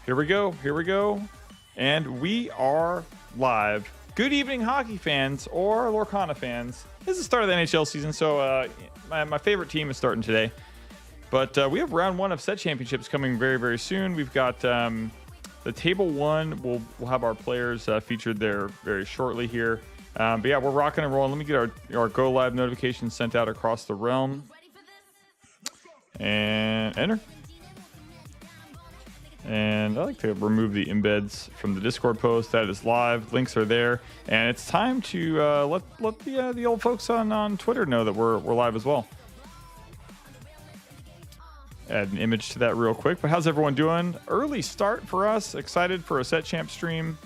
Here we go. Here we go. And we are live. Good evening, hockey fans or Lorcana fans. This is the start of the NHL season, so my favorite team is starting today. But we have round one of set championships coming very, very soon. We've got the table one. We'll have our players featured there very shortly here. But yeah, we're rocking and rolling. Let me get our go live notifications sent out across the realm. And enter. And I like to remove the embeds from the Discord post. That is live. Links are there. And it's time to let the old folks on Twitter know that we're live as well. Add an image to that real quick. But how's everyone doing? Early start for us. Excited for a set champ stream.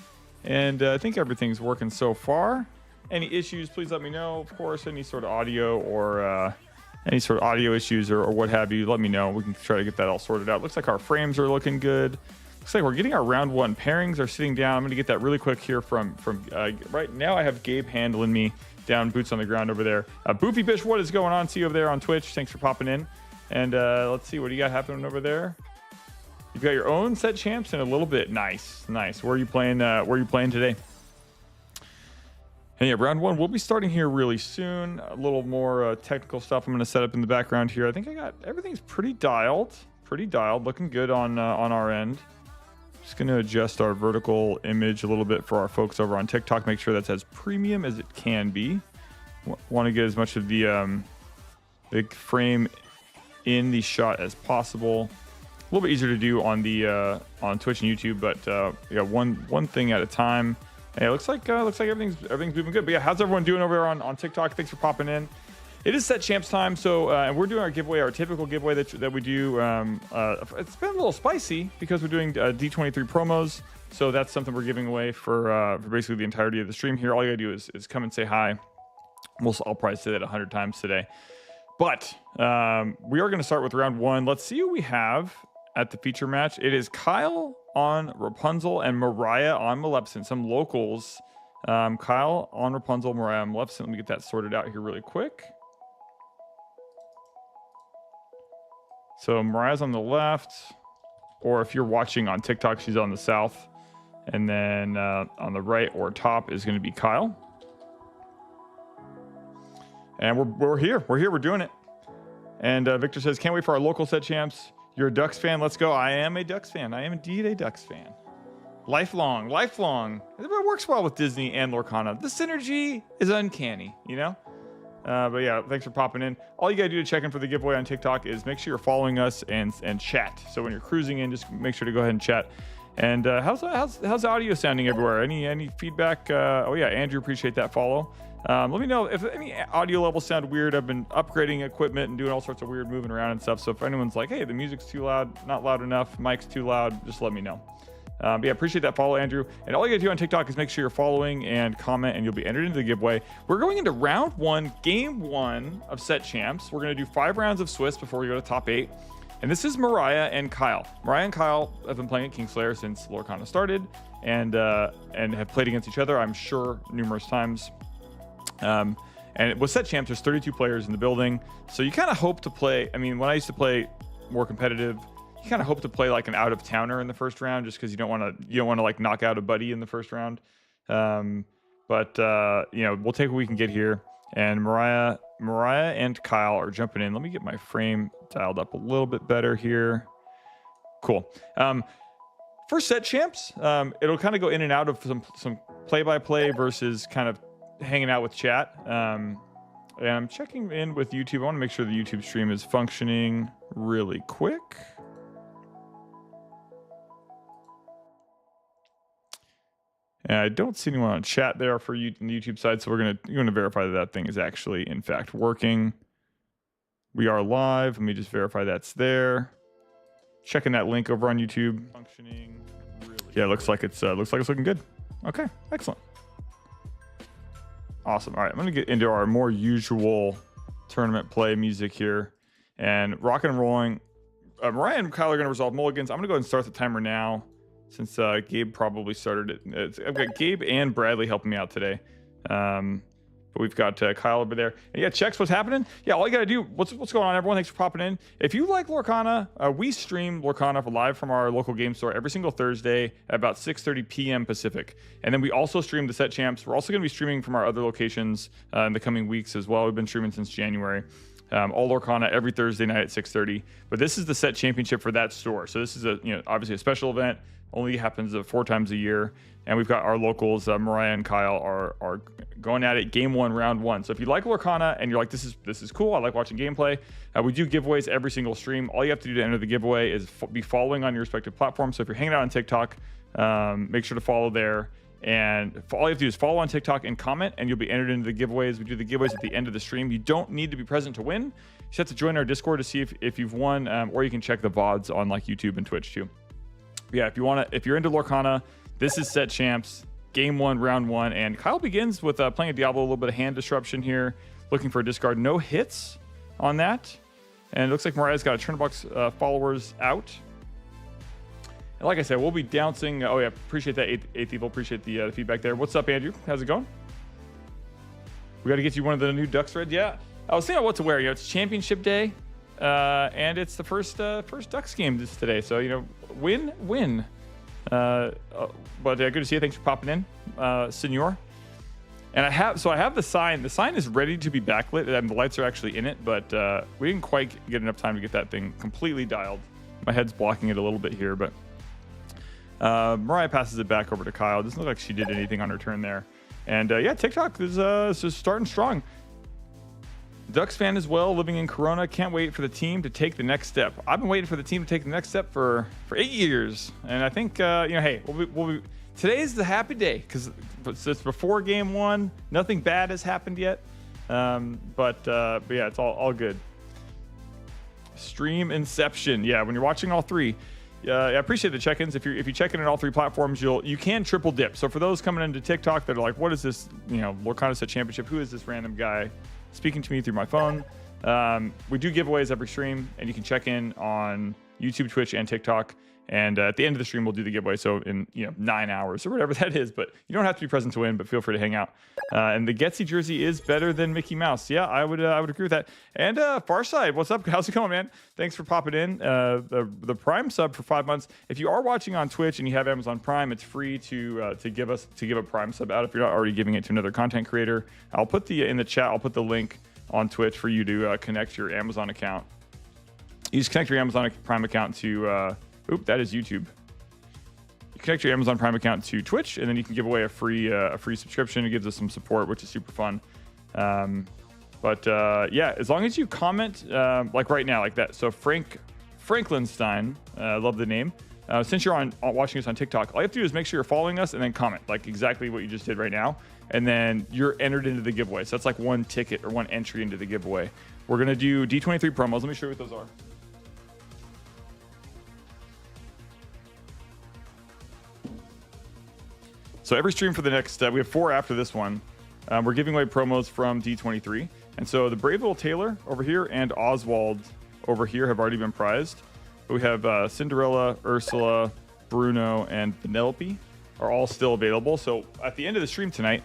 And I think everything's working so far. Any issues, please let me know. Of course, any sort of audio or any sort of audio issues or what have you, let me know. We can try to get that all sorted out. Looks like our frames are looking good. Looks like we're getting our round one pairings are sitting down. I'm going to get that really quick here from right now. I have Gabe handling me down, boots on the ground over there. Boofy Bish, what is going on? See you over there on Twitch. Thanks for popping in. And let's see, what do you got happening over there? You've got your own set champs in a little bit. Nice, nice. Where are you playing? Where are you playing today? And yeah, round one, we'll be starting here really soon. A little more technical stuff I'm going to set up in the background here. I think I got everything's pretty dialed, looking good on our end. Just going to adjust our vertical image a little bit for our folks over on TikTok. Make sure that's as premium as it can be. Want to get as much of the big frame in the shot as possible. A little bit easier to do on the on Twitch and YouTube, but yeah, one thing at a time. Hey, it looks like everything's moving good. But yeah, how's everyone doing over there on TikTok? Thanks for popping in. It is set champs time, so and we're doing our giveaway, our typical giveaway that we do. It's been a little spicy because we're doing D23 promos, so that's something we're giving away for basically the entirety of the stream here. All you gotta do is come and say hi. I'll probably say that 100 times today. But we are going to start with round one. Let's see who we have at the feature match. It is Kyle on Rapunzel and Mariah on Maleficent. Some locals. Kyle on Rapunzel, Mariah on Maleficent. Let me get that sorted out here really quick. So Mariah's on the left, or if you're watching on TikTok, she's on the south. And then on the right or top is going to be Kyle. And we're here. We're doing it. And Victor says, can't wait for our local set champs. You're a Ducks fan. Let's go. I am a Ducks fan. I am indeed a Ducks fan. Lifelong. It works well with Disney and Lorcana. The synergy is uncanny, you know? But yeah, thanks for popping in. All you got to do to check in for the giveaway on TikTok is make sure you're following us and chat. So when you're cruising in, just make sure to go ahead and chat. And how's the audio sounding everywhere? Any feedback? Oh yeah, Andrew, appreciate that follow. Let me know if any audio levels sound weird. I've been upgrading equipment and doing all sorts of weird moving around and stuff. So if anyone's like, hey, the music's too loud, not loud enough, mic's too loud, just let me know. But yeah, appreciate that follow, Andrew. And all you gotta do on TikTok is make sure you're following and comment, and you'll be entered into the giveaway. We're going into round one, game one of set champs. We're gonna do 5 rounds of Swiss before we go to top 8. And this is Mariah and Kyle. Mariah and Kyle have been playing at Kingslayer since Lorcana started, and have played against each other, I'm sure, numerous times. And with set champs, there's 32 players in the building, so you kind of hope to play. I mean, when I used to play more competitive, you kind of hope to play like an out of towner in the first round, just because you don't want to like knock out a buddy in the first round. But you know, we'll take what we can get here. And Mariah and Kyle are jumping in. Let me get my frame dialed up a little bit better here. Cool. For set champs, it'll kind of go in and out of some play-by-play versus kind of hanging out with chat. And I'm checking in with YouTube. I want to make sure the YouTube stream is functioning really quick. And I don't see anyone on chat there for you on the YouTube side, so you're gonna verify that thing is actually in fact working. We are live. Let me just verify that's there. Checking that link over on YouTube. Functioning really. Yeah, looks like it's looking good. Okay, excellent. Awesome. All right, I'm going to get into our more usual tournament play music here. And rocking and rolling. Mariah and Kyle are going to resolve mulligans. I'm going to go ahead and start the timer now, since Gabe probably started it. I've got Gabe and Bradley helping me out today. But we've got Kyle over there. And yeah, checks what's happening. Yeah, all you got to do, what's going on, everyone? Thanks for popping in. If you like Lorcana, we stream Lorcana live from our local game store every single Thursday at about 6:30 p.m. Pacific. And then we also stream the set champs. We're also going to be streaming from our other locations in the coming weeks as well. We've been streaming since January. All Lorcana every Thursday night at 6:30. But this is the set championship for that store. So this is obviously a special event. Only happens 4 times a year. And we've got our locals, Mariah and Kyle, are going at it game 1, round 1. So if you like Lorcana and you're like, this is cool, I like watching gameplay, we do giveaways every single stream. All you have to do to enter the giveaway is be following on your respective platform. So if you're hanging out on TikTok, make sure to follow there. And all you have to do is follow on TikTok and comment, and you'll be entered into the giveaways. We do the giveaways at the end of the stream. You don't need to be present to win. You just have to join our Discord to see if you've won, or you can check the VODs on like YouTube and Twitch too. But yeah, if you're into Lorcana, this is set champs, game 1, round 1, and Kyle begins with playing a Diablo, a little bit of hand disruption here, looking for a discard. No hits on that, and it looks like Mariah's got a Turnbox followers out. And like I said, we'll be bouncing. Oh yeah, appreciate that, Eighth Evil. Appreciate the feedback there. What's up, Andrew? How's it going? We got to get you one of the new Ducks Red. Yeah, I was thinking about what to wear. It's Championship Day, and it's the first Ducks game today. So win. But good to see you. Thanks for popping in, Senor. And I have the sign. The sign is ready to be backlit, and the lights are actually in it, but we didn't quite get enough time to get that thing completely dialed. My head's blocking it a little bit here, but Mariah passes it back over to Kyle. It doesn't look like she did anything on her turn there. And yeah, TikTok is just starting strong. Ducks fan as well, living in Corona. Can't wait for the team to take the next step. I've been waiting for the team to take the next step for 8 years, and I think hey, today's the happy day because it's before game 1. Nothing bad has happened yet, but yeah, it's all good. Stream Inception, yeah. When you're watching all 3, I appreciate the check-ins. If you check in on all 3 platforms, you can triple dip. So for those coming into TikTok that are like, what is this? Lorcana Set Championship? Who is this random guy speaking to me through my phone? We do giveaways every stream, and you can check in on YouTube, Twitch, and TikTok. And at the end of the stream, we'll do the giveaway. So in 9 hours or whatever that is, but you don't have to be present to win, but feel free to hang out. And the Getsy jersey is better than Mickey Mouse. Yeah, I would agree with that. And Farside, what's up? How's it going, man? Thanks for popping in. The Prime sub for 5 months. If you are watching on Twitch and you have Amazon Prime, it's free to give a Prime sub out if you're not already giving it to another content creator. I'll put in the chat. I'll put the link on Twitch for you to connect your Amazon account. You just connect your Amazon Prime account to. That is YouTube. You connect your Amazon Prime account to Twitch, and then you can give away a free subscription. It gives us some support, which is super fun. Yeah, as long as you comment like right now, like that. So Franklinstein, love the name. Since you're watching us on TikTok, all you have to do is make sure you're following us and then comment, like exactly what you just did right now, and then you're entered into the giveaway. So that's like one ticket or one entry into the giveaway. We're gonna do D23 promos. Let me show you what those are. So every stream for the next, we have 4 after this one. We're giving away promos from D23. And so the Brave Little Tailor over here and Oswald over here have already been prized. But we have Cinderella, Ursula, Bruno, and Vanellope are all still available. So at the end of the stream tonight,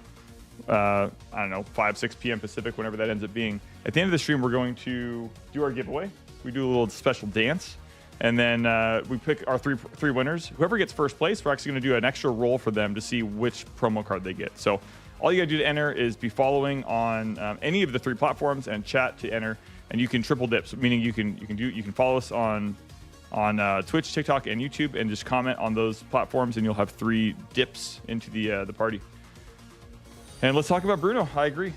I don't know, 5, 6 p.m. Pacific, whenever that ends up being, at the end of the stream, we're going to do our giveaway. We do a little special dance. And then we pick our three winners. Whoever gets first place, we're actually going to do an extra roll for them to see which promo card they get. So all you got to do to enter is be following on any of the 3 platforms and chat to enter. And you can triple dip, so meaning you can follow us on Twitch, TikTok, and YouTube, and just comment on those platforms, and you'll have 3 dips into the party. And let's talk about Bruno. I agree.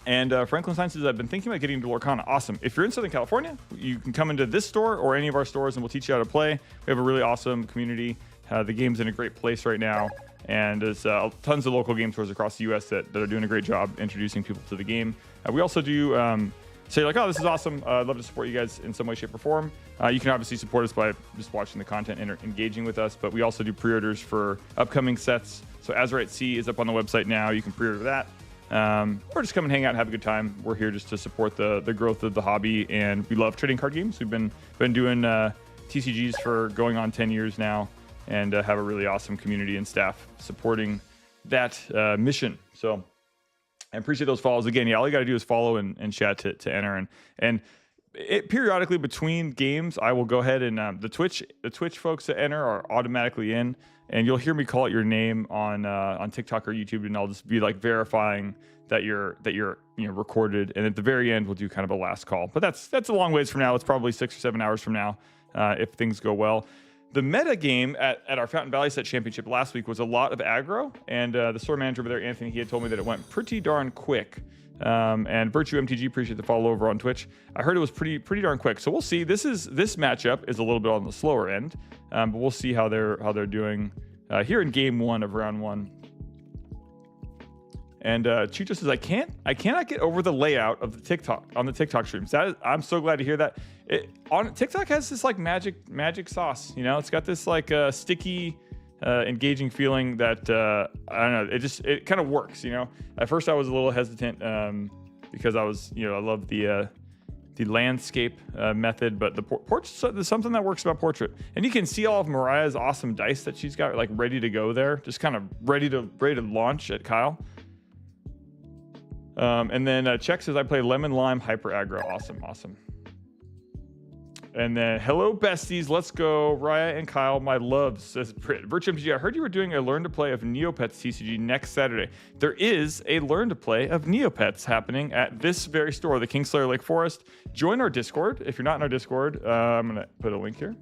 And Franklinstein says, I've been thinking about getting into Lorcana. Awesome. If you're in Southern California, you can come into this store or any of our stores, and we'll teach you how to play. We have a really awesome community. The game's in a great place right now. And there's tons of local game stores across the U.S. that are doing a great job introducing people to the game. We also do say, like, oh, this is awesome. I'd love to support you guys in some way, shape, or form. You can obviously support us by just watching the content and engaging with us. But we also do pre-orders for upcoming sets. So Azurite C is up on the website now. You can pre-order that. Or just come and hang out and have a good time. We're here just to support the growth of the hobby, and we love trading card games. We've been doing TCGs for going on 10 years now, and have a really awesome community and staff supporting that mission. So I appreciate those follows. Again, yeah, all you got to do is follow and chat to enter. And it periodically between games, I will go ahead and the Twitch folks that enter are automatically in, and you'll hear me call out your name on TikTok or YouTube, and I'll just be like verifying that you're recorded. And at the very end, we'll do kind of a last call. But that's a long ways from now. It's probably 6 or 7 hours from now if things go well. The meta game at our Fountain Valley Set Championship last week was a lot of aggro, and the store manager over there, Anthony, he had told me that it went pretty darn quick. And Virtue MTG, appreciate the follow over on Twitch. I heard it was pretty darn quick. So we'll see. This matchup is a little bit on the slower end, but we'll see how they're doing here in game 1 of round 1. And Chucho says, I cannot get over the layout of the TikTok streams. I'm so glad to hear that. On TikTok has this like magic sauce, it's got this like sticky, engaging feeling that I don't know. It kind of works, At first I was a little hesitant because I love the landscape method, but the portrait is something that works about portrait. And you can see all of Mariah's awesome dice that she's got like ready to go there, just kind of ready to launch at Kyle. And then Check says, I play Lemon Lime Hyper Aggro. Awesome. And then, hello, besties. Let's go. Raya and Kyle, my loves, says Brit. Virtue MTG, I heard you were doing a Learn to Play of Neopets TCG next Saturday. There is a Learn to Play of Neopets happening at this very store, the Kingslayer Lake Forest. Join our Discord. If you're not in our Discord, I'm going to put a link here.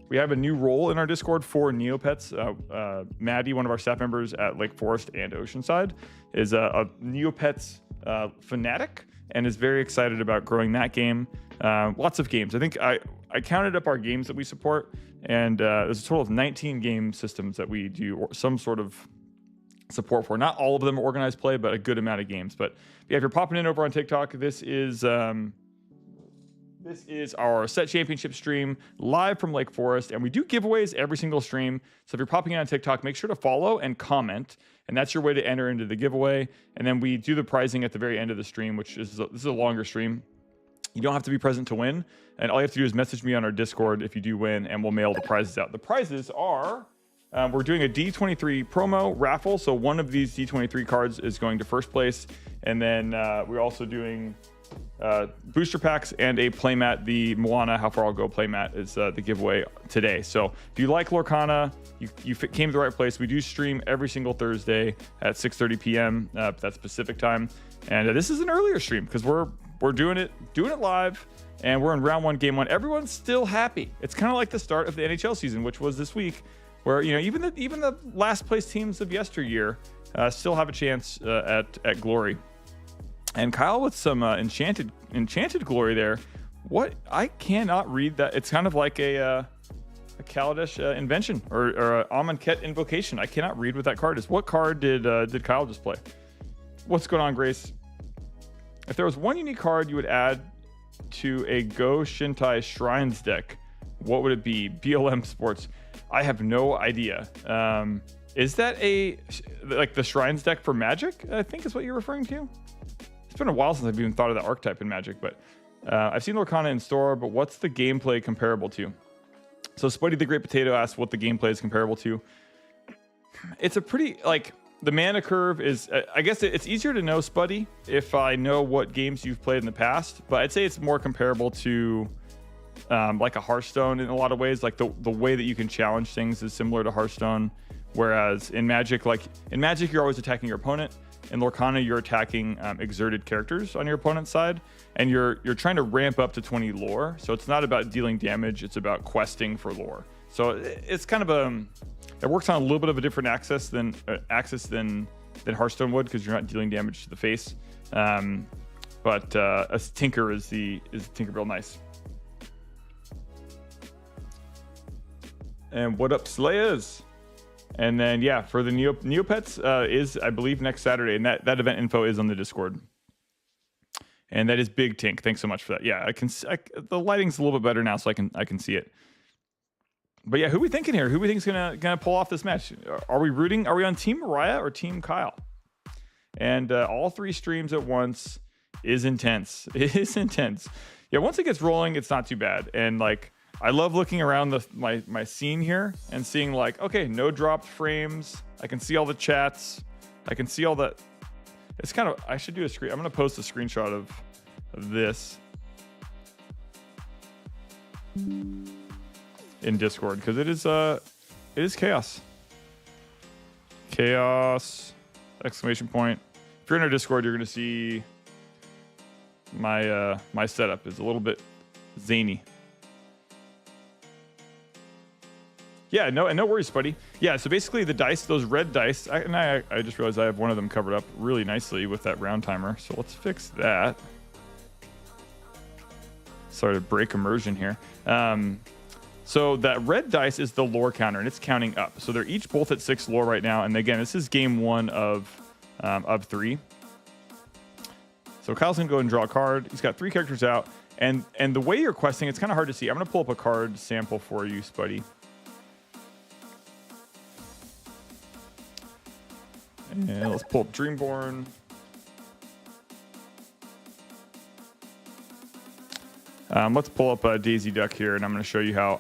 We have a new role in our Discord for Neopets. Maddie, one of our staff members at Lake Forest and Oceanside, is a Neopets fanatic and is very excited about growing that game. Lots of games. I think I counted up our games that we support, and there's a total of 19 game systems that we do some sort of support for. Not all of them are organized play, but a good amount of games. But yeah, if you're popping in over on TikTok, this is our Set Championship stream live from Lake Forest, and we do giveaways every single stream. So if you're popping in on TikTok, make sure to follow and comment, and that's your way to enter into the giveaway. And then we do the prizing at the very end of the stream, which is this is a longer stream. You don't have to be present to win, and all you have to do is message me on our Discord if you do win, and we'll mail the prizes out. The prizes are we're doing a D23 promo raffle, so one of these D23 cards is going to first place, and then we're also doing booster packs and a playmat. The Moana How Far I'll Go playmat is the giveaway today. So if you like Lorcana, you came to the right place. We do stream every single Thursday at 6:30 p.m. That's Pacific time, and this is an earlier stream because we're doing it live, and we're in round 1, game 1. Everyone's still happy. It's kind of like the start of the NHL season, which was this week, where even the last place teams of yesteryear still have a chance at glory. And Kyle with some enchanted glory there. What? I cannot read that. It's kind of like a Kaladesh invention or a Amonkhet invocation. I cannot read what that card is. What card did Kyle just play? What's going on, Grace? If there was one unique card you would add to a Go Shintai Shrines deck, what would it be? BLM Sports. I have no idea. Is that like the Shrines deck for Magic? I think is what you're referring to. It's been a while since I've even thought of that archetype in Magic, but I've seen Lorcana in store, but what's the gameplay comparable to? So Spuddy the Great Potato asks what the gameplay is comparable to. It's a pretty, the mana curve is, I guess it's easier to know, Spuddy, if I know what games you've played in the past, but I'd say it's more comparable to like a Hearthstone in a lot of ways. Like the way that you can challenge things is similar to Hearthstone, whereas in Magic, you're always attacking your opponent. In Lorcana, you're attacking exerted characters on your opponent's side, and you're trying to ramp up to 20 lore. So it's not about dealing damage; it's about questing for lore. So it's kind of it works on a little bit of a different axis than Hearthstone would, because you're not dealing damage to the face. But a Tinker is Tinkerbell nice. And what up, Slayers? And then, yeah, for the Neopets is, I believe, next Saturday. And that event info is on the Discord. And that is Big Tink. Thanks so much for that. Yeah, the lighting's a little bit better now, so I can see it. But yeah, who are we thinking here? Who we think is gonna pull off this match? Are we rooting? Are we on Team Mariah or Team Kyle? And all 3 streams at once is intense. It is intense. Yeah, once it gets rolling, it's not too bad. And I love looking around my scene here and seeing okay, no dropped frames. I can see all the chats. I can see all that. It's kind of, I should do a screen. I'm going to post a screenshot of this in Discord because it is chaos. Chaos! Exclamation point. If you're in our Discord, you're going to see my my setup is a little bit zany. Yeah, no worries, buddy. Yeah, so basically the dice, those red dice, I just realized I have one of them covered up really nicely with that round timer. So let's fix that. Sorry to break immersion here. So that red dice is the lore counter, and it's counting up. So they're each both at 6 lore right now. And again, this is game 1 of 3. So Kyle's gonna go and draw a card. He's got 3 characters out, and the way you're questing, it's kind of hard to see. I'm gonna pull up a card sample for you, Spuddy. And let's pull up Dreamborn. Let's pull up Daisy Duck here, and I'm going to show you how.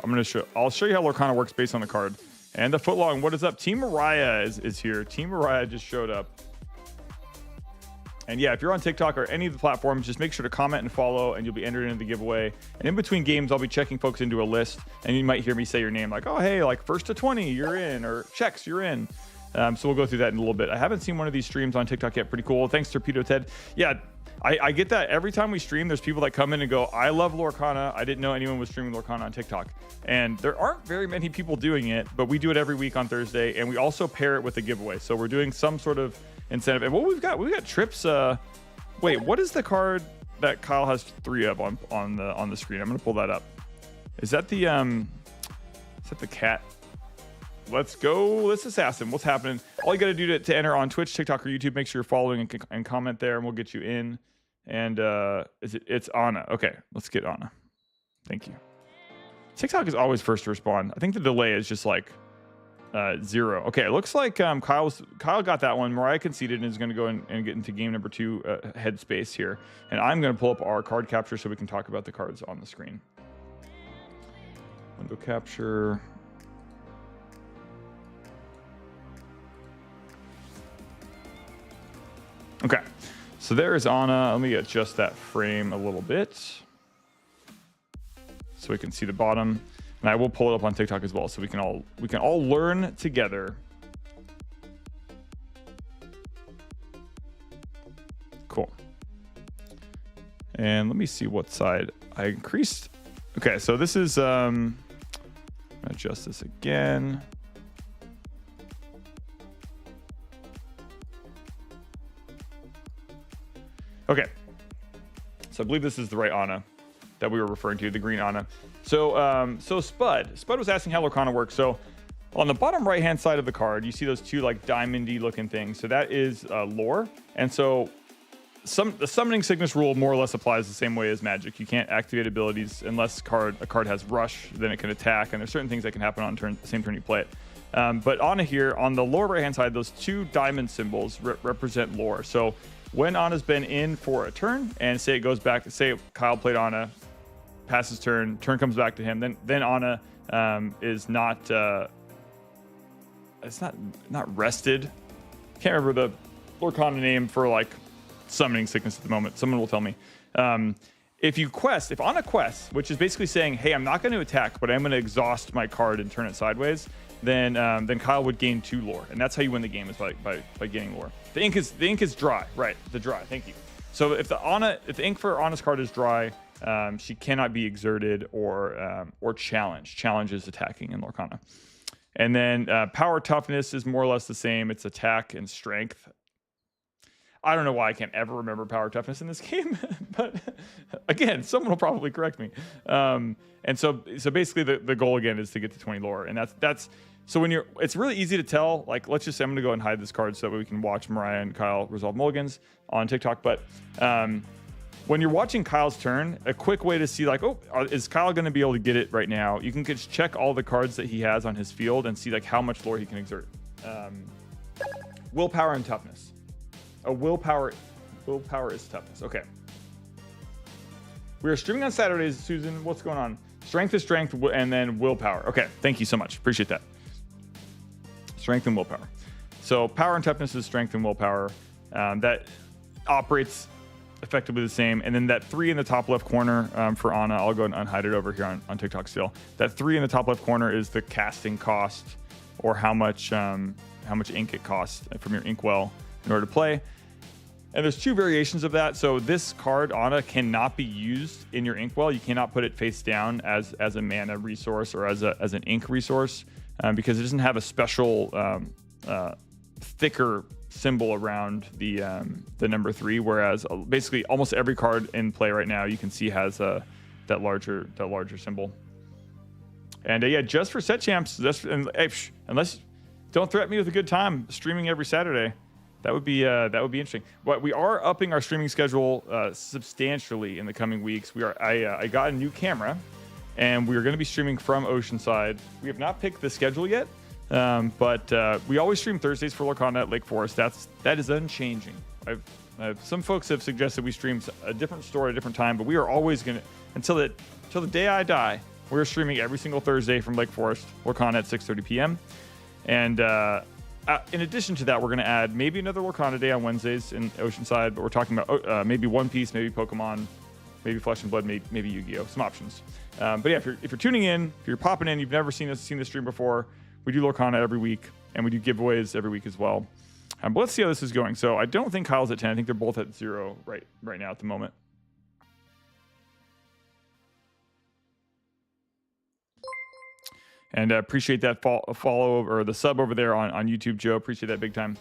I'll show you how Lorcana works based on the card. And the footlong, what is up? Team Mariah is here. Team Mariah just showed up. And yeah, if you're on TikTok or any of the platforms, just make sure to comment and follow, and you'll be entered into the giveaway. And in between games, I'll be checking folks into a list, and you might hear me say your name, like, oh hey, like 1st to 20, you're in, or checks, you're in. So we'll go through that in a little bit. I haven't seen one of these streams on TikTok yet. Pretty cool. Thanks, Torpedo Ted. Yeah, I get that every time we stream, there's people that come in and go, I love Lorcana. I didn't know anyone was streaming Lorcana on TikTok. And there aren't very many people doing it, but we do it every week on Thursday, and we also pair it with a giveaway. So we're doing some sort of incentive. And what we've got trips. Wait, what is the card that Kyle has 3 of on the screen? I'm gonna pull that up. Is that the cat? Let's go. Let's assassin. What's happening? All you got to do to enter on Twitch, TikTok, or YouTube, make sure you're following and comment there, and we'll get you in. And it's Anna. Okay, let's get Anna. Thank you. TikTok is always first to respond. I think the delay is just like 0. Okay, it looks like Kyle got that one. Mariah conceded and is going to go and get into game number 2 headspace here. And I'm going to pull up our card capture so we can talk about the cards on the screen. Window capture. Okay, so there is Anna. Let me adjust that frame a little bit so we can see the bottom. And I will pull it up on TikTok as well, so we can all learn together. Cool. And let me see what side I increased. Okay, so this is adjust this again. Okay, so I believe this is the right Anna that we were referring to, the green Anna. So Spud was asking how Lorcana works. So on the bottom right-hand side of the card, you see those 2 like diamondy looking things. So that is lore. And so the summoning sickness rule more or less applies the same way as magic. You can't activate abilities unless a card has rush, then it can attack. And there's certain things that can happen on the same turn you play it. But Anna here, on the lower right-hand side, those 2 diamond symbols represent lore. So when Anna's been in for a turn, and say it goes back, say Kyle played Anna, passes turn comes back to him, then Anna is not it's not rested. Can't remember the Lorcana name for like summoning sickness at the moment. Someone will tell me. If Anna quests, which is basically saying, hey, I'm not going to attack, but I'm going to exhaust my card and turn it sideways, then Kyle would gain 2 lore, and that's how you win the game, is by gaining lore. The ink is dry, right? The dry. Thank you. So if the ink for Anna's card is dry, she cannot be exerted or challenged. Challenge is attacking in Lorcana. And then power toughness is more or less the same. It's attack and strength. I don't know why I can't ever remember power toughness in this game, but again, someone will probably correct me. And so basically the goal again is to get to 20 lore, and that's so it's really easy to tell. Like, let's just say I'm gonna go and hide this card so that we can watch Mariah and Kyle resolve mulligans on TikTok. But when you're watching Kyle's turn, a quick way to see like, oh, is Kyle gonna be able to get it right now? You can just check all the cards that he has on his field and see like how much lore he can exert. Willpower and toughness. Willpower is toughness. Okay. We are streaming on Saturdays, Susan. What's going on? Strength is strength, and then willpower. Okay, thank you so much. Appreciate that. Strength and willpower. So power and toughness is strength and willpower. That operates effectively the same. And then that 3 in the top left corner for Anna, I'll go and unhide it over here on TikTok still. That 3 in the top left corner is the casting cost, or how much ink it costs from your inkwell in order to play. And there's 2 variations of that. So this card, Anna, cannot be used in your inkwell. You cannot put it face down as a mana resource or as an ink resource because it doesn't have a special thicker symbol around the number 3. Whereas basically almost every card in play right now you can see has that larger symbol. And yeah, just for set champs, unless don't threaten me with a good time streaming every Saturday. That would be interesting. But we are upping our streaming schedule substantially in the coming weeks. I got a new camera, and we are going to be streaming from Oceanside. We have not picked the schedule yet, but we always stream Thursdays for Lorcana at Lake Forest. That is unchanging. Some folks have suggested we stream a different store at a different time, but we are always going to until the day I die. We're streaming every single Thursday from Lake Forest, Lorcana at 6:30 p.m. And in addition to that, we're going to add maybe another Lorcana day on Wednesdays in Oceanside, but we're talking about maybe One Piece, maybe Pokemon, maybe Flesh and Blood, maybe Yu-Gi-Oh! Some options. But yeah, if you're tuning in, if you're popping in, you've never seen the stream before, we do Lorcana every week, and we do giveaways every week as well. But let's see how this is going. So I don't think Kyle's at 10. I think they're both at 0 right now at the moment. And I appreciate that follow or the sub over there on YouTube, Joe. Appreciate that big time.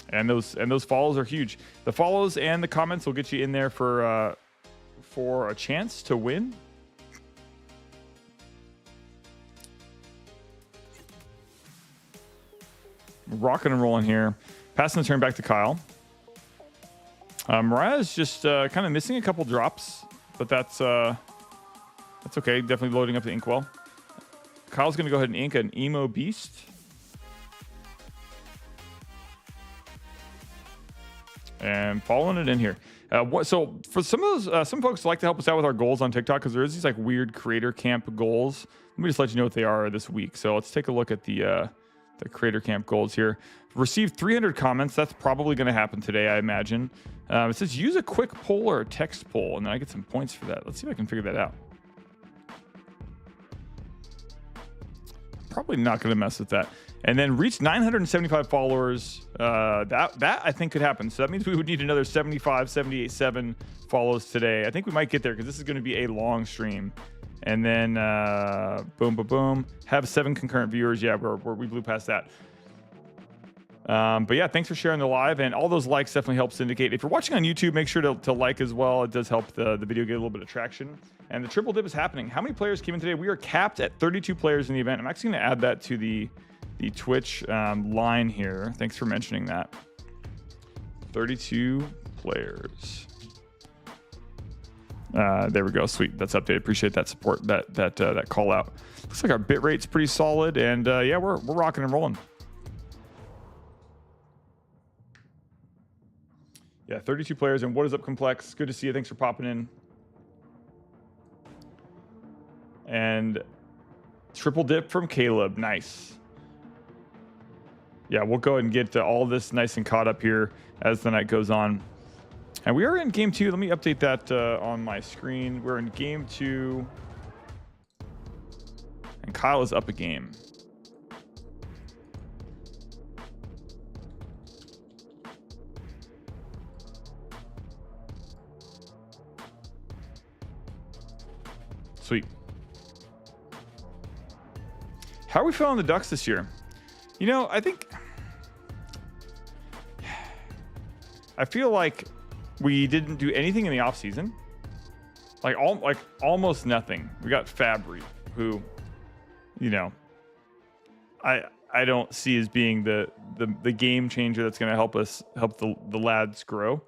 And those follows are huge. The follows and the comments will get you in there for a chance to win. Rocking and rolling here. Passing the turn back to Kyle. Mariah is just kind of missing a couple drops, but that's okay. Definitely loading up the inkwell. Kyle's going to go ahead and ink an Emo Beast. And following it in here. So for some of those, some folks like to help us out with our goals on TikTok because there is these like weird creator camp goals. Let me just let you know what they are this week. So let's take a look at the creator camp goals here. Received 300 comments. That's probably going to happen today, I imagine. It says use a quick poll or a text poll, and then I get some points for that. Let's see if I can figure that out. Probably not going to mess with that. And then reach 975 followers. That I think could happen. So that means we would need another 75, 78, 7 follows today. I think we might get there because this is going to be a long stream. And then boom, boom, boom. Have 7 concurrent viewers. Yeah, we blew past that. But yeah, thanks for sharing the live, and all those likes definitely help syndicate. If you're watching on YouTube, make sure to like as well. It does help the video get a little bit of traction. And the triple dip is happening. How many players came in today? We are capped at 32 players in the event. I'm actually going to add that to the Twitch line here. Thanks for mentioning that. 32 players. There we go. Sweet. That's updated. Appreciate that support. That call out. Looks like our bit rate's pretty solid, and yeah, we're rocking and rolling. Yeah, 32 players. And what is up, Complex? Good to see you. Thanks for popping in. And triple dip from Caleb. Nice. Yeah, we'll go ahead and get all this nice and caught up here as the night goes on. And we are in game 2. Let me update that on my screen. We're in game 2. And Kyle is up a game. Sweet. How are we feeling the Ducks this year? You know, I feel like we didn't do anything in the off season. Like almost nothing. We got Fabry, who, you know, I don't see as being the game changer that's going to help the lads grow.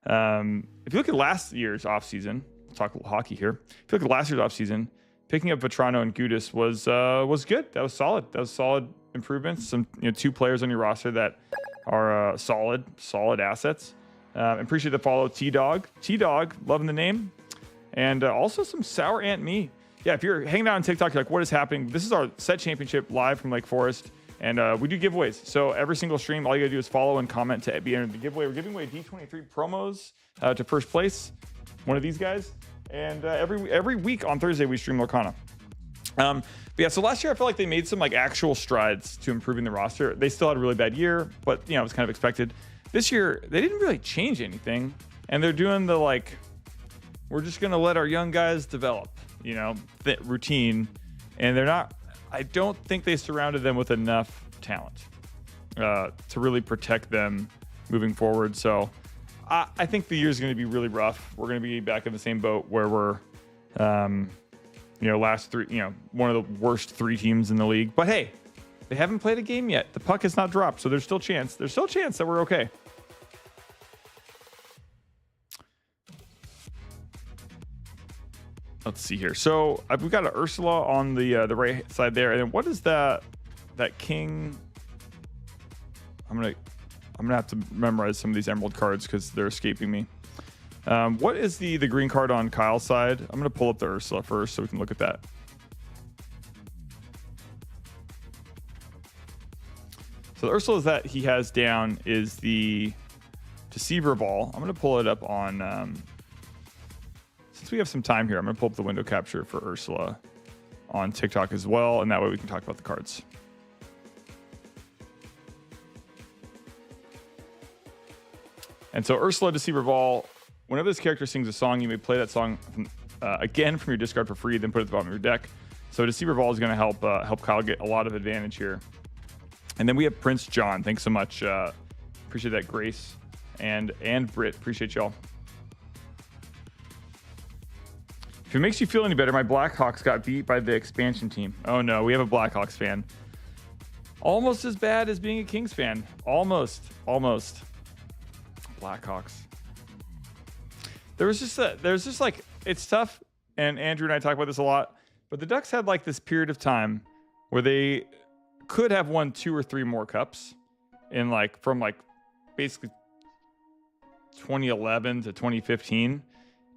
If you look at last year's off season, talk a little hockey here. If you look at last year's off season, picking up Vetrano and Gudis was good. That was solid. That was solid improvements. Some 2 players on your roster that are solid assets. Appreciate the follow, T-Dog, loving the name. And also some Sour Ant Me. Yeah, if you're hanging out on TikTok, you're like, what is happening? This is our set championship live from Lake Forest. And we do giveaways. So every single stream, all you gotta do is follow and comment to be entered in the giveaway. We're giving away D23 promos to first place, one of these guys. And every week on Thursday, we stream Lorcana. But yeah, so last year I felt like they made some like actual strides to improving the roster. They still had a really bad year, but you know, it was kind of expected. This year, they didn't really change anything. And they're doing the like, we're just gonna let our young guys develop, you know, routine. And they're not, I don't think they surrounded them with enough talent to really protect them moving forward. So I think the year's going to be really rough. We're going to be back in the same boat where we're, you know, last three, you know, one of the worst 3 teams in the league. But hey, they haven't played a game yet. The puck has not dropped, so there's still chance. There's still a chance that we're okay. Let's see here. So we've got an Ursula on the right side there, and then what is that king? I'm gonna have to memorize some of these emerald cards because they're escaping me. What is the green card on Kyle's side? I'm gonna pull up the Ursula first so we can look at that. So the Ursula that he has down is the Deceiver ball. I'm gonna pull it up on. Since we have some time here, I'm going to pull up the window capture for Ursula on TikTok as well, and that way we can talk about the cards. And so Ursula Deceiver Ball, whenever this character sings a song, you may play that song again from your discard for free, then put it at the bottom of your deck. So Deceiver Ball is going to help Kyle get a lot of advantage here. And then we have Prince John. Thanks so much. Appreciate that, Grace and Britt. Appreciate y'all. If it makes you feel any better, my Blackhawks got beat by the expansion team. Oh no, we have a Blackhawks fan. Almost as bad as being a Kings fan. Almost. Blackhawks. There's just like, it's tough, and Andrew and I talk about this a lot, but the Ducks had like this period of time where they could have won 2 or 3 more cups in like, from like basically 2011 to 2015.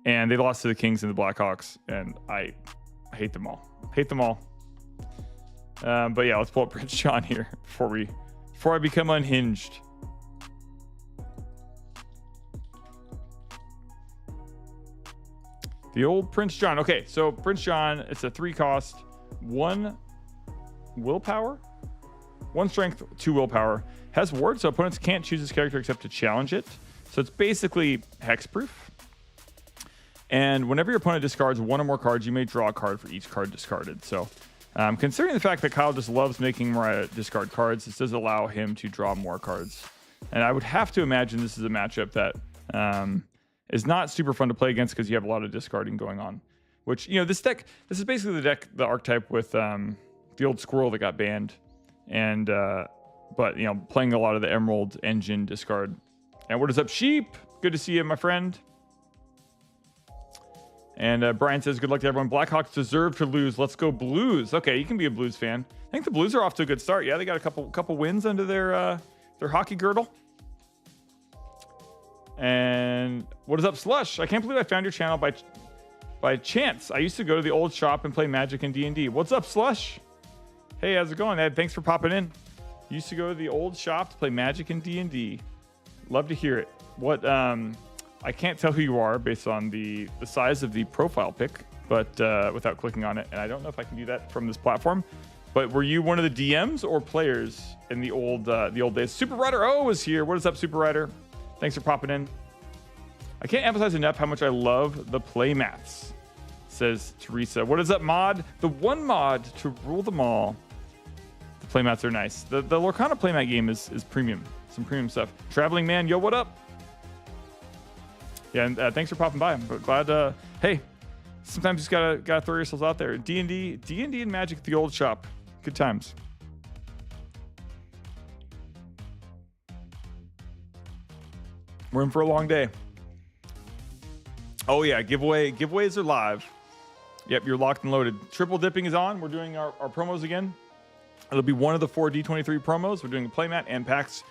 And they lost to the Kings and the Blackhawks, and I hate them all. But yeah, let's pull up Prince John here before I become unhinged. The old Prince John. Okay, so Prince John, it's a 3 cost, 1 willpower, 1 strength, 2 willpower. Has ward, so opponents can't choose this character except to challenge it. So it's basically hexproof. And whenever your opponent discards 1 or more cards, you may draw a card for each card discarded. So considering the fact that Kyle just loves making Mariah discard cards, this does allow him to draw more cards. And I would have to imagine this is a matchup that is not super fun to play against because you have a lot of discarding going on. Which, you know, this is basically the deck, the archetype with the old squirrel that got banned. And, but, you know, playing a lot of the Emerald Engine discard. And what is up, Sheep? Good to see you, my friend. And Brian says, good luck to everyone. Blackhawks deserve to lose. Let's go Blues. Okay, you can be a Blues fan. I think the Blues are off to a good start. Yeah, they got a couple wins under their hockey girdle. And what is up, Slush? I can't believe I found your channel by chance. I used to go to the old shop and play Magic and D&D. What's up, Slush? Hey, how's it going, Ed? Thanks for popping in. Used to go to the old shop to play Magic and D&D. Love to hear it. What I can't tell who you are based on the size of the profile pic, but without clicking on it. And I don't know if I can do that from this platform. But were you one of the DMs or players in the old days? Super Rider O is here. What is up, Super Rider? Thanks for popping in. I can't emphasize enough how much I love the playmats, says Teresa. What is up, mod? The one mod to rule them all. The playmats are nice. The Lorcana playmat game is premium. Some premium stuff. Traveling Man, yo, what up? Yeah, and thanks for popping by. I'm glad. Hey, sometimes you just gotta throw yourselves out there. D&D and Magic at the old shop. Good times. We're in for a long day. Oh yeah, giveaways are live. Yep, you're locked and loaded. Triple dipping is on. We're doing our promos again. It'll be one of the 4 D23 promos. We're doing a playmat and packs.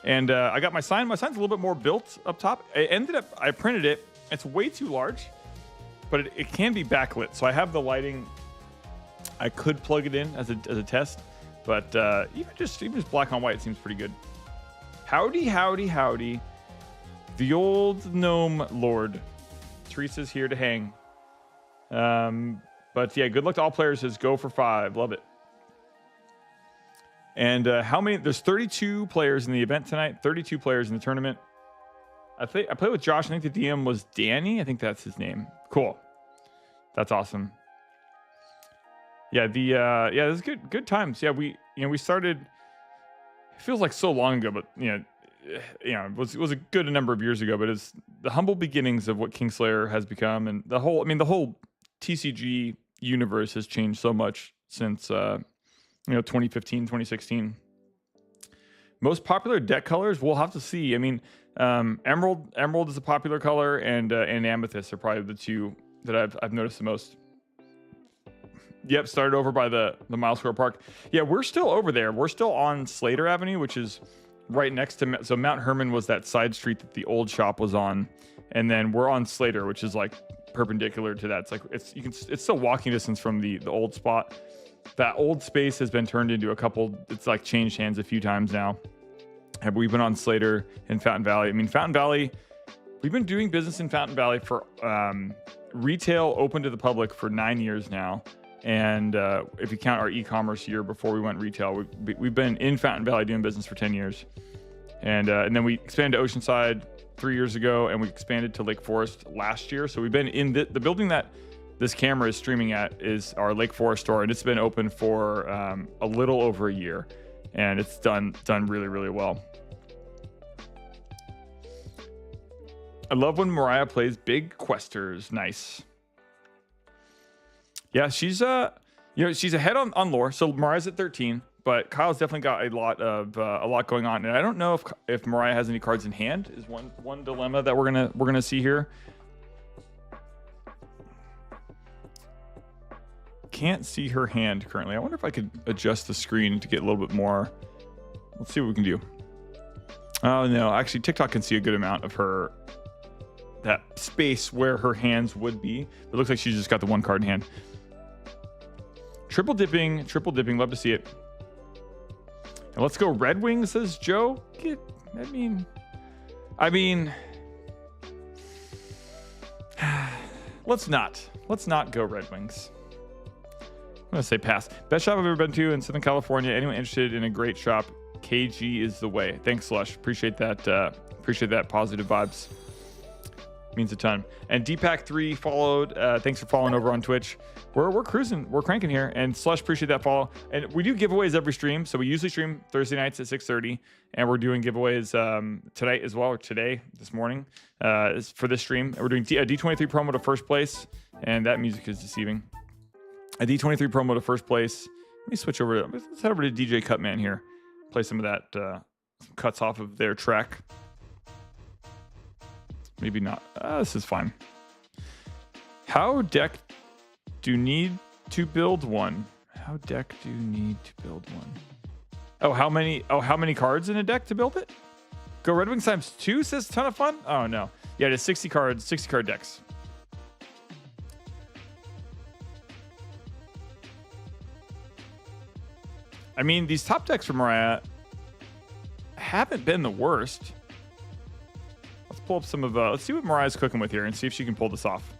And I got my sign. My sign's a little bit more built up top. I printed it. It's way too large, but it can be backlit. So I have the lighting. I could plug it in as a test, But even just black on white seems pretty good. Howdy, howdy, howdy. The old gnome lord. Teresa's here to hang. But yeah, good luck to all players. Says go for 5. Love it. And how many? There's 32 players in the event tonight. 32 players in the tournament. I played with Josh. I think the DM was Danny. I think that's his name. Cool. That's awesome. Yeah, yeah, this is good times. Yeah, we started. It feels like so long ago, but it was a good number of years ago. But it's the humble beginnings of what Kingslayer has become, and the whole TCG universe has changed so much since 2015, 2016. Most popular deck colors, we'll have to see. I mean, emerald is a popular color, and amethyst are probably the two that I've noticed the most. Yep, started over by the Mile Square Park. Yeah, we're still over there. We're still on Slater Avenue, which is right next to. So Mount Herman was that side street that the old shop was on, and then we're on Slater, which is like perpendicular to that. It's like it's still walking distance from the old spot. That old space has been turned into a couple. It's like changed hands a few times now. And we've been on Slater and Fountain Valley. I mean, Fountain Valley. We've been doing business in Fountain Valley for retail open to the public for 9 years now. And if you count our e-commerce year before we went retail, we've been in Fountain Valley doing business for 10 years. And then we expanded to Oceanside 3 years ago, and we expanded to Lake Forest last year. So we've been in the building that this camera is streaming at is our Lake Forest store, and it's been open for a little over a year, and it's done really, really well. I love when Mariah plays big questers. Nice. Yeah, she's she's ahead on lore. So Mariah's at 13, but Kyle's definitely got a lot going on. And I don't know if Mariah has any cards in hand. Is one dilemma that we're gonna see here. Can't see her hand currently. I wonder if I could adjust the screen to get a little bit more. Let's see what we can do. Oh no, actually TikTok can see a good amount of her. That space where her hands would be. It looks like she's just got the one card in hand. Triple dipping, love to see it. And let's go Red Wings, says Joe. I mean, let's not go Red Wings. I'm gonna say pass. Best shop I've ever been to in Southern California. Anyone interested in a great shop, KG is the way. Thanks, Slush. Appreciate that positive vibes. Means a ton. And Deepak3 followed. Thanks for following over on Twitch. We're cruising. We're cranking here. And Slush, appreciate that follow. And we do giveaways every stream. So we usually stream Thursday nights at 6:30. And we're doing giveaways tonight as well, or this morning, for this stream. And we're doing a D23 promo to first place. And that music is deceiving. A D23 promo to first place. Let me switch over. Let's head over to DJ Cutman here. Play some of that, some cuts off of their track. Maybe not. This is fine. How deck do need to build one? How deck do you need to build one? Oh, how many cards in a deck to build it? Go Red Wings times 2 says ton of fun. Oh no. Yeah, it is 60 cards, 60 card decks. I mean, these top decks from Mariah haven't been the worst. Let's pull up some of let's see what Mariah's cooking with here and see if she can pull this off.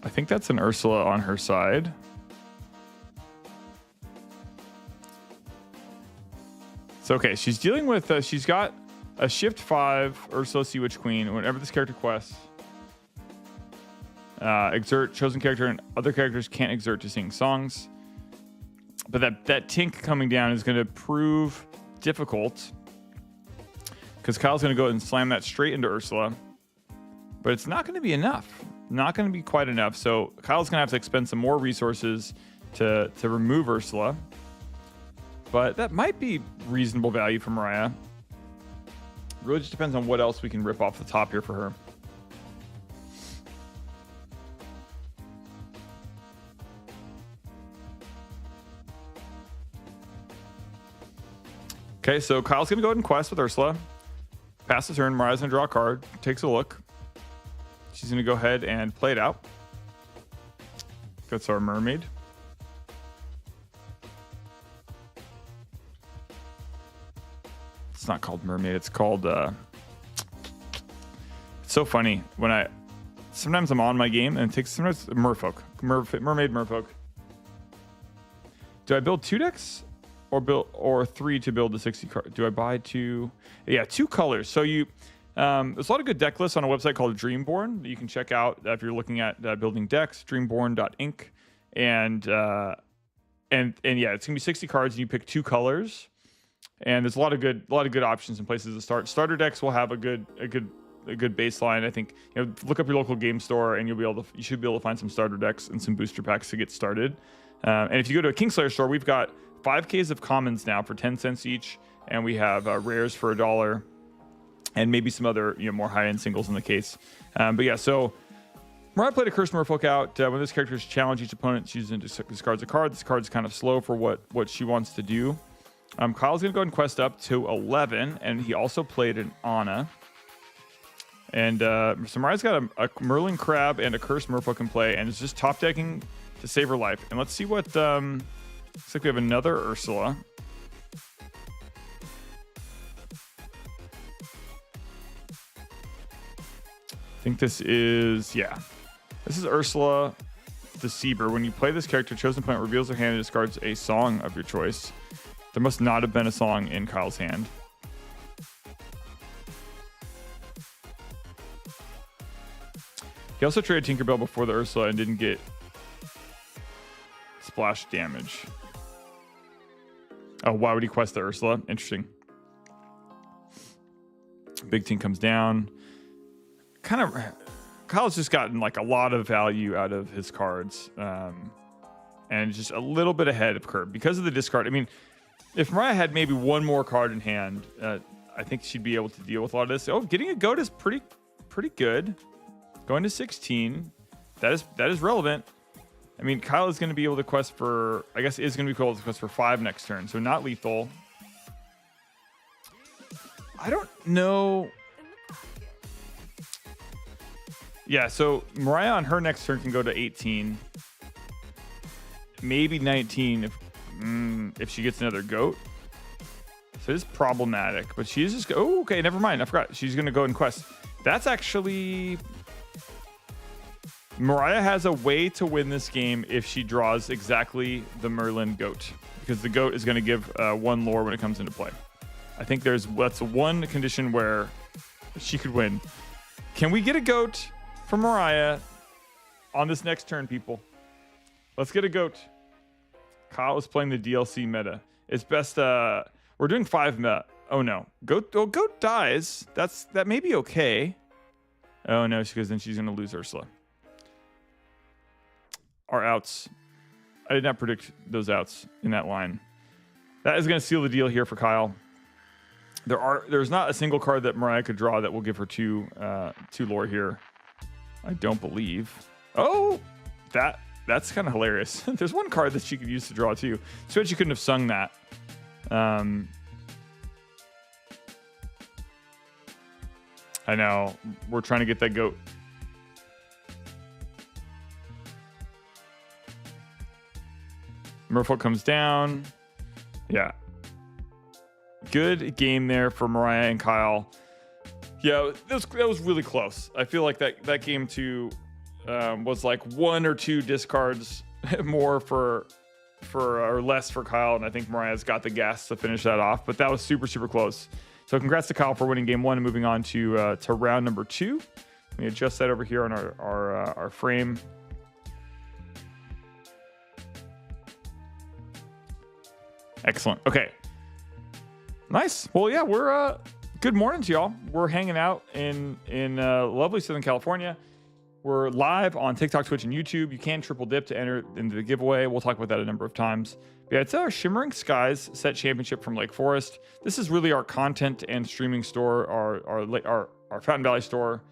I think that's an Ursula on her side. So okay, she's dealing with she's got a shift 5 Ursula Sea Witch Queen. Whenever this character quests, exert chosen character and other characters can't exert to sing songs. But that tink coming down is going to prove difficult because Kyle's going to go and slam that straight into Ursula. But it's not going to be enough. Not going to be quite enough. So Kyle's going to have to expend some more resources to remove Ursula. But that might be reasonable value for Mariah. Really just depends on what else we can rip off the top here for her. Okay, so Kyle's going to go ahead and quest with Ursula. Pass the turn. Mariah's going to draw a card. Takes a look. She's going to go ahead and play it out. That's our mermaid. It's not called mermaid. It's called... it's so funny. Sometimes I'm on my game and it takes... Sometimes merfolk. Mermaid, merfolk. Do I build 2 decks? Or 3 to build the 60 card? Do I buy 2? Yeah, 2 colors. So there's a lot of good deck lists on a website called Dreamborn that you can check out if you're looking at building decks. Dreamborn.inc, and yeah, it's gonna be 60 cards, and you pick 2 colors. And there's a lot of good options and places to start. Starter decks will have a good baseline. I think look up your local game store, and you should be able to find some starter decks and some booster packs to get started. And if you go to a Kingslayer store, we've got 5Ks of commons now for 10 cents each, and we have rares for $1, and maybe some other more high-end singles in the case. But yeah, so Mariah played a Cursed Merfolk out. When this character is challenged each opponent, she's going to discard a card. This card's kind of slow for what she wants to do. Kyle's going to go ahead and quest up to 11, and he also played an Anna. And so Mariah's got a Merlin Crab and a Cursed Merfolk in play, and is just top decking to save her life. And let's see what... looks like we have another Ursula. I think this is Ursula Deceiver. When you play this character, chosen opponent reveals their hand and discards a song of your choice. There must not have been a song in Kyle's hand. He also traded Tinkerbell before the Ursula and didn't get splash damage. Oh, why would he quest the Ursula? Interesting. Big Ting comes down. Kyle's just gotten like a lot of value out of his cards, and just a little bit ahead of Curb because of the discard. I mean, if Mariah had maybe one more card in hand, I think she'd be able to deal with a lot of this. Oh, getting a goat is pretty good. Going to 16, that is relevant. I mean, Kyle is going to be able to quest for, I guess, is going to be able to quest for 5 next turn, so not lethal. I don't know. Yeah, so Mariah on her next turn can go to 18, maybe 19 if she gets another goat. So it's problematic, but she's just okay. Never mind, I forgot. She's going to go and quest. That's actually. Mariah has a way to win this game if she draws exactly the Merlin goat, because the goat is going to give 1 lore when it comes into play. I think that's one condition where she could win. Can we get a goat for Mariah on this next turn, people? Let's get a goat. Kyle is playing the DLC meta. It's best. We're doing 5 meta. Oh no, goat dies. That may be okay. Oh no, because then she's going to lose Ursula. Our outs. I did not predict those outs in that line. That is going to seal the deal here for Kyle. There's not a single card that Mariah could draw that will give her 2 lore here. I don't believe. Oh, that's kind of hilarious. There's one card that she could use to draw too. So she couldn't have sung that. I know. We're trying to get that goat. Merfolk comes down. Yeah. Good game there for Mariah and Kyle. Yeah, that was really close. I feel like that game too was like 1 or 2 discards more or less for Kyle, and I think Mariah's got the gas to finish that off. But that was super, super close. So congrats to Kyle for winning game 1 and moving on to round number 2. Let me adjust that over here on our frame. Excellent. Okay. Nice. Well, yeah, we're good morning to y'all. We're hanging out in lovely Southern California. We're live on TikTok, Twitch, and YouTube. You can triple dip to enter into the giveaway. We'll talk about that a number of times. But yeah, it's our Shimmering Skies set championship from Lake Forest. This is really our content and streaming store. Our Fountain Valley store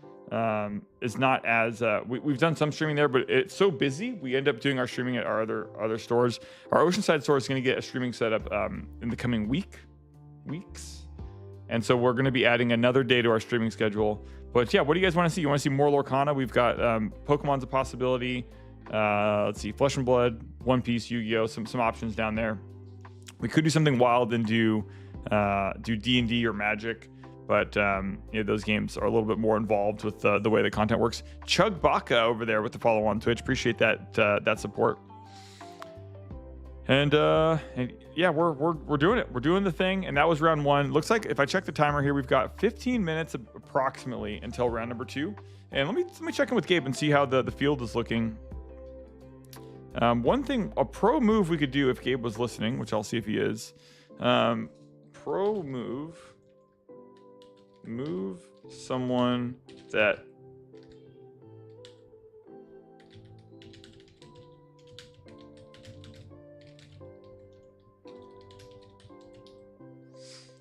is not as we've done some streaming there, but it's so busy we end up doing our streaming at our other stores. Our Oceanside store is going to get a streaming setup in the coming weeks, and so we're going to be adding another day to our streaming schedule. But yeah, what do you guys want to see? You want to see more Lorcana? We've got Pokemon's a possibility. Let's see, Flesh and Blood, One Piece, Yu-Gi-Oh, some options down there. We could do something wild and do D&D or Magic, but those games are a little bit more involved with the way the content works. Chug Baka over there with the follow on Twitch. Appreciate that support. And yeah, we're doing it. We're doing the thing, and that was round 1. Looks like if I check the timer here, we've got 15 minutes approximately until round number 2. And let me check in with Gabe and see how the field is looking. One thing, a pro move we could do if Gabe was listening, which I'll see if he is. Pro move someone that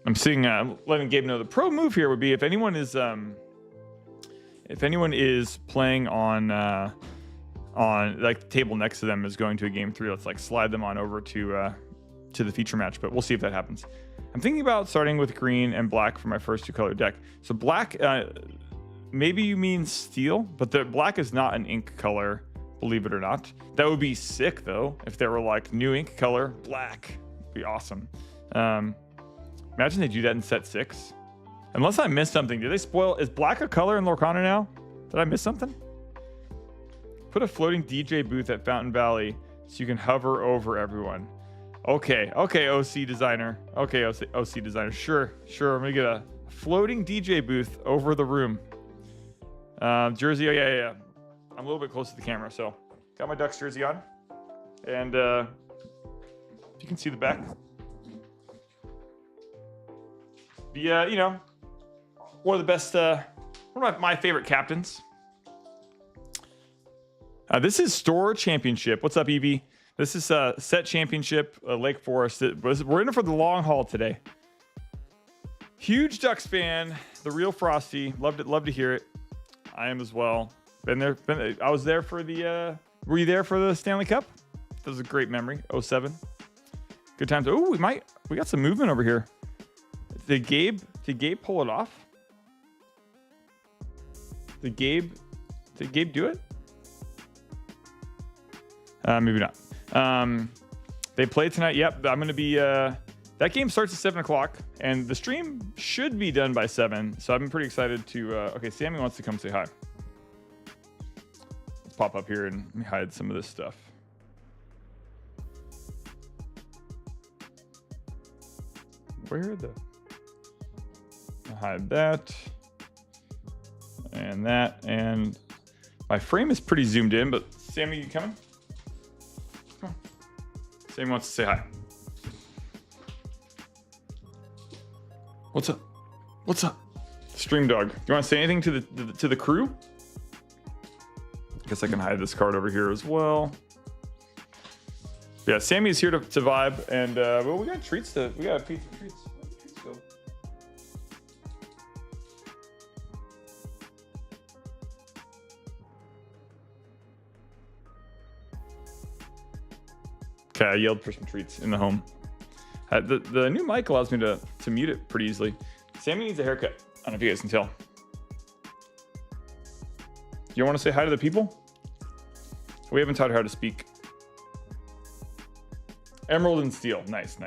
I'm seeing letting Gabe know the pro move here would be if anyone is playing on like the table next to them is going to a game 3, let's like slide them on over to the feature match, but we'll see if that happens. I'm thinking about starting with green and black for my first 2-color deck. So black, maybe you mean steel, but the black is not an ink color, believe it or not. That would be sick though if they were like new ink color black. It'd be awesome. Imagine they do that in set 6. Unless I missed something. Did they spoil? Is black a color in Lorcana now? Did I miss something? Put a floating DJ booth at Fountain Valley so you can hover over everyone. Okay, OC designer. Okay, OC designer. Sure. I'm gonna get a floating DJ booth over the room. Jersey, oh yeah. I'm a little bit close to the camera, so got my Ducks jersey on. And if you can see the back. One of the best, one of my favorite captains. This is Store Championship. What's up, Evie? This is Set Championship, Lake Forest. We're in it for the long haul today. Huge Ducks fan, the real Frosty. Love to hear it. I am as well. I was there for the. Were you there for the Stanley Cup? That was a great memory. 07. Good times. Oh, we got some movement over here. Did Gabe pull it off? Did Gabe do it? Maybe not. They play tonight. Yep, I'm gonna be. That game starts at 7 o'clock, and the stream should be done by 7. So I'm pretty excited to. Okay, Sammy wants to come say hi. Let's pop up here and let me hide some of this stuff. Where the? I'll hide that and that, and my frame is pretty zoomed in. But Sammy, you coming? Come on. Sammy wants to say hi. What's up? What's up? Stream dog. Do you want to say anything to the crew? Guess I can hide this card over here as well. Yeah, Sammy is here to vibe, and well, we got treats we got a piece of treats. Okay, I yelled for some treats in the home. The new mic allows me to mute it pretty easily. Sammy needs a haircut. I don't know if you guys can tell. You want to say hi to the people? We haven't taught her how to speak. Emerald and Steel. Nice.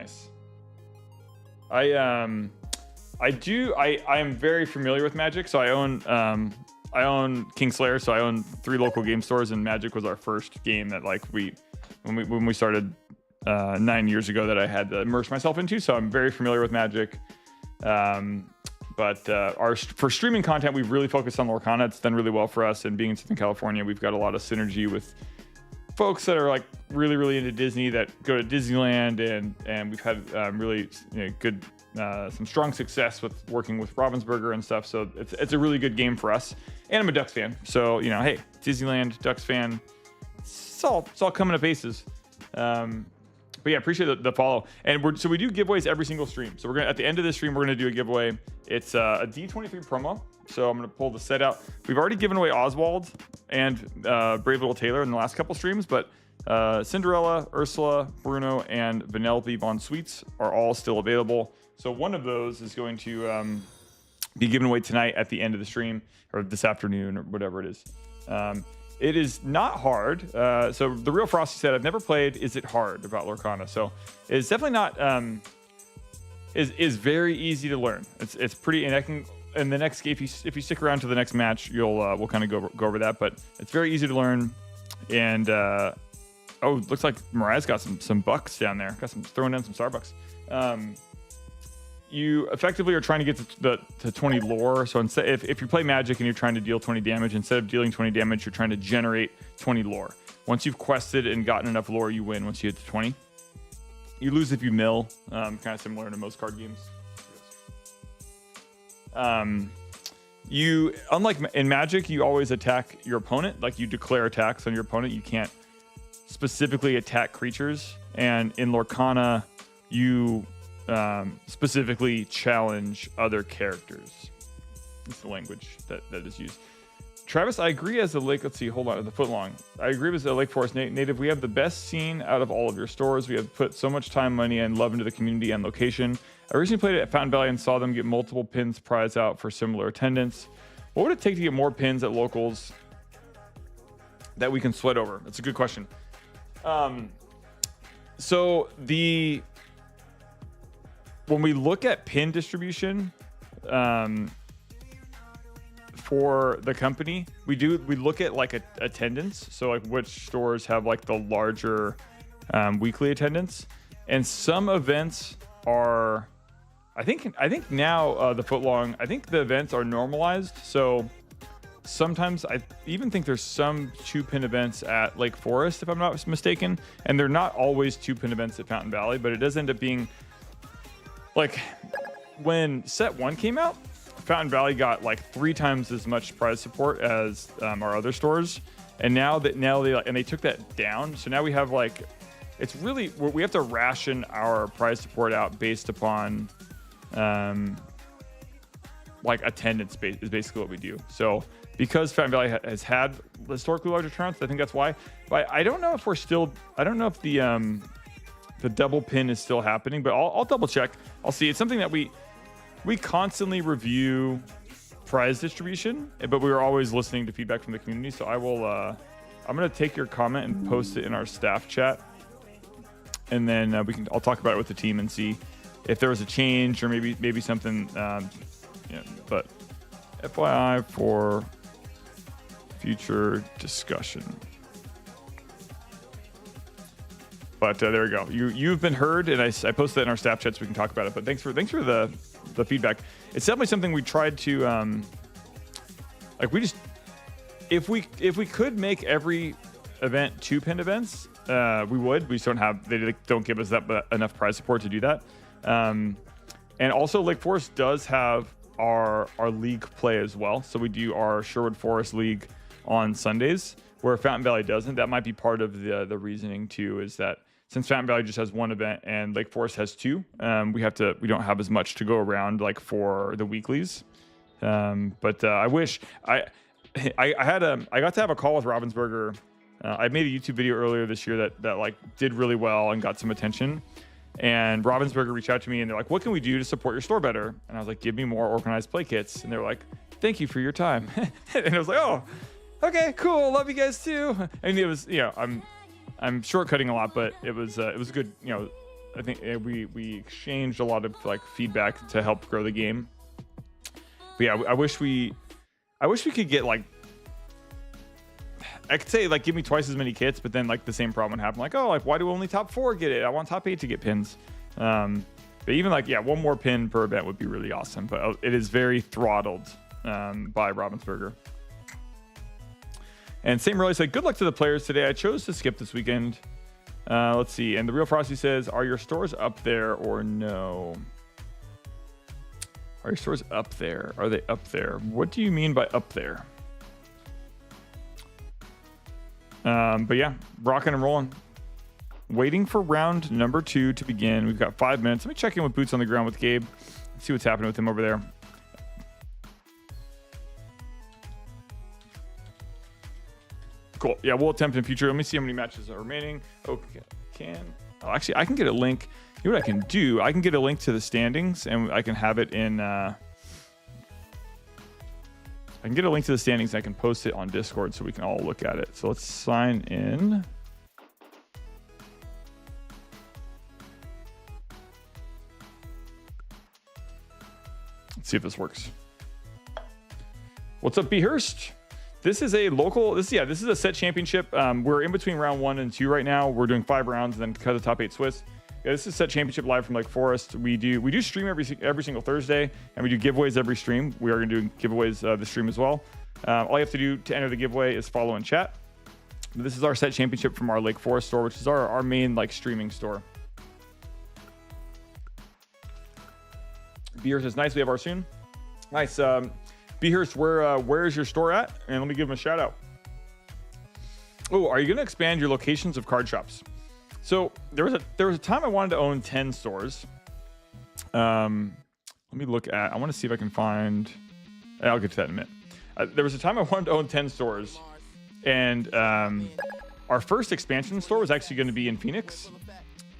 I am very familiar with Magic, so I own Kingslayer, so I own 3 local game stores, and Magic was our first game that when we started 9 years ago that I had to immerse myself into. So I'm very familiar with Magic. But for streaming content, we've really focused on Lorcana. It's done really well for us. And being in Southern California, we've got a lot of synergy with folks that are like really into Disney, that go to Disneyland, and we've had really good some strong success with working with Ravensburger and stuff. So it's a really good game for us. And I'm a Ducks fan, so hey, Disneyland, Ducks fan, it's all coming to paces. But yeah, appreciate the follow. And we do giveaways every single stream. So we're gonna, at the end of this stream, we're gonna do a giveaway. It's a D23 promo. So I'm gonna pull the set out. We've already given away Oswald and Brave Little Taylor in the last couple streams, but Cinderella, Ursula, Bruno, and Vanellope von Schweetz are all still available. So one of those is going to be given away tonight at the end of the stream, or this afternoon, or whatever it is. It is not hard. So the Real Frosty said, I've never played Is It Hard about Lorcana. So it's definitely not, is very easy to learn. It's pretty, and I can, in the next, if you stick around to the next match, we'll kind of go over that, but it's very easy to learn. And, oh, looks like Mariah's got some bucks down there. Throwing down some Starbucks. You effectively are trying to get to 20 lore. So instead, if you play Magic and you're trying to deal 20 damage, instead of dealing 20 damage, you're trying to generate 20 lore. Once you've quested and gotten enough lore, you win once you hit to 20. You lose if you mill, kind of similar to most card games. Unlike in Magic, you always attack your opponent. Like, you declare attacks on your opponent. You can't specifically attack creatures. And in Lorcana, you specifically challenge other characters. That's the language that is used. Travis, I agree as a Lake, let's see, hold on, the footlong. I agree as a Lake Forest native. We have the best scene out of all of your stores. We have put so much time, money, and love into the community and location. I recently played at Fountain Valley and saw them get multiple pins prize out for similar attendance. What would it take to get more pins at locals that we can sweat over? That's a good question. So when we look at pin distribution, for the company, we look at like attendance. So like which stores have like the larger weekly attendance, and some events are, I think now the footlong, I think the events are normalized. So sometimes I even think there's some 2-pin events at Lake Forest, if I'm not mistaken, and they're not always 2-pin events at Fountain Valley, but it does end up being like when set 1 came out, Fountain Valley got like 3 times as much prize support as our other stores, and now they took that down. So now we have like, it's really, we have to ration our prize support out based upon like attendance is basically what we do. So because Fountain Valley has had historically larger turnouts, I think that's why. But I don't know if I don't know if the double pin is still happening, but I'll double check. I'll see. It's something that we constantly review prize distribution, but we are always listening to feedback from the community. So I will, I'm going to take your comment and post it in our staff chat. And then I'll talk about it with the team and see if there was a change or maybe something, but FYI for future discussion. But there we go. You've been heard, and I posted that in our staff chat so we can talk about it. But thanks for the feedback. It's definitely something we tried to if we could make every event 2-pin events, we would. We just don't have, they don't give us enough prize support to do that. And also Lake Forest does have our league play as well. So we do our Sherwood Forest League on Sundays, where Fountain Valley doesn't. That might be part of the reasoning too, is that since Fountain Valley just has 1 event and Lake Forest has 2, we don't have as much to go around like for the weeklies. But I wish I got to have a call with Ravensburger. I made a YouTube video earlier this year that like did really well and got some attention. And Ravensburger reached out to me and they're like, "What can we do to support your store better?" And I was like, "Give me more organized play kits." And they're like, "Thank you for your time." And I was like, "Oh, okay, cool. Love you guys too." And it was, I'm shortcutting a lot, but it was good. I think we exchanged a lot of like feedback to help grow the game. But yeah, I wish we could get like, I could say like give me twice as many kits, but then like the same problem would happen. Like, oh, like why do only top 4 get it? I want top 8 to get pins. But even like, yeah, 1 more pin per event would be really awesome. But it is very throttled by Ravensburger. And St. Morley said, "Good luck to the players today. I chose to skip this weekend." Let's see. And the Real Frosty says, "Are your stores up there or no?" Are your stores up there? Are they up there? What do you mean by up there? But yeah, rocking and rolling. Waiting for round number 2 to begin. We've got 5 minutes. Let me check in with Boots on the Ground with Gabe. See what's happening with him over there. Cool. Yeah, we'll attempt in future. Let me see how many matches are remaining. Okay. Actually, I can get a link. You know what I can do? I can get a link to the standings, and I can have it in I can get a link to the standings. And I can post it on Discord so we can all look at it. So let's sign in. Let's see if this works. What's up, Behurst? This is a local. This is a set championship. We're in between round 1 and 2 right now. We're doing 5 rounds and then cut the top 8 Swiss. Yeah, this is set championship live from Lake Forest. We do stream every single Thursday, and we do giveaways every stream. We are going to do giveaways this stream as well. All you have to do to enter the giveaway is follow and chat. This is our set championship from our Lake Forest store, which is our main like streaming store. Behurst is nice. We have our soon. Nice. Behurst, where is your store at? And let me give them a shout out. Oh, are you going to expand your locations of card shops? So there was a time I wanted to own 10 stores. Let me look at. I want to see if I can find. I'll get to that in a minute. There was a time I wanted to own 10 stores, and our first expansion store was actually going to be in Phoenix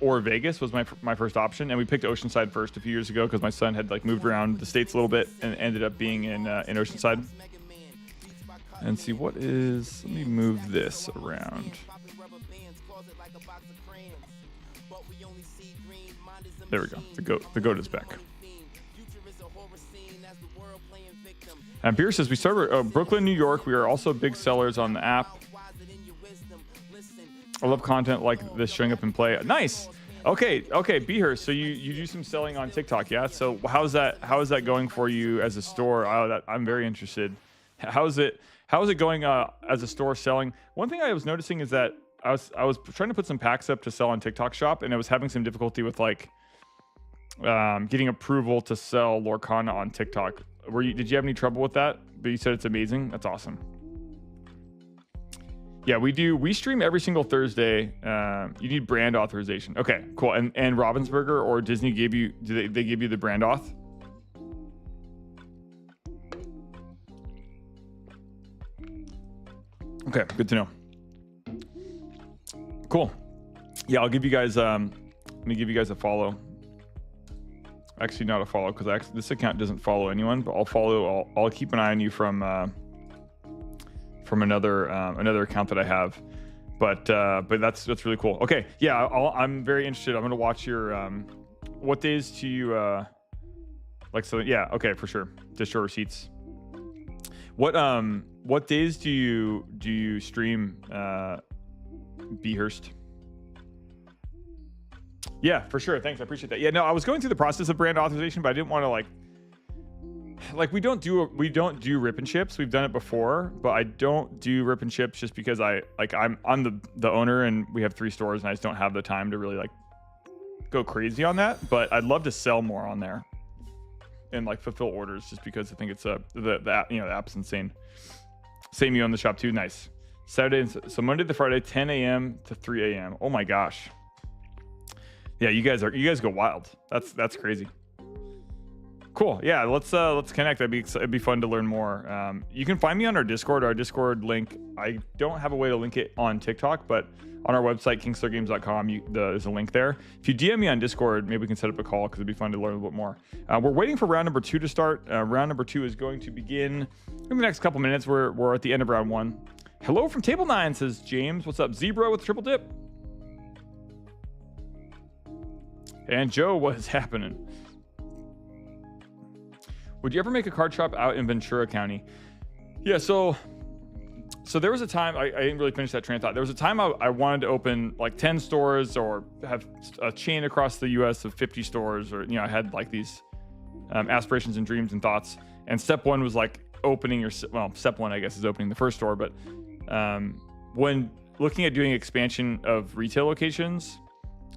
or Vegas was my first option, and we picked Oceanside first a few years ago because my son had like moved around the states a little bit and ended up being in Oceanside. And see what is. Let me move this around. There we go. The goat is back. And Beer says we started Brooklyn, New York. We are also big sellers on the app. I love content like this showing up in play. Nice. Okay. Beer. So you do some selling on TikTok, yeah? So how is that going for you as a store? I'm very interested. How is it going as a store selling? One thing I was noticing is that I was trying to put some packs up to sell on TikTok Shop, and I was having some difficulty with like getting approval to sell Lorcana on TikTok. Did you have any trouble with that? But you said it's amazing. That's awesome. Yeah, we stream every single Thursday. You need brand authorization. Okay, cool. And Ravensburger or Disney they give you the brand auth? Okay, good to know. Cool. Yeah, I'll give you guys let me give you guys a follow. Actually, not a follow because this account doesn't follow anyone, but I'll keep an eye on you from another account that I have. But that's really cool. Okay, yeah, I'm very interested. I'm gonna watch your what days do you like? So yeah, okay, for sure. Just your receipts. What days do you stream Behurst? Yeah, for sure. Thanks. I appreciate that. Yeah, no, I was going through the process of brand authorization, but I didn't want to like we don't do rip and chips. We've done it before, but I don't do rip and chips just because I'm the owner and we have 3 stores and I just don't have the time to really like go crazy on that. But I'd love to sell more on there and like fulfill orders just because I think it's the app's insane. Same you on the shop too. Nice. Saturday, so Monday to Friday, 10 a.m. to 3 a.m. Oh my gosh. Yeah, you guys go wild. That's crazy. Cool. Yeah, let's connect. It'd be fun to learn more. You can find me on our Discord. Our Discord link. I don't have a way to link it on TikTok, but on our website kingslayergames.com, there's a link there. If you DM me on Discord, maybe we can set up a call because it'd be fun to learn a little bit more. We're waiting for round number 2 to start. Round number 2 is going to begin in the next couple minutes. We're at the end of round 1. Hello from Table 9, says James. What's up, Zebra with triple dip? And Joe, what is happening? Would you ever make a card shop out in Ventura County? Yeah, so there was a time, I didn't really finish that train of thought. There was a time I wanted to open like 10 stores or have a chain across the US of 50 stores, or, I had like these aspirations and dreams and thoughts. And step 1 was like opening step 1, I guess, is opening the first store. But when looking at doing expansion of retail locations,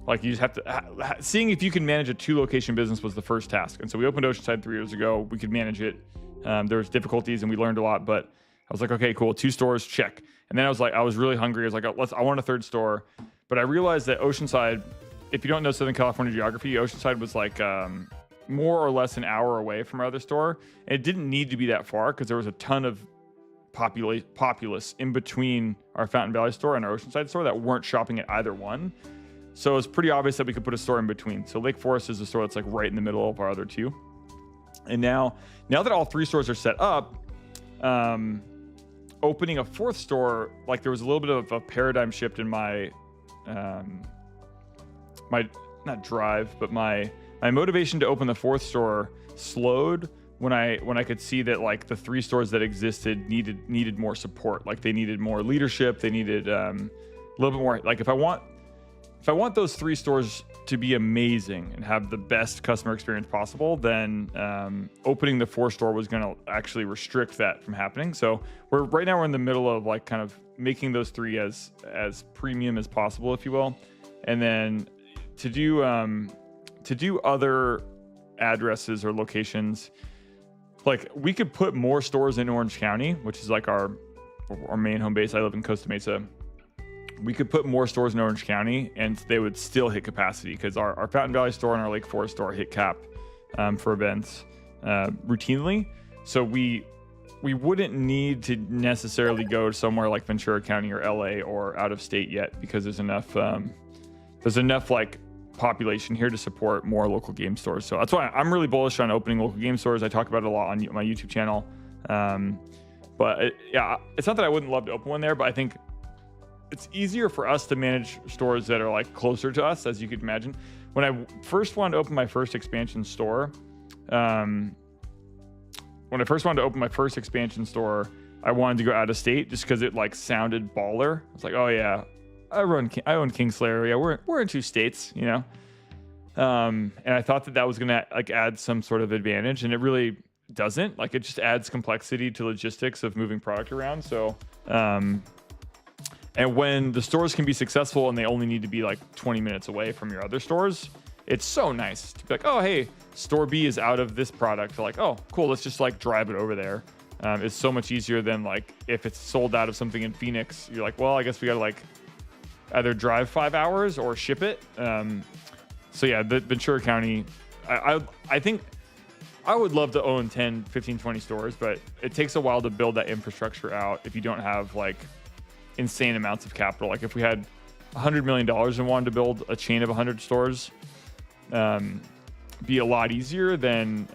like you just have to, seeing if you can manage a 2-location business was the first task. And so we opened Oceanside 3 years ago. We could manage it. There was difficulties and we learned a lot, but I was like, okay, cool. 2 stores, check. And then I was really hungry. I was like, I want a 3rd store. But I realized that Oceanside, if you don't know Southern California geography, Oceanside was like more or less an hour away from our other store. And it didn't need to be that far because there was a ton of populace in between our Fountain Valley store and our Oceanside store that weren't shopping at either one. So it was pretty obvious that we could put a store in between. So Lake Forest is a store that's like right in the middle of our other 2. And now that all 3 stores are set up, opening a fourth store, like there was a little bit of a paradigm shift in my my not drive, but my motivation to open the fourth store slowed when I could see that like the 3 stores that existed needed more support. Like they needed more leadership. They needed a little bit more. Like if I want those 3 stores to be amazing and have the best customer experience possible, then opening the 4th store was going to actually restrict that from happening. So right now we're in the middle of like kind of making those 3 as premium as possible, if you will, and then to do other addresses or locations. Like we could put more stores in Orange County, which is like our main home base. I live in Costa Mesa. We could put more stores in Orange County and they would still hit capacity because our Fountain Valley store and our Lake Forest store hit cap for events routinely. So we wouldn't need to necessarily go somewhere like Ventura County or LA or out of state yet, because there's enough like population here to support more local game stores. So that's why I'm really bullish on opening local game stores. I talk about it a lot on my YouTube channel. But it's not that I wouldn't love to open one there, but I think it's easier for us to manage stores that are like closer to us, as you could imagine. When I first wanted to open my first expansion store, I wanted to go out of state just because it like sounded baller. I was like, oh yeah, I own Kingslayer. Yeah, we're in 2 states, you know. And I thought that was gonna like add some sort of advantage, and it really doesn't. Like it just adds complexity to logistics of moving product around. So and when the stores can be successful and they only need to be like 20 minutes away from your other stores, it's so nice to be like, oh, hey, store B is out of this product. Like, oh, cool, let's just like drive it over there. It's so much easier than like if it's sold out of something in Phoenix, you're like, well, I guess we got to like either drive 5 hours or ship it. So yeah, the Ventura County, I think I would love to own 10, 15, 20 stores, but it takes a while to build that infrastructure out if you don't have like insane amounts of capital. Like if we had $100 million and wanted to build a chain of 100 stores, be a lot easier than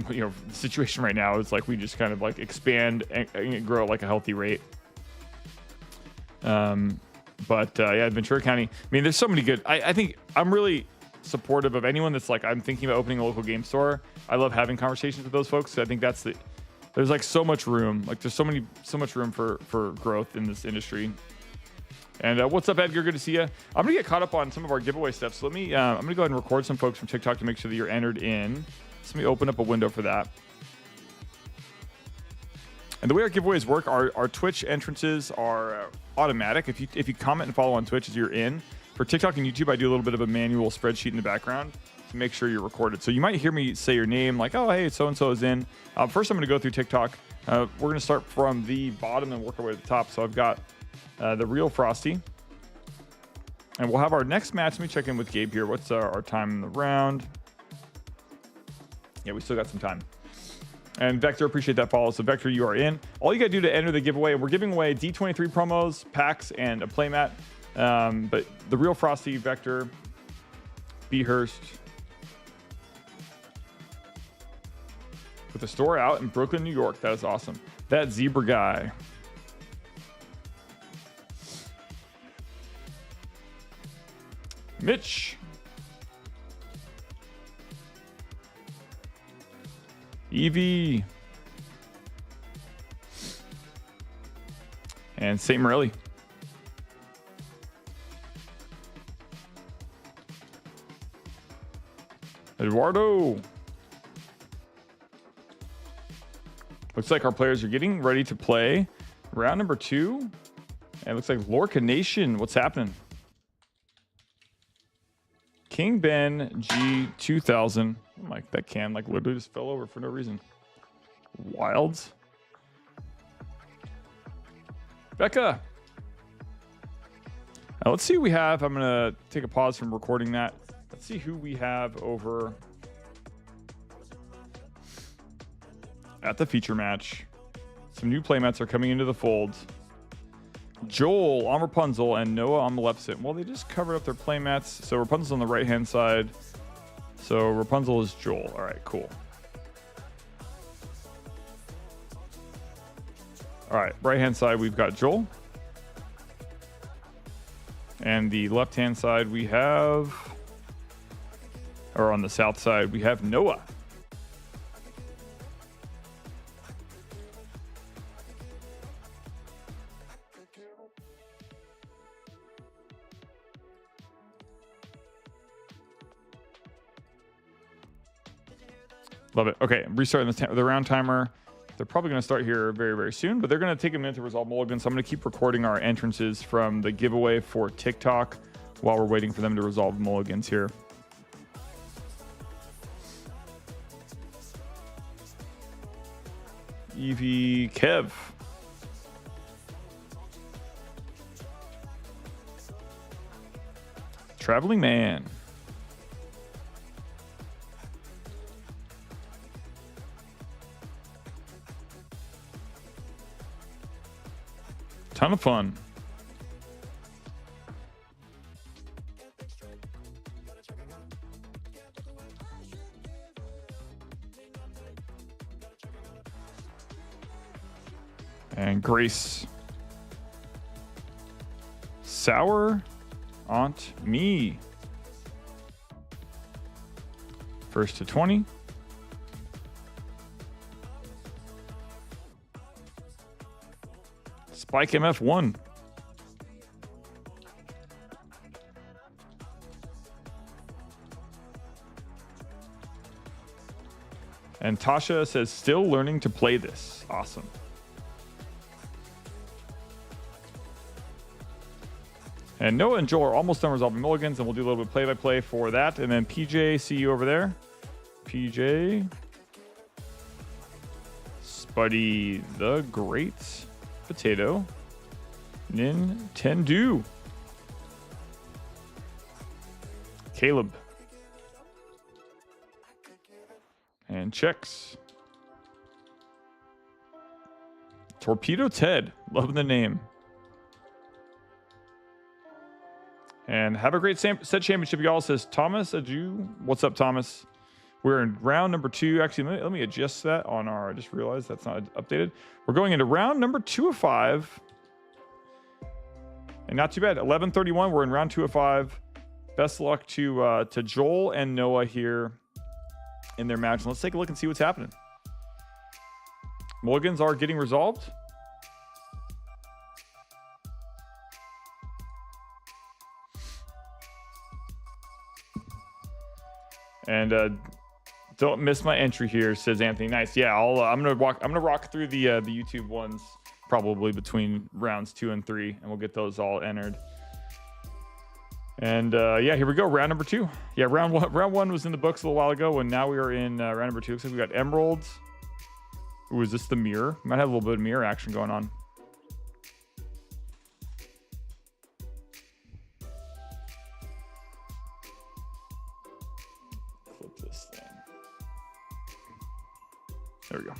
you know, the situation right now is like we just kind of like expand and grow at like a healthy rate. But yeah, Ventura County, I mean, there's so many good, I think I'm really supportive of anyone that's like, I'm thinking about opening a local game store. I love having conversations with those folks. I think there's like so much room. Like there's so much room for growth in this industry. And what's up, Edgar? Good to see you. I'm gonna get caught up on some of our giveaway stuff. So let me, I'm gonna go ahead and record some folks from TikTok to make sure that you're entered in. So let me open up a window for that. And the way our giveaways work, our Twitch entrances are automatic. If you comment and follow on Twitch as you're in. For TikTok and YouTube, I do a little bit of a manual spreadsheet in the background to make sure you're recorded. So you might hear me say your name, like, oh, hey, so-and-so is in. First, I'm going to go through TikTok. We're going to start from the bottom and work our way to the top. So I've got the real Frosty. And we'll have our next match. Let me check in with Gabe here. What's our time in the round? Yeah, we still got some time. And Vector, appreciate that follow. So Vector, you are in. All you got to do to enter the giveaway, we're giving away D23 promos, packs, and a playmat. But the real Frosty, Vector, Behurst, with a store out in Brooklyn, New York. That is awesome. That Zebra guy. Mitch. Evie. And St. Morelli. Eduardo. Looks like our players are getting ready to play round number 2. And it looks like Lorca Nation. What's happening? King Ben G 2000. Oh my, that can like literally just fell over for no reason. Wilds. Becca. Now let's see who we have. I'm going to take a pause from recording that. Let's see who we have over at the feature match. Some new playmats are coming into the fold. Joel on Rapunzel and Noah on Maleficent. Well, they just covered up their playmats. So Rapunzel's on the right-hand side. So Rapunzel is Joel. All right, cool. All right, right-hand side, we've got Joel. And the left-hand side, we have, or on the south side, we have Noah. Love it. Okay, restarting the round timer. They're probably going to start here very, very soon, but they're going to take a minute to resolve mulligans. So I'm going to keep recording our entrances from the giveaway for TikTok while we're waiting for them to resolve mulligans here. Evie Kev. Traveling Man. Ton of fun. And Grace. Sour Aunt Me. First to 20. Spike MF1. And Tasha says, still learning to play this. Awesome. And Noah and Joel are almost done resolving mulligans, and we'll do a little bit play-by-play for that. And then PJ, see you over there. PJ. Spuddy the Great Potato. Nintendo. Caleb. And Checks. Torpedo Ted. Loving the name. And have a great set championship, y'all, says Thomas Aju. What's up, Thomas? We're in round number 2. Actually, let me adjust that on our, I just realized that's not updated. We're going into round number 2 of 5. And not too bad. 11:31. We're in round 2 of 5. Best of luck to Joel and Noah here in their match. Let's take a look and see what's happening. Mulligans are getting resolved. And don't miss my entry here, says Anthony. Nice. Yeah, I'm gonna rock through the YouTube ones probably between rounds 2 and 3, and we'll get those all entered. And yeah, here we go. Round number 2. Yeah, round one was in the books a little while ago, and now we are in round number 2. Looks like we got emeralds. Ooh, is this the mirror? Might have a little bit of mirror action going on. Flip this thing. There we go.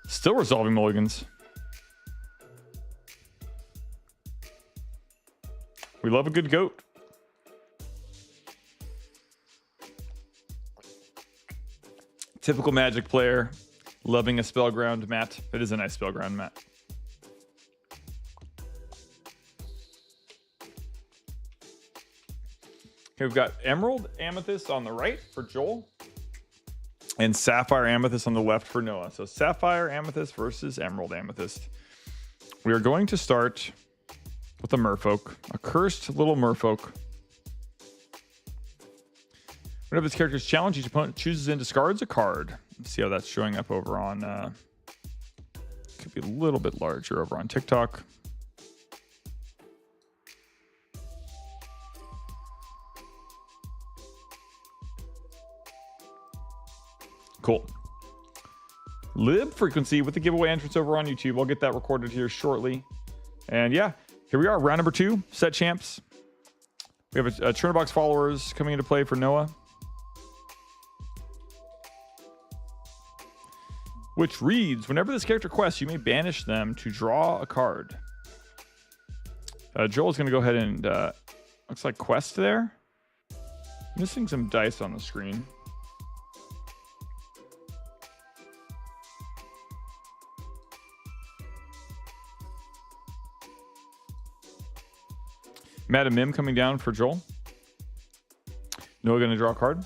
Still resolving mulligans. We love a good goat. Typical Magic player, loving a Spellground mat. It is a nice Spellground mat. Okay, we've got Emerald Amethyst on the right for Joel, and Sapphire Amethyst on the left for Noah. So Sapphire Amethyst versus Emerald Amethyst. We are going to start with a merfolk, a cursed little merfolk. Whenever this character is challenged, each opponent chooses and discards a card. Let's see how that's showing up over on, could be a little bit larger over on TikTok. Cool. Lib frequency with the giveaway entrance over on YouTube. I'll get that recorded here shortly. And yeah, here we are, round number 2, set champs. We have a Turner Box followers coming into play for Noah, which reads, whenever this character quests, you may banish them to draw a card. Joel's going to go ahead and, looks like quest there. Missing some dice on the screen. Madam Mim coming down for Joel. Noah going to draw a card.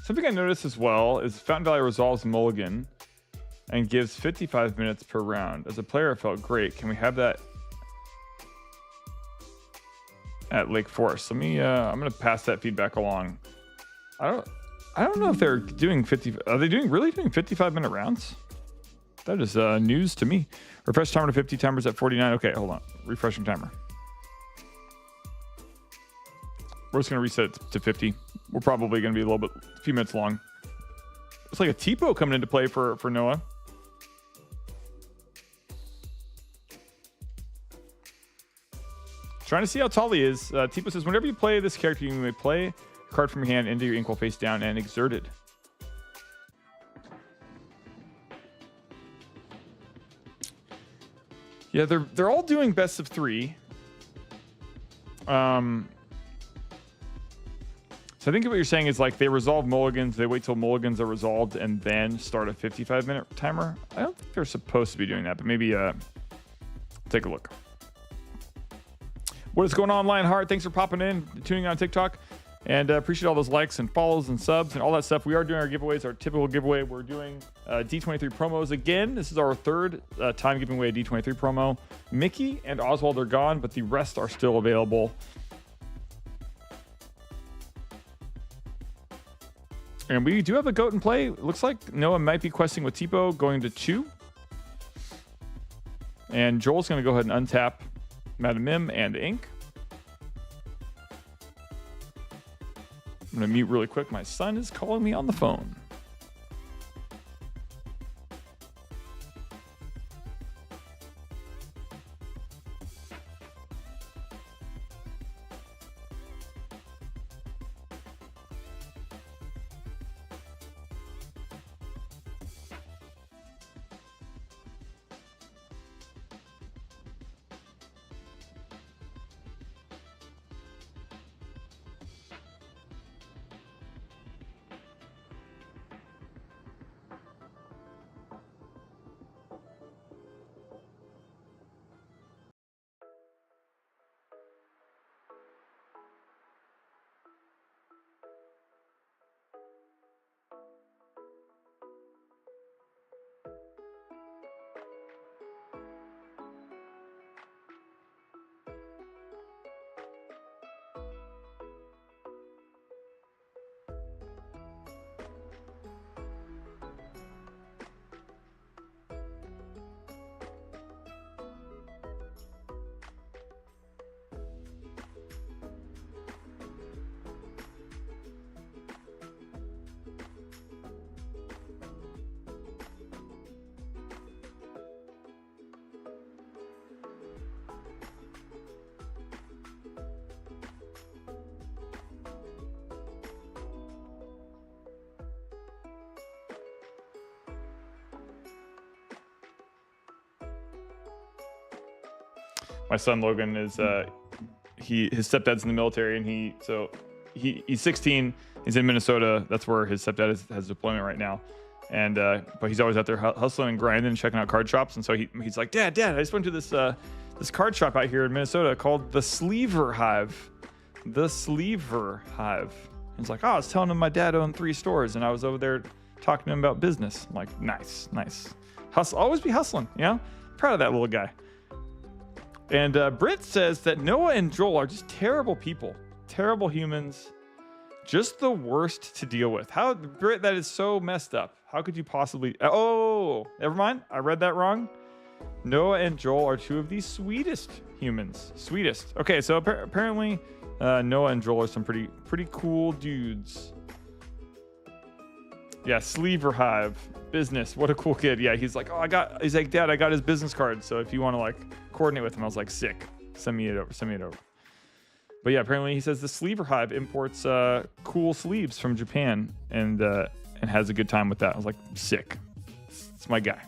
Something I noticed as well is Fountain Valley resolves Mulligan and gives 55 minutes per round. As a player, it felt great. Can we have that at Lake Forest? Let me. I'm gonna pass that feedback along. I don't know if they're doing 50. Are they really doing 55-minute rounds? That is news to me. Refresh timer to 50. Timers at 49. Okay, hold on. Refreshing timer. We're just gonna reset it to 50. We're probably gonna be a few minutes long. It's like a Tipo coming into play for Noah. Trying to see how tall he is. Tipo says, whenever you play this character, you may play a card from your hand into your ink while face down and exerted. Yeah, they're all doing best of 3. So I think what you're saying is like they resolve mulligans, they wait till mulligans are resolved and then start a 55-minute timer. I don't think they're supposed to be doing that, but maybe take a look. What is going on, Lionheart? Thanks for popping in, tuning in on TikTok, and appreciate all those likes and follows and subs and all that stuff. We are doing our giveaways, our typical giveaway. We're doing D23 promos again. This is our third time giving away a D23 promo. Mickey and Oswald are gone, but the rest are still available. And we do have a goat in play. It looks like Noah might be questing with Tipo, going to Chew. And Joel's going to go ahead and untap Madam Mim and Ink. I'm going to mute really quick. My son is calling me on the phone. My son Logan is his stepdad's in the military, and he's 16. He's in Minnesota. That's where his stepdad has deployment right now. And but he's always out there hustling and grinding and checking out card shops. And so he's like, Dad, I just went to this card shop out here in Minnesota called the Sleever Hive. The Sleever Hive. He's like, oh, I was telling him my dad owned 3 stores, and I was over there talking to him about business. I'm like, nice. Hustle, always be hustling, you know? Proud of that little guy. And Britt says that Noah and Joel are just terrible people, terrible humans, just the worst to deal with. How, Britt, that is so messed up. How could you possibly? Oh, never mind. I read that wrong. Noah and Joel are 2 of the sweetest humans. Sweetest. Okay, so apparently Noah and Joel are some pretty cool dudes. Yeah, Sleever Hive business. What a cool kid. Yeah, he's like, he's like, Dad, I got his business card. So if you want to like coordinate with him, I was like, sick. Send me it over. But yeah, apparently he says the Sleever Hive imports cool sleeves from Japan and has a good time with that. I was like, sick. It's my guy.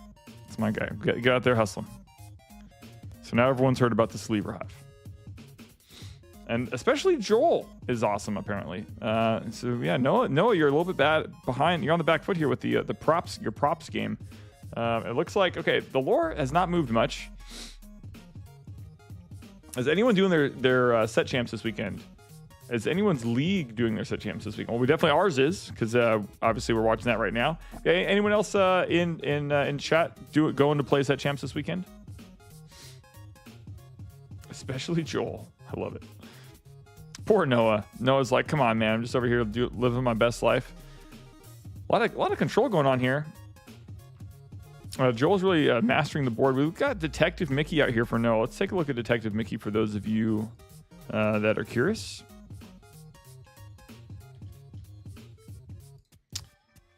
Get out there hustling. So now everyone's heard about the Sleever Hive. And especially Joel is awesome, apparently. So yeah, Noah, you're a little bit behind. You're on the back foot here with the props, your props game. It looks like, okay, the lore has not moved much. Is anyone doing their set champs this weekend? Is anyone's league doing their set champs this weekend? Well, we definitely ours is, because obviously we're watching that right now. Okay, anyone else in chat going to play set champs this weekend? Especially Joel. I love it. Poor Noah. Noah's like, come on, man. I'm just over here living my best life. A lot of control going on here. Joel's really mastering the board. We've got Detective Mickey out here for Noah. Let's take a look at Detective Mickey for those of you that are curious.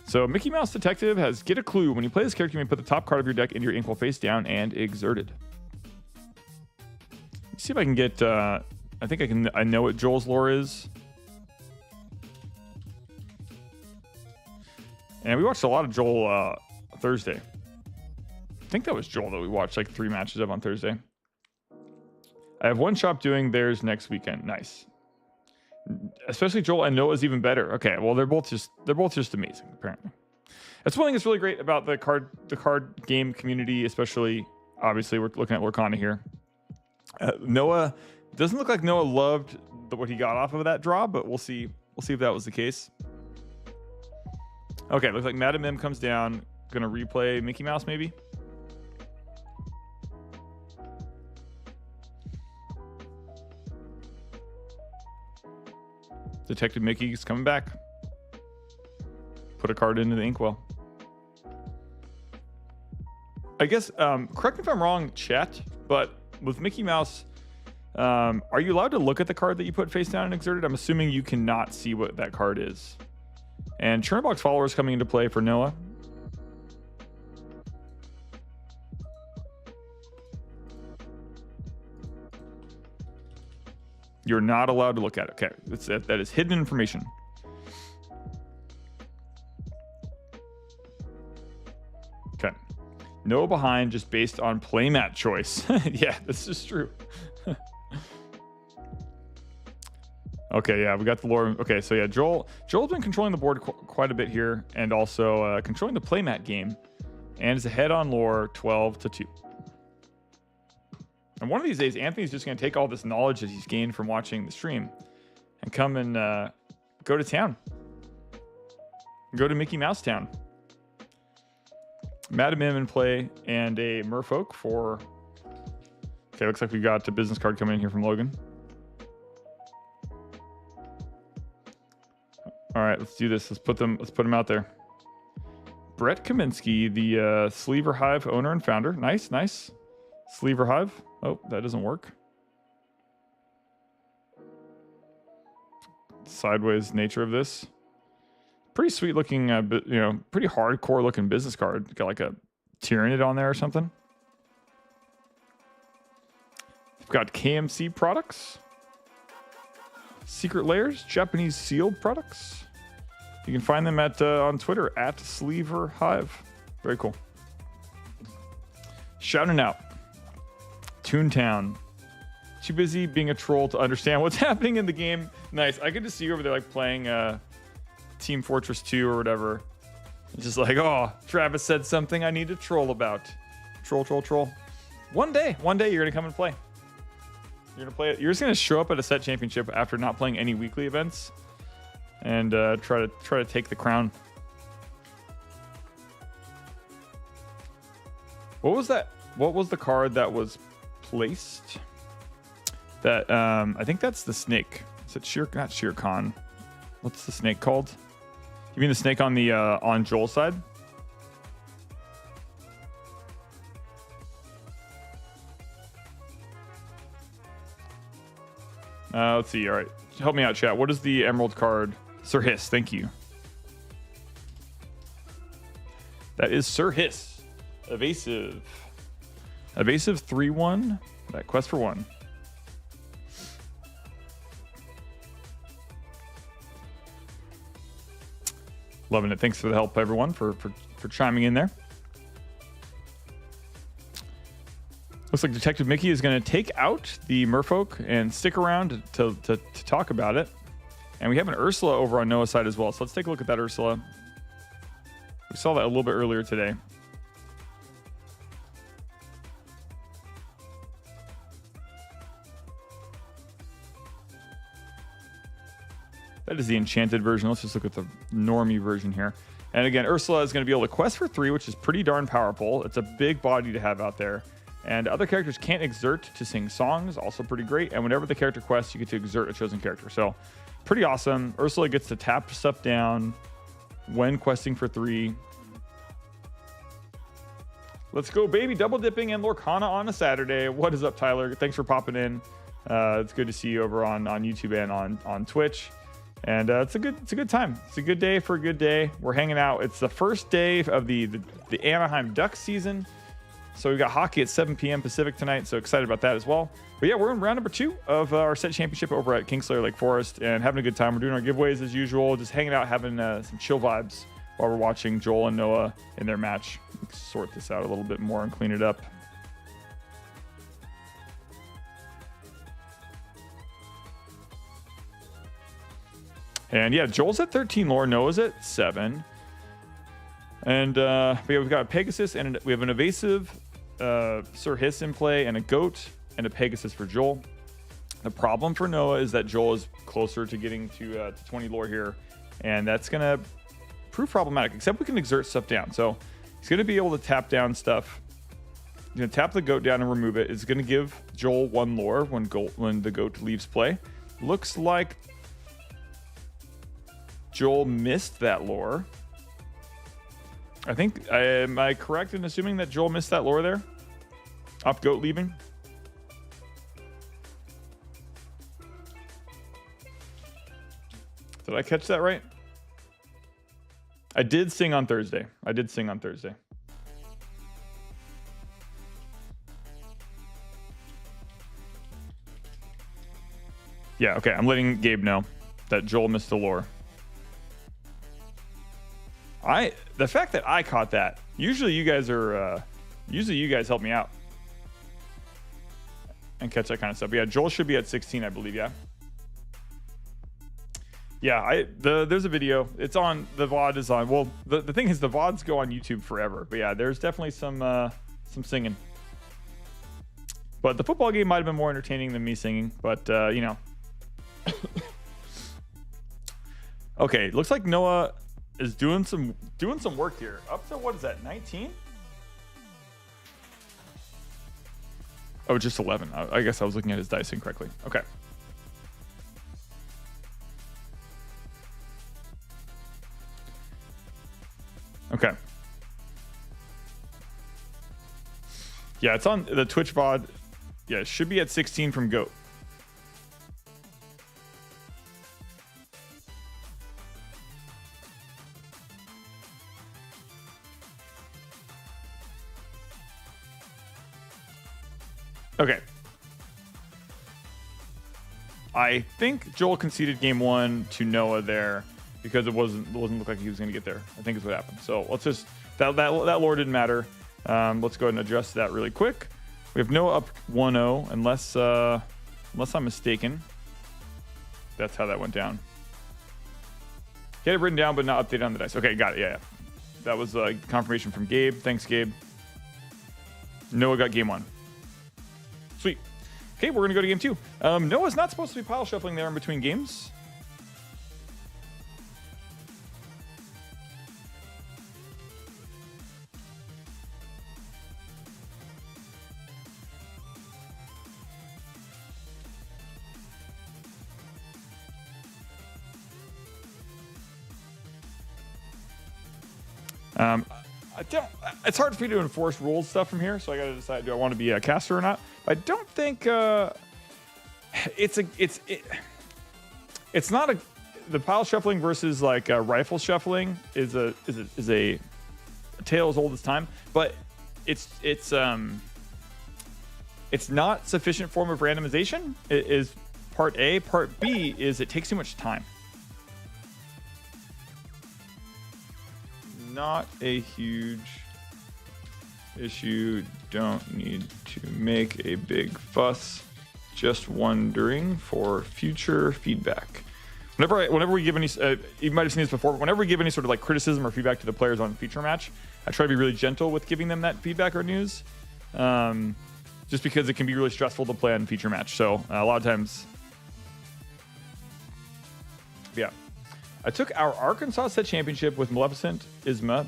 So Mickey Mouse Detective has Get a Clue. When you play this character, you may put the top card of your deck into your inkwell face down and exerted. Let's see if I can get... I think I know what Joel's lore is. And we watched a lot of Joel Thursday. I think that was Joel that we watched like 3 matches of on Thursday. I have one shop doing theirs next weekend. Nice. Especially Joel and Noah's even better. Okay, well they're both just amazing, apparently. That's one thing that's really great about the card game community, especially obviously we're looking at Lorcana here. Noah doesn't look like Noah loved what he got off of that draw, but we'll see. We'll see if that was the case. Okay, looks like Madam M comes down. Gonna replay Mickey Mouse, maybe. Detective Mickey's coming back. Put a card into the inkwell. I guess, correct me if I'm wrong, chat, but with Mickey Mouse, are you allowed to look at the card that you put face down and exerted? I'm assuming you cannot see what that card is. And Churnbox followers coming into play for Noah. You're not allowed to look at it. Okay, that is hidden information. Okay. Noah behind just based on playmat choice. Yeah, this is true. Okay, yeah, we got the lore. Okay, so yeah, Joel's been controlling the board quite a bit here, and also controlling the playmat game, and is ahead on lore 12-2. And one of these days, Anthony's just going to take all this knowledge that he's gained from watching the stream and come and go to town. Go to Mickey Mouse Town. Madam M in play and a Merfolk for... Okay, looks like we got a business card coming in here from Logan. All right, let's do this. Let's put them out there. Brett Kaminsky, the Sleever Hive owner and founder. Nice. Sleever Hive. Oh, that doesn't work. Sideways nature of this. Pretty sweet looking, pretty hardcore looking business card. Got like a Tyrannid on there or something. We've got KMC products. Secret Layers, Japanese sealed products. You can find them on Twitter at Sleever Hive. Very cool. Shouting out. Toontown. Too busy being a troll to understand what's happening in the game. Nice. I could just see you over there like playing Team Fortress 2 or whatever. It's just like, oh, Travis said something I need to troll about. Troll. One day you're gonna come and play. You're gonna play it. You're just gonna show up at a set championship after not playing any weekly events, and try to take the crown. What was that? What was the card that was placed? That I think that's the snake. Is it not Shere Khan? What's the snake called? You mean the snake on the on Joel's side? Let's see. All right, help me out, chat. What is the emerald card? Sir Hiss. Thank you. That is Sir Hiss. Evasive 3/1. That quest for 1. Loving it. Thanks for the help, everyone, for chiming in there. Looks like Detective Mickey is going to take out the merfolk and stick around to talk about it. And we have an Ursula over on Noah's side as well. So let's take a look at that Ursula. We saw that a little bit earlier today. That is the enchanted version. Let's just look at the normie version here. And again, Ursula is going to be able to quest for 3, which is pretty darn powerful. It's a big body to have out there. And other characters can't exert to sing songs, also pretty great. And whenever the character quests, you get to exert a chosen character. So pretty awesome. Ursula gets to tap stuff down when questing for 3. Let's go, baby. Double dipping and Lorcana on a Saturday. What is up, Tyler? Thanks for popping in. It's good to see you over on YouTube and on Twitch. And it's a good time. It's a good day for a good day. We're hanging out. It's the first day of the Anaheim Ducks season. So we got hockey at 7 p.m. Pacific tonight. So excited about that as well. But yeah, we're in round number 2 of our set championship over at Kingslayer Lake Forest and having a good time. We're doing our giveaways as usual, just hanging out, having some chill vibes while we're watching Joel and Noah in their match. Let's sort this out a little bit more and clean it up. And yeah, Joel's at 13 lore, Noah's at 7. And we've got a Pegasus, and we have an evasive Sir Hiss in play, and a goat, and a Pegasus for Joel. The problem for Noah is that Joel is closer to getting to 20 lore here, and that's going to prove problematic, except we can exert stuff down. So he's going to be able to tap down stuff. He's going to tap the goat down and remove it. It's going to give Joel 1 lore when the goat leaves play. Looks like Joel missed that lore. I think, am I correct in assuming that Joel missed that lore there? Off goat leaving? Did I catch that right? I did sing on Thursday. Yeah, okay. I'm letting Gabe know that Joel missed the lore. The fact that I caught that, usually you guys help me out and catch that kind of stuff. Yeah, Joel should be at 16, I believe. Yeah. Yeah, there's a video. It's on, the VOD is on. Well, the thing is, the VODs go on YouTube forever. But yeah, there's definitely some singing. But the football game might have been more entertaining than me singing. But you know. Okay, looks like Noah is doing some work here. Up to, what is that, 19? Oh, just 11. I guess I was looking at his dice incorrectly. Okay. Okay. Yeah, it's on the Twitch VOD. Yeah, it should be at 16 from GOAT. Okay. I think Joel conceded game 1 to Noah there because it wasn't look like he was going to get there. I think is what happened. So let's just that lore didn't matter. Let's go ahead and adjust that really quick. We have Noah up 1-0 unless I'm mistaken. That's how that went down. He had it written down but not updated on the dice. Okay, got it. Yeah. That was confirmation from Gabe. Thanks, Gabe. Noah got game 1. Sweet. Okay, we're going to go to game 2. Noah's not supposed to be pile shuffling there in between games. It's hard for me to enforce rules stuff from here, so I got to decide, do I want to be a caster or not? I don't think it's not the pile shuffling versus like rifle shuffling is a tale as old as time, but it's not sufficient form of randomization. It is part A. Part B is it takes too much time. Not a huge issue. Don't need to make a big fuss. Just wondering for future feedback. Whenever we give any, you might have seen this before, but whenever we give any sort of like criticism or feedback to the players on feature match, I try to be really gentle with giving them that feedback or news, just because it can be really stressful to play on feature match. So a lot of times, yeah. I took our Arkansas set championship with Maleficent, Isma,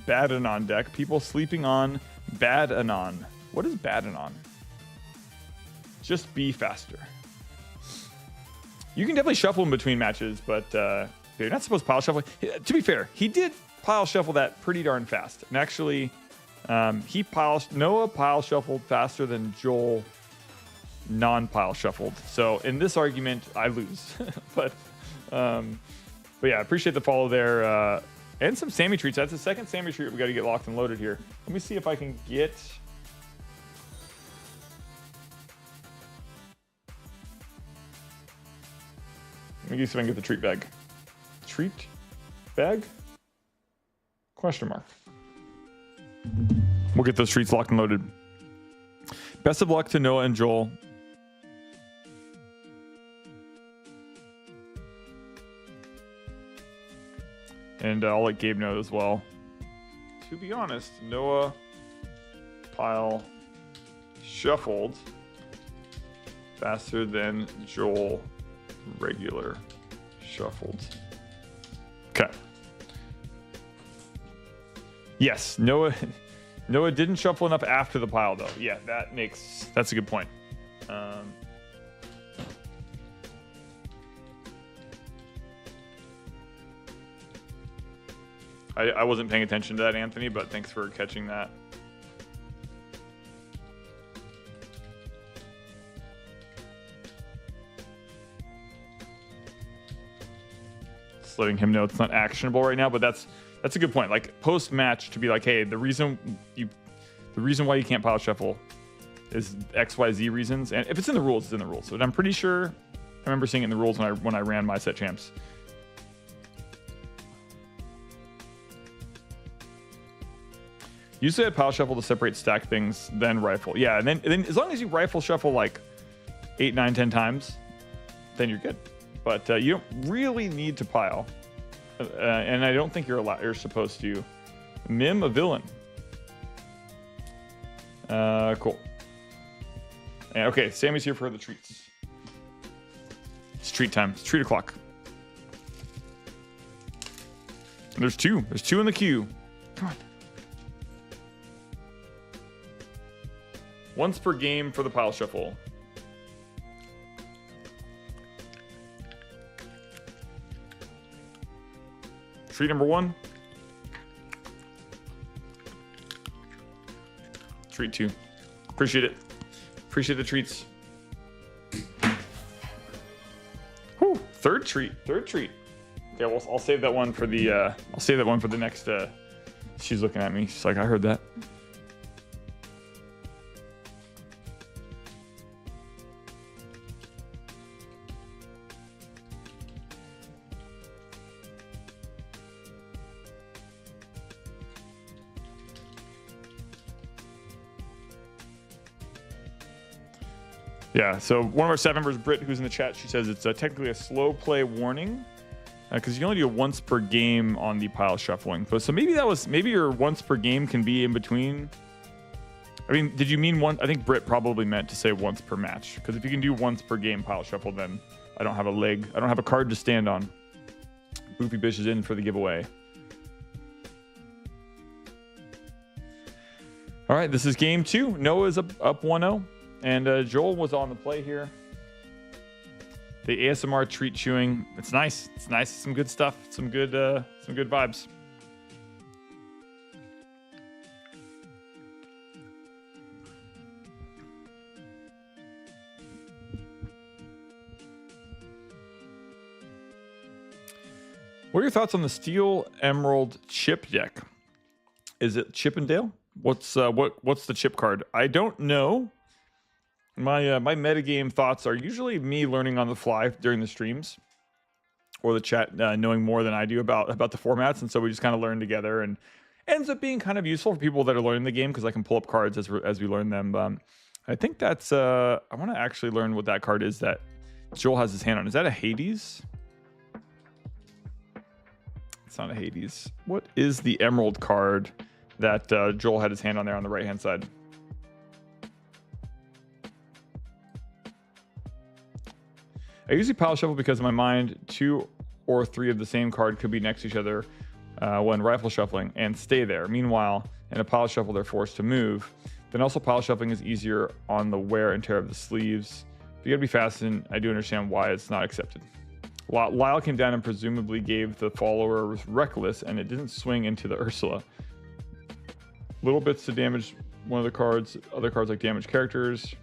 Badanon deck. People sleeping on Badanon. What is Badanon? Just be faster. You can definitely shuffle in between matches, but you're not supposed to pile shuffle. To be fair, he did pile shuffle that pretty darn fast. And actually, Noah pile shuffled faster than Joel non-pile shuffled. So in this argument, I lose. but yeah, I appreciate the follow there. And some Sammy treats. That's the second Sammy treat we got to get locked and loaded here. Let me see if I can get... Let me see if I can get the treat bag. Treat bag? Question mark. We'll get those treats locked and loaded. Best of luck to Noah and Joel. And I'll let Gabe know as well. To be honest, Noah pile shuffled faster than Joel regular shuffled. Okay. Yes, Noah didn't shuffle enough after the pile though. Yeah, that's a good point. I wasn't paying attention to that, Anthony, but thanks for catching that. Just letting him know it's not actionable right now, but that's a good point. Like post match to be like, hey, the reason why you can't pile shuffle is XYZ reasons, and if it's in the rules, it's in the rules. So I'm pretty sure I remember seeing it in the rules when I ran my set champs. Usually I pile shuffle to separate stack things, then rifle. Yeah, and then as long as you rifle shuffle like 8, 9, 10 times, then you're good. But you don't really need to pile. And I don't think you're supposed to. Mim a villain. Cool. And, okay, Sammy's here for the treats. It's treat time. It's treat o'clock. And there's two. There's two in the queue. Come on. Once per game for the pile shuffle. Treat number 1. Treat 2. Appreciate it. Appreciate the treats. Whew, third treat. Yeah, well, I'll save that one for the next. She's looking at me. She's like, I heard that. Yeah, so one of our 7 members, Britt, who's in the chat, she says it's technically a slow play warning because you can only do it once per game on the pile shuffling. So maybe your once per game can be in between. I mean, did you mean one? I think Britt probably meant to say once per match, because if you can do once per game pile shuffle, then I don't have a card to stand on. Boofy Bish is in for the giveaway. All right, this is game 2. Noah's up 1-0. And Joel was on the play here. The ASMR treat chewing. It's nice. It's nice. Some good stuff. Some good vibes. What are your thoughts on the Steel Emerald chip deck? Is it Chippendale? What's the chip card? I don't know. My metagame thoughts are usually me learning on the fly during the streams, or the chat knowing more than I do about the formats, and so we just kind of learn together. And ends up being kind of useful for people that are learning the game because I can pull up cards as we learn them. I think that's, I want to actually learn what that card is that Joel has his hand on. Is that a Hades? It's not a Hades. What is the Emerald card that Joel had his hand on there on the right-hand side? I usually pile shuffle because in my mind, 2 or 3 of the same card could be next to each other when rifle shuffling and stay there. Meanwhile, in a pile shuffle, they're forced to move. Then also pile shuffling is easier on the wear and tear of the sleeves. You gotta be fast, and I do understand why it's not accepted. Lyle came down and presumably gave the followers Reckless, and it didn't swing into the Ursula. Little bits to damage one of the cards. Other cards like damage characters.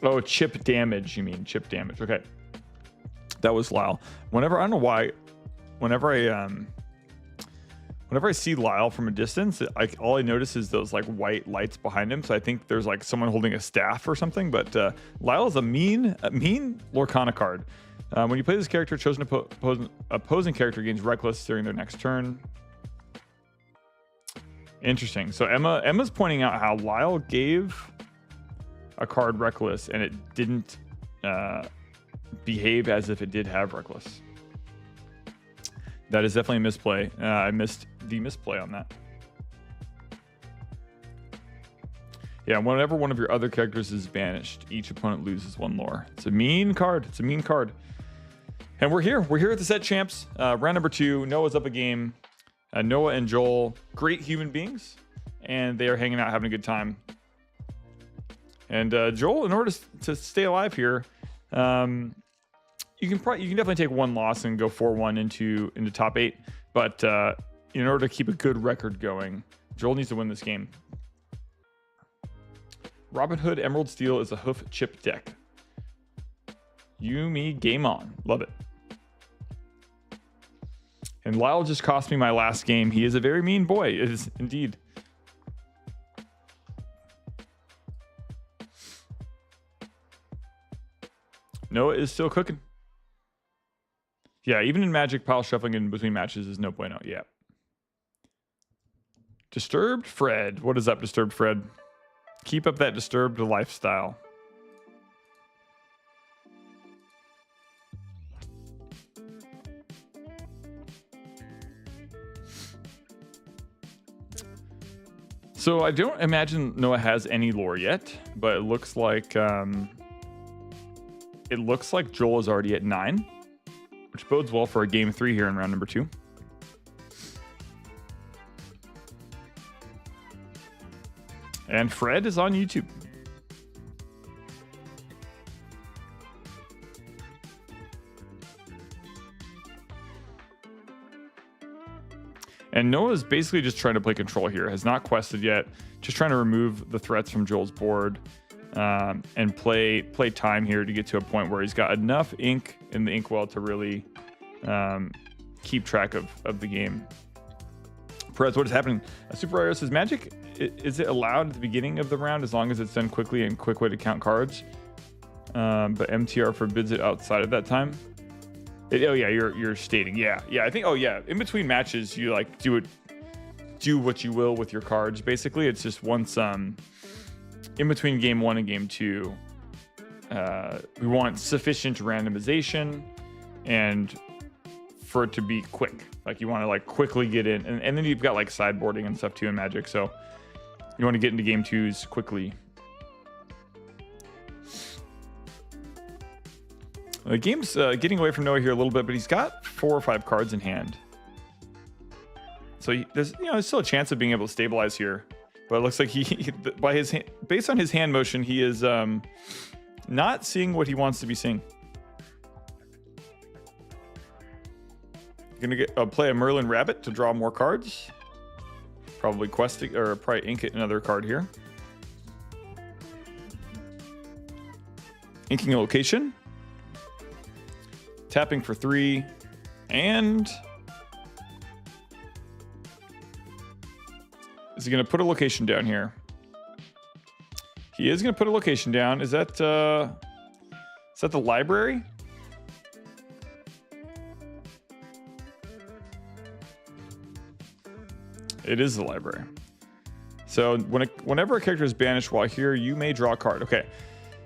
Oh, chip damage, you mean. Chip damage. Okay. That was Lyle. I don't know why, whenever I see Lyle from a distance, all I notice is those like white lights behind him. So I think there's like someone holding a staff or something. But Lyle is a mean Lorcana card. When you play this character, chosen opposing character gains Reckless during their next turn. Interesting. So Emma's pointing out how Lyle gave a card Reckless and it didn't behave as if it did have Reckless. That is definitely a misplay. I missed the misplay on that. Yeah, whenever one of your other characters is banished, each opponent loses 1 lore. It's a mean card. It's a mean card. And we're here. We're here at the set champs. Round number 2. Noah's up a game. Noah and Joel, great human beings, and they are hanging out, having a good time. And Joel, in order to stay alive here, you can definitely take 1 loss and go 4-1 into top 8. But in order to keep a good record going, Joel needs to win this game. Robin Hood Emerald Steel is a hoof chip deck. You, me, game on. Love it. And Lyle just cost me my last game. He is a very mean boy. It is indeed. Noah is still cooking. Yeah, even in Magic, pile shuffling in between matches is no bueno. Yeah. Disturbed Fred. What is up, Disturbed Fred? Keep up that disturbed lifestyle. So I don't imagine Noah has any lore yet, but it looks like Joel is already at 9, which bodes well for a game 3 here in round number 2. And Fred is on YouTube. And Noah's basically just trying to play control here. Has not quested yet. Just trying to remove the threats from Joel's board and play time here to get to a point where he's got enough ink in the inkwell to really keep track of the game. Perez, what is happening? Super Mario says, Magic, is it allowed at the beginning of the round as long as it's done quickly and quick way to count cards? But MTR forbids it outside of that time. Oh yeah, you're stating. Yeah. I think. Oh yeah, in between matches, you like do what you will with your cards. Basically, it's just once in between game 1 and game 2, we want sufficient randomization and for it to be quick. Like you want to like quickly get in, and then you've got like sideboarding and stuff too in Magic. So you want to get into game 2s quickly. The game's getting away from Noah here a little bit, but he's got 4 or 5 cards in hand. So there's still a chance of being able to stabilize here. But it looks like based on his hand motion, he is not seeing what he wants to be seeing. Gonna play a Merlin Rabbit to draw more cards. Probably ink it another card here. Inking a location. Tapping for 3, and is he going to put a location down here? He is going to put a location down. Is that the library? It is the library. So whenever a character is banished while here, you may draw a card. Okay.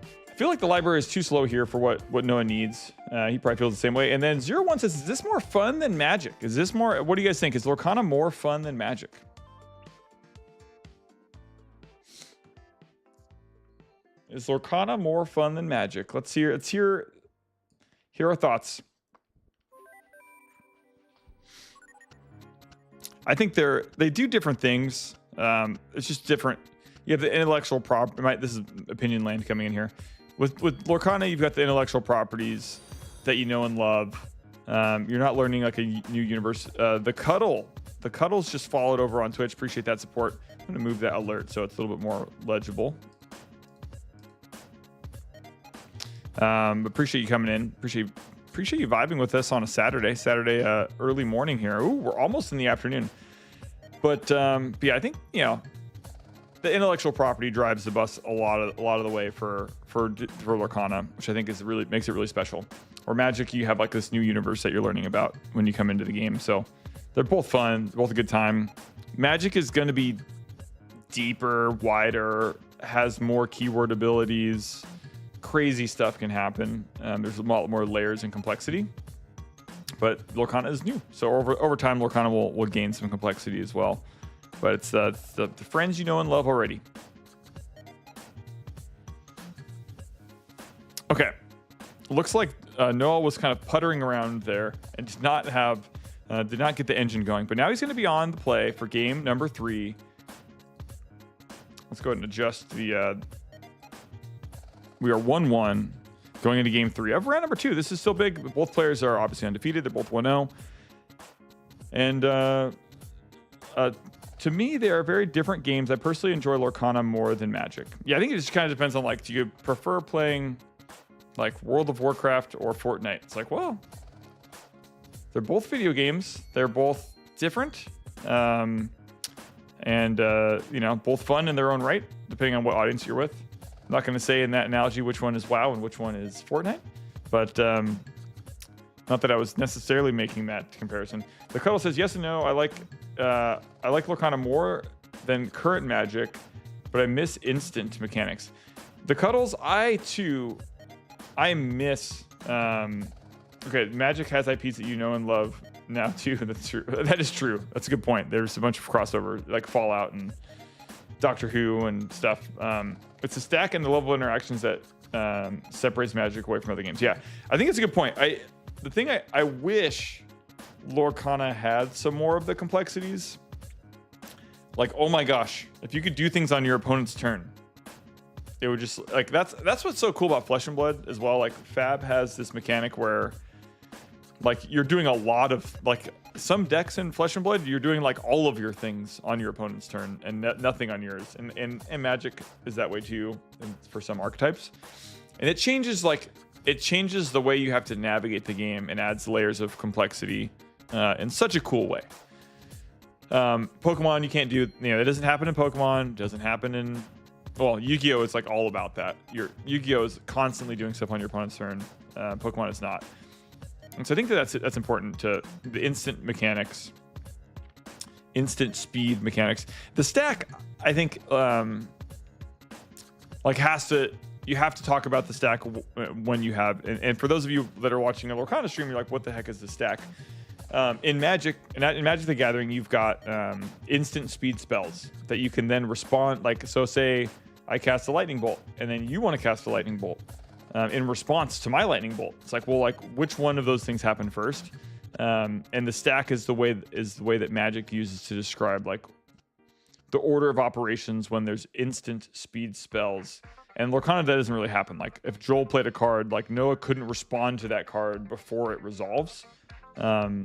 I feel like the library is too slow here for what Noah needs. He probably feels the same way. And then 01 says, is this more fun than Magic? Is this more, what do you guys think? Is Lorcana more fun than Magic? Is Lorcana more fun than Magic? Let's hear our thoughts. I think they do different things. It's just different. You have the intellectual property. This is opinion land coming in here. With Lorcana, you've got the intellectual properties that you know and love. You're not learning like a new universe. The Cuddles just followed over on Twitch. Appreciate that support. I'm gonna move that alert so it's a little bit more legible. Appreciate you coming in. Appreciate you vibing with us on a Saturday early morning here. Ooh, we're almost in the afternoon. But yeah, I think the intellectual property drives the bus a lot of the way for Lorcana, which I think makes it really special. Or Magic, you have like this new universe that you're learning about when you come into the game. So they're both fun, both a good time. Magic is going to be deeper, wider, has more keyword abilities. Crazy stuff can happen. There's a lot more layers and complexity. But Lorcana is new, so over time, Lorcana will gain some complexity as well. But it's the friends you know and love already. Okay, looks like Noah was kind of puttering around there and did not get the engine going. But now he's going to be on the play for game number 3. Let's go ahead and adjust the. We are 1-1 going into game 3 of round number 2. This is still big. Both players are obviously undefeated. They're both 1-0. And to me, they are very different games. I personally enjoy Lorcana more than Magic. Yeah, I think it just kind of depends on, like, do you prefer playing, like, World of Warcraft or Fortnite? It's like, well, they're both video games. They're both different. And, both fun in their own right, depending on what audience you're with. I'm not going to say in that analogy which one is WoW and which one is Fortnite, but not that I was necessarily making that comparison. The Cuddle says yes and no. I like Lorcana more than current Magic, but I miss instant mechanics. The Cuddles, I miss. Okay, Magic has IPs that you know and love now too. That's true. That is true. That's a good point. There's a bunch of crossover, like Fallout and Doctor Who and stuff. It's the stack and the level of interactions that separates Magic away from other games. Yeah, I think it's a good point. The thing I wish Lorcana had some more of the complexities. Like, oh my gosh, if you could do things on your opponent's turn, it would just, like, that's what's so cool about Flesh and Blood as well. Like, Fab has this mechanic where, like, you're doing a lot of, like, some decks in Flesh and Blood, you're doing like all of your things on your opponent's turn and nothing on yours. And Magic is that way too, for some archetypes. And it changes the way you have to navigate the game and adds layers of complexity in such a cool way. Pokemon, you can't do, it doesn't happen in Pokemon, doesn't happen in, well, Yu-Gi-Oh! Is like all about that. Yu-Gi-Oh! Is constantly doing stuff on your opponent's turn. Pokemon is not. And so I think that's important to the instant mechanics, instant speed mechanics. The stack, I think, you have to talk about the stack when you have, and for those of you that are watching a Lorcana stream, you're like, what the heck is the stack? In Magic the Gathering, you've got instant speed spells that you can then respond. Like, so say I cast a lightning bolt, and then you want to cast a lightning bolt. In response to my lightning bolt, it's like, well, like, which one of those things happened first? And the stack is the way that Magic uses to describe, like, the order of operations when there's instant speed spells. And Lorcana, that doesn't really happen. Like, if Joel played a card, like, Noah couldn't respond to that card before it resolves. I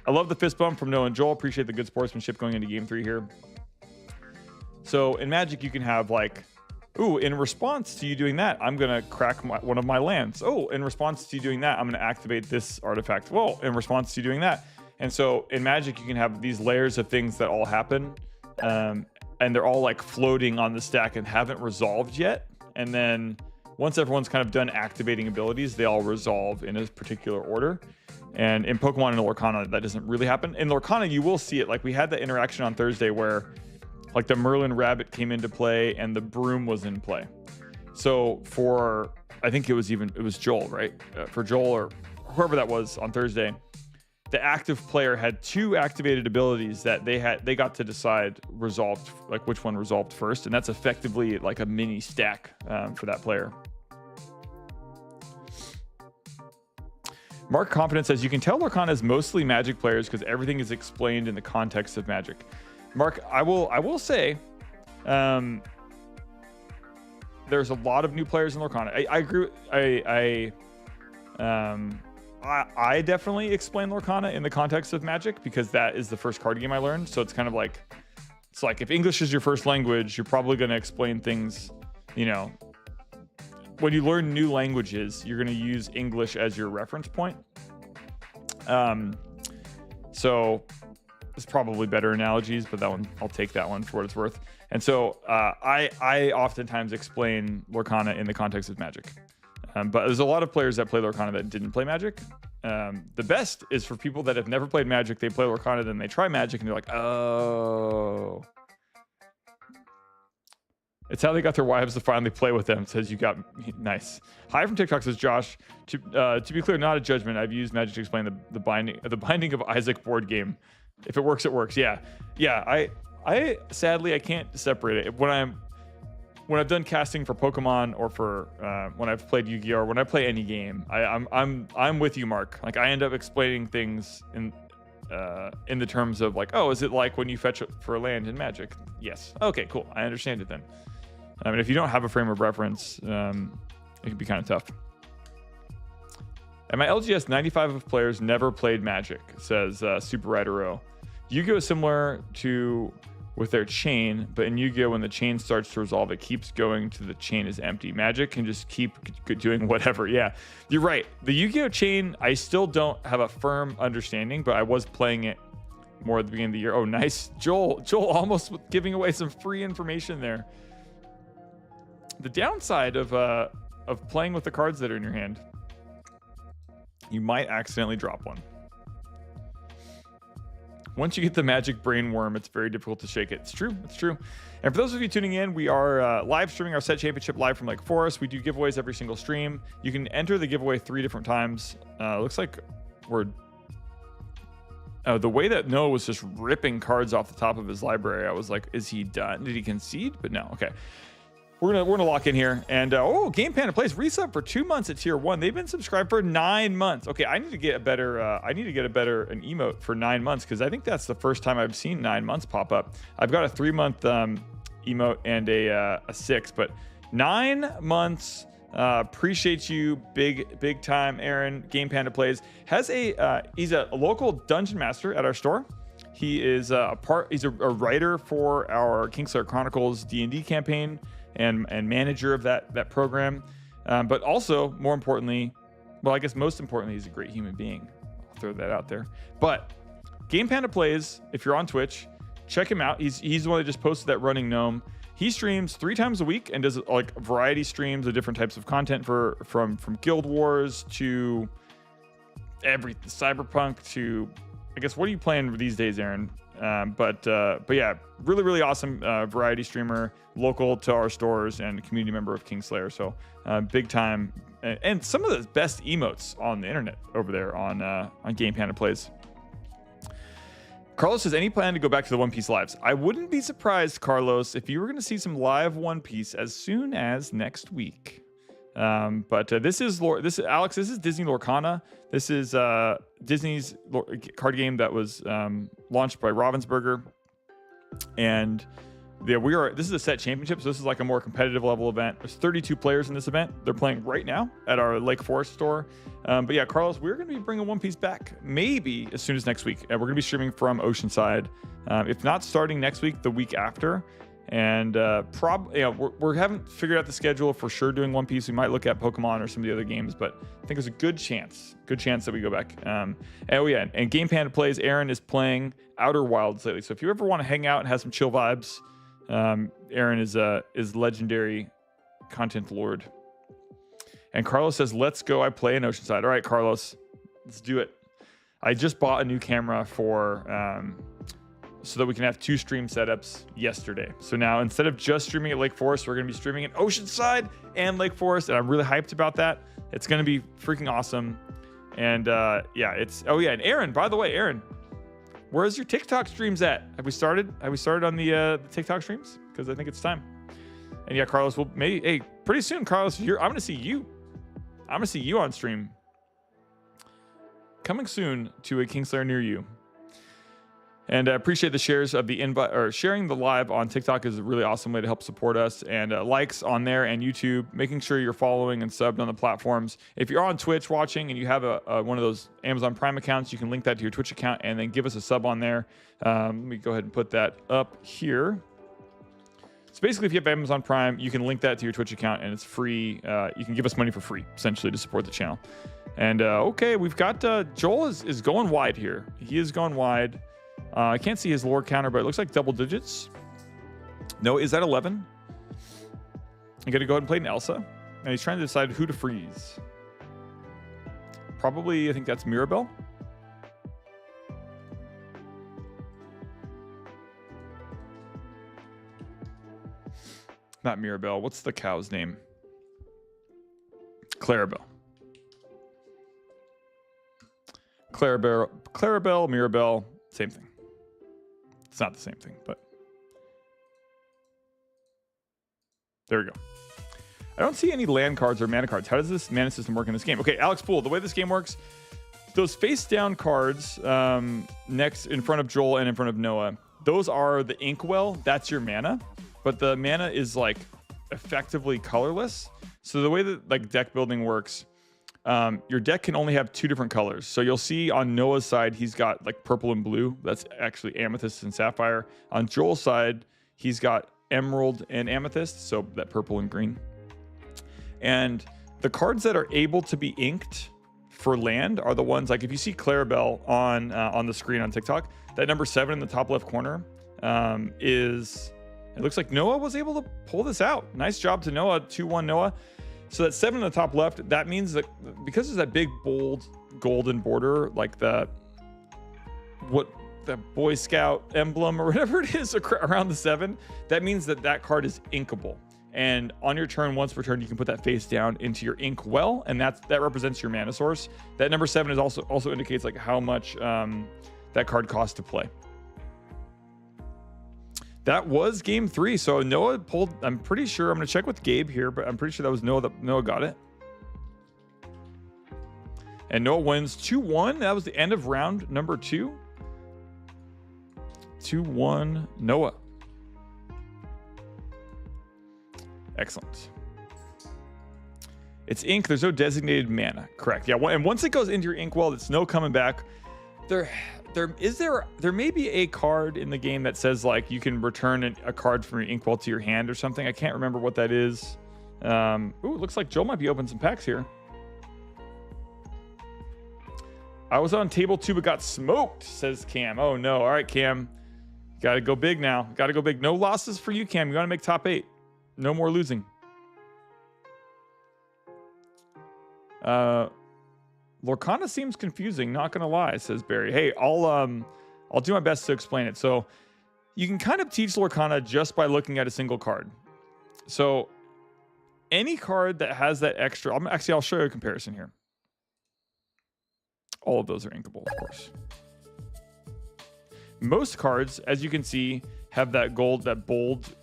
love the fist bump from Noah and Joel. Appreciate the good sportsmanship going into game 3 here. So in Magic, you can have, like, ooh, in response to you doing that, I'm going to crack one of my lands. Oh, in response to you doing that, I'm going to activate this artifact. Well, in response to you doing that. And so in Magic, you can have these layers of things that all happen. And they're all, like, floating on the stack and haven't resolved yet. And then once everyone's kind of done activating abilities, they all resolve in a particular order. And in Pokemon and Lorcana, that doesn't really happen. In Lorcana, you will see it. Like, we had that interaction on Thursday where, like, the Merlin Rabbit came into play and the Broom was in play. So for, I think it was Joel, right? For Joel or whoever that was on Thursday, the active player had 2 activated abilities that they got to decide resolved, like which one resolved first. And that's effectively like a mini stack for that player. Mark Confidence says, you can tell Lorcana is mostly Magic players because everything is explained in the context of Magic. Mark, I will say, there's a lot of new players in Lorcana. I agree. I definitely explain Lorcana in the context of Magic because that is the first card game I learned. So it's kind of like, it's like if English is your first language, you're probably going to explain things, you know, when you learn new languages, you're going to use English as your reference point. So there's probably better analogies, but that one, I'll take that one for what it's worth. And so I oftentimes explain Lorcana in the context of Magic. But there's a lot of players that play Lorcana that didn't play Magic. The best is for people that have never played Magic, they play Lorcana, then they try Magic, and they're like, oh. It's how they got their wives to finally play with them. Says you got nice. Hi from TikTok says Josh. To be clear, not a judgment. I've used Magic to explain the binding of Isaac board game. If it works, it works. Yeah. I sadly I can't separate it. When I've done casting for Pokemon or for when I've played Yu-Gi-Oh, or when I play any game, I'm with you, Mark. Like, I end up explaining things in the terms of like, oh, is it like when you fetch it for a land in Magic? Yes. Okay, cool. I understand it then. I mean, if you don't have a frame of reference, it can be kind of tough. At my LGS, 95 of players never played Magic, says Super Rider O. Yu-Gi-Oh is similar to with their chain, but in Yu-Gi-Oh, when the chain starts to resolve, it keeps going to the chain is empty. Magic can just keep doing whatever. Yeah, you're right. The Yu-Gi-Oh chain, I still don't have a firm understanding, but I was playing it more at the beginning of the year. Oh, nice. Joel almost giving away some free information there. The downside of playing with the cards that are in your hand, you might accidentally drop one. Once you get the Magic brain worm, it's very difficult to shake it. It's true. And for those of you tuning in, we are live streaming our set championship live from Lake Forest. We do giveaways every single stream. You can enter the giveaway 3 different times. Looks like we're... the way that Noah was just ripping cards off the top of his library, I was like, is he done? Did he concede? But no, okay. We're gonna lock in here, and Game Panda Plays resub for 2 months at tier 1. They've been subscribed for 9 months. Okay, I need to get a better an emote for 9 months, because I think that's the first time I've seen 9 months pop up. I've got a 3-month emote and a 6, but 9 months. Appreciate you, big time, Aaron. Game Panda Plays has he's a local dungeon master at our store. He is he's a writer for our Kingslayer Chronicles D&D campaign. And manager of that program, but also more importantly, well, I guess most importantly, he's a great human being. I'll throw that out there. But Game Panda Plays, if you're on Twitch, check him out. He's the one that just posted that running gnome. He streams 3 times a week and does like variety streams of different types of content from Guild Wars to Cyberpunk to, I guess, what are you playing these days, Aaron? But yeah, really awesome variety streamer, local to our stores and a community member of Kingslayer. So big time, and some of the best emotes on the internet over there on Game Panda Plays. Carlos says, any plan to go back to the One Piece lives? I wouldn't be surprised, Carlos, if you were going to see some live One Piece as soon as next week. But this is Alex. This is Disney Lorcana. This is Disney's card game that was launched by Ravensburger, and this is a set championship, so this is like a more competitive level event. There's 32 players in this event. They're playing right now at our Lake Forest store. But yeah, Carlos, we're going to be bringing One Piece back maybe as soon as next week. We're going to be streaming from Oceanside, if not starting next week, the week after. And probably, we haven't figured out the schedule for sure doing One Piece. We might look at Pokemon or some of the other games, but I think there's a good chance that we go back. And Game Panda Plays, Aaron is playing Outer Wilds lately. So if you ever want to hang out and have some chill vibes, Aaron is legendary content lord. And Carlos says, let's go. I play in Oceanside. All right, Carlos, let's do it. I just bought a new camera for so that we can have 2 stream setups yesterday. So now instead of just streaming at Lake Forest, we're going to be streaming in Oceanside and Lake Forest. And I'm really hyped about that. It's going to be freaking awesome. And yeah, oh yeah. And Aaron, by the way, Aaron, where's your TikTok streams at? Have we started? Have we started on the TikTok streams? Because I think it's time. And yeah, Carlos, will maybe, hey, pretty soon, Carlos, I'm going to see you. I'm going to see you on stream. Coming soon to a Kingslayer near you. And I appreciate the shares of the invite, or sharing the live on TikTok is a really awesome way to help support us. And likes on there and YouTube, making sure you're following and subbed on the platforms. If you're on Twitch watching and you have one of those Amazon Prime accounts, you can link that to your Twitch account and then give us a sub on there. Let me go ahead and put that up here. So basically, if you have Amazon Prime, you can link that to your Twitch account and it's free. You can give us money for free, essentially, to support the channel. And okay, we've got Joel is going wide here. He is going wide. I can't see his lore counter, but it looks like double digits. No, is that 11? I'm going to go ahead and play an Elsa. And he's trying to decide who to freeze. Probably, I think that's Mirabelle. Not Mirabelle. What's the cow's name? Clarabelle. Clarabelle, Mirabelle, same thing. It's not the same thing, but there we go. I don't see any land cards or mana cards. How does this mana system work in this game? Okay, Alex Poole, the way this game works, those face down cards next in front of Joel and in front of Noah, those are the Inkwell. That's your mana, but the mana is like effectively colorless. So the way that like deck building works, your deck can only have 2 different colors. So you'll see on Noah's side, he's got like purple and blue. That's actually amethyst and sapphire. On Joel's side, he's got emerald and amethyst. So that purple and green. And the cards that are able to be inked for land are the ones, like if you see Clarabelle on the screen on TikTok, that number 7 in the top left corner it looks like Noah was able to pull this out. Nice job to Noah, 2-1 Noah. So that 7 in the top left, that means that because there's that big, bold, golden border, like the Boy Scout emblem or whatever it is around the 7, that means that that card is inkable. And on your turn, once per turn, you can put that face down into your ink well, and that represents your mana source. That number 7 is also indicates like how much that card costs to play. That was game 3. So Noah pulled, I'm pretty sure, I'm going to check with Gabe here, but I'm pretty sure that was Noah that Noah got it. And Noah wins 2-1. That was the end of round number 2. 2-1 Noah. Excellent. It's ink. There's no designated mana. Correct. Yeah. And once it goes into your ink well, it's no coming back. There may be a card in the game that says like you can return a card from your inkwell to your hand or something. I can't remember what that is. Ooh, it looks like Joel might be opening some packs here. I was on table 2 but got smoked, says Cam. Oh no. All right, Cam. Got to go big now. Got to go big. No losses for you, Cam. You got to make top 8. No more losing. Lorcana seems confusing, not gonna lie, says Barry. Hey, I'll do my best to explain it. So you can kind of teach Lorcana just by looking at a single card. So any card that has that extra, I'll show you a comparison here. All of those are inkable, of course. Most cards, as you can see, have that bold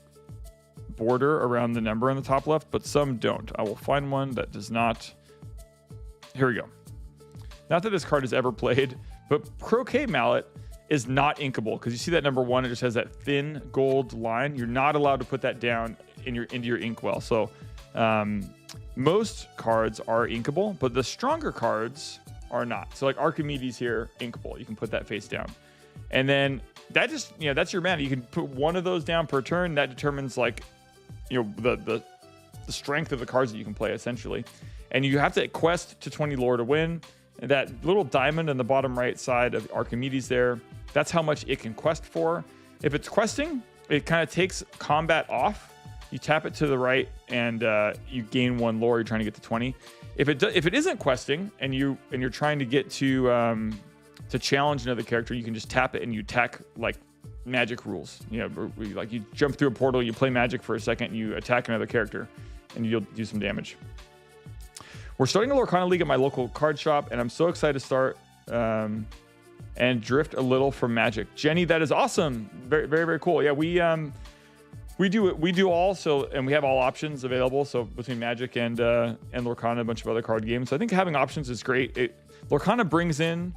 border around the number on the top left, but some don't. I will find one that does not. Here we go. Not that this card is ever played, but Croquet Mallet is not inkable because you see that number 1, it just has that thin gold line. You're not allowed to put that down into your inkwell. So most cards are inkable, but the stronger cards are not. So like Archimedes here, inkable. You can put that face down. And then that just, that's your mana. You can put one of those down per turn. That determines like, the strength of the cards that you can play essentially. And you have to quest to 20 lore to win. And that little diamond on the bottom right side of Archimedes there, that's how much it can quest for. If it's questing, it kind of takes combat off. You tap it to the right and you gain 1 lore. You're trying to get to 20. if it isn't questing and you're trying to get to challenge another character, you can just tap it and you attack like magic rules. You know, like you jump through a portal, you play magic for a second, you attack another character, and you'll do some damage. We're starting a Lorcana League at my local card shop, and I'm so excited to start and drift a little from Magic. Jenny, that is awesome. Very, very, very cool. Yeah, we do all, so, and we have all options available. So between Magic and Lorcana, a bunch of other card games. So I think having options is great. Lorcana brings in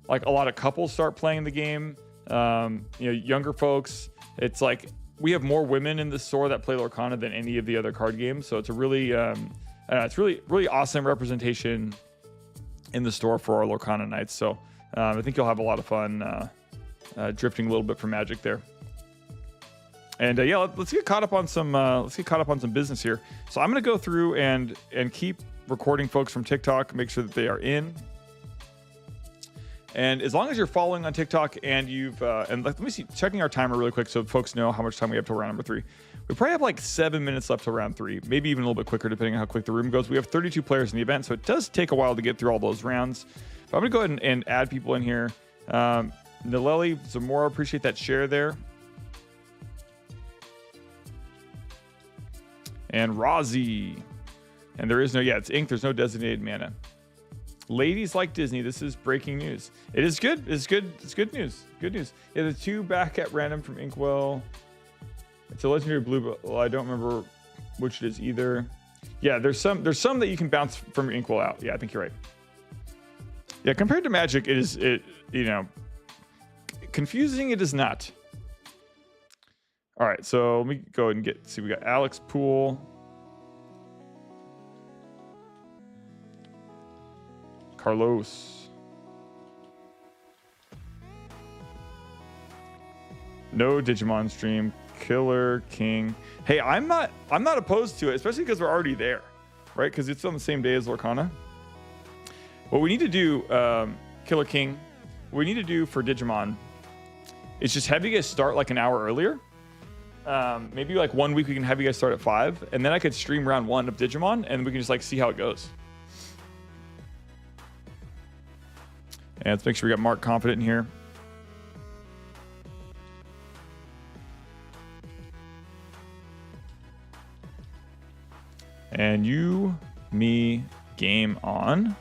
like a lot of couples start playing the game. You know, younger folks. It's like we have more women in the store that play Lorcana than any of the other card games. So it's a really it's really awesome representation in the store for our Lorcana nights. So I think you'll have a lot of fun drifting a little bit from Magic there. And yeah, let's get caught up on some business here. So I'm gonna go through and keep recording folks from TikTok, make sure that they are in. And as long as you're following on TikTok and you've let me see, checking our timer really quick so folks know how much time we have till round number 3. We probably have like 7 minutes left till round 3, maybe even a little bit quicker depending on how quick the room goes. We have 32 players in the event, so it does take a while to get through all those rounds. But I'm gonna go ahead and add people in here. Naleli, Zamora, appreciate that share there. And Rozzy. And there is no, yeah, it's ink. There's no designated mana. Ladies like Disney. This is breaking news. It is good. It's good. It's good news. Good news. Yeah, the 2 back at random from Inkwell. It's a legendary blue, but well, I don't remember which it is either. Yeah, there's some that you can bounce from your Inkwell out. Yeah, I think you're right. Yeah, compared to Magic, you know, confusing it is not. All right, so let me go ahead and see, we got Alex Poole. Carlos. No Digimon stream. Killer King. Hey, I'm not opposed to it, especially because we're already there, right? Because it's on the same day as Lorcana. What we need to do, Killer King, what we need to do for Digimon is just have you guys start like an hour earlier. Maybe like 1 week we can have you guys start at 5, and then I could stream round 1 of Digimon, and we can just like see how it goes. And let's make sure we got Mark Confident in here. And you, me, game on.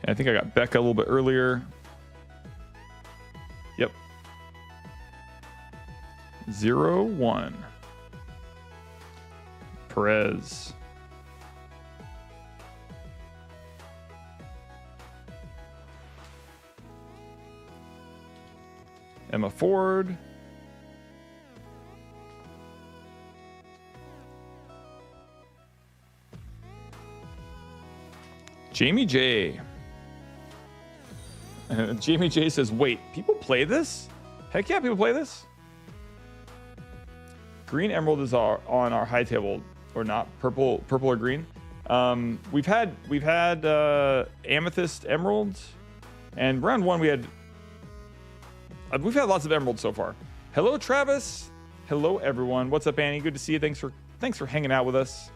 And I think I got Becca a little bit earlier. Yep. 0-1. Perez. Emma Ford. Jamie J. Jamie J says, wait, people play this? Heck yeah, people play this. Green Emerald is on our high table, or not, purple or green. We've had Amethyst Emerald, and round 1 we've had lots of emeralds so far. Hello, Travis. Hello, everyone. What's up, Annie? Good to see you. Thanks for hanging out with us.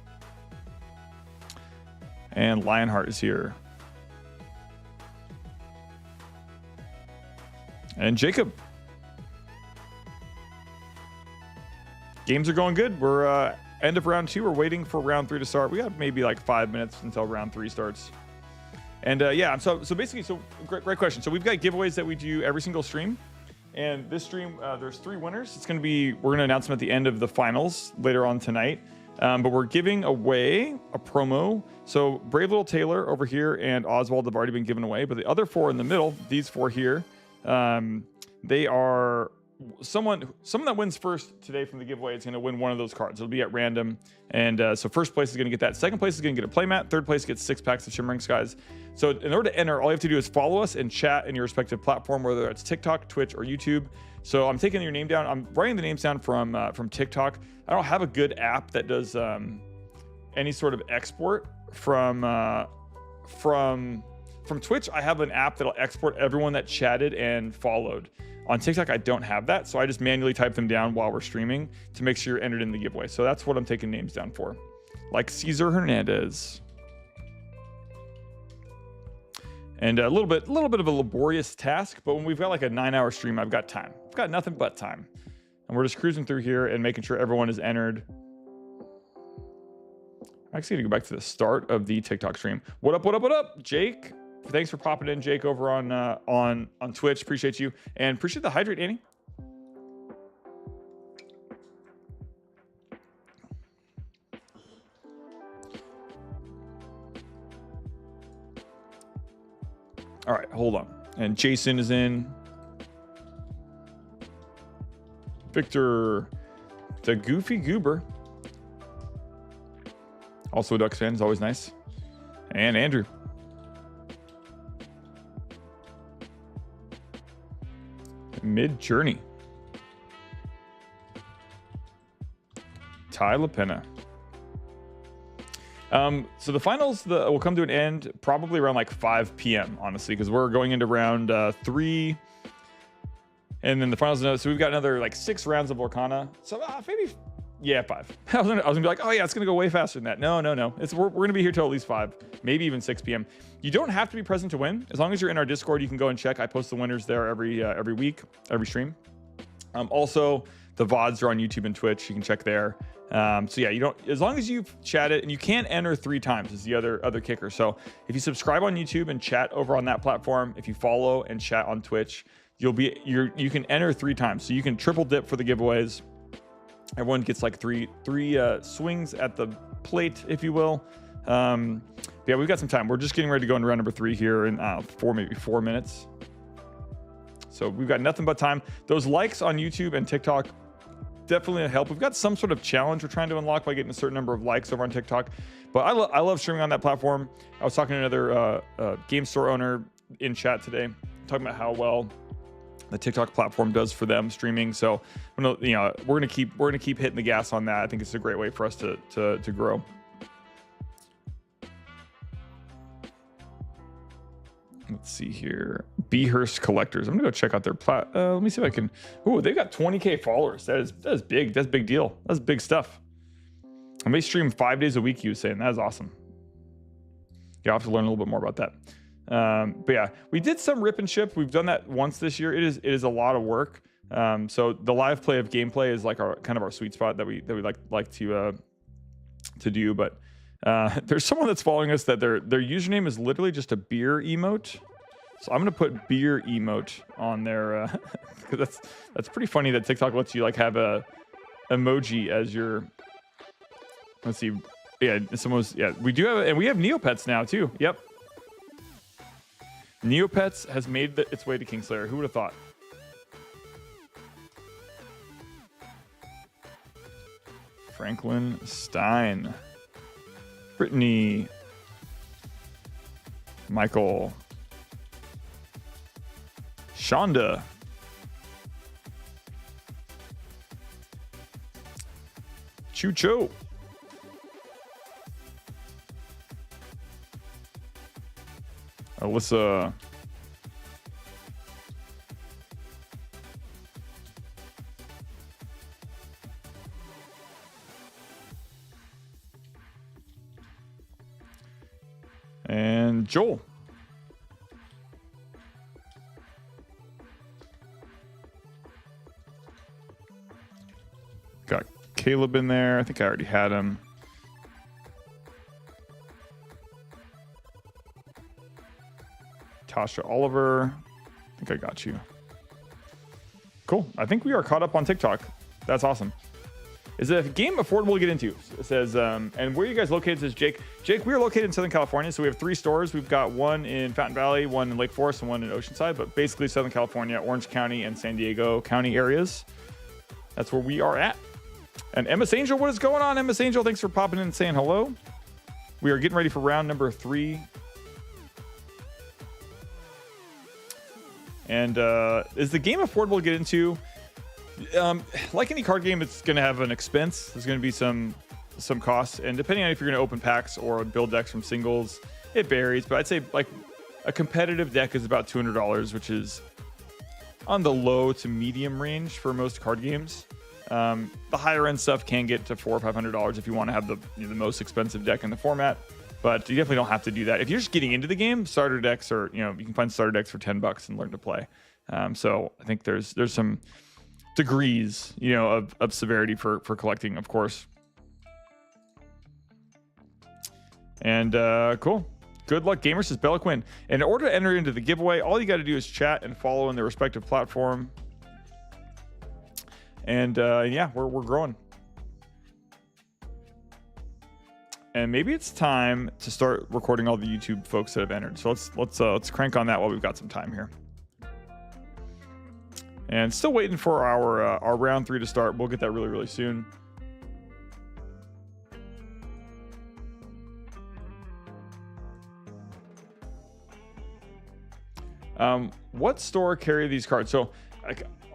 And Lionheart is here. And Jacob. Games are going good. We're end of round 2. We're waiting for round 3 to start. We got maybe like 5 minutes until round 3 starts. And yeah, so basically, great question. So we've got giveaways that we do every single stream. And this stream, there's 3 winners. We're going to announce them at the end of the finals later on tonight. But we're giving away a promo. So Brave Little Taylor over here and Oswald have already been given away. But the other 4 in the middle, these 4 here, they are someone that wins first today from the giveaway is going to win one of those cards. It'll be at random. And so first place is going to get that. Second place is going to get a playmat. Third place gets 6 packs of Shimmering Skies. So in order to enter, all you have to do is follow us and chat in your respective platform, whether it's TikTok, Twitch, or YouTube. So I'm taking your name down. I'm writing the names down from TikTok. I don't have a good app that does any sort of export from from Twitch, I have an app that'll export everyone that chatted and followed. On TikTok, I don't have that, so I just manually type them down while we're streaming to make sure you're entered in the giveaway. So that's what I'm taking names down for, like Cesar Hernandez. And a little bit of a laborious task, but when we've got like a 9-hour stream, I've got time. I've got nothing but time, and we're just cruising through here and making sure everyone is entered. I'm actually gonna go back to the start of the TikTok stream. What up? What up? What up, Jake? Thanks for popping in, Jake, over on Twitch. Appreciate you, and appreciate the hydrate, Annie. All right, hold on. And Jason is in. Victor, the Goofy Goober. Also a Ducks fan, is always nice. And Andrew. Mid Journey. Ty LaPena. So the finals will come to an end probably around like 5 p.m. honestly, because we're going into round 3, and then the finals. So we've got another like 6 rounds of Lorcana. So maybe, yeah, 5. I was gonna be like, oh yeah, it's gonna go way faster than that. No. We're gonna be here till at least 5, maybe even 6 p.m. You don't have to be present to win. As long as you're in our Discord, you can go and check. I post the winners there every week, every stream. Also, the VODs are on YouTube and Twitch. You can check there. So yeah, you don't, as long as you've chatted, and you can't enter 3 times is the other kicker. So if you subscribe on YouTube and chat over on that platform, if you follow and chat on Twitch, you can enter 3 times. So you can triple dip for the giveaways. Everyone gets like three swings at the plate, if you will. Yeah, we've got some time. We're just getting ready to go into round number 3 here in maybe 4 minutes. So we've got nothing but time. Those likes on YouTube and TikTok definitely help. We've got some sort of challenge we're trying to unlock by getting a certain number of likes over on TikTok. But I love streaming on that platform. I was talking to another game store owner in chat today, talking about how well the TikTok platform does for them streaming. So we're gonna keep hitting the gas on that. I think it's a great way for us to grow. Let's see here. Behurst Collectors. I'm gonna go check out their let me see if I can. Oh, they've got 20K followers. That is big. That's a big deal. That's big stuff. And they stream 5 days a week, you were saying. That is awesome. Yeah, I'll have to learn a little bit more about that. But yeah, we did some rip and ship. We've done that once this year. It is a lot of work. So the live play of gameplay is like our sweet spot that we like to do. But there's someone that's following us that their username is literally just a beer emote. So I'm gonna put beer emote on there because that's pretty funny that TikTok lets you like have a emoji as your. Let's see. Yeah, we do have, and we have Neopets now too. Yep. Neopets has made its way to Kingslayer. Who would have thought? Franklin Stein. Brittany. Michael. Shonda. Chucho. Alyssa. And Joel. Got Caleb in there. I think I already had him. Tasha Oliver. I think I got you. Cool. I think we are caught up on TikTok. That's awesome. Is the game affordable to get into? It says, and where are you guys located? It says Jake. Jake, we are located in Southern California, so we have 3 stores. We've got one in Fountain Valley, one in Lake Forest, and one in Oceanside, but basically Southern California, Orange County, and San Diego County areas. That's where we are at. And MS Angel, what is going on, MS Angel? Thanks for popping in and saying hello. We are getting ready for round number 3. And is the game affordable to get into? Like any card game, it's going to have an expense. There's going to be some costs, and depending on if you're going to open packs or build decks from singles, it varies. But I'd say like A competitive deck is about $200, which is on the low to medium range for most card games. The higher end stuff can get to $400 or $500 if you want to have the most expensive deck in the format, but you definitely don't have to do that. If you're just getting into the game, starter decks are, you can find starter decks for $10 and learn to play. So I think there's some degrees, of severity for collecting, of course. And cool. Good luck, gamers, says Bellaquin. In order to enter into the giveaway, all you got to do is chat and follow in their respective platform. And yeah, we're growing. And maybe it's time to start recording all the YouTube folks that have entered. So let's crank on that while we've got some time here. And still waiting for our round 3 to start. We'll get that really, really soon. What store carry these cards? So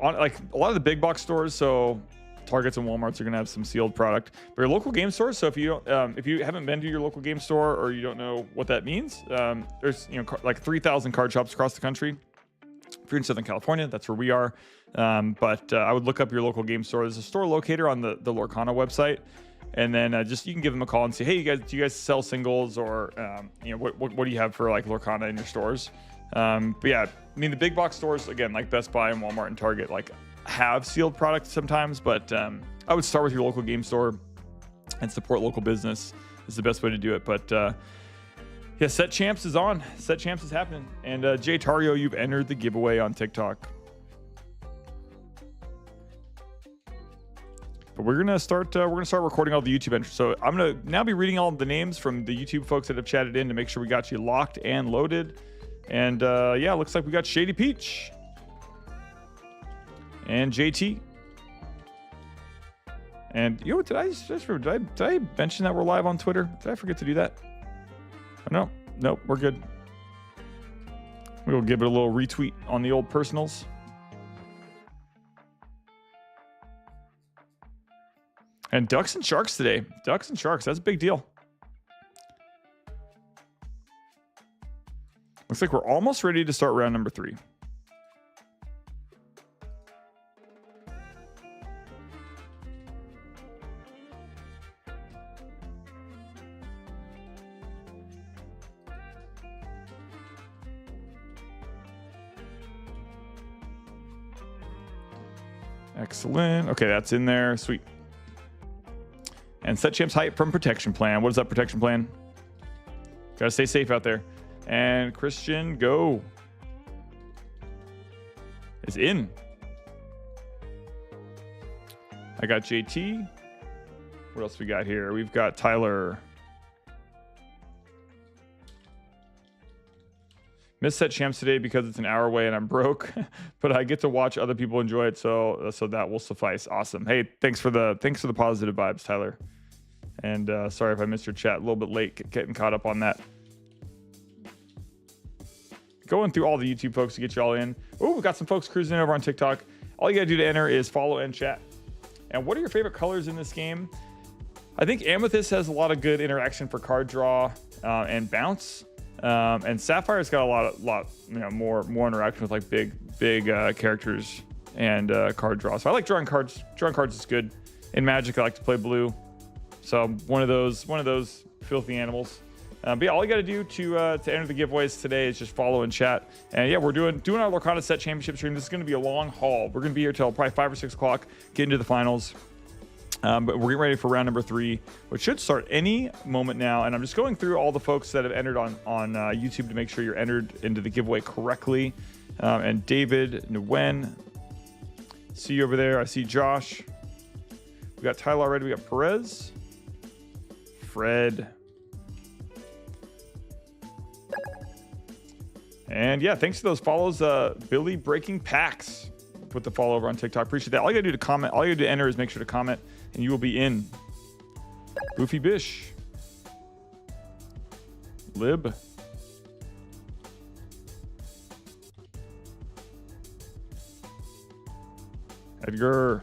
a lot of the big box stores, so Targets and Walmarts are going to have some sealed product. But your local game stores, so if you haven't been to your local game store or you don't know what that means, there's like 3,000 card shops across the country. If you're in Southern California, that's where we are. But I would look up your local game store. There's a store locator on the Lorcana website. And then you can give them a call and say, hey, do you guys sell singles, or what do you have for like Lorcana in your stores? But yeah, I mean, the big box stores, again, like Best Buy and Walmart and Target, like have sealed products sometimes, but I would start with your local game store and support local business is the best way to do it. But yeah, Set Champs is on. Set Champs is happening. And Jay Tario, you've entered the giveaway on TikTok. But we're gonna start recording all the YouTube entries. So I'm gonna now be reading all the names from the YouTube folks that have chatted in to make sure we got you locked and loaded. And yeah, looks like we got Shady Peach and JT. And did I mention that we're live on Twitter? Did I forget to do that? Oh, no, we're good. We'll give it a little retweet on the old personals. And Ducks and Sharks today. Ducks and Sharks, that's a big deal. Looks like we're almost ready to start round number 3. Excellent. Okay, that's in there. Sweet. And Set Champs hype from Protection Plan. What is that Protection Plan? Gotta stay safe out there. And Christian Go is in. I got JT. What else we got here? We've got Tyler. Missed Set Champs today because it's an hour away and I'm broke, but I get to watch other people enjoy it, so that will suffice. Awesome. Hey, thanks for the positive vibes, Tyler. And sorry if I missed your chat. A little bit late, getting caught up on that. Going through all the YouTube folks to get you all in. Oh, we've got some folks cruising over on TikTok. All you gotta do to enter is follow and chat. And what are your favorite colors in this game? I think Amethyst has a lot of good interaction for card draw and bounce. And Sapphire's got a lot more interaction with like big characters and card draw. So I like drawing cards. Drawing cards is good. In Magic, I like to play blue. So one of those filthy animals. But yeah, all you got to do to enter the giveaways today is just follow and chat. And yeah, we're doing our Lorcana Set Championship stream. This is going to be a long haul. We're going to be here till probably 5 or 6 o'clock, get into the finals. But we're getting ready for round number 3, which should start any moment now. And I'm just going through all the folks that have entered on YouTube to make sure you're entered into the giveaway correctly. And David, Nguyen, see you over there. I see Josh. We got Tyler already. We got Perez, Fred. And yeah, thanks to those follows, Billy Breaking Packs put the follow over on TikTok. Appreciate that. All you gotta do to comment, all you gotta do to enter is make sure to comment, and you will be in. Goofy Bish, Lib, Edgar,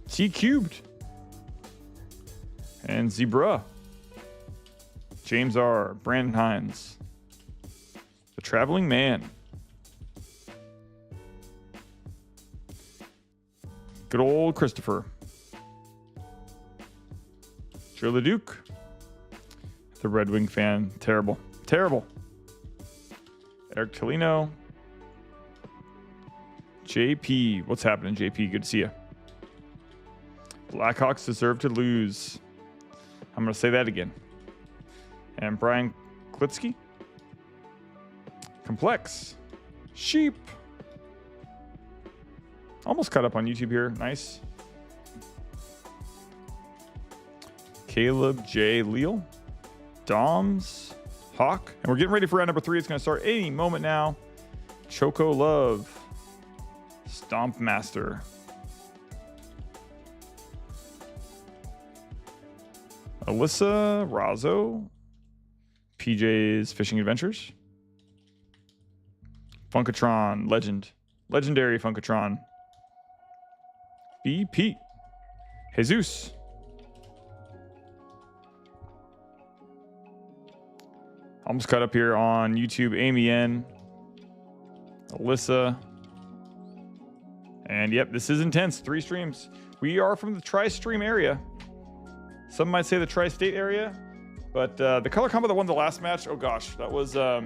T Cubed, and Zebra, James R. Brandon Hines. The Traveling Man. Good old Christopher. Joe the Duke. The Red Wing fan. Terrible. Terrible. Eric Tolino. JP. What's happening, JP? Good to see you. Blackhawks deserve to lose. I'm going to say that again. And Brian Klitsky. Complex. Sheep. Almost caught up on YouTube here. Nice. Caleb J. Leal. Doms. Hawk. And we're getting ready for round number 3. It's going to start any moment now. Choco Love. Stomp Master. Alyssa Razzo. PJ's Fishing Adventures. Funkatron. Legend. Legendary Funkatron. BP. Jesus. Almost caught up here on YouTube. Amy N. Alyssa. And yep, this is intense. 3 streams. We are from the Tri-Stream area. Some might say the Tri-State area. But the color combo that won the last match, oh gosh, that was... I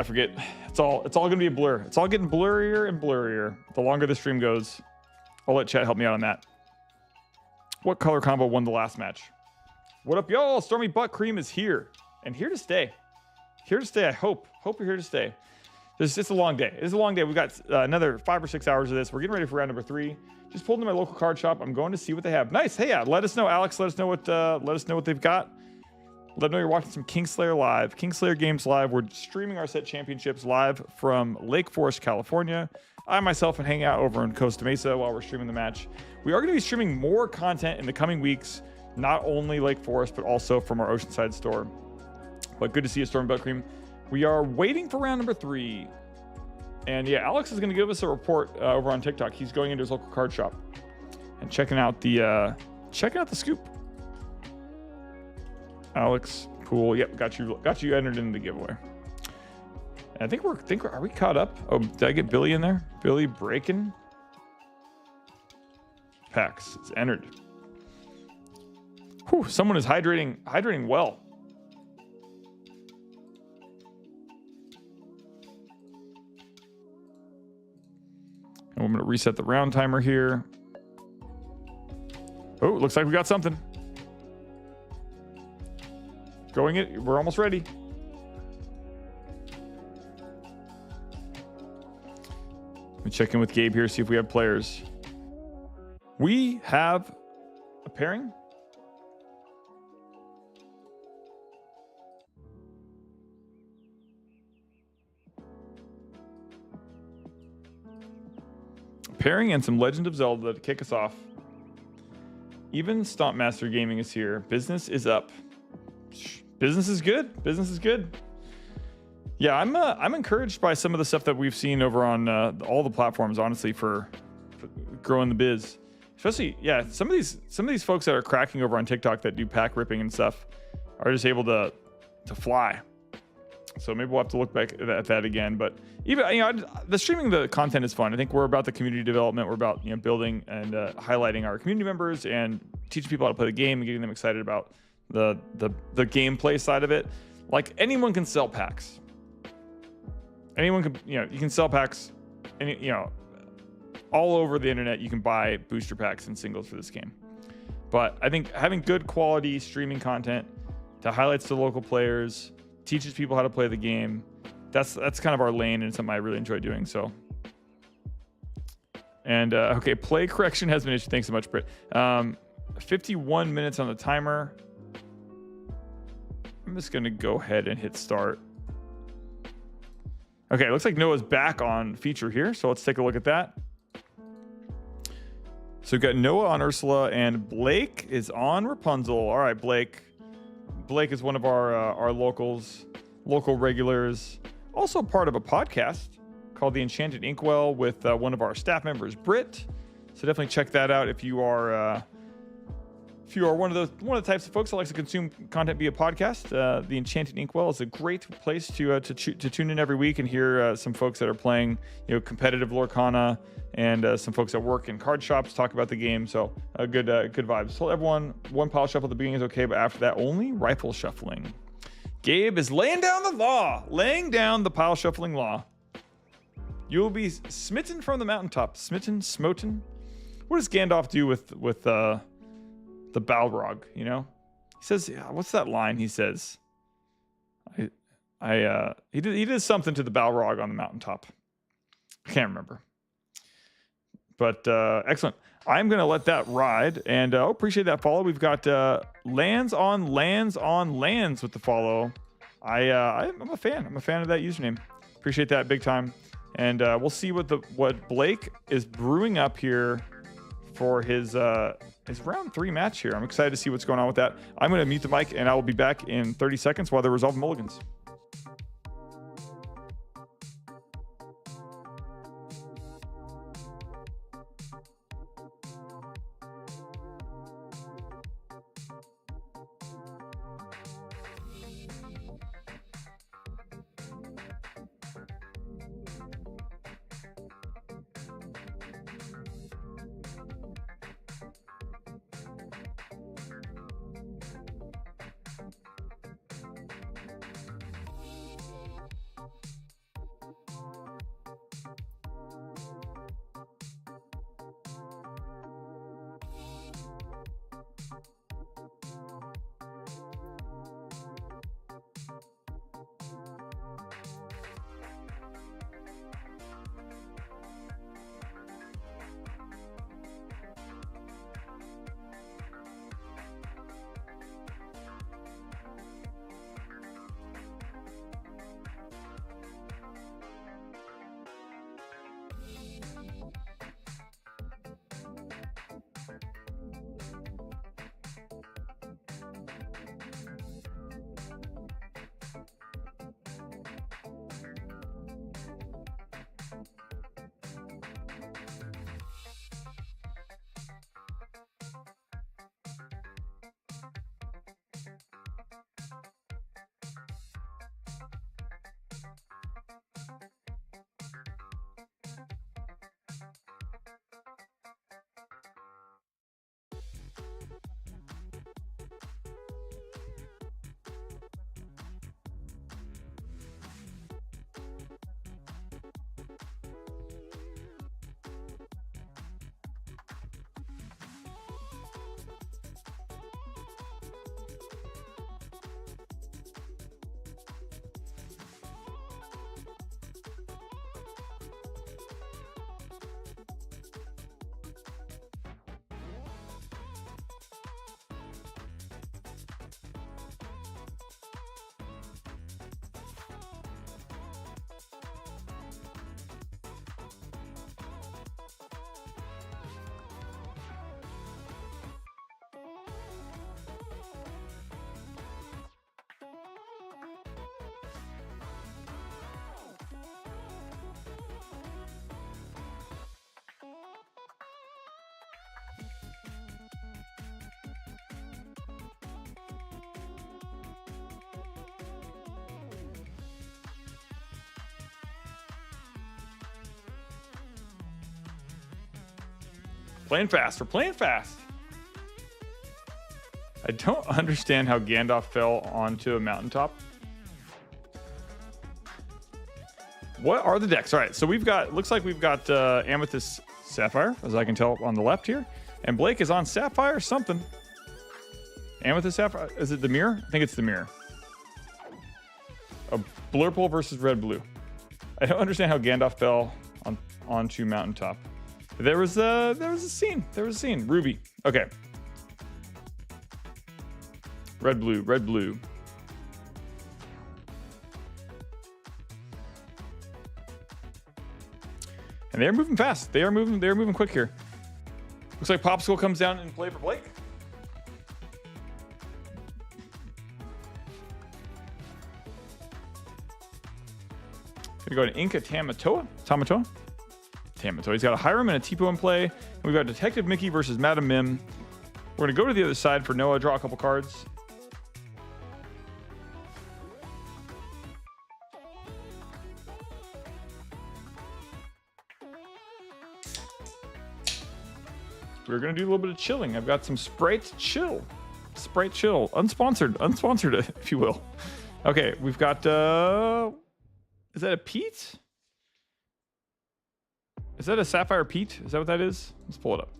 forget. It's all gonna be a blur. It's all getting blurrier and blurrier the longer the stream goes. I'll let chat help me out on that. What color combo won the last match? What up, y'all? Stormy Butt Cream is here and here to stay. Here to stay. I hope you're here to stay. It's a long day. It's a long day. We've got another 5 or 6 hours of this. We're getting ready for round number 3. Just pulled into my local card shop. I'm going to see what they have. Nice. Hey, yeah. Let us know, Alex. Let us know what they've got. Let them know you're watching some Kingslayer live. Kingslayer Games live. We're streaming our set championships live from Lake Forest, California. I myself am hanging out over in Costa Mesa while we're streaming the match. We are going to be streaming more content in the coming weeks, not only Lake Forest, but also from our Oceanside store. But good to see you, Storm Butt Cream. We are waiting for round number 3. And yeah, Alex is going to give us a report over on TikTok. He's going into his local card shop and checking out the scoop. Alex, cool. Yep, got you entered into the giveaway. And I think are we caught up? Oh, did I get Billy in there? Billy breaking packs. It's entered. Whew, someone is hydrating well. And I'm going to reset the round timer here. Oh, looks like we got something. Going it. We're almost ready. Let me check in with Gabe here, see if we have players. We have a pairing. Pairing and some Legend of Zelda to kick us off. Even Stomp Master Gaming is here. Business is up. Business is good. Business is good. Yeah, I'm encouraged by some of the stuff that we've seen over on all the platforms, honestly, for growing the biz. Especially, yeah, some of these folks that are cracking over on TikTok that do pack ripping and stuff are just able to fly. So maybe we'll have to look back at that again. But even the streaming the content is fun. I think we're about the community development. We're about building and highlighting our community members and teaching people how to play the game and getting them excited about the gameplay side of it. Like anyone can sell packs. Anyone can you can sell packs, and all over the internet you can buy booster packs and singles for this game. But I think having good quality streaming content that highlights the local players, teaches people how to play the game, that's kind of our lane, and something I really enjoy doing. So, and okay, play correction has been issued. Thanks so much, Britt. 51 minutes on the timer. I'm just gonna go ahead and hit start. Okay, it looks like Noah's back on feature here, so let's take a look at that. So we've got Noah on Ursula, and Blake is on Rapunzel. All right, Blake. Blake is one of our local regulars. Also part of a podcast called The Enchanted Inkwell with one of our staff members, Britt. So definitely check that out if you are If you are one of the types of folks that likes to consume content via podcast, the Enchanted Inkwell is a great place to tune in every week and hear some folks that are playing, competitive Lorcana, and some folks that work in card shops talk about the game. So good vibes. Told everyone one pile shuffle at the beginning is okay, but after that, only rifle shuffling. Gabe is laying down the pile shuffling law. You will be smitten from the mountaintop. Smoten. What does Gandalf do with the Balrog? He says, what's that line? He says, he did something to the Balrog on the mountaintop. I can't remember. But excellent. I'm going to let that ride, and appreciate that follow. We've got lands on lands with the follow. I'm a fan. I'm a fan of that username. Appreciate that big time. And we'll see what Blake is brewing up here for his round 3 match here. I'm excited to see what's going on with that. I'm going to mute the mic, and I will be back in 30 seconds while they resolve mulligans. Playing fast. We're playing fast. I don't understand how Gandalf fell onto a mountaintop. What are the decks? All right, so looks like we've got Amethyst Sapphire, as I can tell on the left here. And Blake is on Sapphire something. Amethyst Sapphire, is it the mirror? I think it's the mirror. A Blurple versus Red Blue. I don't understand how Gandalf fell onto mountaintop. There was a scene. Ruby. Okay. Red blue. And they're moving fast. They're moving quick here. Looks like Popsicle comes down and play for Blake. Gonna go to Inca Tamatoa. He's got a Hiram and a Tipo in play. And we've got Detective Mickey versus Madam Mim. We're going to go to the other side for Noah, draw a couple cards. We're going to do a little bit of chilling. I've got some Sprite Chill. Sprite Chill. Unsponsored, if you will. Okay, we've got, is that a Pete? Is that a Sapphire Pete? Is that what that is? Let's pull it up.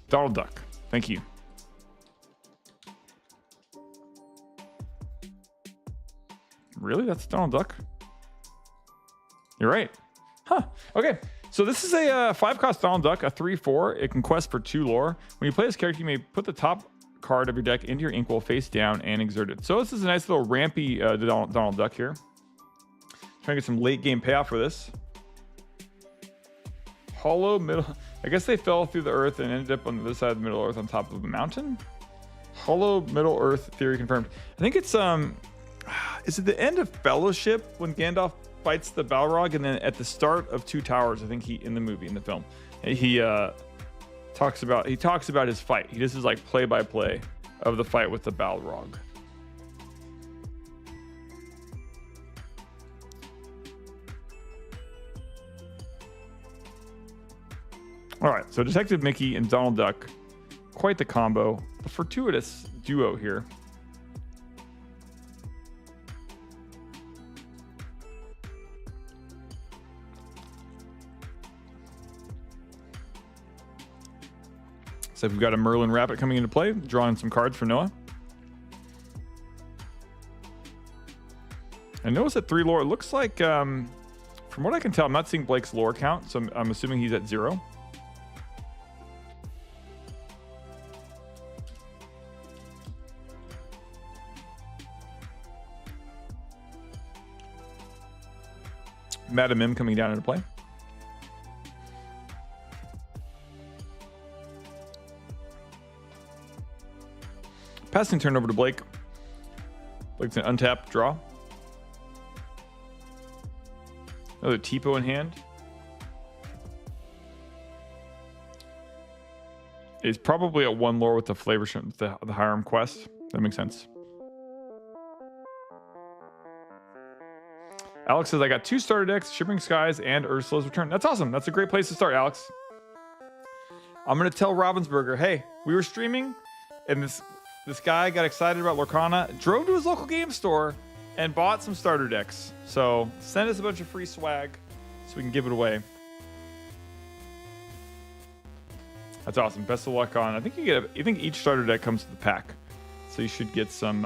Donald Duck. Thank you. Really? That's Donald Duck? You're right. Huh. Okay. So this is a 5-cost Donald Duck, a 3/4. It can quest for 2 lore. When you play this character, you may put the top card of your deck into your inkwell face down and exert it. So this is a nice little rampy Donald Duck here. Trying to get some late game payoff for this. Hollow middle. I guess they fell through the earth and ended up on the other side of the Middle Earth on top of a mountain. Hollow Middle Earth theory confirmed. I think it's is it the end of Fellowship when Gandalf fights the Balrog, and then at the start of Two Towers, I think he in the film, he talks about his fight. He just is like play-by-play of the fight with the Balrog. All right, so Detective Mickey and Donald Duck, quite the combo. A fortuitous duo here. So we've got a Merlin Rabbit coming into play, drawing some cards for Noah. And Noah's at 3 lore. It looks like, from what I can tell, I'm not seeing Blake's lore count, so I'm assuming he's at 0. Madam M coming down into play. Passing turn over to Blake. Blake's an untap draw. Another Tipo in hand. He's probably at 1 lore with the flavor the Hiram quest. That makes sense. Alex says, I got 2 starter decks, Shimmering Skies and Ursula's Return. That's awesome. That's a great place to start, Alex. I'm going to tell Ravensburger, hey, we were streaming, and this guy got excited about Lorcana, drove to his local game store, and bought some starter decks. So send us a bunch of free swag so we can give it away. That's awesome. Best of luck on. I think each starter deck comes with the pack, so you should get some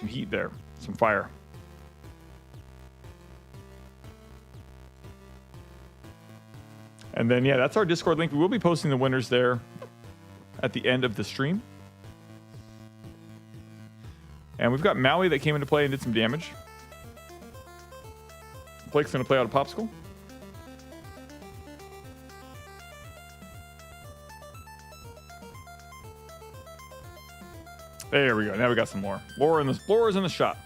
heat there, some fire. And then, yeah, that's our Discord link. We will be posting the winners there at the end of the stream. And we've got Maui that came into play and did some damage. Blake's going to play out a Popsicle. There we go. Now we got some more. Laura's in the shot.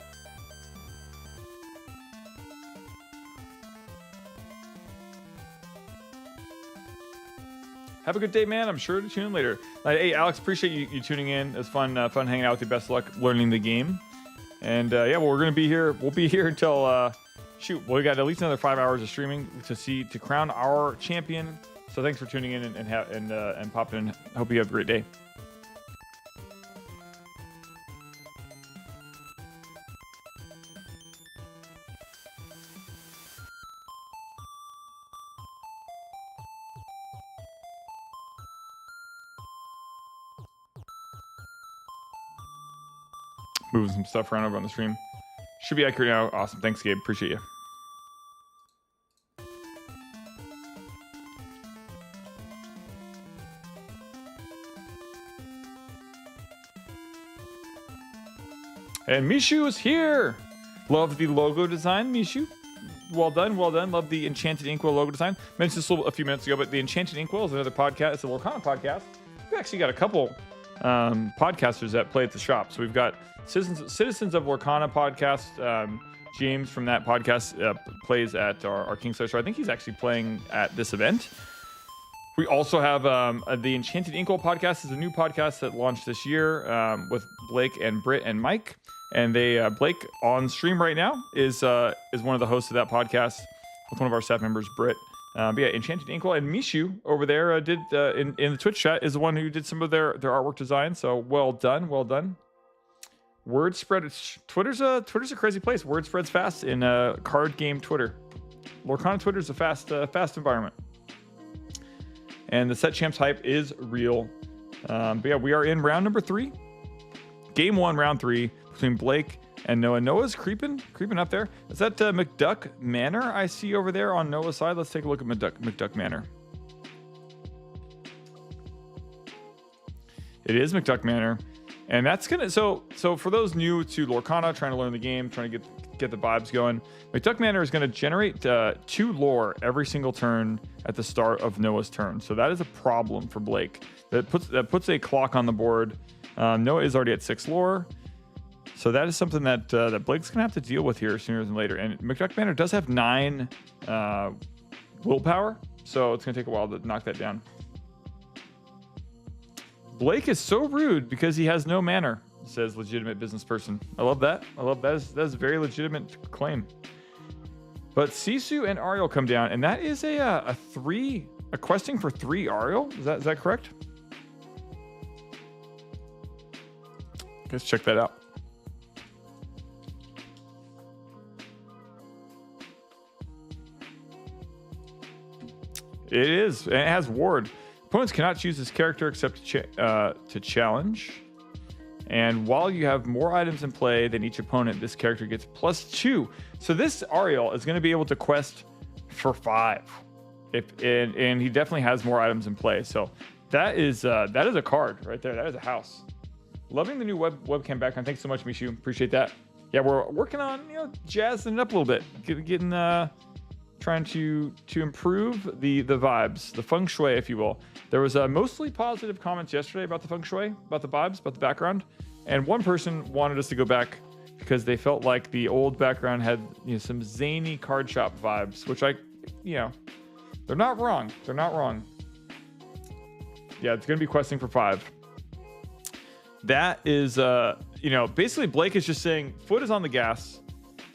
Have a good day, man. I'm sure to tune in later. Hey, Alex, appreciate you tuning in. It was fun hanging out with you. Best of luck learning the game. And yeah, well, we're gonna be here. We'll be here until we got at least another 5 hours of streaming to crown our champion. So thanks for tuning in and popping in. Hope you have a great day. Moving some stuff around over on the stream. Should be accurate now. Awesome. Thanks, Gabe. Appreciate you. And Mishu is here. Love the logo design, Mishu. Well done, well done. Love the Enchanted Inkwell logo design. Mentioned this a few minutes ago, but the Enchanted Inkwell is another podcast. It's a Lorcana podcast. We actually got a couple podcasters that play at the shop. So we've got Citizens of Lorcana podcast. James from that podcast plays at our Kingslayer show. I think he's actually playing at this event. We also have the Enchanted Inkle podcast is a new podcast that launched this year with Blake and Britt and Mike. And they Blake on stream right now is one of the hosts of that podcast with one of our staff members, Britt. But yeah, Enchanted Inkle and Mishu over there did in the Twitch chat is the one who did some of their artwork design. So well done. Word spread. Twitter's a crazy place. Word spreads fast in card game Twitter. Lorcana Twitter's a fast environment. And the set champs hype is real. But yeah, we are in round number 3. Game 1, round 3 between Blake and Noah. Noah's creeping up there. Is that McDuck Manor I see over there on Noah's side? Let's take a look at McDuck Manor. It is McDuck Manor. And that's gonna so for those new to Lorcana, trying to learn the game, trying to get the vibes going, McDuck Manor is going to generate 2 lore every single turn at the start of Noah's turn. So that is a problem for Blake. That puts a clock on the board. Noah is already at 6 lore, so that is something that Blake's going to have to deal with here sooner than later. And McDuck Manor does have 9 willpower, so it's going to take a while to knock that down. Blake is so rude because he has no manor, says legitimate business person. I love that. That's a very legitimate claim. But Sisu and Ariel come down, and that is a questing for 3 Ariel. Is that correct? Let's check that out. It is. And it has ward. Opponents cannot choose this character except to challenge. And while you have more items in play than each opponent, this character gets +2. So this Ariel is going to be able to quest for 5. And he definitely has more items in play. So that is a card right there. That is a house. Loving the new webcam background. Thanks so much, Mishu. Appreciate that. Yeah, we're working on jazzing it up a little bit, getting trying to improve the vibes, the feng shui, if you will. There was mostly positive comments yesterday about the feng shui, about the vibes, about the background, and one person wanted us to go back because they felt like the old background had some zany card shop vibes, which they're not wrong. They're not wrong. Yeah, it's gonna be questing for 5. That is, basically Blake is just saying, foot is on the gas.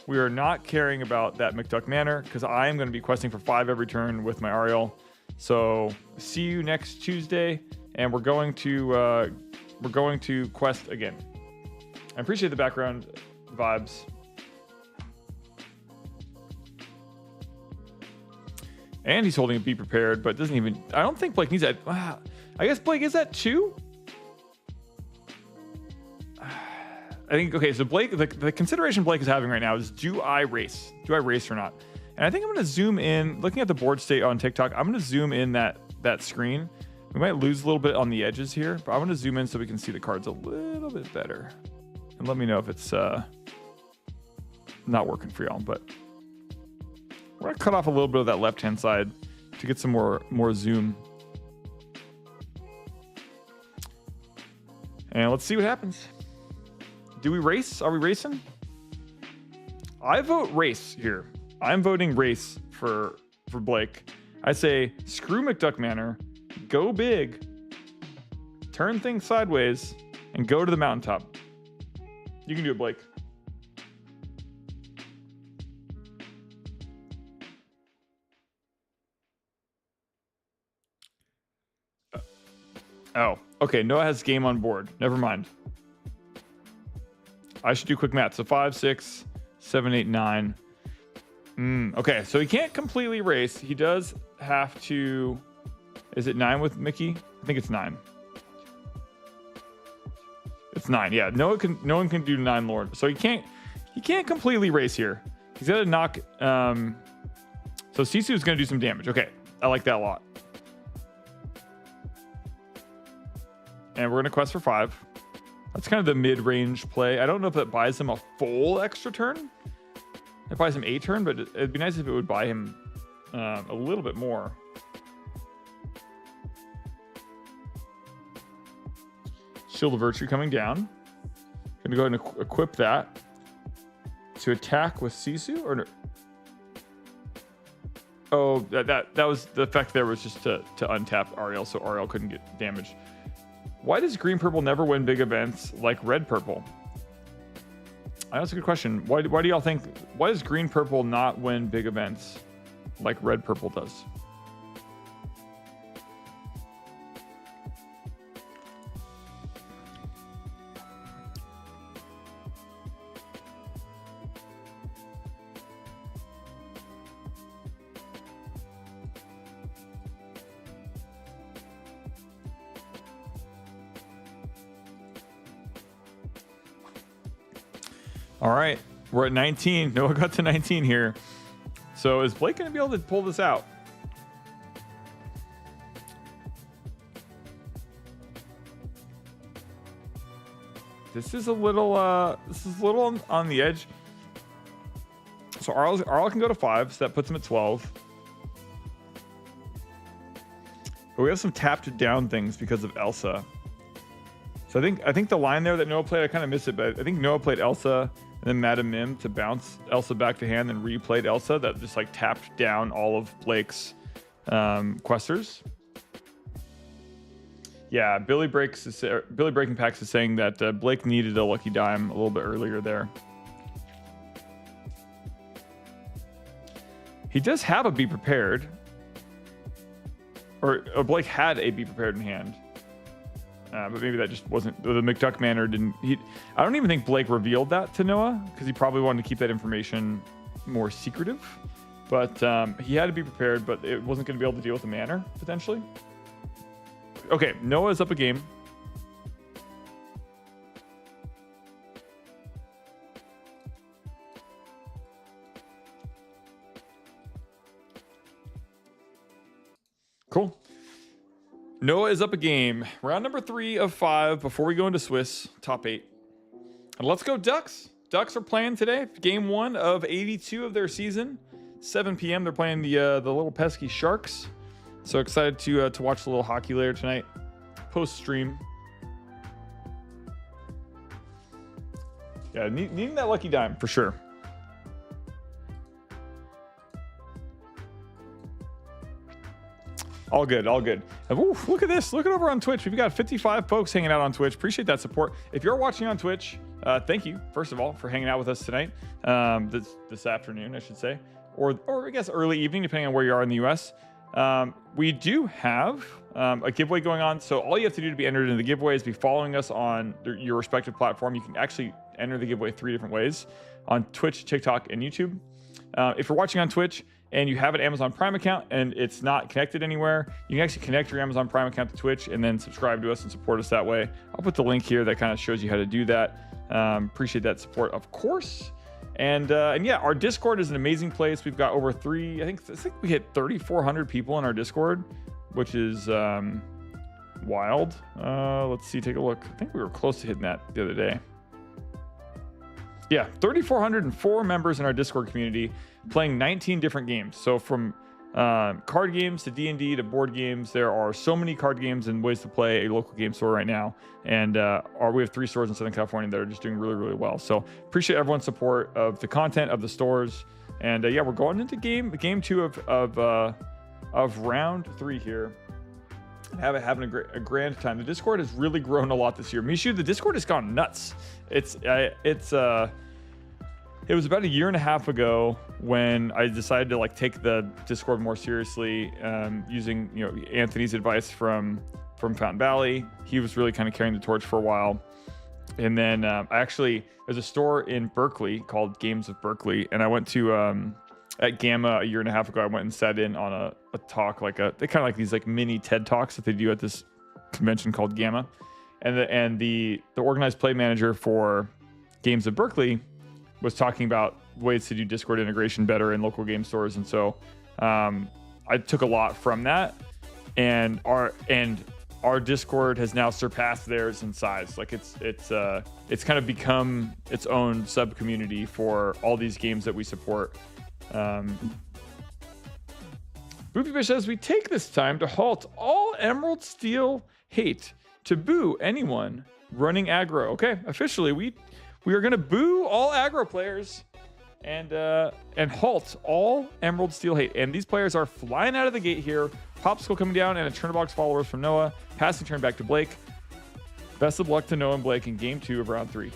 We are not caring about that McDuck Manor because I am going to be questing for 5 every turn with my Ariel. So see you next Tuesday, and we're going to quest again. I appreciate the background vibes. And he's holding a Be Prepared, but doesn't even. I don't think Blake needs that. I guess Blake is that 2. I think, okay, so Blake, the consideration Blake is having right now is, do I race? Do I race or not? And I think I'm going to zoom in, looking at the board state on TikTok, I'm going to zoom in that screen. We might lose a little bit on the edges here, but I'm going to zoom in so we can see the cards a little bit better. And let me know if it's not working for y'all, but we're going to cut off a little bit of that left-hand side to get some more zoom. And let's see what happens. Do we race? Are we racing? I vote race here. I'm voting race for Blake. I say screw McDuck Manor, go big, turn things sideways, and go to the mountaintop. You can do it, Blake. Oh, okay. Noah has game on board. Never mind. I should do quick math. So 5, 6, 7, 8, 9. Okay, so he can't completely race. He does have to. Is it 9 with Mickey? I think it's 9. It's 9. Yeah, no one can do 9 Lord. So he can't completely race here. He's got to knock. So Sisu is going to do some damage. Okay, I like that a lot. And we're going to quest for 5. That's kind of the mid-range play. I don't know if that buys him a full extra turn. It buys him a turn, but it'd be nice if it would buy him a little bit more. Shield of Virtue coming down. Gonna go ahead and equip that to attack with Sisu, or no? Oh, that was the effect there was just to untap Ariel, so Ariel couldn't get damaged. Why does green purple never win big events like red purple? That's a good question. Why do y'all think? Why does green purple not win big events like red purple does? All right, we're at 19. Noah got to 19 here. So is Blake going to be able to pull this out? This is a little on the edge. So Arl can go to 5, so that puts him at 12. But we have some tapped down things because of Elsa. So I think the line there that Noah played, I kind of missed it, but I think Noah played Elsa and then Madam Mim to bounce Elsa back to hand, then replayed Elsa. That just like tapped down all of Blake's questers. Yeah, Billy Breaking Packs is saying that Blake needed a lucky dime a little bit earlier there. He does have a Be Prepared, or Blake had a Be Prepared in hand. But maybe that just wasn't, the McDuck Manor didn't, I don't even think Blake revealed that to Noah because he probably wanted to keep that information more secretive. But he had to be prepared, but it wasn't going to be able to deal with the manor, potentially. Okay, Noah's up a game. Cool. Noah is up a game. Round number 3 of 5 before we go into Swiss, top 8. And let's go Ducks. Ducks are playing today. Game 1 of 82 of their season. 7 p.m. They're playing the little pesky Sharks. So excited to watch the little hockey later tonight. Post stream. Yeah, needing that lucky dime for sure. All good, all good. Ooh, look at this. Look at over on Twitch. We've got 55 folks hanging out on Twitch. Appreciate that support. If you're watching on Twitch, thank you, first of all, for hanging out with us tonight. This afternoon, I should say. Or I guess early evening, depending on where you are in the US. We do have a giveaway going on. So all you have to do to be entered into the giveaway is be following us on your respective platform. You can actually enter the giveaway 3 different ways: on Twitch, TikTok, and YouTube. If you're watching on Twitch and you have an Amazon Prime account and it's not connected anywhere, you can actually connect your Amazon Prime account to Twitch and then subscribe to us and support us that way. I'll put the link here that kind of shows you how to do that. Appreciate that support, of course. And yeah, our Discord is an amazing place. We've got over I think we hit 3,400 people in our Discord, which is wild. Let's see, take a look. I think we were close to hitting that the other day. Yeah, 3,404 members in our Discord community playing 19 different games. So from card games to D&D to board games, there are so many card games and ways to play a local game store right now. And we have 3 stores in Southern California that are just doing really, really well. So appreciate everyone's support of the content of the stores. And yeah, we're going into game 2 of round 3 here. Having a grand time. The Discord has really grown a lot this year. Mishu, the Discord has gone nuts. It was about a year and a half ago when I decided to take the Discord more seriously, using Anthony's advice from Fountain Valley. He was really kind of carrying the torch for a while. And then there's a store in Berkeley called Games of Berkeley, and I went to at Gamma a year and a half ago. I went and sat in on a talk, they kind of like these mini TED Talks that they do at this convention called Gamma, and the organized play manager for Games of Berkeley was talking about ways to do Discord integration better in local game stores. And so I took a lot from that, and our Discord has now surpassed theirs in size. It's kind of become its own sub community for all these games that we support. Boopy Fish says, we take this time to halt all Emerald Steel hate to boo anyone running aggro. Okay, officially, we are going to boo all aggro players and halt all Emerald Steel hate. And these players are flying out of the gate here. Popsicle coming down and a Turnabox followers from Noah. Passing turn back to Blake. Best of luck to Noah and Blake in game 2 of round 3.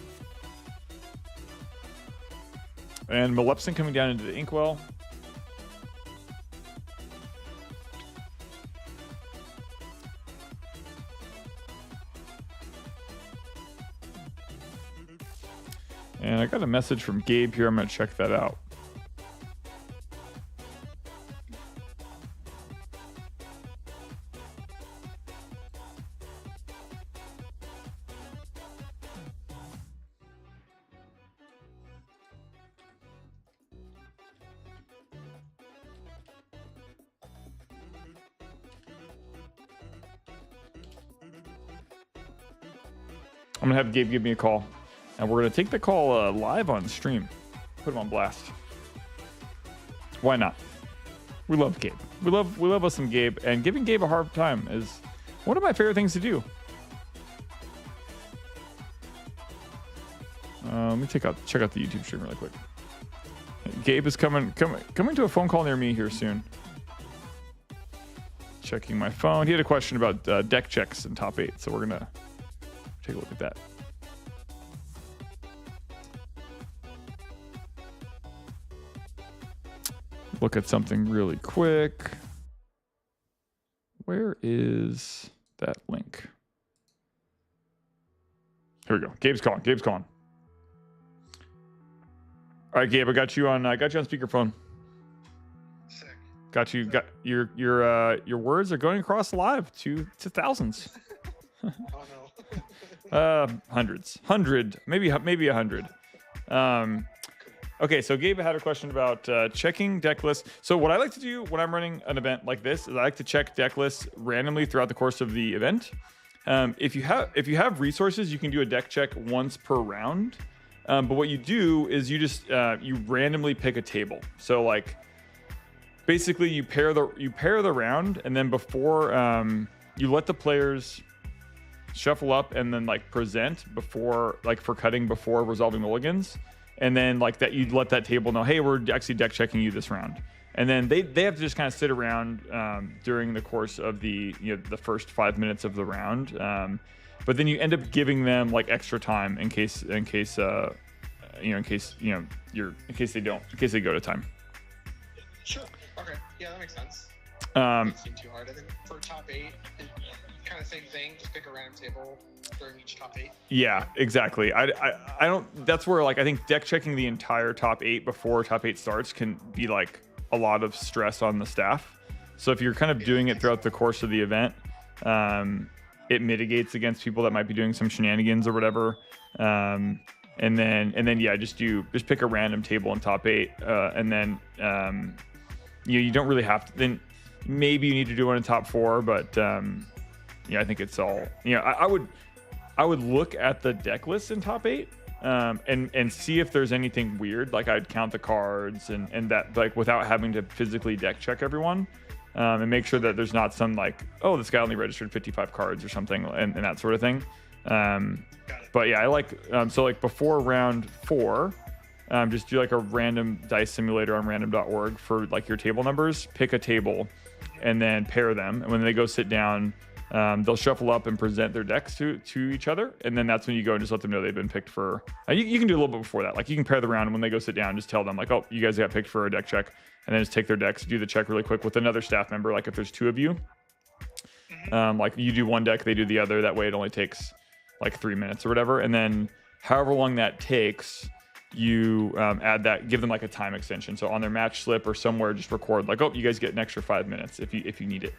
And Maleficent coming down into the Inkwell. And I got a message from Gabe here. I'm going to check that out. I'm going to have Gabe give me a call. And we're going to take the call live on stream. Put him on blast. Why not? We love Gabe. We love us some Gabe. And giving Gabe a hard time is one of my favorite things to do. Let me check out the YouTube stream really quick. Gabe is coming to a phone call near me here soon. Checking my phone. He had a question about deck checks in top 8. So we're going to take a look at that. Look at something really quick. Where is that link? Here we go. Gabe's calling. All right, Gabe, I got you on speakerphone. Sick. Got you. Got your words are going across live to thousands. Oh no. Hundreds, maybe 100. Okay, so Gabe had a question about checking deck lists. So what I like to do when I'm running an event like this is I like to check deck lists randomly throughout the course of the event. If you have resources, you can do a deck check once per round. But what you do is you just you randomly pick a table. So like basically you pair the round, and then before you let the players shuffle up and then like present before, like for cutting before resolving mulligans. And then like that, you'd let that table know, hey, we're actually deck checking you this round. And then they have to just kind of sit around during the course of the the first 5 minutes of the round. But then you end up giving them like extra time in case they go to time. Sure. Okay. Yeah, that makes sense. Doesn't seem too hard. I think for top 8, kind of same thing. Just pick a random table during each top 8. Yeah, exactly. I don't. That's where like I think deck checking the entire top 8 before top 8 starts can be like a lot of stress on the staff. So if you're kind of doing it throughout the course of the event, it mitigates against people that might be doing some shenanigans or whatever. And then yeah, just pick a random table in top 8, and then you don't really have to. Then maybe you need to do one in top 4, but yeah, I think it's all. I would look at the deck list in top 8 and see if there's anything weird. Like I'd count the cards and that, like without having to physically deck check everyone, and make sure that there's not some like, oh, this guy only registered 55 cards or something, and that sort of thing. But yeah, I like so like before round 4, just do like a random dice simulator on random.org for like your table numbers. Pick a table and then pair them, and when they go sit down, they'll shuffle up and present their decks to each other, and then that's when you go and just let them know they've been picked for. You can do a little bit before that, like you can pair the round, and when they go sit down, just tell them like, oh, you guys got picked for a deck check, and then just take their decks, do the check really quick with another staff member. Like if there's 2 of you, like you do one deck, they do the other. That way it only takes like 3 minutes or whatever, and then however long that takes, you add that, give them like a time extension. So on their match slip or somewhere, just record like, oh, you guys get an extra 5 minutes if you need it.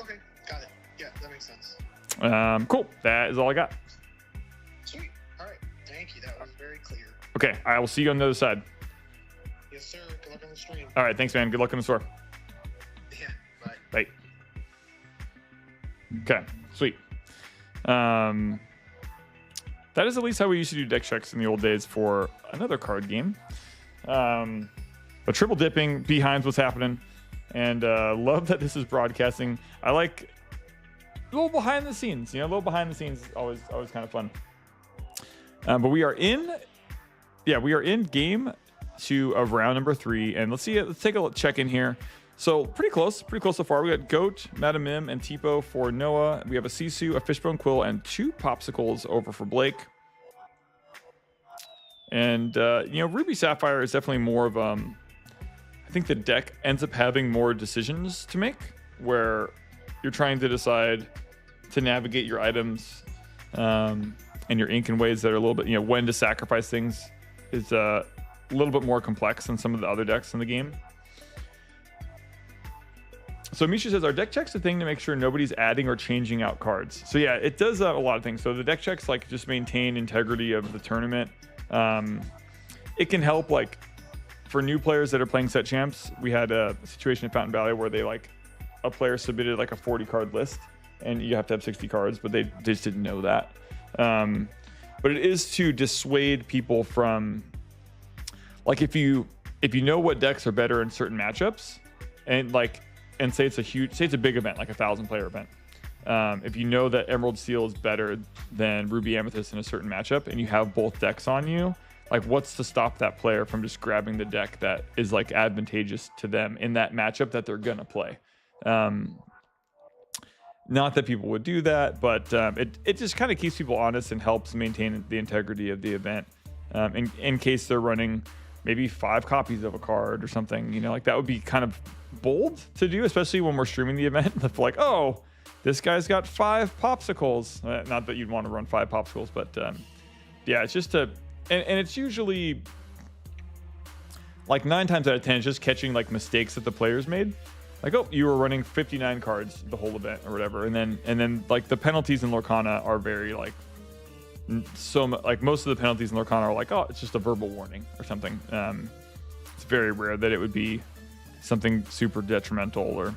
Okay, got it. Yeah, that makes sense. Cool. That is all I got. Sweet. All right. Thank you. That was very clear. Okay, I will see you on the other side. Yes, sir. Good luck on the stream. All right, thanks, man. Good luck in the store. Yeah. Bye. Bye. Okay, sweet. That is at least how we used to do deck checks in the old days for another card game. But triple dipping behind what's happening, and love that this is broadcasting. I like little behind the scenes, a little behind the scenes, always kind of fun. But we are in game 2 of round number 3, and let's take a check in here. So pretty close so far. We got Goat, Madam Mim, and Tipo for Noah. We have a Sisu, a Fishbone Quill, and 2 Popsicles over for Blake. And Ruby Sapphire is definitely more of I think the deck ends up having more decisions to make, where you're trying to decide to navigate your items and your ink in ways that are a little bit, when to sacrifice things is a little bit more complex than some of the other decks in the game. So Misha says, our deck check's a thing to make sure nobody's adding or changing out cards. So yeah, it does a lot of things. So the deck checks like just maintain integrity of the tournament. It can help like for new players that are playing set champs. We had a situation at Fountain Valley where a player submitted like a 40 card list and you have to have 60 cards, but they just didn't know that. But it is to dissuade people from, like, if you know what decks are better in certain matchups, and say it's a big event, like a 1,000-player event. If you know that Emerald Steel is better than Ruby Amethyst in a certain matchup, and you have both decks on you, like, what's to stop that player from just grabbing the deck that is like advantageous to them in that matchup that they're gonna play? Not that people would do that, but it just kind of keeps people honest and helps maintain the integrity of the event. In case they're running maybe 5 copies of a card or something, like that would be kind of bold to do, especially when we're streaming the event. If like, oh, this guy's got 5 popsicles. Not that you'd want to run 5 popsicles, but yeah, it's just and it's usually like 9 times out of 10, it's just catching like mistakes that the players made. Like, oh, you were running 59 cards the whole event or whatever, and then like the penalties in Lorcana are very like most of the penalties in Lorcana are like, oh, it's just a verbal warning or something. It's very rare that it would be something super detrimental or.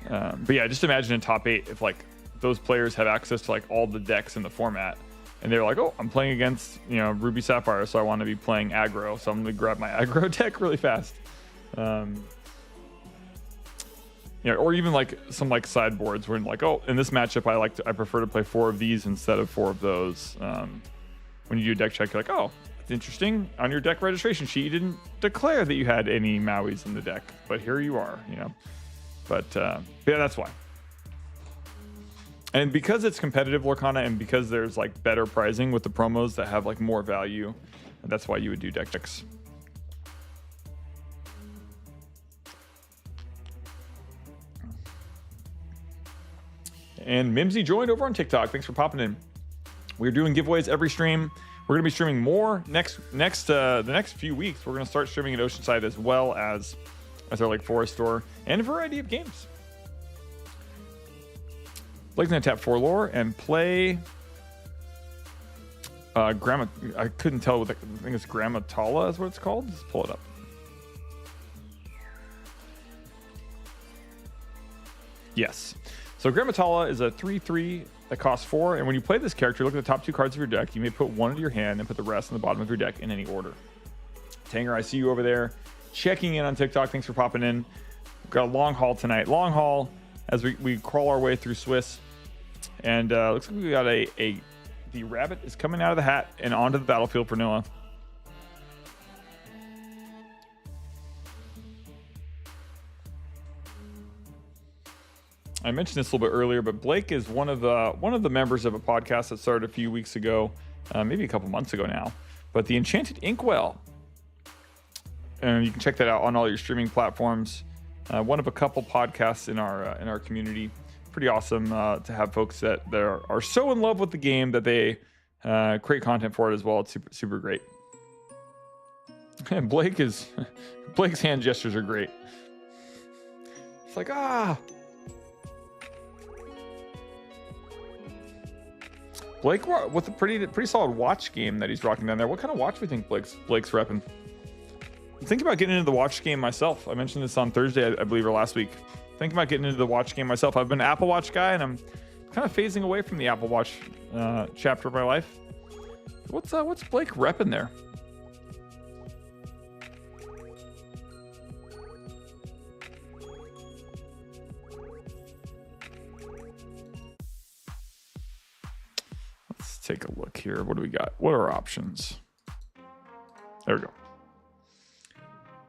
But yeah, just imagine in top 8 if like those players have access to like all the decks in the format, and they're like, oh, I'm playing against Ruby Sapphire, so I want to be playing aggro, so I'm gonna grab my aggro deck really fast. Or even like some like sideboards where like, oh, in this matchup I prefer to play 4 of these instead of 4 of those. When you do a deck check, you're like, oh, it's interesting. On your deck registration sheet, you didn't declare that you had any Mauis in the deck, but here you are. But yeah, that's why. And because it's competitive Lorcana, and because there's like better pricing with the promos that have like more value, that's why you would do deck checks. And Mimsy joined over on TikTok. Thanks for popping in. We're doing giveaways every stream. We're going to be streaming more the next few weeks. We're going to start streaming at Oceanside as well as our like Forest store and a variety of games. Blake's going to tap 4 lore and play Grandma. I couldn't tell what I think it's Grammatala is what it's called. Let's pull it up. Yes. So Grammatala is a 3/3 that costs 4, and when you play this character, look at the top 2 cards of your deck. You may put 1 into your hand and put the rest in the bottom of your deck in any order. Tanger, I see you over there checking in on TikTok. Thanks for popping in. We've got a long haul tonight. Long haul as we crawl our way through Swiss. And looks like we got the rabbit is coming out of the hat and onto the battlefield for Noah. I mentioned this a little bit earlier, but Blake is one of the members of a podcast that started a few weeks ago, maybe a couple months ago now. But the Enchanted Inkwell, and you can check that out on all your streaming platforms. One of a couple podcasts in our community. Pretty awesome to have folks that are so in love with the game that they create content for it as well. It's super great. And Blake's hand gestures are great. It's like Blake with a pretty solid watch game that he's rocking down there. What kind of watch do you think Blake's repping? I'm thinking about getting into the watch game myself. I mentioned this on Thursday, I believe, or last week. Thinking about getting into the watch game myself. I've been an Apple Watch guy, and I'm kind of phasing away from the Apple Watch chapter of my life. What's Blake repping there? take a look here. What do we got? What are our options? There we go.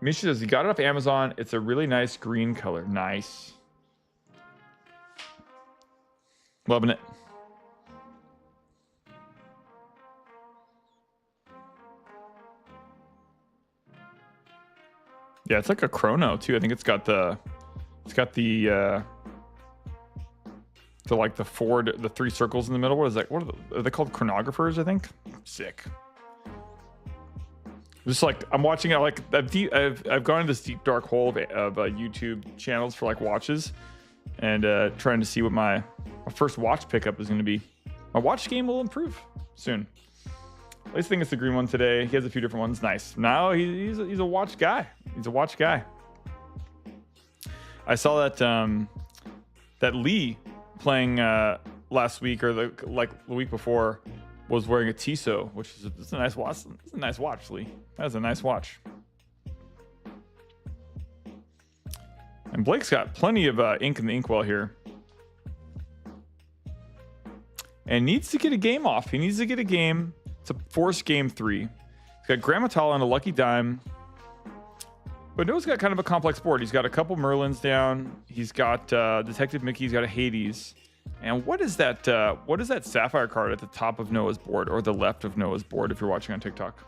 Misha says he got it off Amazon. It's a really nice green color. Nice. Loving it. Yeah, it's like a chrono too. I think it's got the like the the 3 circles in the middle. What is that? What are they called? Chronographers, I think. Sick. Just like I'm watching it, like I've gone into this deep dark hole of YouTube channels for like watches, and trying to see what my first watch pickup is going to be. My watch game will improve soon. At least I think it's the green one today. He has a few different ones. Nice. Now he's a watch guy. He's a watch guy. I saw that Lee playing last week or the week before was wearing a Tissot, which is a nice watch. It's a nice watch, Lee. That's a nice watch. And Blake's got plenty of ink in the inkwell here. And needs to get a game off. He needs to get a game. It's a forced game 3. He's got Grammatala and a Lucky Dime. But Noah's got kind of a complex board. He's got a couple Merlins down. He's got Detective Mickey. He's got a Hades. And what is that Sapphire card at the top of Noah's board or the left of Noah's board if you're watching on TikTok?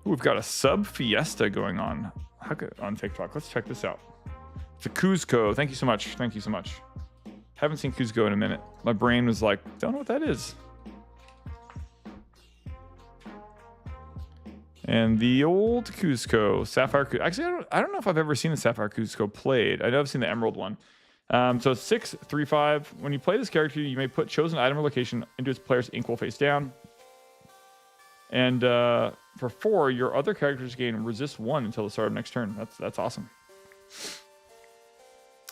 Ooh, we've got a sub fiesta going on. How good on TikTok? Let's check this out. It's a Cuzco. Thank you so much. Thank you so much. Haven't seen Cuzco in a minute. My brain was like, don't know what that is. And the old Cuzco, Sapphire. Actually, I don't know if I've ever seen the Sapphire Cuzco played. I know I've seen the Emerald one. So 6, 3, 5. When you play this character, you may put chosen item or location into its player's inkwell face down. And for 4, your other characters gain resist 1 until the start of next turn. That's awesome.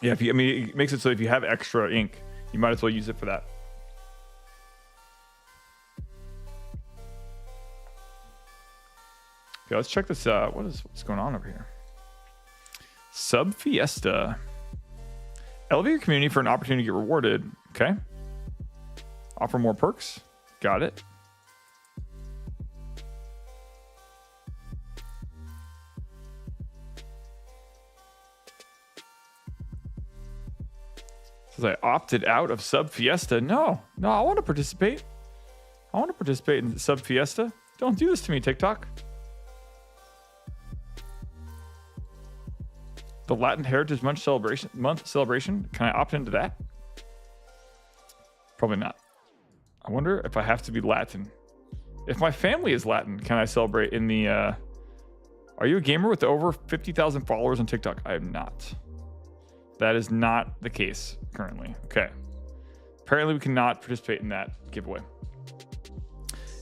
Yeah, it makes it so if you have extra ink, you might as well use it for that. Okay, let's check this out. What's going on over here? Sub Fiesta. Elevate your community for an opportunity to get rewarded. Okay. Offer more perks. Got it. Says I opted out of Sub Fiesta. No, I want to participate. I want to participate in Sub Fiesta. Don't do this to me, TikTok. The Latin Heritage Month celebration. Can I opt into that? Probably not. I wonder if I have to be Latin. If my family is Latin, can I celebrate in the... Are you a gamer with over 50,000 followers on TikTok? I am not. That is not the case currently. Okay. Apparently we cannot participate in that giveaway.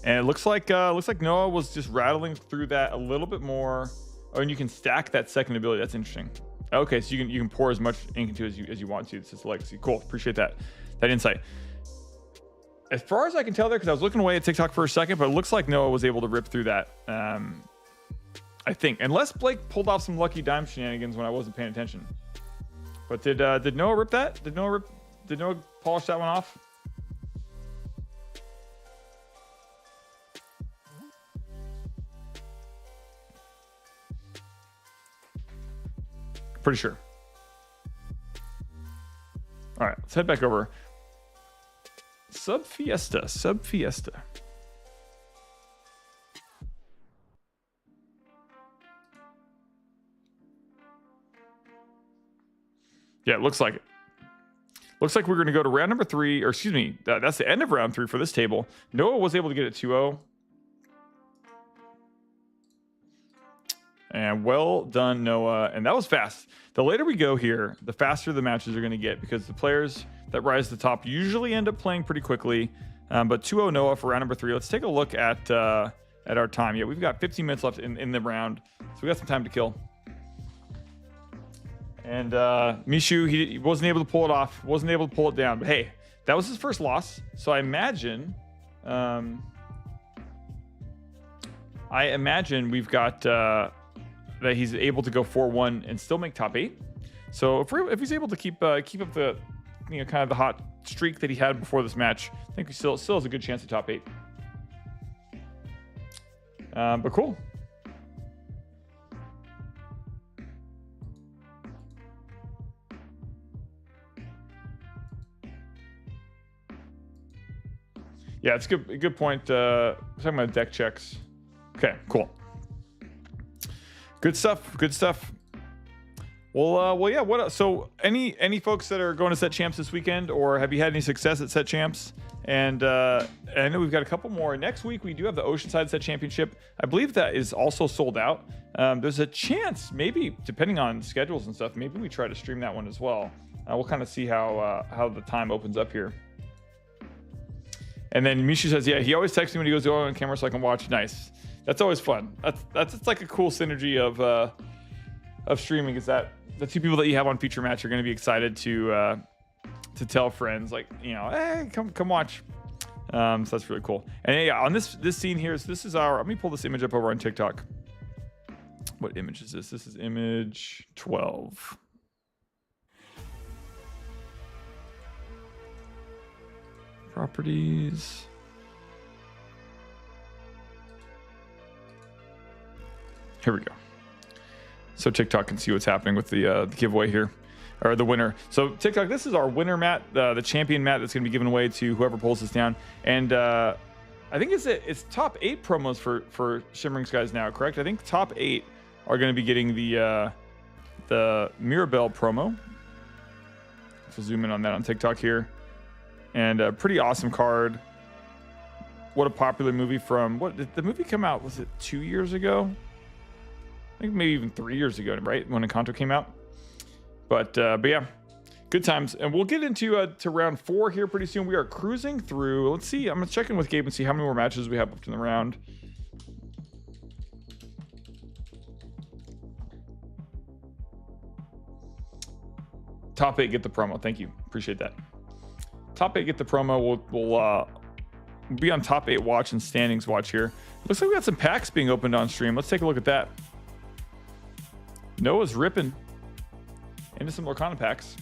And it looks like Noah was just rattling through that a little bit more. Oh, and you can stack that second ability. That's interesting. Okay, so you can pour as much ink into it as you want to. This is legacy. Cool. Appreciate that insight. As far as I can tell there, because I was looking away at TikTok for a second, but it looks like Noah was able to rip through that. I think, unless Blake pulled off some Lucky Dime shenanigans when I wasn't paying attention. But did Noah rip that? Did Noah polish that one off? Pretty sure. All right, let's head back over. Sub Fiesta. Yeah, it looks like it. Looks like we're going to go to round number 3, or excuse me, that's the end of round 3 for this table. Noah was able to get it 2-0. And well done, Noah. And that was fast. The later we go here, the faster the matches are going to get, because the players that rise to the top usually end up playing pretty quickly. But 2-0 Noah for round number 3. Let's take a look at our time. Yeah, we've got 15 minutes left in the round, so we got some time to kill. And Mishu, he wasn't able to pull it off, wasn't able to pull it down. But hey, that was his first loss. So I imagine I imagine we've got that he's able to go 4-1 and still make top 8. So if he's able to keep up the kind of the hot streak that he had before this match, I think he still has a good chance at top 8. But cool. Yeah, it's a good point. Talking about deck checks. Okay, cool. Good stuff. Good stuff. Well, yeah. What else? So, any folks that are going to set champs this weekend, or have you had any success at set champs? And I know we've got a couple more next week. We do have the Oceanside Set Championship. I believe that is also sold out. There's a chance, maybe depending on schedules and stuff, maybe we try to stream that one as well. We'll kind of see how the time opens up here. And then Mishu says, yeah, he always texts me when he goes on camera so I can watch. Nice. That's always fun. That's like a cool synergy of streaming, is that the two people that you have on feature match are going to be excited to tell friends, like, hey, come watch. So that's really cool. And yeah, on this scene here, so this is let me pull this image up over on TikTok. What image is this? This is image 12. Properties. Here we go. So TikTok can see what's happening with the giveaway here, or the winner. So TikTok, this is our winner mat, the champion mat that's going to be given away to whoever pulls this down. And I think it's top 8 promos for Shimmering's guys now, correct? I think top 8 are going to be getting the Mirabelle promo. So zoom in on that on TikTok here. And a pretty awesome card. What a popular movie from, what did the movie come out? Was it 2 years ago? I think maybe even 3 years ago, right? When Encanto came out. But yeah, good times. And we'll get into to round 4 here pretty soon. We are cruising through. Let's see. I'm going to check in with Gabe and see how many more matches we have up in the round. Top 8 get the promo. Thank you. Appreciate that. Top 8 get the promo. We'll be on top 8 watch and standings watch here. Looks like we got some packs being opened on stream. Let's take a look at that. Noah's ripping into some Lorcana packs.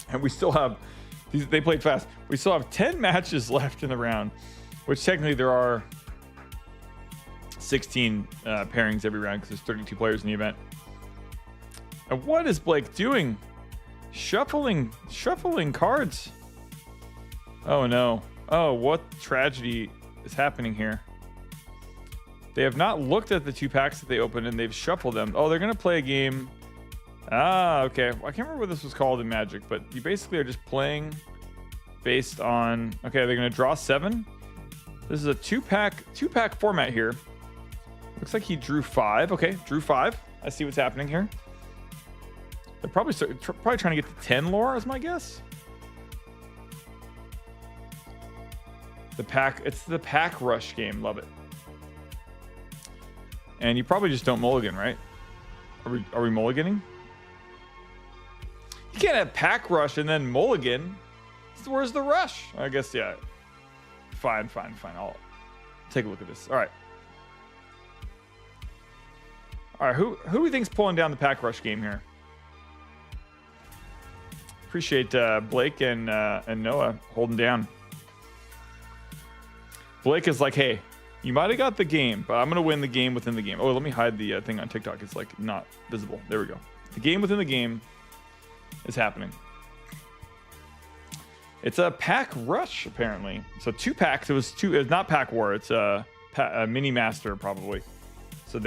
And we still have they played fast. We still have 10 matches left in the round, which technically there are 16 pairings every round because there's 32 players in the event. And what is Blake doing? Shuffling cards. Oh no. Oh, what tragedy is happening here? They have not looked at the 2 packs that they opened and they've shuffled them. Oh, they're going to play a game. Ah, okay. Well, I can't remember what this was called in Magic, but you basically are just playing based on, okay, they're going to draw 7. This is a two pack format here. Looks like he drew 5. Okay, drew 5. I see what's happening here. They're probably trying to get to 10 lore, is my guess. It's the pack rush game. Love it. And you probably just don't mulligan, right? Are we mulliganing? You can't have pack rush and then mulligan. Where's the rush? I guess, yeah. Fine. I'll take a look at this. All right. Who do we think's pulling down the pack rush game here? Appreciate Blake and Noah holding down. Blake is like, hey, you might have got the game, but I'm gonna win the game within the game. Oh, let me hide the thing on TikTok. It's like not visible. There we go. The game within the game is happening. It's a pack rush apparently. So 2 packs. It's not pack war. It's a mini master probably. So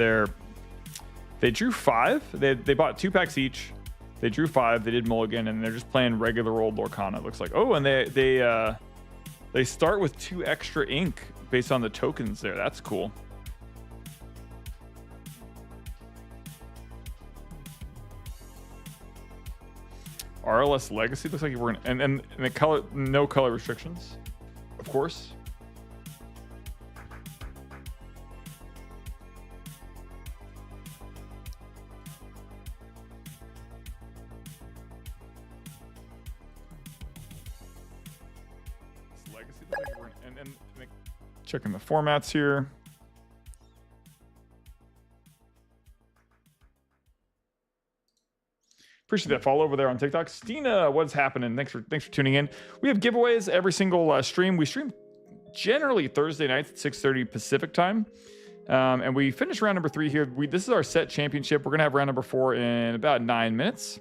they drew 5. They bought 2 packs each. They drew 5. They did mulligan, and they're just playing regular old Lorcana. It looks like. Oh, and they start with 2 extra ink based on the tokens there. That's cool. RLS Legacy looks like we're in, and the color, no color restrictions, of course. legacy. And checking the formats here. Appreciate that follow over there on TikTok. Stina, what's happening? Thanks for tuning in. We have giveaways every single stream. We stream generally Thursday nights at 6:30 Pacific time. And we finished round number 3 here. This is our set championship. We're going to have round number 4 in about 9 minutes.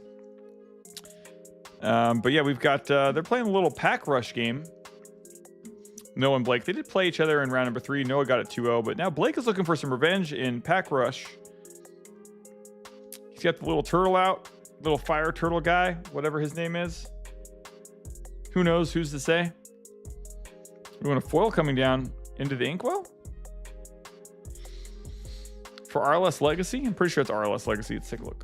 But yeah, we've got, they're playing a little pack rush game. Noah and Blake, they did play each other in round number 3. Noah got it 2-0, but now Blake is looking for some revenge in pack rush. He's got the little turtle out, little fire turtle guy, whatever his name is. Who knows? Who's to say? We want a foil coming down into the inkwell. For RLS Legacy? I'm pretty sure it's RLS Legacy. Let's take a look.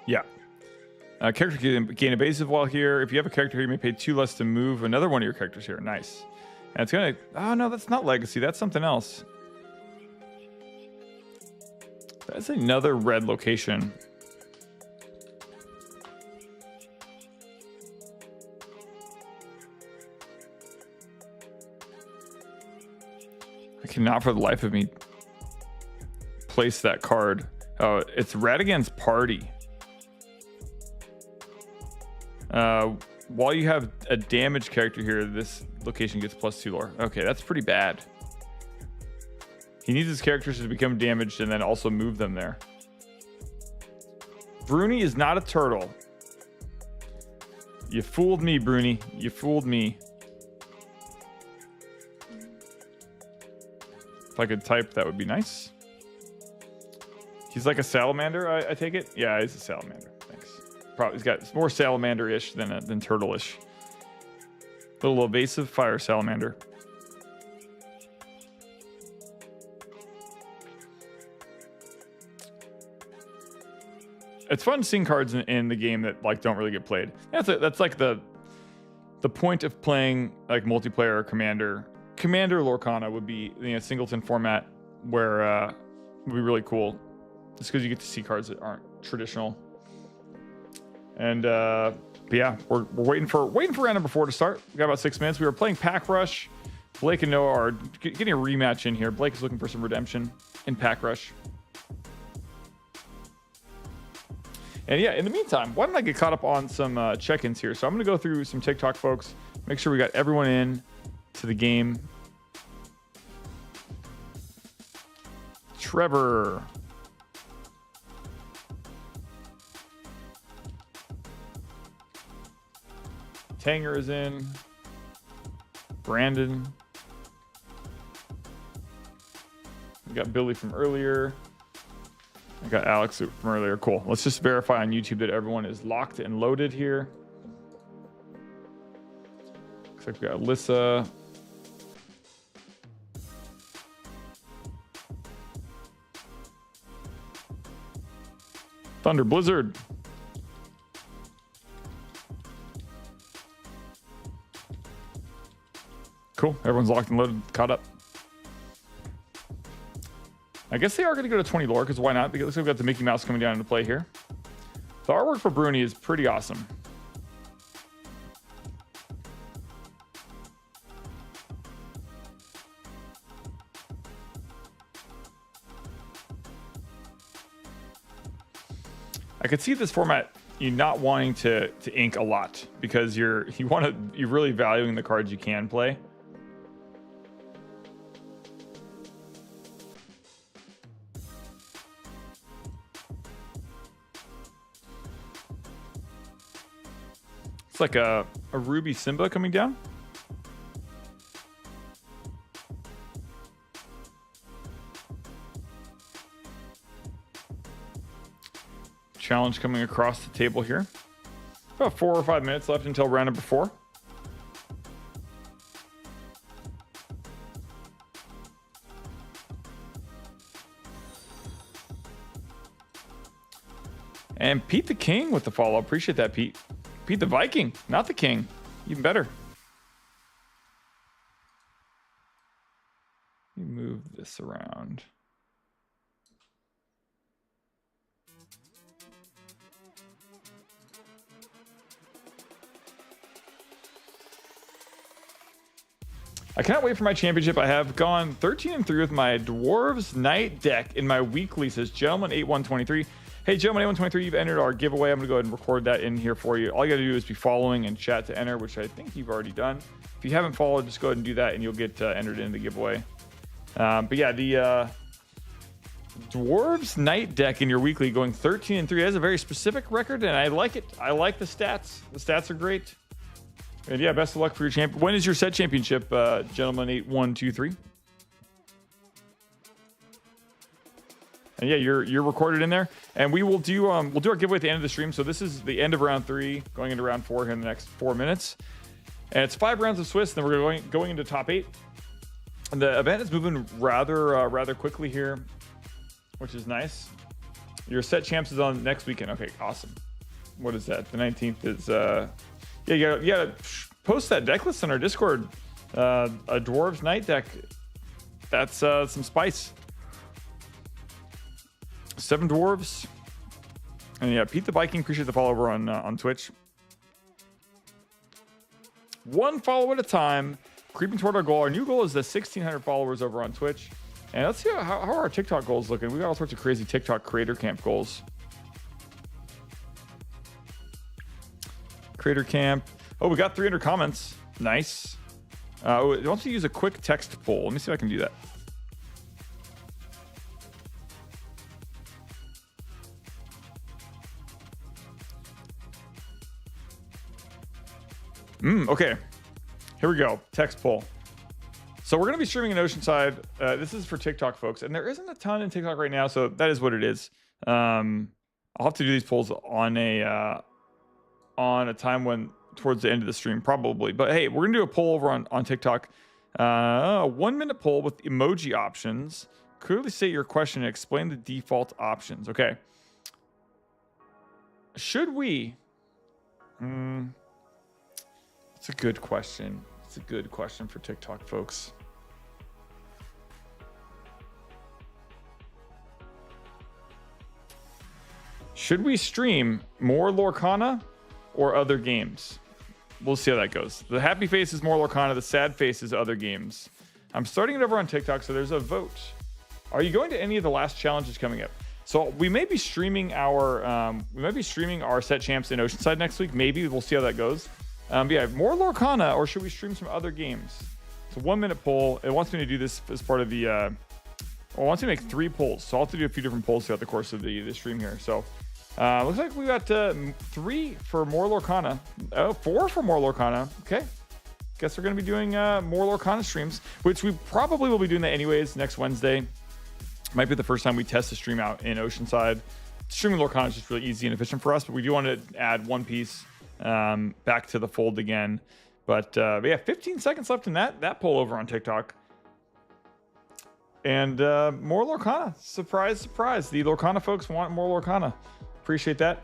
Yeah. Character can gain evasive while here. If you have a character here, you may pay 2 less to move another one of your characters here. Nice. And it's going to... Oh, no, that's not Legacy. That's something else. That's another red location. I cannot for the life of me place that card. Oh, it's Radigan's Party. While you have a damaged character here, this location gets +2 lore. Okay, that's pretty bad. He needs his characters to become damaged and then also move them there. Bruni is not a turtle. You fooled me, Bruni. You fooled me. If I could type, that would be nice. He's like a salamander, I take it? Yeah, he's a salamander. Thanks. Probably he's got more salamander-ish than turtle-ish. Little evasive fire salamander. It's fun seeing cards in the game that like don't really get played. That's like the point of playing like multiplayer or Commander. Commander Lorcana would be singleton format where would be really cool, just because you get to see cards that aren't traditional. And but yeah, we're waiting for round number 4 to start. We got about 6 minutes. We were playing Pack Rush. Blake and Noah are getting a rematch in here. Blake is looking for some redemption in Pack Rush. And yeah, in the meantime, why don't I get caught up on some check-ins here? So I'm going to go through some TikTok folks, make sure we got everyone in to the game. Trevor. Tanger is in. Brandon. We got Billy from earlier. I got Alex from earlier. Cool. Let's just verify on YouTube that everyone is locked and loaded here. Looks like we got Alyssa. Thunder Blizzard. Cool. Everyone's locked and loaded, caught up. I guess they are going to go to 20 lore, because why not? It looks like we've got the Mickey Mouse coming down into play here. The artwork for Bruni is pretty awesome. I could see this format you not wanting to ink a lot, because you're really valuing the cards you can play. It's like a Ruby Simba coming down. Challenge coming across the table here. About 4 or 5 minutes left until round number 4. And Pete the King with the follow. Appreciate that, Pete. Pete the Viking, not the King. Even better. Let me move this around. I cannot wait for my championship. I have gone 13-3 with my Dwarves Knight deck in my weekly, says Gentleman8123. Hey, Gentleman8123, you've entered our giveaway. I'm going to go ahead and record that in here for you. All you got to do is be following and chat to enter, which I think you've already done. If you haven't followed, just go ahead and do that, and you'll get entered in the giveaway. But yeah, the Dwarves Knight deck in your weekly going 13-3. That is a very specific record, and I like it. I like the stats. The stats are great. And yeah, best of luck for your champ. When is your set championship, Gentleman8123? And yeah, you're recorded in there, and we will do we'll do our giveaway at the end of the stream. So this is the end of round 3, going into round 4 here in the next 4 minutes, and it's 5 rounds of Swiss. And then we're going into top 8. And the event is moving rather quickly here, which is nice. Your set champs is on next weekend. Okay, awesome. What is that? The 19th is yeah, you gotta post that deck list on our Discord. A Dwarves Knight deck. That's some spice. 7 dwarves. And yeah, Pete the Viking, appreciate the follow over on Twitch. 1 follow at a time, creeping toward our goal. Our new goal is the 1,600 followers over on Twitch. And let's see how are our TikTok goals looking. We got all sorts of crazy TikTok creator camp goals. Creator camp. Oh, we got 300 comments. Nice. It wants to use a quick text poll. Let me see if I can do that. Okay. Here we go. Text poll. So we're going to be streaming in Oceanside. This is for TikTok folks, and there isn't a ton in TikTok right now, so that is what it is. I'll have to do these polls on a time when towards the end of the stream, probably. But hey, we're going to do a poll over on TikTok. A 1-minute poll with emoji options. Clearly state your question and explain the default options. Okay. Should we... It's a good question. It's a good question for TikTok folks. Should we stream more Lorcana or other games? We'll see how that goes. The happy face is more Lorcana. The sad face is other games. I'm starting it over on TikTok, so there's a vote. Are you going to any of the last challenges coming up? So we may be streaming our set champs in Oceanside next week. Maybe we'll see how that goes. Yeah, more Lorcana, or should we stream some other games? It's a 1-minute poll. It wants me to do this as part of the. Well, it wants me to make 3 polls, so I'll have to do a few different polls throughout the course of the stream here. So, looks like we got 3 for more Lorcana. 4 for more Lorcana. Okay, guess we're gonna be doing more Lorcana streams, which we probably will be doing that anyways next Wednesday. Might be the first time we test the stream out in Oceanside. Streaming Lorcana is just really easy and efficient for us, but we do want to add one piece back to the fold again. But yeah, 15 seconds left in that poll over on TikTok. And more Lorcana. Surprise, surprise. The Lorcana folks want more Lorcana. Appreciate that.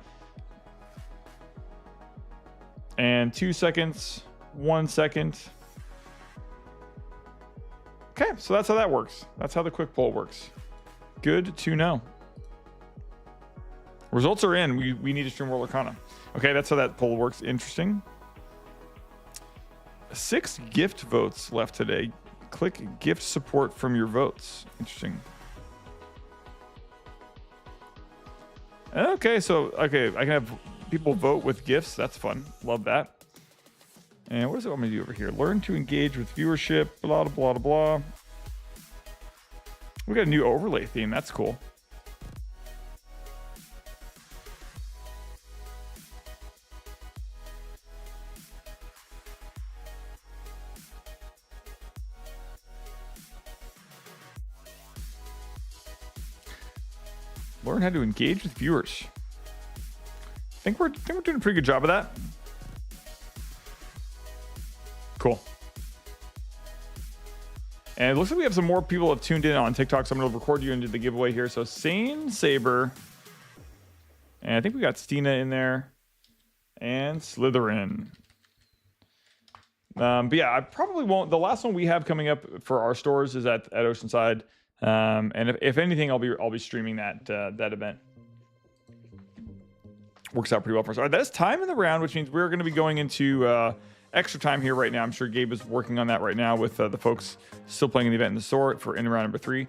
And 2 seconds, 1 second. Okay, so that's how that works. That's how the quick poll works. Good to know. Results are in. We need to stream more Lorcana. Okay, that's how that poll works. Interesting. 6 gift votes left today. Click gift support from your votes. Interesting. Okay, so I can have people vote with gifts. That's fun. Love that. And what does it want me to do over here? Learn to engage with viewership. Blah blah blah blah. We got a new overlay theme. That's cool. Learn how to engage with viewers. I think we're doing a pretty good job of that. Cool. And it looks like we have some more people have tuned in on TikTok, so I'm going to record you into the giveaway here. So Sane Saber, and I think we got Stina in there, and Slytherin. But yeah, I probably won't. The last one we have coming up for our stores is at Oceanside. And if anything, I'll be streaming that event. Works out pretty well for us. All right, that's time in the round, which means we're going to be going into extra time here right now. I'm sure Gabe is working on that right now with the folks still playing in the event in the store for in round number 3.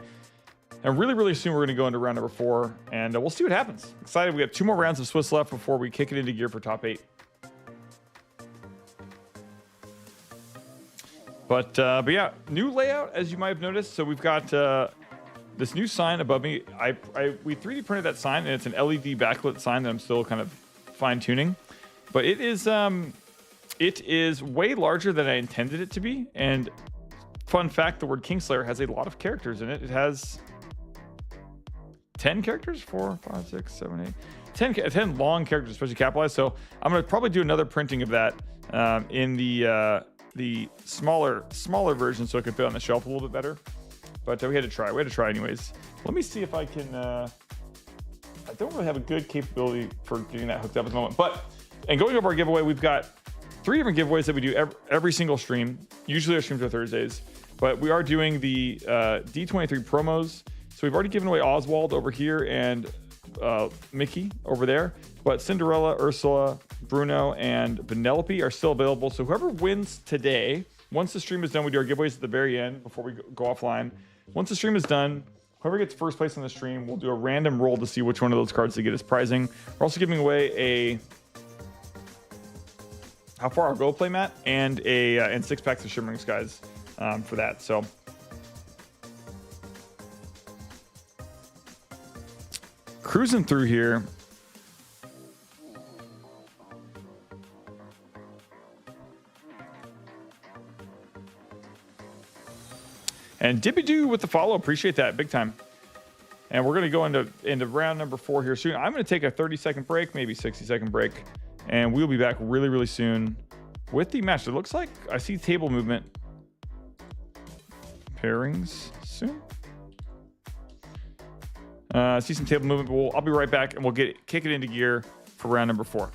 And really, really soon we're going to go into round number 4, and we'll see what happens. Excited. We got 2 more rounds of Swiss left before we kick it into gear for top 8. But yeah, new layout, as you might have noticed. So we've got this new sign above me. We 3D printed that sign, and it's an LED backlit sign that I'm still kind of fine tuning. But it is way larger than I intended it to be. And fun fact, the word Kingslayer has a lot of characters in it. It has 10 characters, 4, 5, 6, 7, 8, 10 long characters, especially capitalized. So I'm going to probably do another printing of that in the smaller version so it could fit on the shelf a little bit better. But we had to try. Anyways. Let me see if I can. I don't really have a good capability for getting that hooked up at the moment. And going over our giveaway, we've got 3 different giveaways that we do every single stream. Usually our streams are Thursdays, but we are doing the D23 promos. So we've already given away Oswald over here and Mickey over there. But Cinderella, Ursula, Bruno, and Vanellope are still available. So whoever wins today, once the stream is done, we do our giveaways at the very end before we go offline. Once the stream is done, whoever gets first place on the stream, we'll do a random roll to see which one of those cards they get as prizing. We're also giving away a How Far I'll Go playmat and and 6 packs of Shimmering Skies for that. So cruising through here. And Dippy-Doo with the follow. Appreciate that. Big time. And we're going to go into round number 4 here soon. I'm going to take a 30-second break, maybe 60-second break. And we'll be back really, really soon with the match. It looks like I see table movement. Pairings soon. I see some table movement, but I'll be right back, and we'll kick it into gear for round number 4.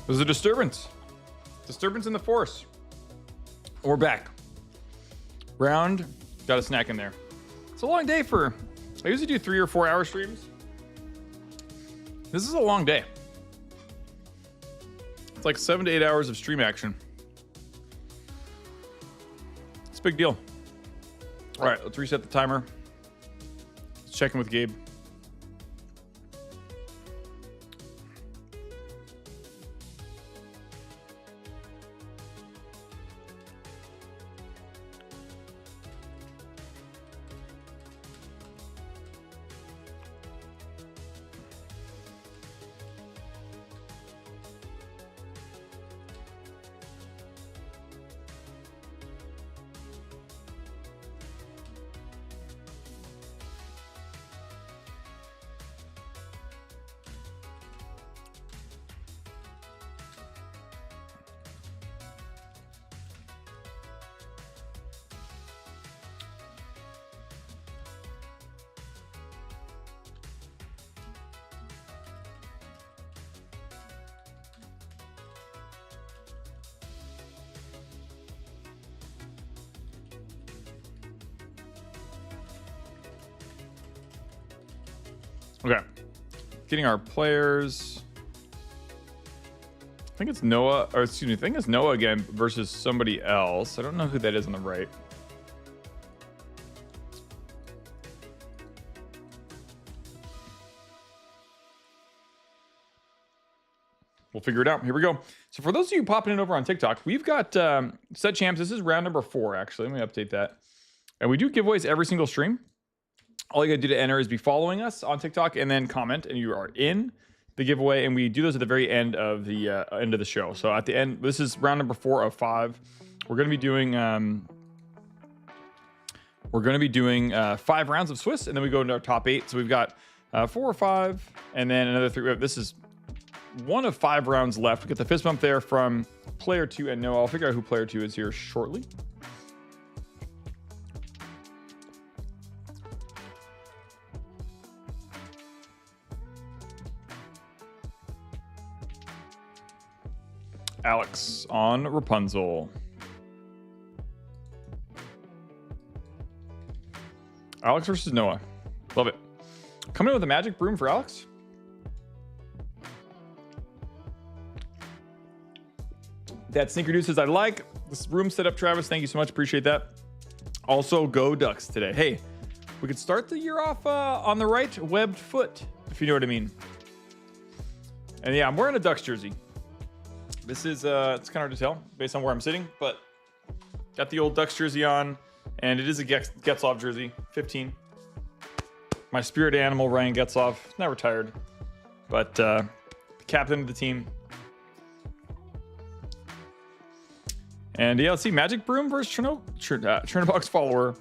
There's a disturbance. Disturbance in the forest. We're back. Round. Got a snack in there. It's a long day for... I usually do 3 or 4 hour streams. This is a long day. It's like 7 to 8 hours of stream action. It's a big deal. All right, let's reset the timer. Let's check in with Gabe. Okay, getting our players. I think it's Noah, or excuse me, I think it's Noah again versus somebody else. I don't know who that is on the right. We'll figure it out. Here we go. So for those of you popping in over on TikTok, we've got set champs. This is round number 4, actually. Let me update that. And we do giveaways every single stream. All you gotta do to enter is be following us on TikTok and then comment, and you are in the giveaway. And we do those at the very end of the show. So at the end, this is round number 4 of 5. We're gonna be doing 5 rounds of Swiss, and then we go into our top 8. So we've got 4 or 5, and then another 3. This is 1 of 5 rounds left. We get the fist bump there from player 2 and Noah. I'll figure out who player 2 is here shortly. Alex on Rapunzel. Alex versus Noah. Love it. Coming in with a magic broom for Alex. That Sneaker says, I like this room setup, Travis. Thank you so much. Appreciate that. Also, go Ducks today. Hey, we could start the year off on the right webbed foot, if you know what I mean. And yeah, I'm wearing a Ducks jersey. This is, it's kind of hard to tell based on where I'm sitting, but got the old Ducks jersey on, and it is a Getzlaf jersey, 15. My spirit animal, Ryan Getzlaf, not retired, but the captain of the team. And yeah, let's see, Magic Broom versus Chernobox Follower.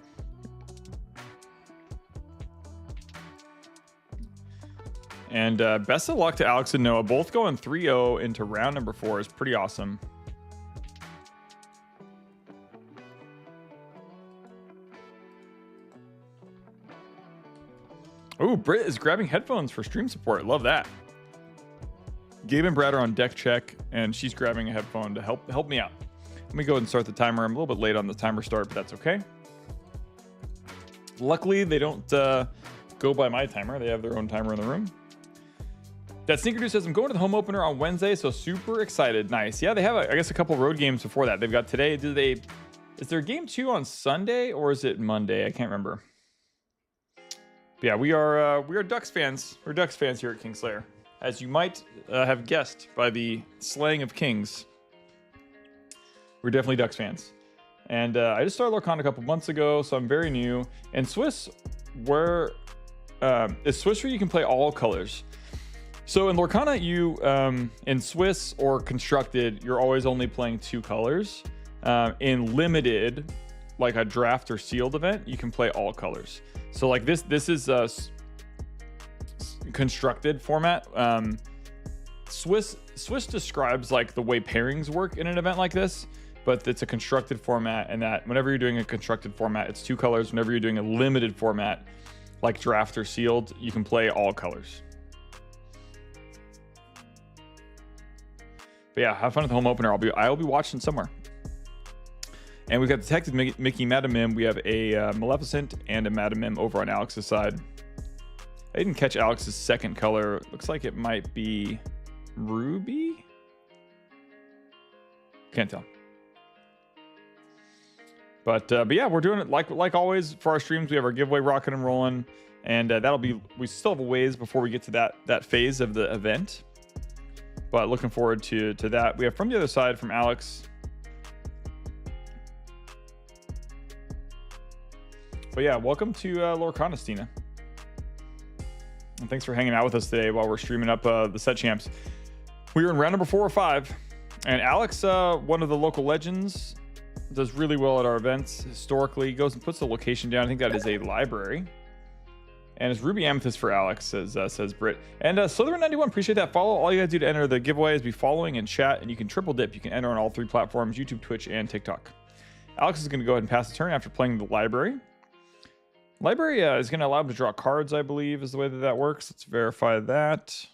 And best of luck to Alex and Noah. Both going 3-0 into round number 4 is pretty awesome. Ooh, Britt is grabbing headphones for stream support. Love that. Gabe and Brad are on deck check, and she's grabbing a headphone to help me out. Let me go ahead and start the timer. I'm a little bit late on the timer start, but that's okay. Luckily, they don't go by my timer. They have their own timer in the room. That Sneaker Dude says, I'm going to the home opener on Wednesday, so super excited. Nice. Yeah, they have, I guess, a couple road games before that. They've got today. Is there game 2 on Sunday, or is it Monday? I can't remember. But yeah, we are Ducks fans. We're Ducks fans here at Kingslayer. As you might have guessed by the slaying of kings, we're definitely Ducks fans. And I just started Lorcana a couple months ago, so I'm very new. And Swiss, is Swiss where you can play all colors. So in Lorcana, you in Swiss or Constructed, you're always only playing 2 colors. In Limited, like a draft or sealed event, you can play all colors. So like this is a Constructed format. Swiss describes like the way pairings work in an event like this, but it's a Constructed format, and that whenever you're doing a Constructed format, it's 2 colors. Whenever you're doing a Limited format, like draft or sealed, you can play all colors. But yeah, have fun at the home opener. I'll be watching somewhere. And we've got Detective Mickey, Madam Mim. We have a Maleficent and a Madam Mim over on Alex's side. I didn't catch Alex's second color. Looks like it might be Ruby. Can't tell. But yeah, we're doing it like always for our streams. We have our giveaway rocking and rolling, and that'll be. We still have a ways before we get to that phase of the event. But looking forward to that. We have from the other side from Alex. But yeah, welcome to Lorcana, Stina. And thanks for hanging out with us today while we're streaming up the set champs. We are in round number 4 or 5, and Alex, one of the local legends, does really well at our events. Historically, he goes and puts the location down. I think that is a library. And it's Ruby Amethyst for Alex, says Britt. And Slytherin91, appreciate that follow. All you gotta do to enter the giveaway is be following and chat, and you can triple dip. You can enter on all 3 platforms, YouTube, Twitch, and TikTok. Alex is gonna go ahead and pass the turn after playing the library. Library is gonna allow him to draw cards, I believe, is the way that works. Let's verify that.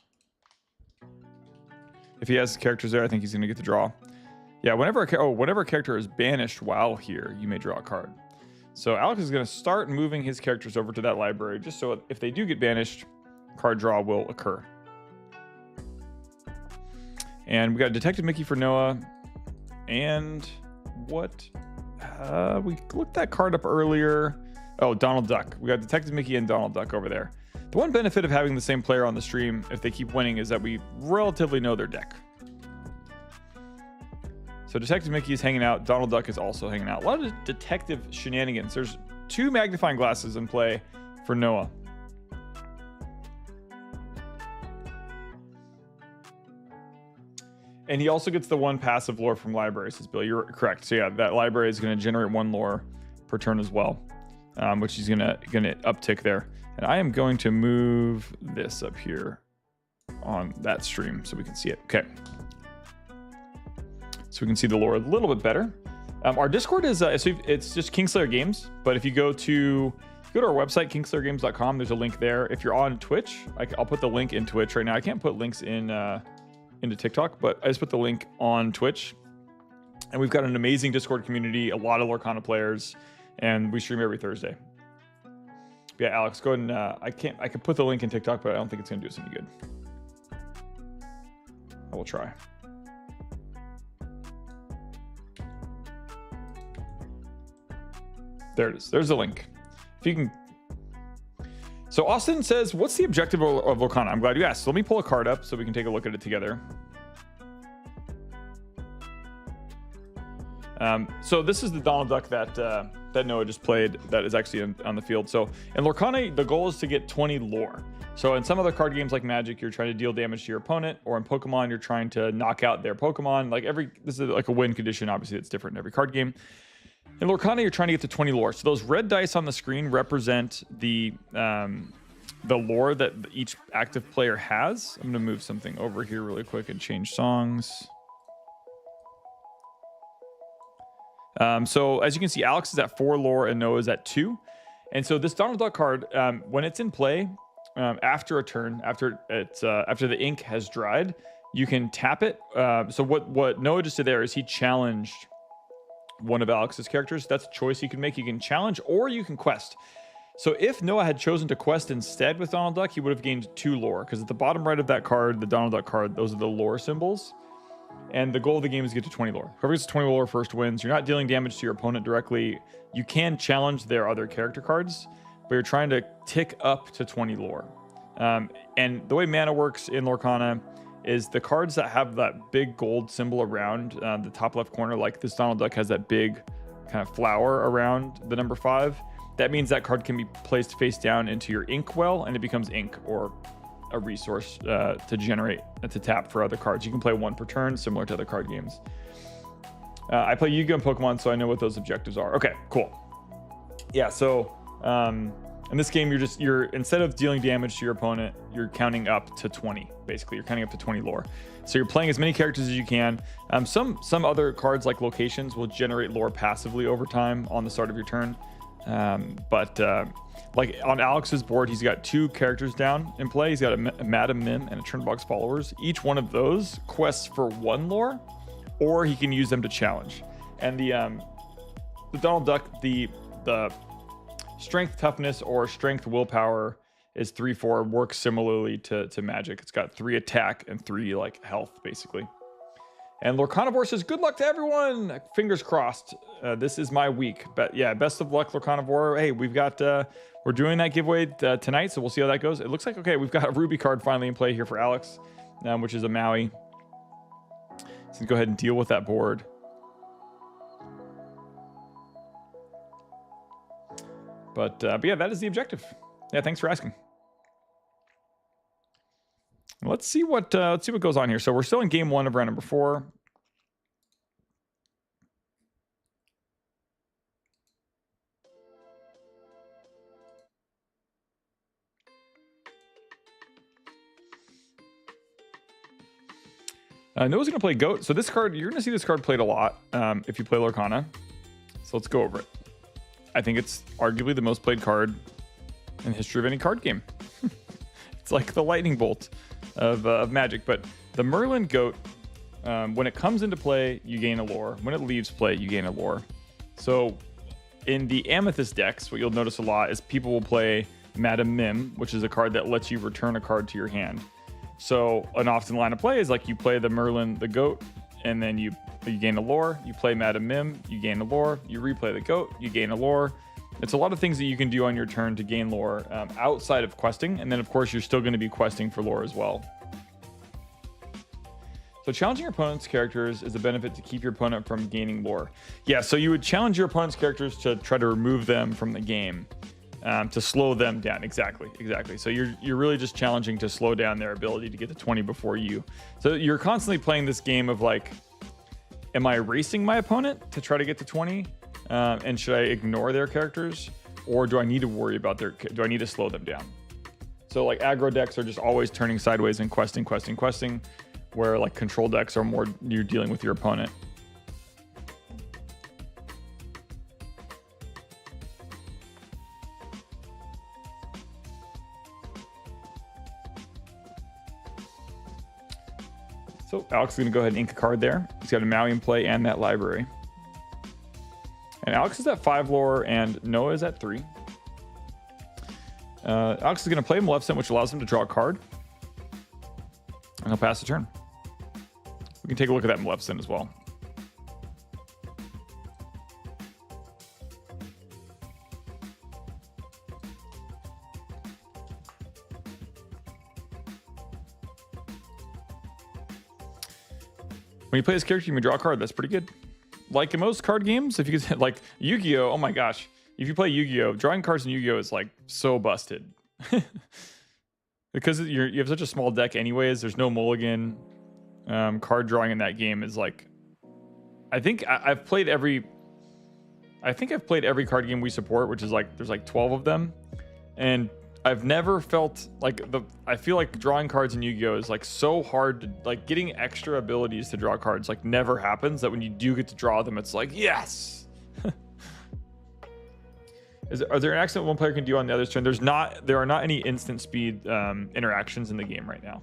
If he has characters there, I think he's gonna get to draw. Yeah, whenever a character is banished while here, you may draw a card. So Alex is going to start moving his characters over to that library, just so if they do get banished, card draw will occur. And we got Detective Mickey for Noah. And what? We looked that card up earlier. Oh, Donald Duck. We got Detective Mickey and Donald Duck over there. The one benefit of having the same player on the stream, if they keep winning, is that we relatively know their deck. So Detective Mickey is hanging out. Donald Duck is also hanging out. A lot of detective shenanigans. There's 2 magnifying glasses in play for Noah. And he also gets the 1 passive lore from library, says Bill. You're correct. So yeah, that library is going to generate 1 lore per turn as well, which he's gonna uptick there. And I am going to move this up here on that stream so we can see it. Okay. So we can see the lore a little bit better. Our Discord is it's just Kingslayer Games, but if you go to our website, kingslayergames.com, there's a link there. If you're on Twitch, I'll put the link in Twitch right now. I can't put links into TikTok, but I just put the link on Twitch. And we've got an amazing Discord community, a lot of Lorcana players, and we stream every Thursday. Yeah, Alex, go ahead and I could put the link in TikTok, but I don't think it's gonna do us any good. I will try. There it is. There's the link. If you can. So Austin says, what's the objective of Lorcana? I'm glad you asked. So let me pull a card up so we can take a look at it together. So this is the Donald Duck that Noah just played that is actually on the field. So in Lorcana, the goal is to get 20 lore. So in some other card games like Magic, you're trying to deal damage to your opponent, or in Pokemon, you're trying to knock out their Pokemon. This is like a win condition. Obviously, it's different in every card game. In Lorcana, you're trying to get to 20 lore. So those red dice on the screen represent the lore that each active player has. I'm going to move something over here really quick and change songs. So as you can see, Alex is at 4 lore and Noah is at 2. And so this Donald Duck card, when it's in play, after a turn, after the ink has dried, you can tap it. So what Noah just did there is he challenged one of Alex's characters. That's a choice you can make. You can challenge or you can quest. So if Noah had chosen to quest instead with Donald Duck, he would have gained 2 lore, because at the bottom right of that card, the Donald Duck card, those are the lore symbols. And the goal of the game is to get to 20 lore. Whoever gets 20 lore first wins. You're not dealing damage to your opponent directly. You can challenge their other character cards, but you're trying to tick up to 20 lore. And the way mana works in Lorcana is the cards that have that big gold symbol around the top left corner, like this Donald Duck has that big kind of flower around the number 5. That means that card can be placed face down into your ink well, and it becomes ink or a resource to tap for other cards. You can play 1 per turn, similar to other card games. I play Yu-Gi-Oh! And Pokemon, so I know what those objectives are. Okay, cool. Yeah, so in this game, you're instead of dealing damage to your opponent, you're counting up to 20. Basically, you're counting up to 20 lore. So you're playing as many characters as you can. Some other cards like locations will generate lore passively over time on the start of your turn. Like on Alex's board, he's got 2 characters down in play. He's got a Madam Mim and a Turnbox Followers. Each one of those quests for 1 lore, or he can use them to challenge. And the Donald Duck, the strength, toughness, or strength, willpower is 3/4. Works similarly to Magic. It's got 3 attack and 3 like health basically. And Lorcanivore says, good luck to everyone. Fingers crossed. This is my week. But yeah, best of luck, Lorcanivore. Hey, we've got, we're doing that giveaway tonight, so we'll see how that goes. It looks like, okay, we've got a Ruby card finally in play here for Alex, which is a Maui. So go ahead and deal with that board. But yeah, that is the objective. Yeah, thanks for asking. Let's see what goes on here. So we're still in game 1 of round number 4. Noah's going to play Goat. So this card, you're going to see this card played a lot if you play Lorcana. So let's go over it. I think it's arguably the most played card in the history of any card game. It's like the lightning bolt of Magic. But the Merlin Goat, when it comes into play, you gain a lore. When it leaves play, you gain a lore. So in the Amethyst decks, what you'll notice a lot is people will play Madam Mim, which is a card that lets you return a card to your hand. So an often line of play is like you play the Merlin, the Goat, and then you gain a lore. You play Madam Mim, you gain a lore. You replay the Goat, you gain a lore. It's a lot of things that you can do on your turn to gain lore outside of questing. And then, of course, you're still going to be questing for lore as well. So challenging your opponent's characters is a benefit to keep your opponent from gaining lore. Yeah, so you would challenge your opponent's characters to try to remove them from the game, to slow them down. Exactly. So you're really just challenging to slow down their ability to get to 20 before you. So you're constantly playing this game of like, am I racing my opponent to try to get to 20? And should I ignore their characters, or do I need to worry about do I need to slow them down? So like aggro decks are just always turning sideways and questing, where like control decks are more you're dealing with your opponent. So Alex is going to go ahead and ink a card there. He's got a Maui in play and that library. And Alex is at 5 lore, and Noah is at 3. Alex is going to play Maleficent, which allows him to draw a card. And he'll pass the turn. We can take a look at that Maleficent as well. When you play this character, you may draw a card. That's pretty good. Like in most card games, if you could, like Yu-Gi-Oh! Oh my gosh. If you play Yu-Gi-Oh! Drawing cards in Yu-Gi-Oh! Is like so busted. Because you have such a small deck anyways, there's no mulligan. Card drawing in that game is like... I've played every card game we support, which is like, there's like 12 of them. And I've never felt like I feel like drawing cards in Yu-Gi-Oh! Is like so hard to, like getting extra abilities to draw cards like never happens, that when you do get to draw them, it's like, yes! Are there an action that one player can do on the other's turn? There are not any instant speed interactions in the game right now.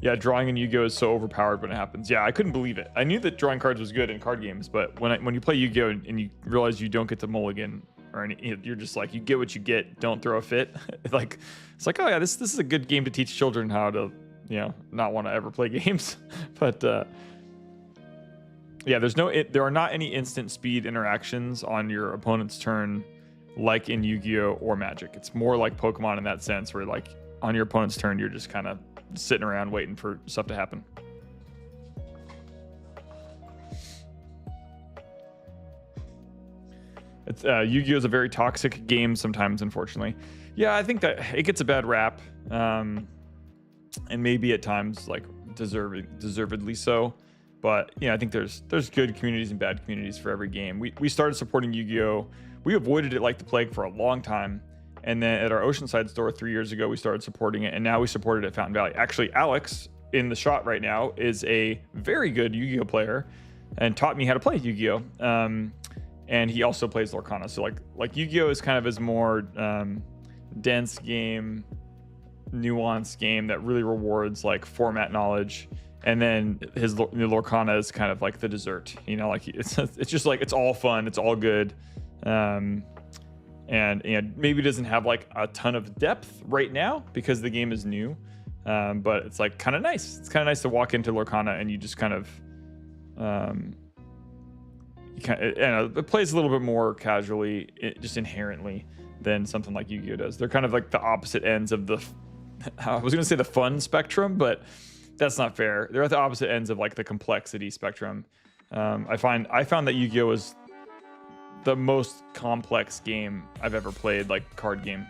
Yeah, drawing in Yu-Gi-Oh! Is so overpowered when it happens. Yeah, I couldn't believe it. I knew that drawing cards was good in card games, but when you play Yu-Gi-Oh! And you realize you don't get to mulligan, or you're just like, you get what you get, don't throw a fit. Like, it's like, oh yeah, this is a good game to teach children how to, not want to ever play games. But yeah, there are not any instant speed interactions on your opponent's turn like in Yu-Gi-Oh! Or Magic. It's more like Pokemon in that sense, where like on your opponent's turn, you're just kind of sitting around waiting for stuff to happen. It's Yu-Gi-Oh! Is a very toxic game sometimes, unfortunately. Yeah, I think that it gets a bad rap, and maybe at times like deservedly so. But I think there's good communities and bad communities for every game. We started supporting Yu-Gi-Oh! We avoided it like the plague for a long time, and then at our Oceanside store 3 years ago, we started supporting it, and now we support it at Fountain Valley. Actually, Alex in the shot right now is a very good Yu-Gi-Oh! Player, and taught me how to play Yu-Gi-Oh! and he also plays Lorcana. So like Yu-Gi-Oh is kind of his more dense game, nuanced game that really rewards like format knowledge. And then his Lorcana is kind of like the dessert, you know, like it's just like, it's all fun, it's all good. And maybe it doesn't have like a ton of depth right now because the game is new. But it's like kind of nice. It's kind of nice to walk into Lorcana and you just kind of, it plays a little bit more casually, just inherently, than something like Yu-Gi-Oh does. They're kind of like the opposite ends of the, I was gonna say the fun spectrum, but that's not fair. They're at the opposite ends of like the complexity spectrum. I found that Yu-Gi-Oh is the most complex game I've ever played, like card game.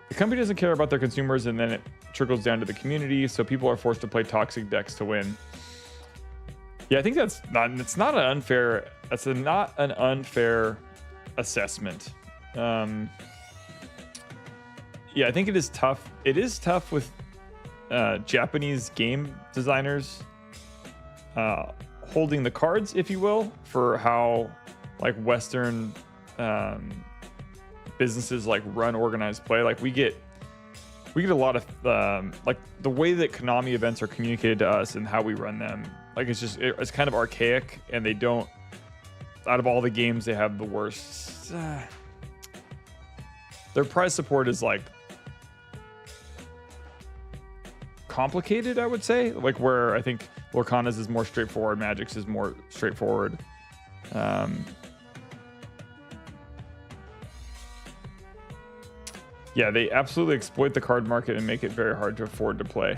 The company doesn't care about their consumers, and then it trickles down to the community, so people are forced to play toxic decks to win. Yeah, I think that's not an unfair assessment. Yeah, I think it is tough. It is tough with Japanese game designers holding the cards, if you will, for how like Western businesses like run organized play. Like we get a lot of like the way that Konami events are communicated to us and how we run them. Like it's kind of archaic, and they don't, out of all the games, they have the worst. Their prize support is like complicated, I would say, like where I think Lorcana's is more straightforward, Magic's is more straightforward. Yeah, they absolutely exploit the card market and make it very hard to afford to play.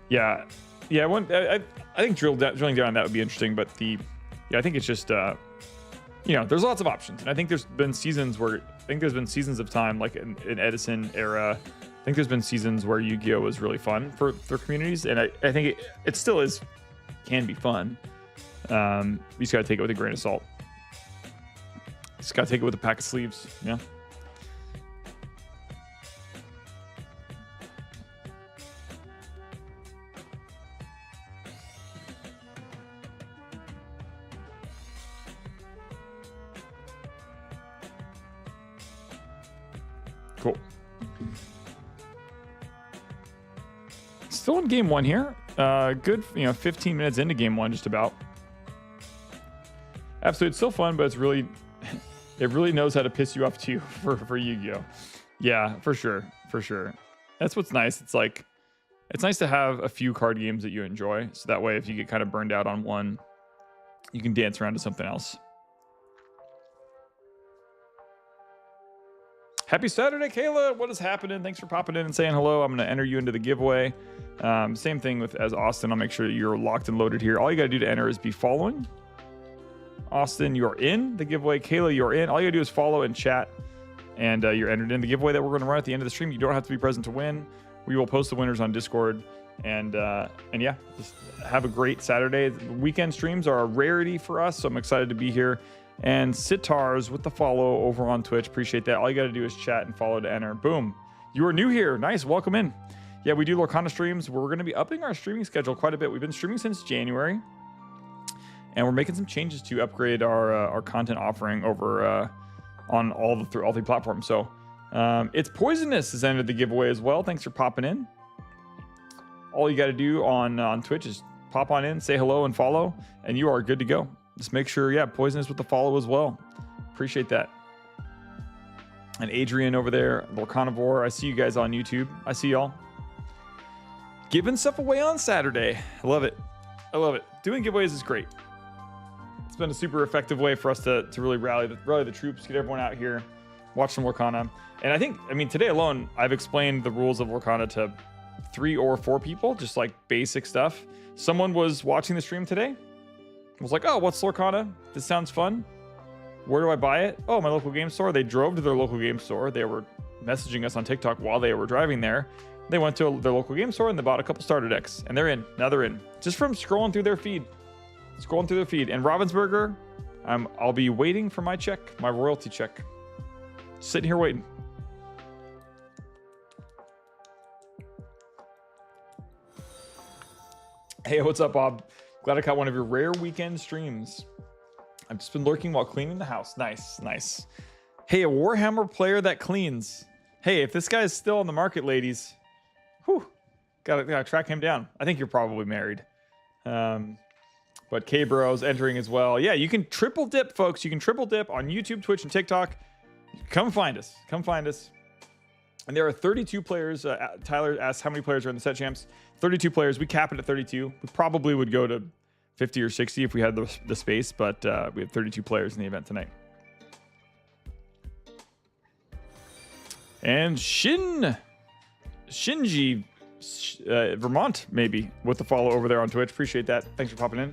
Yeah, I think drilling down on that would be interesting, but I think it's just there's lots of options, and I think there's been seasons of time, like in Edison era. I think there's been seasons where Yu-Gi-Oh was really fun for communities, and I think it still can be fun. You just gotta take it with a grain of salt. Just gotta take it with a pack of sleeves. Yeah. Cool. Still in game one here. Good, 15 minutes into game one, just about. Absolutely, it's still fun, but it's really, it really knows how to piss you off too for Yu-Gi-Oh. Yeah, for sure. That's what's nice. It's like, it's nice to have a few card games that you enjoy, so that way if you get kind of burned out on one, you can dance around to something else. Happy Saturday, Kayla. What is happening? Thanks for popping in and saying hello. I'm going to enter you into the giveaway. Same thing as Austin. I'll make sure that you're locked and loaded here. All you got to do to enter is be following. Austin, you're in the giveaway. Kayla, you're in. All you got to do is follow and chat, and you're entered in the giveaway that we're going to run at the end of the stream. You don't have to be present to win. We will post the winners on Discord. And yeah, just have a great Saturday. The weekend streams are a rarity for us, so I'm excited to be here. And Sitars with the follow over on Twitch. Appreciate that. All you got to do is chat and follow to enter. Boom. You are new here. Nice. Welcome in. Yeah, we do Lorcana streams. We're going to be upping our streaming schedule quite a bit. We've been streaming since January, and we're making some changes to upgrade our content offering over on all three platforms. So It's Poisonous has entered the giveaway as well. Thanks for popping in. All you got to do on Twitch is pop on in, say hello, and follow, and you are good to go. Just make sure, yeah, Poisonous with the follow as well. Appreciate that. And Adrian over there, Lorcanivore, I see you guys on YouTube. I see y'all. Giving stuff away on Saturday. I love it. I love it. Doing giveaways is great. It's been a super effective way for us to really rally the troops, get everyone out here, watch some Lorcana. And I mean, today alone, I've explained the rules of Lorcana to 3 or 4 people, just like basic stuff. Someone was watching the stream today, was like, oh, what's Lorcana? This sounds fun. Where do I buy it? Oh, my local game store. They drove to their local game store. They were messaging us on TikTok while they were driving there. They went to their local game store and they bought a couple starter decks, and they're in. Now they're in. Just from scrolling through their feed. And Ravensburger, I'll be waiting for my check, my royalty check. Sitting here waiting. Hey, what's up, Bob? Glad I caught one of your rare weekend streams. I've just been lurking while cleaning the house. Nice, nice. Hey, a Warhammer player that cleans. Hey, if this guy's still on the market, ladies, whew, gotta track him down. I think you're probably married. But K-Bro's entering as well. Yeah, you can triple dip, folks. You can triple dip on YouTube, Twitch, and TikTok. Come find us. Come find us. And there are 32 players. Tyler asked how many players are in the set champs. 32 players. We cap it at 32. We probably would go to 50 or 60 if we had the space, but we have 32 players in the event tonight. And Shinji, Vermont, maybe, with the follow over there on Twitch. Appreciate that. Thanks for popping in.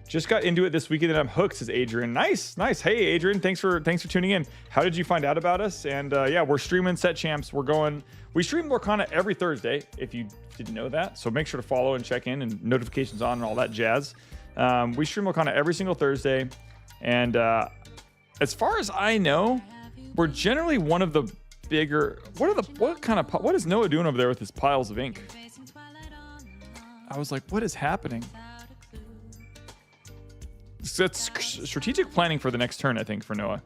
Just got into it this weekend and I'm hooked, says Adrian. Nice, nice. Hey, Adrian, thanks for tuning in. How did you find out about us? And yeah, we're streaming set champs. We stream Lorcana every Thursday, if you didn't know that. So make sure to follow and check in and notifications on and all that jazz. We stream Lorcana every single Thursday. And as far as I know, we're generally one of the bigger. What is Noah doing over there with his piles of ink? I was like, what is happening? That's strategic planning for the next turn, I think, for Noah.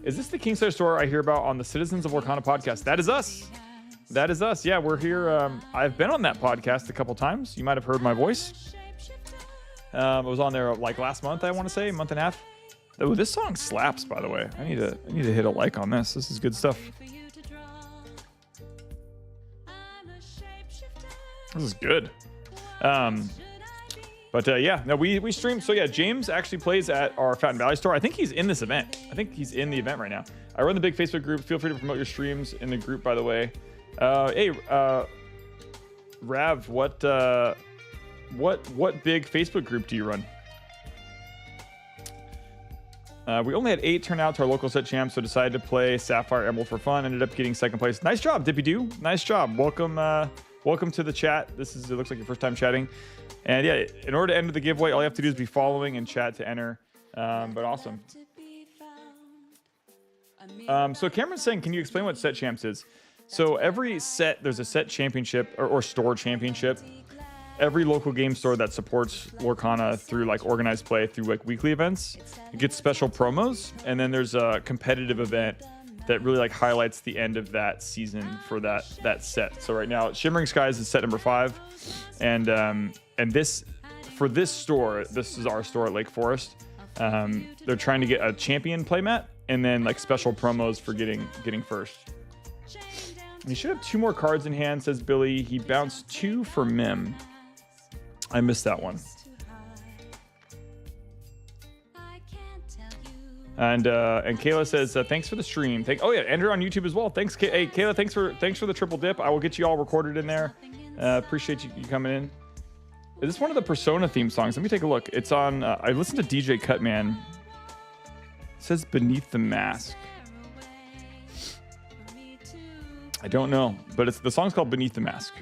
Is this the Kingslayer store I hear about on the Citizens of Lorcana podcast? That is us. That is us. Yeah, we're here. I've been on that podcast a couple times. You might have heard my voice. I was on there like last month, I want to say, month and a half. Oh, this song slaps, by the way. I need to hit a like on this. This is good stuff. This is good. But yeah, no, we stream. So yeah, James actually plays at our Fountain Valley store. I think he's in this event. I think he's in the event right now. I run the big Facebook group. Feel free to promote your streams in the group, by the way. Hey, Rav, what big Facebook group do you run? We only had 8 turn out to our local set champs, so decided to play Sapphire Emerald for fun. Ended up getting second place. Nice job, Dippy Doo. Nice job. Welcome to the chat. It looks like your first time chatting. And yeah, in order to enter the giveaway, all you have to do is be following and chat to enter. But awesome. So Cameron's saying, can you explain what set champs is? So every set, there's a set championship or store championship. Every local game store that supports Lorcana through like organized play, through like weekly events, it gets special promos. And then there's a competitive event that really like highlights the end of that season for that set. So right now, Shimmering Skies is set number 5, and this for this store, this is our store at Lake Forest. They're trying to get a champion playmat and then like special promos for getting first. He should have 2 more cards in hand, says Billy. He bounced 2 for Mim. I missed that one. And Kayla says thanks for the stream. Oh yeah, enter on YouTube as well. Thanks, hey Kayla. Thanks for the triple dip. I will get you all recorded in there. Appreciate you coming in. Is this one of the Persona theme songs? Let me take a look. It's on. I listened to DJ Cutman. It says Beneath the Mask. I don't know, but the song's called Beneath the Mask.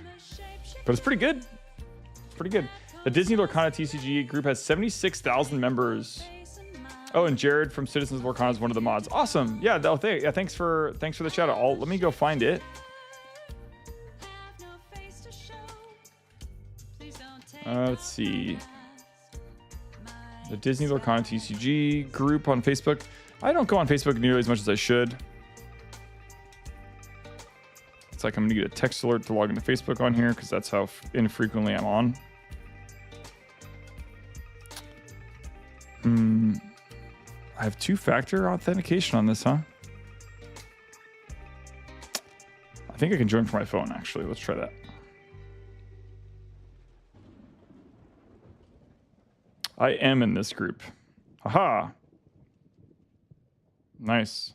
But it's pretty good. It's pretty good. The Disney Lorcana TCG group has 76,000 members. Oh, and Jared from Citizens of Lorcana is one of the mods. Awesome. Yeah, thanks for the shout out. Let me go find it. Let's see. The Disney Lorcana TCG group on Facebook. I don't go on Facebook nearly as much as I should. It's like I'm gonna get a text alert to log into Facebook on here because that's how infrequently I'm on. I have 2-factor authentication on this, huh? I think I can join from my phone, actually. Let's try that. I am in this group. Haha. Nice.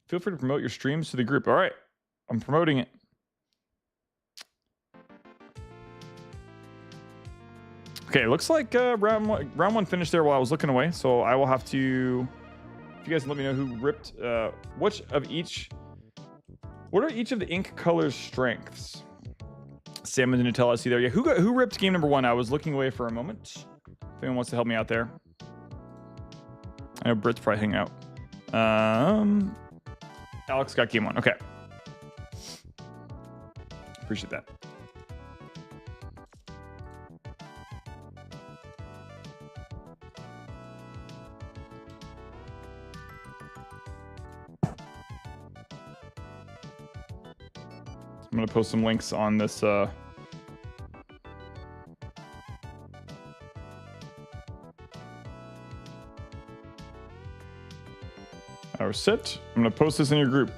Feel free to promote your streams to the group. All right. I'm promoting it. Okay, looks like round one finished there while I was looking away. So I will have to... If you guys let me know who ripped... What are each of the ink colors' strengths? Salmon and Nutella, I see there. Yeah, who ripped game number 1? I was looking away for a moment. If anyone wants to help me out there. I know Britt's probably hanging out. Alex got game 1. Okay. Appreciate that. I'm gonna post some links on this. Our set. I'm gonna post this in your group.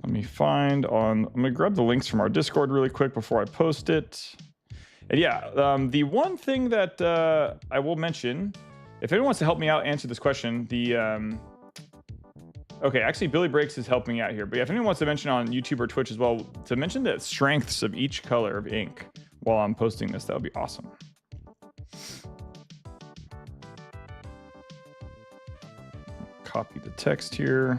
Let me find on, I'm gonna grab the links from our Discord really quick before I post it. And yeah, the one thing that I will mention, if anyone wants to help me out answer this question, okay, actually Billy Breaks is helping me out here, but yeah, if anyone wants to mention on YouTube or Twitch as well, to mention the strengths of each color of ink while I'm posting this, that would be awesome. Copy the text here.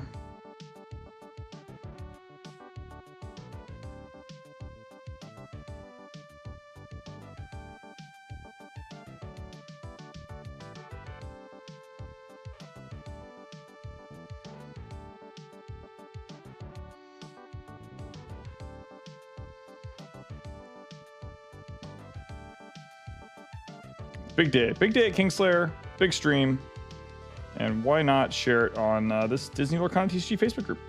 Big day at Kingslayer, big stream, and why not share it on this Disney Lorcana TCG Facebook group?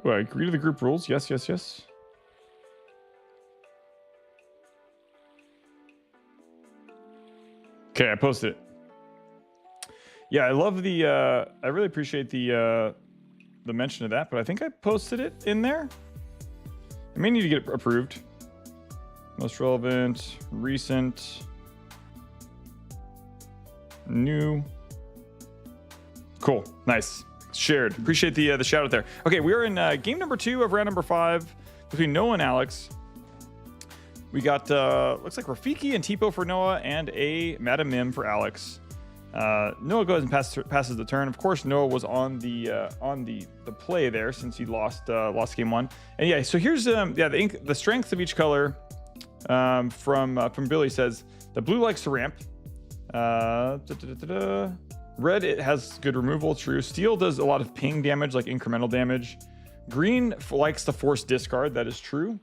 Oh, I agree to the group rules. Yes, yes, yes. Okay, I posted it. Yeah, I love the. I really appreciate the mention of that, but I think I posted it in there. I may need to get it approved. Most relevant, recent, new. Cool, nice. Shared. Appreciate the shout out there. Okay, we are in game number 2 of round number 5 between Noah and Alex. We got looks like Rafiki and Tipo for Noah and a Madam Mim for Alex. Noah goes and passes the turn. Of course, Noah was on the play there since he lost game 1. And yeah, so here's the strengths of each color from Billy says the blue likes to ramp. Red, it has good removal, true. Steel does a lot of ping damage, like incremental damage. Green likes to force discard, that is true.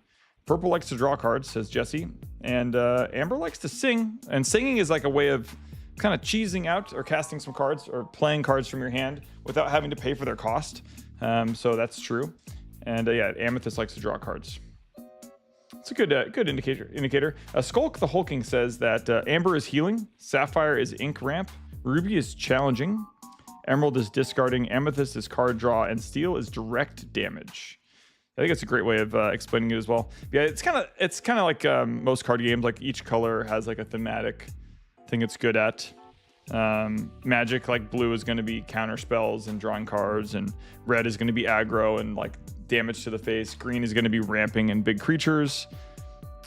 Purple likes to draw cards, says Jesse. And Amber likes to sing. And singing is like a way of kind of cheesing out or casting some cards or playing cards from your hand without having to pay for their cost. So that's true. And yeah, Amethyst likes to draw cards. It's a good indicator. Skulk the Hulking says that Amber is healing, Sapphire is ink ramp, Ruby is challenging, Emerald is discarding, Amethyst is card draw, and Steel is direct damage. I think it's a great way of explaining it as well. Yeah, it's kind of like most card games. Like each color has like a thematic thing it's good at. Magic, like blue is going to be counter spells and drawing cards, and red is going to be aggro and like damage to the face. Green is going to be ramping and big creatures.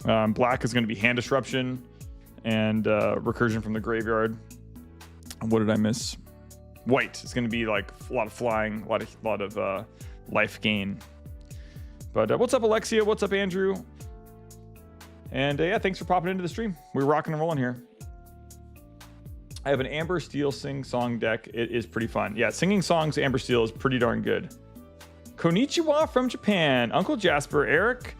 Black is going to be hand disruption and recursion from the graveyard. What did I miss? White is going to be like a lot of flying, a lot of life gain. But what's up, Alexia? What's up, Andrew? And yeah, thanks for popping into the stream. We're rocking and rolling here. I have an Amber Steel sing-song deck. It is pretty fun. Yeah, singing songs, Amber Steel is pretty darn good. Konnichiwa from Japan. Uncle Jasper, Eric,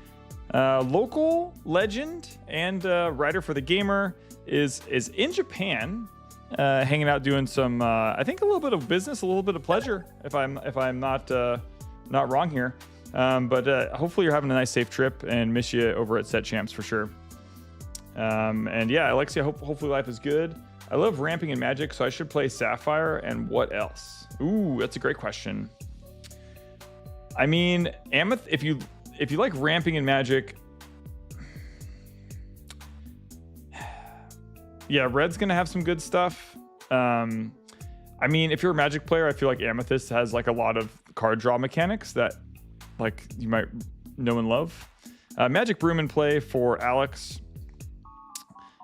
local legend and writer for The Gamer, is in Japan, hanging out doing some, I think a little bit of business, a little bit of pleasure, if I'm not wrong here. But hopefully you're having a nice, safe trip, and miss you over at Set Champs for sure. And yeah, Alexia, hopefully life is good. I love ramping in Magic, so I should play Sapphire. And what else? Ooh, that's a great question. I mean, if you like ramping in Magic, yeah, red's gonna have some good stuff. I mean, if you're a Magic player, I feel like Amethyst has like a lot of card draw mechanics that like you might know and love. Magic Broom in play for Alex.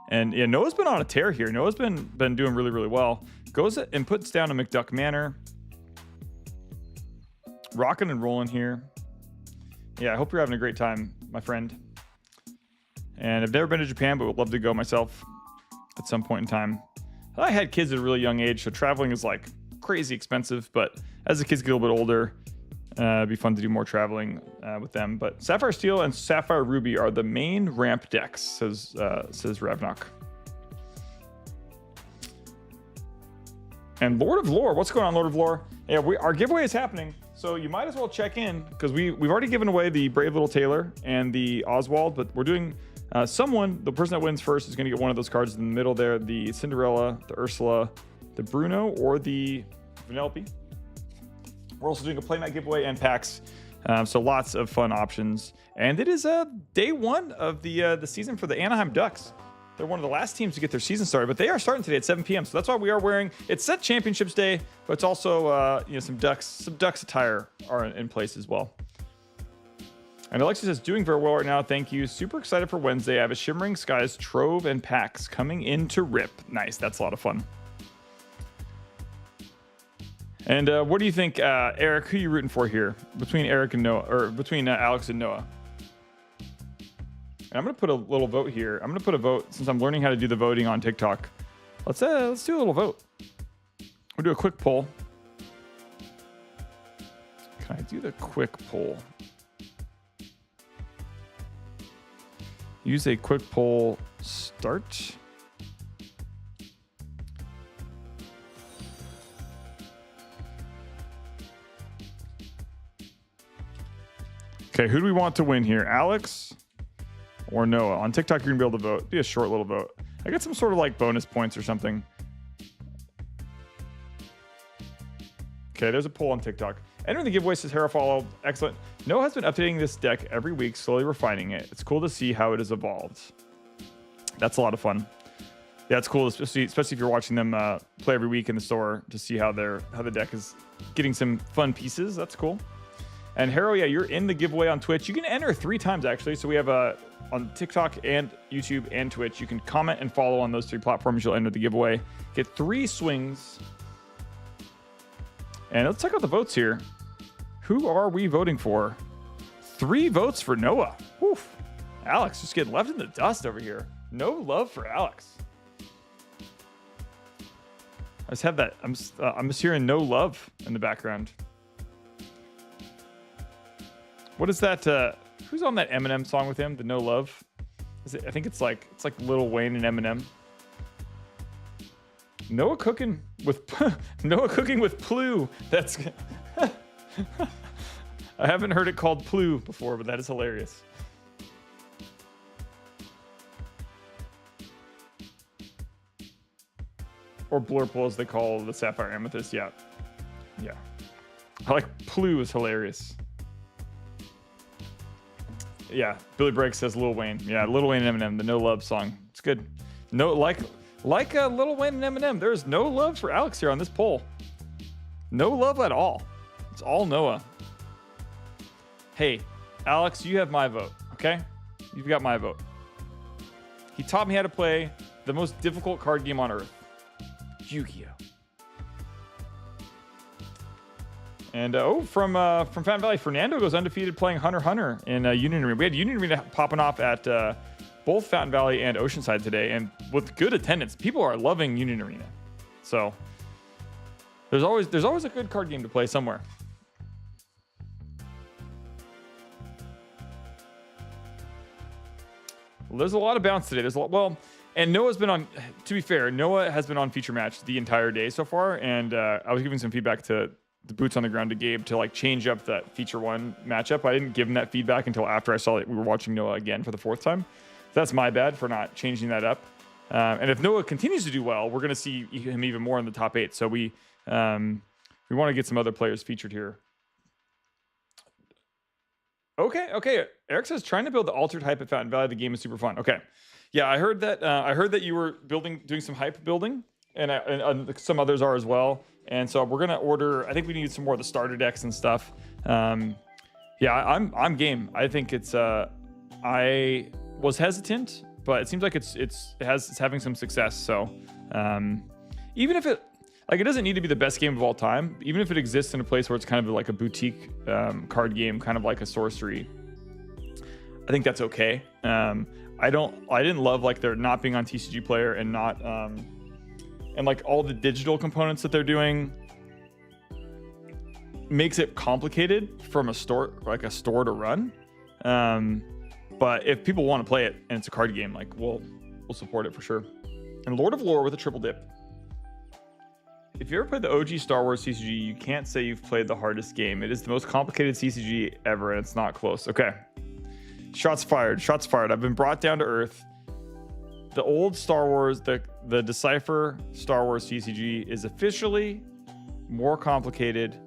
And yeah, Noah's been on a tear here. Noah's been doing really, really well. Goes and puts down a McDuck Manor. Rocking and rolling here. Yeah, I hope you're having a great time, my friend. And I've never been to Japan, but would love to go myself at some point in time. I had kids at a really young age, so traveling is like crazy expensive. But as the kids get a little bit older, it'd be fun to do more traveling with them. But Sapphire Steel and Sapphire Ruby are the main ramp decks, says Ravnok. And Lord of Lore, what's going on, Lord of Lore? Yeah, our giveaway is happening, so you might as well check in because we've already given away the Brave Little Tailor and the Oswald, but we're doing the person that wins first is going to get one of those cards in the middle there, the Cinderella, the Ursula, the Bruno, or the Vanellope. We're also doing a Playmat giveaway and packs, so lots of fun options. And it is day one of the season for the Anaheim Ducks. They're one of the last teams to get their season started, but they are starting today at 7 p.m. So that's why we are wearing. It's set Championships Day, but it's also some Ducks attire are in place as well. And Alexis says doing very well right now. Thank you. Super excited for Wednesday. I have a Shimmering Skies Trove and packs coming in to rip. Nice. That's a lot of fun. And what do you think, Eric? Who are you rooting for here between Eric and Noah, or between Alex and Noah? And I'm gonna put a little vote here. I'm gonna put a vote since I'm learning how to do the voting on TikTok. Let's do a little vote. We'll do a quick poll. Can I do the quick poll? Use a quick poll. Start. Okay, who do we want to win here? Alex or Noah? On TikTok, you're gonna be able to vote. Be a short little vote. I get some sort of like bonus points or something. Okay, there's a poll on TikTok. Entering the giveaway, says Follow. Excellent. Noah has been updating this deck every week, slowly refining it. It's cool to see how it has evolved. That's a lot of fun. Yeah, it's cool, especially if you're watching them play every week in the store to see how the deck is getting some fun pieces. That's cool. And Haro, yeah, you're in the giveaway on Twitch. You can enter 3 times, actually. So we have on TikTok and YouTube and Twitch. You can comment and follow on those 3 platforms. You'll enter the giveaway. Get 3 swings. And let's check out the votes here. Who are we voting for? 3 votes for Noah. Oof. Alex just getting left in the dust over here. No love for Alex. I just have that. I'm just hearing no love in the background. What is that? Who's on that Eminem song with him? The No Love. Is it? I think it's like Lil Wayne and Eminem. Noah cooking with Plu. That's. I haven't heard it called Plu before, but that is hilarious. Or Blurple, as they call the Sapphire Amethyst. Yeah. I like Plu is hilarious. Yeah, Billy Bragg says Lil Wayne. Yeah, Lil Wayne and Eminem, the No Love song. It's good. No, like Lil Wayne and Eminem, there's no love for Alex here on this poll. No love at all. It's all Noah. Hey, Alex, you have my vote, okay? You've got my vote. He taught me how to play the most difficult card game on earth, Yu-Gi-Oh! And from Fountain Valley, Fernando goes undefeated playing Hunter x Hunter in Union Arena. We had Union Arena popping off at both Fountain Valley and Oceanside today, and with good attendance. People are loving Union Arena. So there's always a good card game to play somewhere. Well, there's a lot of bounce today. And Noah's been on. To be fair, Noah has been on feature match the entire day so far, and I was giving some feedback to the boots on the ground to Gabe to like change up that feature 1 matchup. I didn't give him that feedback until after I saw that we were watching Noah again for the 4th time. That's my bad for not changing that up. And if Noah continues to do well, we're going to see him even more in the top 8. So we want to get some other players featured here. Okay. Eric says trying to build the altered hype at Fountain Valley. The game is super fun. Okay. Yeah, I heard that you were doing some hype building, and some others are as well. And so we're gonna order. I think we need some more of the starter decks and stuff. Yeah, I'm game. I think it's I was hesitant, but it seems like it's having some success. So even if it doesn't need to be the best game of all time, even if it exists in a place where it's kind of like a boutique card game, kind of like a sorcery, I think that's okay. I didn't love like they're not being on TCG Player and not and like all the digital components that they're doing makes it complicated from a store to run. But if people want to play it and it's a card game, like we'll support it for sure. And Lord of Lore with a triple dip. If you ever played the OG Star Wars CCG, you can't say you've played the hardest game. It is the most complicated CCG ever, and it's not close. Okay. Shots fired. Shots fired. I've been brought down to earth. The old Star Wars, the Deceiver Star Wars CCG is officially more complicated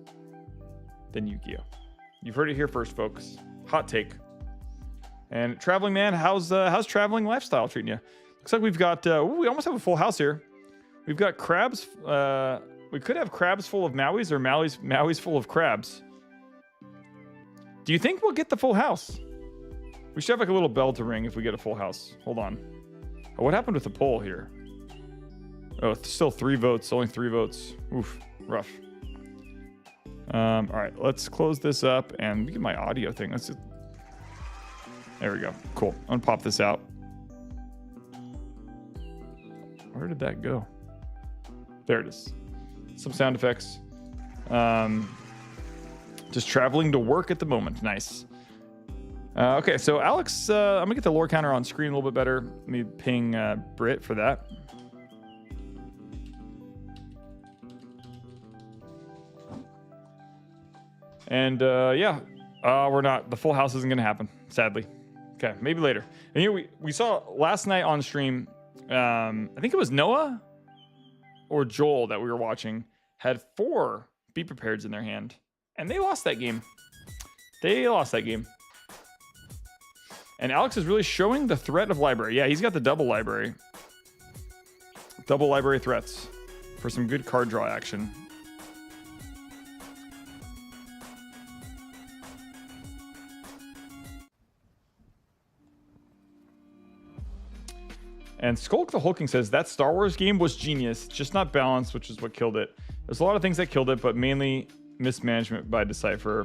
than Yu-Gi-Oh. You've heard it here first, folks. Hot take. And Traveling Man, how's traveling lifestyle treating you? Looks like we've got we almost have a full house here. We've got crabs. We could have crabs full of Mauis or Mauis full of crabs. Do you think we'll get the full house? We should have like a little bell to ring if we get a full house. Hold on. Oh, what happened with the poll here? Oh, it's still 3 votes. Only 3 votes. Oof, rough. All right, let's close this up and get my audio thing. There we go. Cool. I'm gonna pop this out. Where did that go? There it is. Some sound effects. Just traveling to work at the moment. Nice. Okay, so Alex, I'm gonna get the lore counter on screen a little bit better. Let me ping Britt for that. And yeah, we're not. The full house isn't gonna happen, sadly. Okay, maybe later. And here we saw last night on stream. I think it was Noah or Joel that we were watching had 4 Be Prepareds in their hand, and they lost that game. They lost that game. And Alex is really showing the threat of library. Yeah, he's got the double library. Double library threats for some good card draw action. And Skulk the Hulking says, that Star Wars game was genius, just not balanced, which is what killed it. There's a lot of things that killed it, but mainly mismanagement by Deceiver.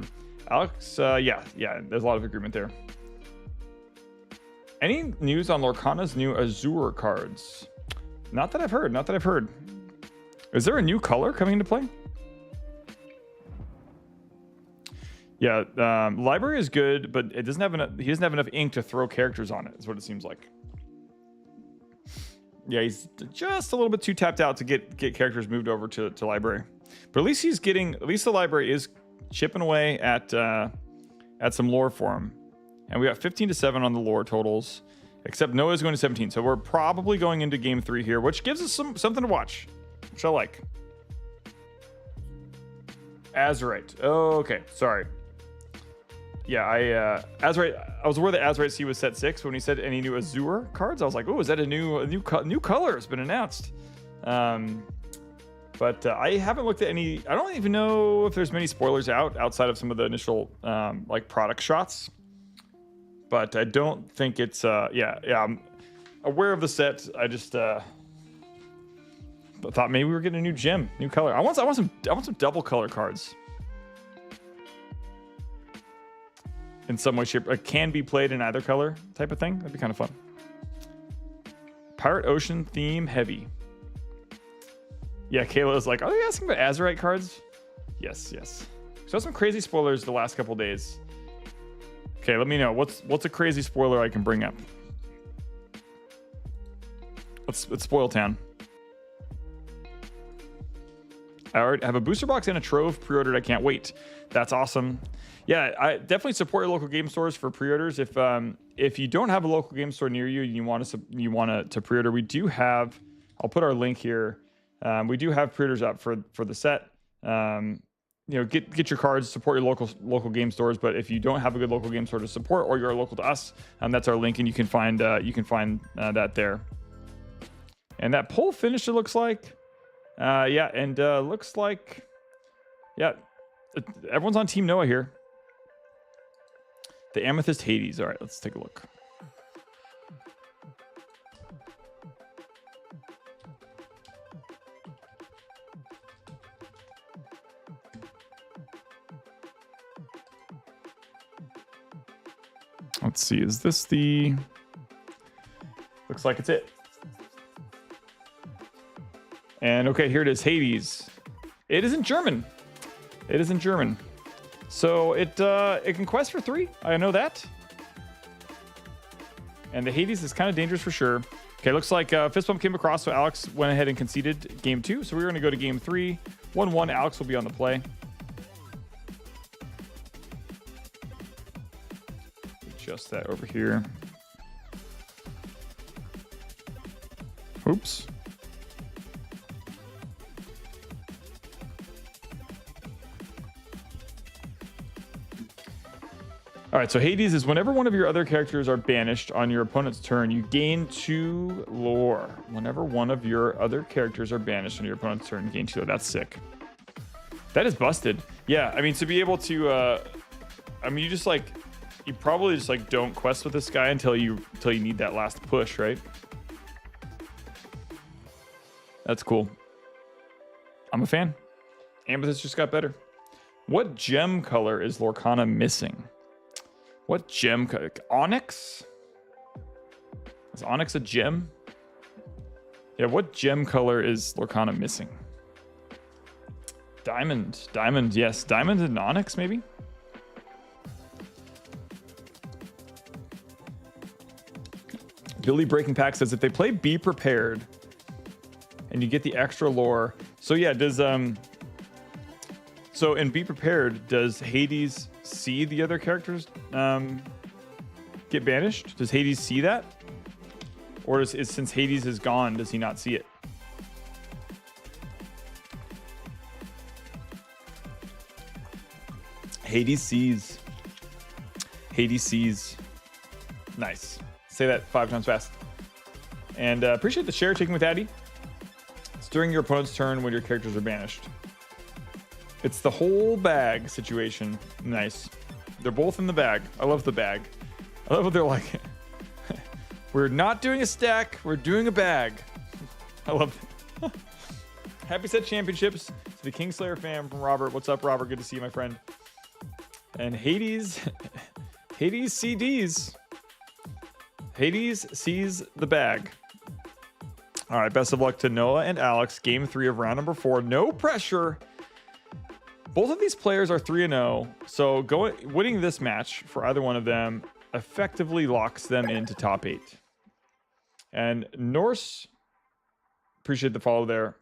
Alex, yeah, there's a lot of agreement there. Any news on Lorcana's new Azure cards? Not that I've heard, Is there a new color coming into play? Yeah, library is good, but it doesn't have enough, he doesn't have enough ink to throw characters on it, is what it seems like. Yeah, he's just a little bit too tapped out to get characters moved over to library. But at least the library is chipping away at some lore for him. And we got 15-7 on the lore totals, except Noah's going to 17. So we're probably going into game 3 here, which gives us something to watch, which I like. Azurite. Oh, okay, sorry. Yeah, Azurite. I was aware that Azurite C was set 6 when he said any new Azure cards. I was like, oh, is that a new color has been announced? But I haven't looked at any. I don't even know if there's many spoilers outside of some of the initial like product shots. But I don't think it's yeah. I'm aware of the set. I just thought maybe we were getting a new gem, new color. I want some double color cards. In some way, shape, it can be played in either color type of thing. That'd be kind of fun. Pirate Ocean theme heavy. Yeah, Kayla is like, are they asking about Azurite cards? Yes. So some crazy spoilers the last couple days. Okay, let me know. What's a crazy spoiler I can bring up? Let's spoil town. I already have a booster box and a trove pre-ordered. I can't wait. That's awesome. Yeah, I definitely support your local game stores for pre-orders. If you don't have a local game store near you and you want to pre-order, we do have. I'll put our link here. We do have pre-orders up for the set. Get your cards, support your local game stores. But if you don't have a good local game store to support, or you're local to us, that's our link, and you can find that there. And that poll finished. It looks like. Yeah, and looks like, yeah, everyone's on Team Noah here. The Amethyst Hades. All right, let's take a look. Let's see, is this the... Looks like it's it. And okay, here it is, Hades. It is in German. It is in German. So it can quest for 3. I know that. And the Hades is kind of dangerous for sure. Okay, looks like fist bump came across, so Alex went ahead and conceded game 2. So we're going to go to game 3. 1-1, Alex will be on the play. Adjust that over here. Oops. All right, so Hades is whenever one of your other characters are banished on your opponent's turn, you gain 2 lore. Whenever one of your other characters are banished on your opponent's turn, you gain 2 lore. That's sick. That is busted. Yeah, I mean, to be able to, I mean, you probably just like don't quest with this guy until you need that last push, right? That's cool. I'm a fan. Amethyst just got better. What gem color is Lorcana missing? What gem color? Onyx? Is Onyx a gem? Yeah, what gem color is Lorcana missing? Diamond. Diamond, yes. Diamond and Onyx, maybe? Billy Breaking Pack says if they play Be Prepared and you get the extra lore. So yeah, does so in Be Prepared, does Hades see the other characters get banished? Does Hades see that? Or since Hades is gone, does he not see it? Hades sees. Hades sees. Nice. Say that 5 times fast. And appreciate the share taken with Addy. It's during your opponent's turn when your characters are banished. It's the whole bag situation. Nice. They're both in the bag. I love the bag. I love what they're like. We're not doing a stack. We're doing a bag. I love it. Happy set championships to the Kingslayer fam from Robert. What's up, Robert? Good to see you, my friend. And Hades. Hades CDs. Hades sees the bag. All right, best of luck to Noah and Alex. Game 3 of round number 4. No pressure. Both of these players are 3-0, so winning this match for either one of them effectively locks them into top 8. And Norse, appreciate the follow there.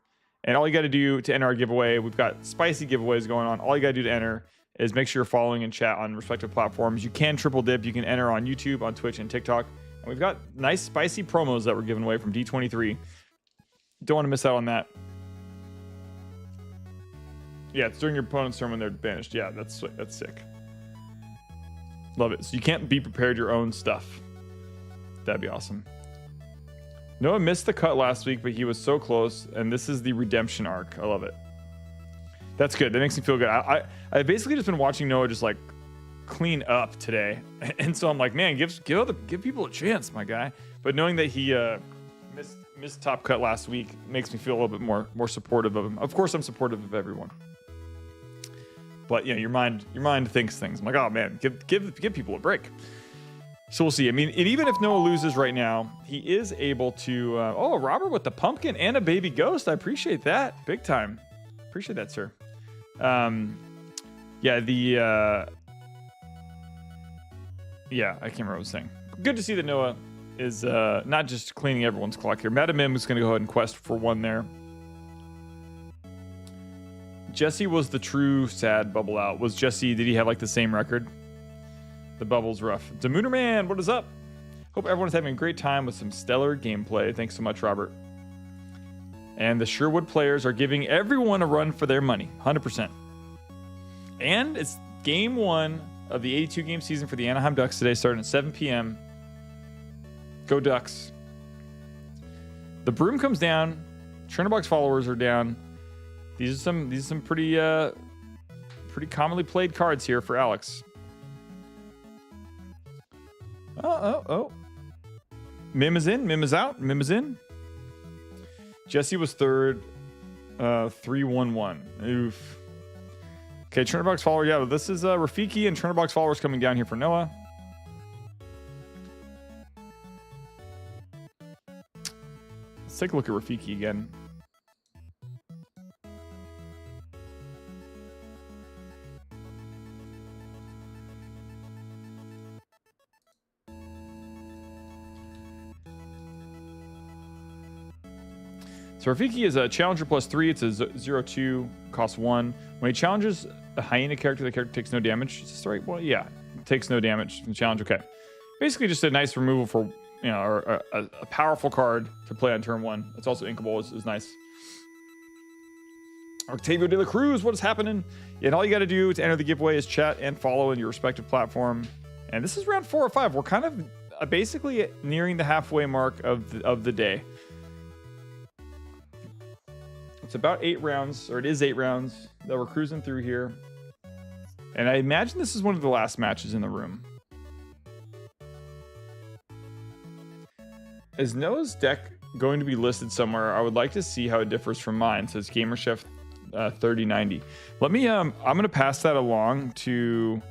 And all you got to do to enter our giveaway, we've got spicy giveaways going on. All you got to do to enter is make sure you're following and chat on respective platforms. You can triple dip. You can enter on YouTube, on Twitch, and TikTok. And we've got nice spicy promos that we're giving away from D23. Don't want to miss out on that. Yeah, it's during your opponent's turn when they're banished. Yeah, that's sick. Love it. So you can't be prepared your own stuff. That'd be awesome. Noah missed the cut last week, but he was so close, and this is the redemption arc. I love it. That's good. That makes me feel good. I basically just been watching Noah just like clean up today, and so I'm like, man, give people a chance, my guy. But knowing that he missed top cut last week makes me feel a little bit more supportive of him. Of course, I'm supportive of everyone. But yeah, your mind thinks things. I'm like, oh man, give people a break. So we'll see. I mean, and even if Noah loses right now, he is able to. Oh, Robert with the pumpkin and a baby ghost. I appreciate that big time. Appreciate that, sir. Yeah, yeah, I can't remember what I was saying. Good to see that Noah is not just cleaning everyone's clock here. Madam is going to go ahead and quest for 1 there. Jesse was the true sad bubble out. Was Jesse, did he have like the same record? The bubble's rough. Demooner Man, what is up? Hope everyone's having a great time with some stellar gameplay. Thanks so much, Robert. And the Sherwood players are giving everyone a run for their money. 100%. And it's game 1 of the 82 game season for the Anaheim Ducks today, starting at 7 p.m. Go Ducks. The broom comes down. Churnabox followers are down. These are some pretty commonly played cards here for Alex. Oh. Mim is in. Mim is out. Mim is in. Jesse was third. 3-1-1. Oof. Okay, Turnerbox follower. Yeah, this is Rafiki and Turnerbox followers coming down here for Noah. Let's take a look at Rafiki again. So Rafiki is a challenger +3. It's a 0-2, costs 1. When he challenges a hyena character, the character takes no damage. Is this right? Well, yeah, it takes no damage from the challenge. Okay, basically just a nice removal for, you know, or a powerful card to play on turn 1. It's also inkable. Is nice. Octavio de la Cruz, what is happening? Yeah, and all you got to do to enter the giveaway is chat and follow in your respective platform. And this is round 4 or 5. We're kind of basically nearing the halfway mark of the day. It's about 8 rounds, or it is 8 rounds that we're cruising through here. And I imagine this is one of the last matches in the room. Is Noah's deck going to be listed somewhere? I would like to see how it differs from mine. It says GamerChef 3090. Let me, I'm going to pass that along to,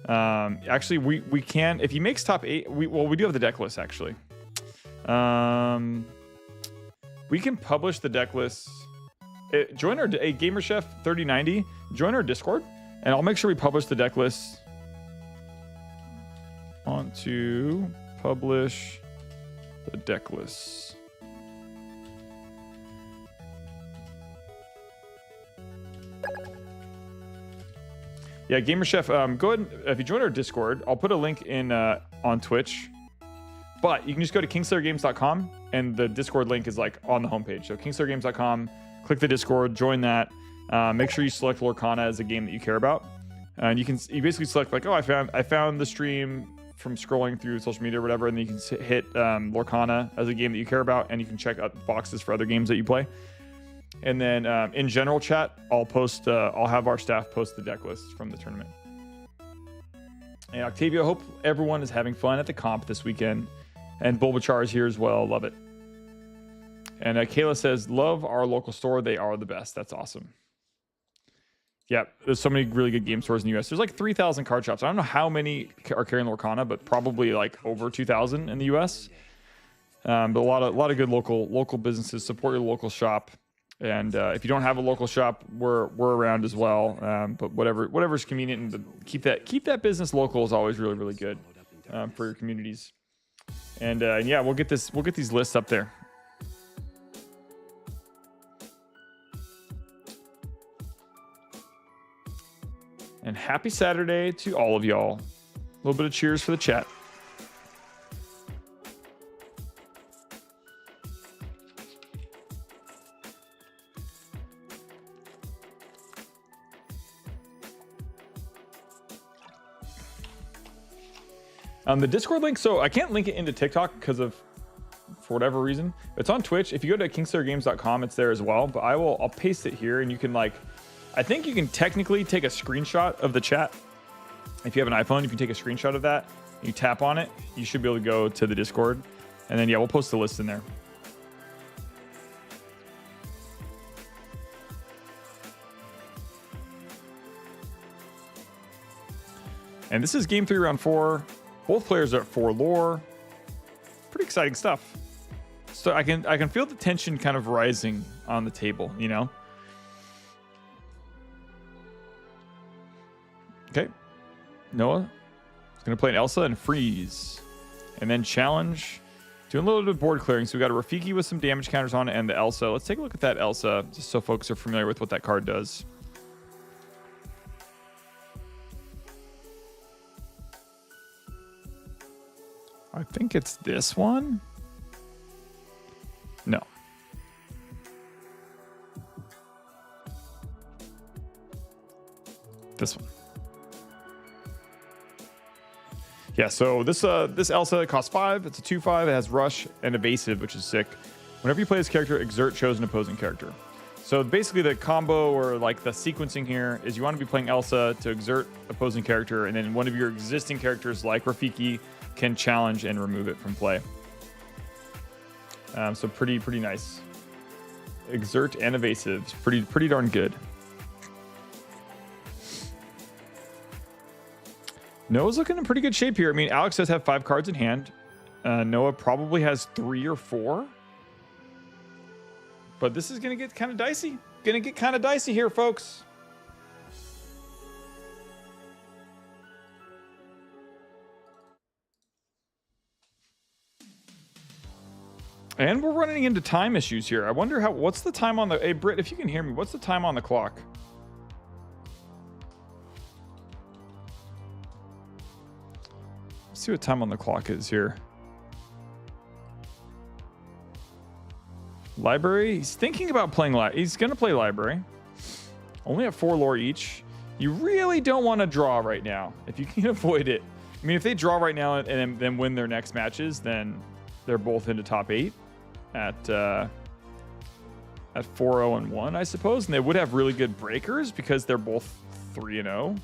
actually, we can, if he makes top 8, we do have the deck list, actually. We can publish the deck list. Join our GamerChef 3090. Join our Discord, and I'll make sure we publish the deck list. Want to publish the deck list. Yeah, GamerChef. Go ahead. If you join our Discord, I'll put a link in on Twitch. But you can just go to kingslayergames.com, and the Discord link is like on the homepage. So kingslayergames.com. Click the Discord, join that. Make sure you select Lorcana as a game that you care about, and you basically select like, oh, I found the stream from scrolling through social media or whatever, and then you can hit Lorcana as a game that you care about, and you can check out boxes for other games that you play. And then in general chat, I'll have our staff post the deck list from the tournament. And Octavio, hope everyone is having fun at the comp this weekend, and Bulbachar is here as well. Love it. And Kayla says, love our local store. They are the best. That's awesome. Yeah, there's so many really good game stores in the U.S. There's like 3,000 card shops. I don't know how many are carrying Lorcana, but probably like over 2,000 in the U.S. But a lot of good local businesses. Support your local shop. And if you don't have a local shop, we're around as well. But whatever's convenient, and keep that business local is always really, really good for your communities. And yeah, we'll get these lists up there. And happy Saturday to all of y'all. A little bit of cheers for the chat. The Discord link, so I can't link it into TikTok for whatever reason. It's on Twitch. If you go to kingslayergames.com, it's there as well. But I'll paste it here, and you can I think you can technically take a screenshot of the chat. If you have an iPhone, you can take a screenshot of that. You tap on it, you should be able to go to the Discord. And then, yeah, we'll post the list in there. And this is game 3, round 4. Both players are at 4 lore. Pretty exciting stuff. So I can feel the tension kind of rising on the table, you know? Okay, Noah is going to play an Elsa and freeze. And then challenge. Doing a little bit of board clearing. So we got a Rafiki with some damage counters on it and the Elsa. Let's take a look at that Elsa, just so folks are familiar with what that card does. I think it's this one. No. This one. Yeah, so this Elsa costs 5. It's a 2/5. It has rush and evasive, which is sick. Whenever you play this character, exert chosen opposing character. So basically the combo, or like the sequencing here, is you want to be playing Elsa to exert opposing character, and then one of your existing characters like Rafiki can challenge and remove it from play. So pretty nice. Exert and evasive, pretty darn good. Noah's looking in pretty good shape here. I mean, Alex does have 5 cards in hand. Noah probably has 3 or 4. But this is going to get kind of dicey. Going to get kind of dicey here, folks. And we're running into time issues here. I wonder what's the time on the... Hey, Britt, if you can hear me, what's the time on the clock? Let's see what time on the clock is here. Library. He's thinking about playing he's going to play library. Only at 4 lore each. You really don't want to draw right now if you can avoid it. I mean, if they draw right now and then win their next matches, then they're both into top 8 at 4-0-1, I suppose. And they would have really good breakers because they're both 3-0.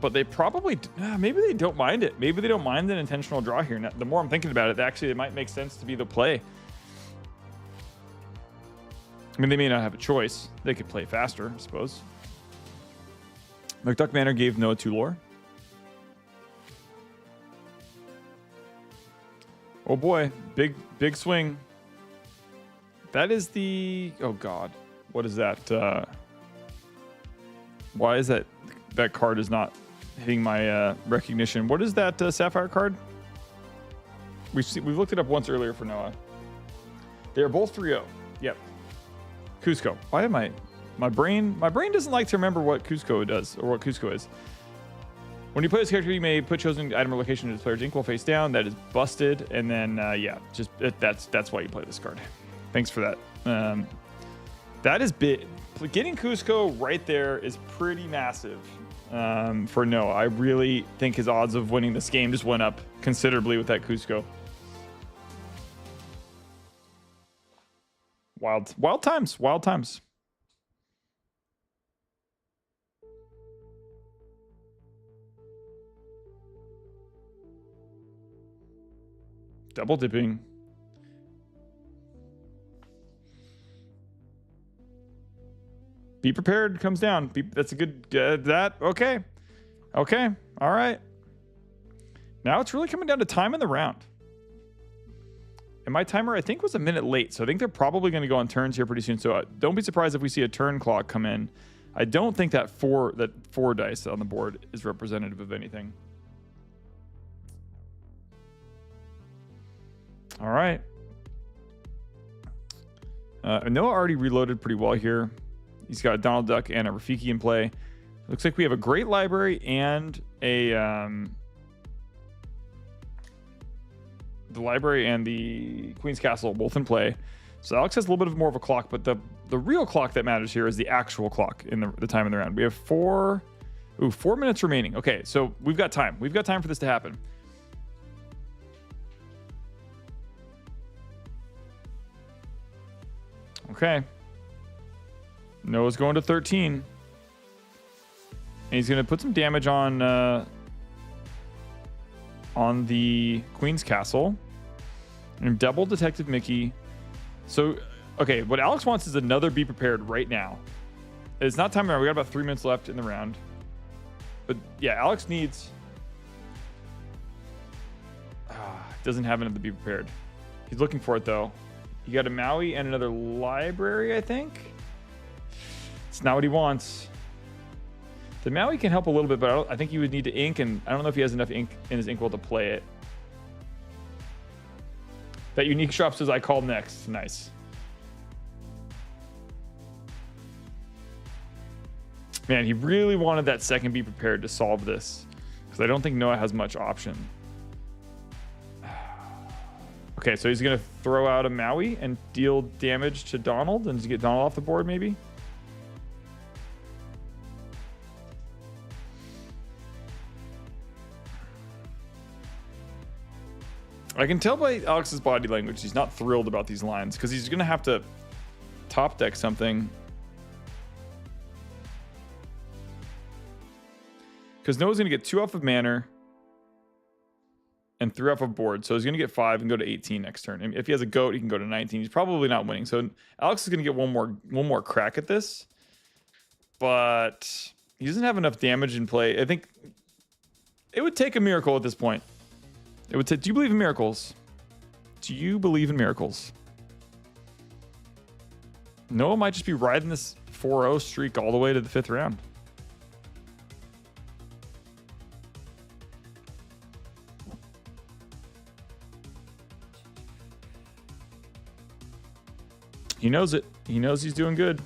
But they probably, maybe they don't mind it. Maybe they don't mind an intentional draw here. Now, the more I'm thinking about it, actually, it might make sense to be the play. I mean, they may not have a choice. They could play faster, I suppose. McDuck Manor gave Noah 2 lore. Oh boy, big swing. That is the, oh God, what is that? Why is that card is not hitting my recognition? What is that Sapphire card? We've looked it up once earlier for Noah. They're both 3-0. Yep. Cusco. Why am my brain doesn't like to remember what Cusco does or what Cusco is. When you play this character, you may put chosen item or location in the player's ink while face down. That is busted. And then, yeah, just that's why you play this card. Thanks for that. That is big. Getting Cusco right there is pretty massive for Noah. I really think his odds of winning this game just went up considerably with that Cusco. Wild times. Double dipping. Be prepared comes down. That's a good, okay. All right. Now it's really coming down to time in the round. And my timer, I think, was a minute late. So I think they're probably going to go on turns here pretty soon. So don't be surprised if we see a turn clock come in. I don't think that four dice on the board is representative of anything. All right. Noah already reloaded pretty well here. He's got a Donald Duck and a Rafiki in play. Looks like we have a great library and the library and the Queen's Castle both in play. So Alex has a little bit more of a clock, but the real clock that matters here is the actual clock in the time in the round. We have 4 minutes remaining. Okay, so we've got time. We've got time for this to happen. Okay. Noah's going to 13. And he's going to put some damage on the Queen's Castle. And double Detective Mickey. So, okay, what Alex wants is another Be Prepared right now. It's not time around. We got about 3 minutes left in the round. But yeah, Alex needs... doesn't have another Be Prepared. He's looking for it, though. You got a Maui and another library, I think. It's not what he wants. The Maui can help a little bit, but I think he would need to ink, and I don't know if he has enough ink in his inkwell to play it. That unique shop says I call next. Nice. Man, he really wanted that second Be Prepared to solve this, because I don't think Noah has much option. Okay, so he's going to throw out a Maui and deal damage to Donald and just get Donald off the board, maybe? I can tell by Alex's body language he's not thrilled about these lines because he's going to have to top deck something. Because Noah's going to get 2 off of Manor. and 3 off of board. So he's going to get 5 and go to 18 next turn. And if he has a goat, he can go to 19. He's probably not winning. So Alex is going to get one more crack at this. But he doesn't have enough damage in play. I think it would take a miracle at this point. It would take. Do you believe in miracles? Do you believe in miracles? Noah might just be riding this 4-0 streak all the way to the 5th round. He knows it. He knows he's doing good.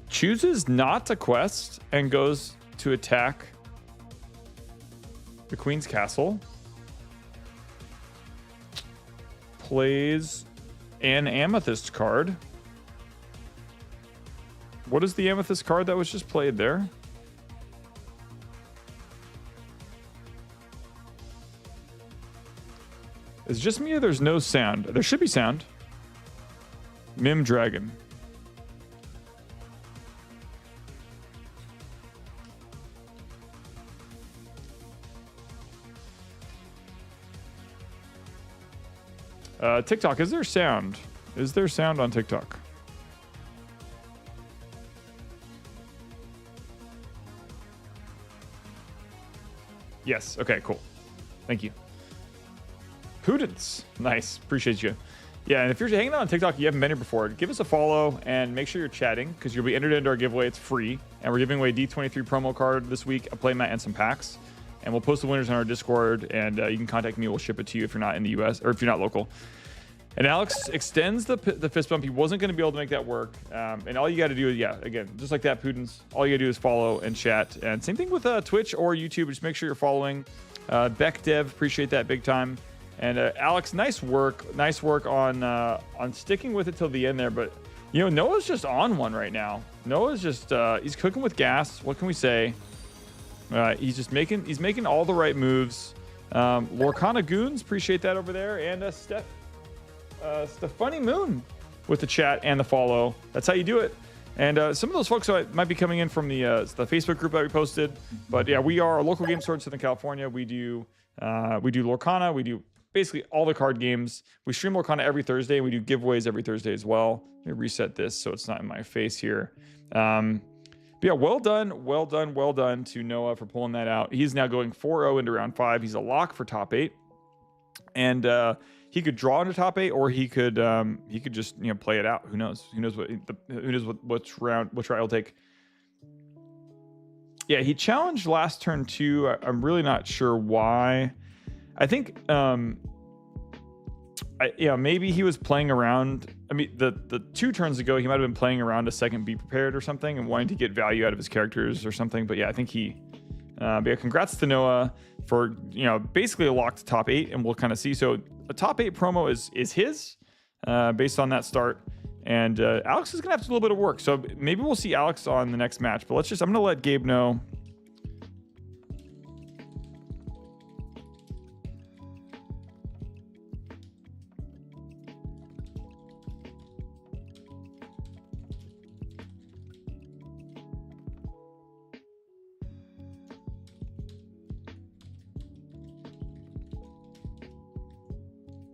Chooses not to quest and goes to attack the Queen's Castle. Plays an Amethyst card. What is the Amethyst card that was just played there? Is it just me or there's no sound? There should be sound. Mim Dragon. TikTok, is there sound? Is there sound on TikTok? Yes. Okay, cool. Thank you. Prudence. Nice. Appreciate you. Yeah, and if you're hanging out on TikTok, you haven't been here before, give us a follow and make sure you're chatting because you'll be entered into our giveaway. It's free. And we're giving away a D23 promo card this week, a playmat, and some packs. And we'll post the winners on our Discord, and you can contact me. We'll ship it to you if you're not in the US or if you're not local. And Alex extends the fist bump. He wasn't going to be able to make that work. And all you got to do is, yeah, again, just like that, Pudens, all you got to do is follow and chat. And same thing with Twitch or YouTube. Just make sure you're following. Beck Dev, appreciate that big time. And Alex, nice work on sticking with it till the end there. But you know, Noah's just on one right now. Noah's just he's cooking with gas. What can we say? He's making all the right moves. Lorcana Goons, appreciate that over there. And Stefani Moon with the chat and the follow. That's how you do it. And some of those folks might be coming in from the Facebook group that we posted. But yeah, we are a local game store in Southern California. We do Lorcana. We do basically all the card games. We stream Lorcana every Thursday, and we do giveaways every Thursday as well. Let me reset this so it's not in my face here. But yeah, well done to Noah for pulling that out. He's now going 4-0 into round 5. He's a lock for top 8, and he could draw into top 8, or he could just play it out. Who knows? Who knows which route he'll take. Yeah, he challenged last turn too. I'm really not sure why. I think maybe he was playing around. I mean, the 2 turns ago, he might have been playing around a second Be Prepared or something and wanting to get value out of his characters or something. But yeah, I think he. But yeah, congrats to Noah for basically a locked top 8, and we'll kind of see. So a top 8 promo is his based on that start, and Alex is gonna have to do a little bit of work. So maybe we'll see Alex on the next match. But I'm gonna let Gabe know.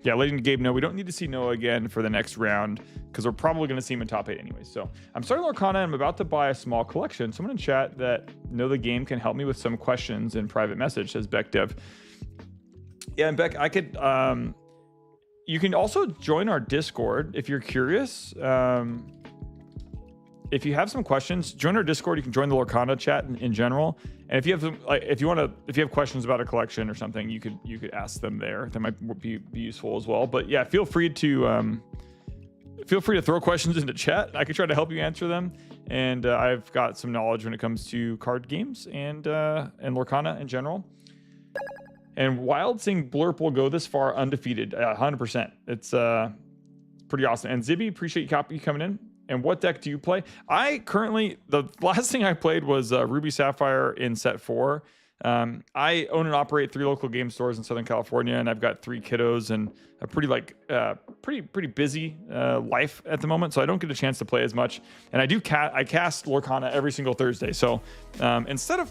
Yeah, letting Gabe know we don't need to see Noah again for the next round because we're probably going to see him in top 8 anyways. So I'm starting Lorcana and I'm about to buy a small collection. Someone in chat that know the game can help me with some questions in private message, says Beck Dev. Yeah, and Beck, I could. You can also join our Discord if you're curious. If you have some questions, join our Discord. You can join the Lorcana chat in general. And if you have if you have questions about a collection or something, you could ask them there. That might be useful as well. But yeah, feel free to throw questions into chat. I can try to help you answer them. And I've got some knowledge when it comes to card games and Lorcana in general. And Wild seeing Blurp will go this far undefeated, 100%. It's pretty awesome. And Zibby, appreciate you coming in. And what deck do you play? The last thing I played was Ruby Sapphire in set 4. I own and operate 3 local game stores in Southern California, and I've got 3 kiddos and a pretty busy life at the moment, so I don't get a chance to play as much. And I cast Lorcana every single Thursday. So instead of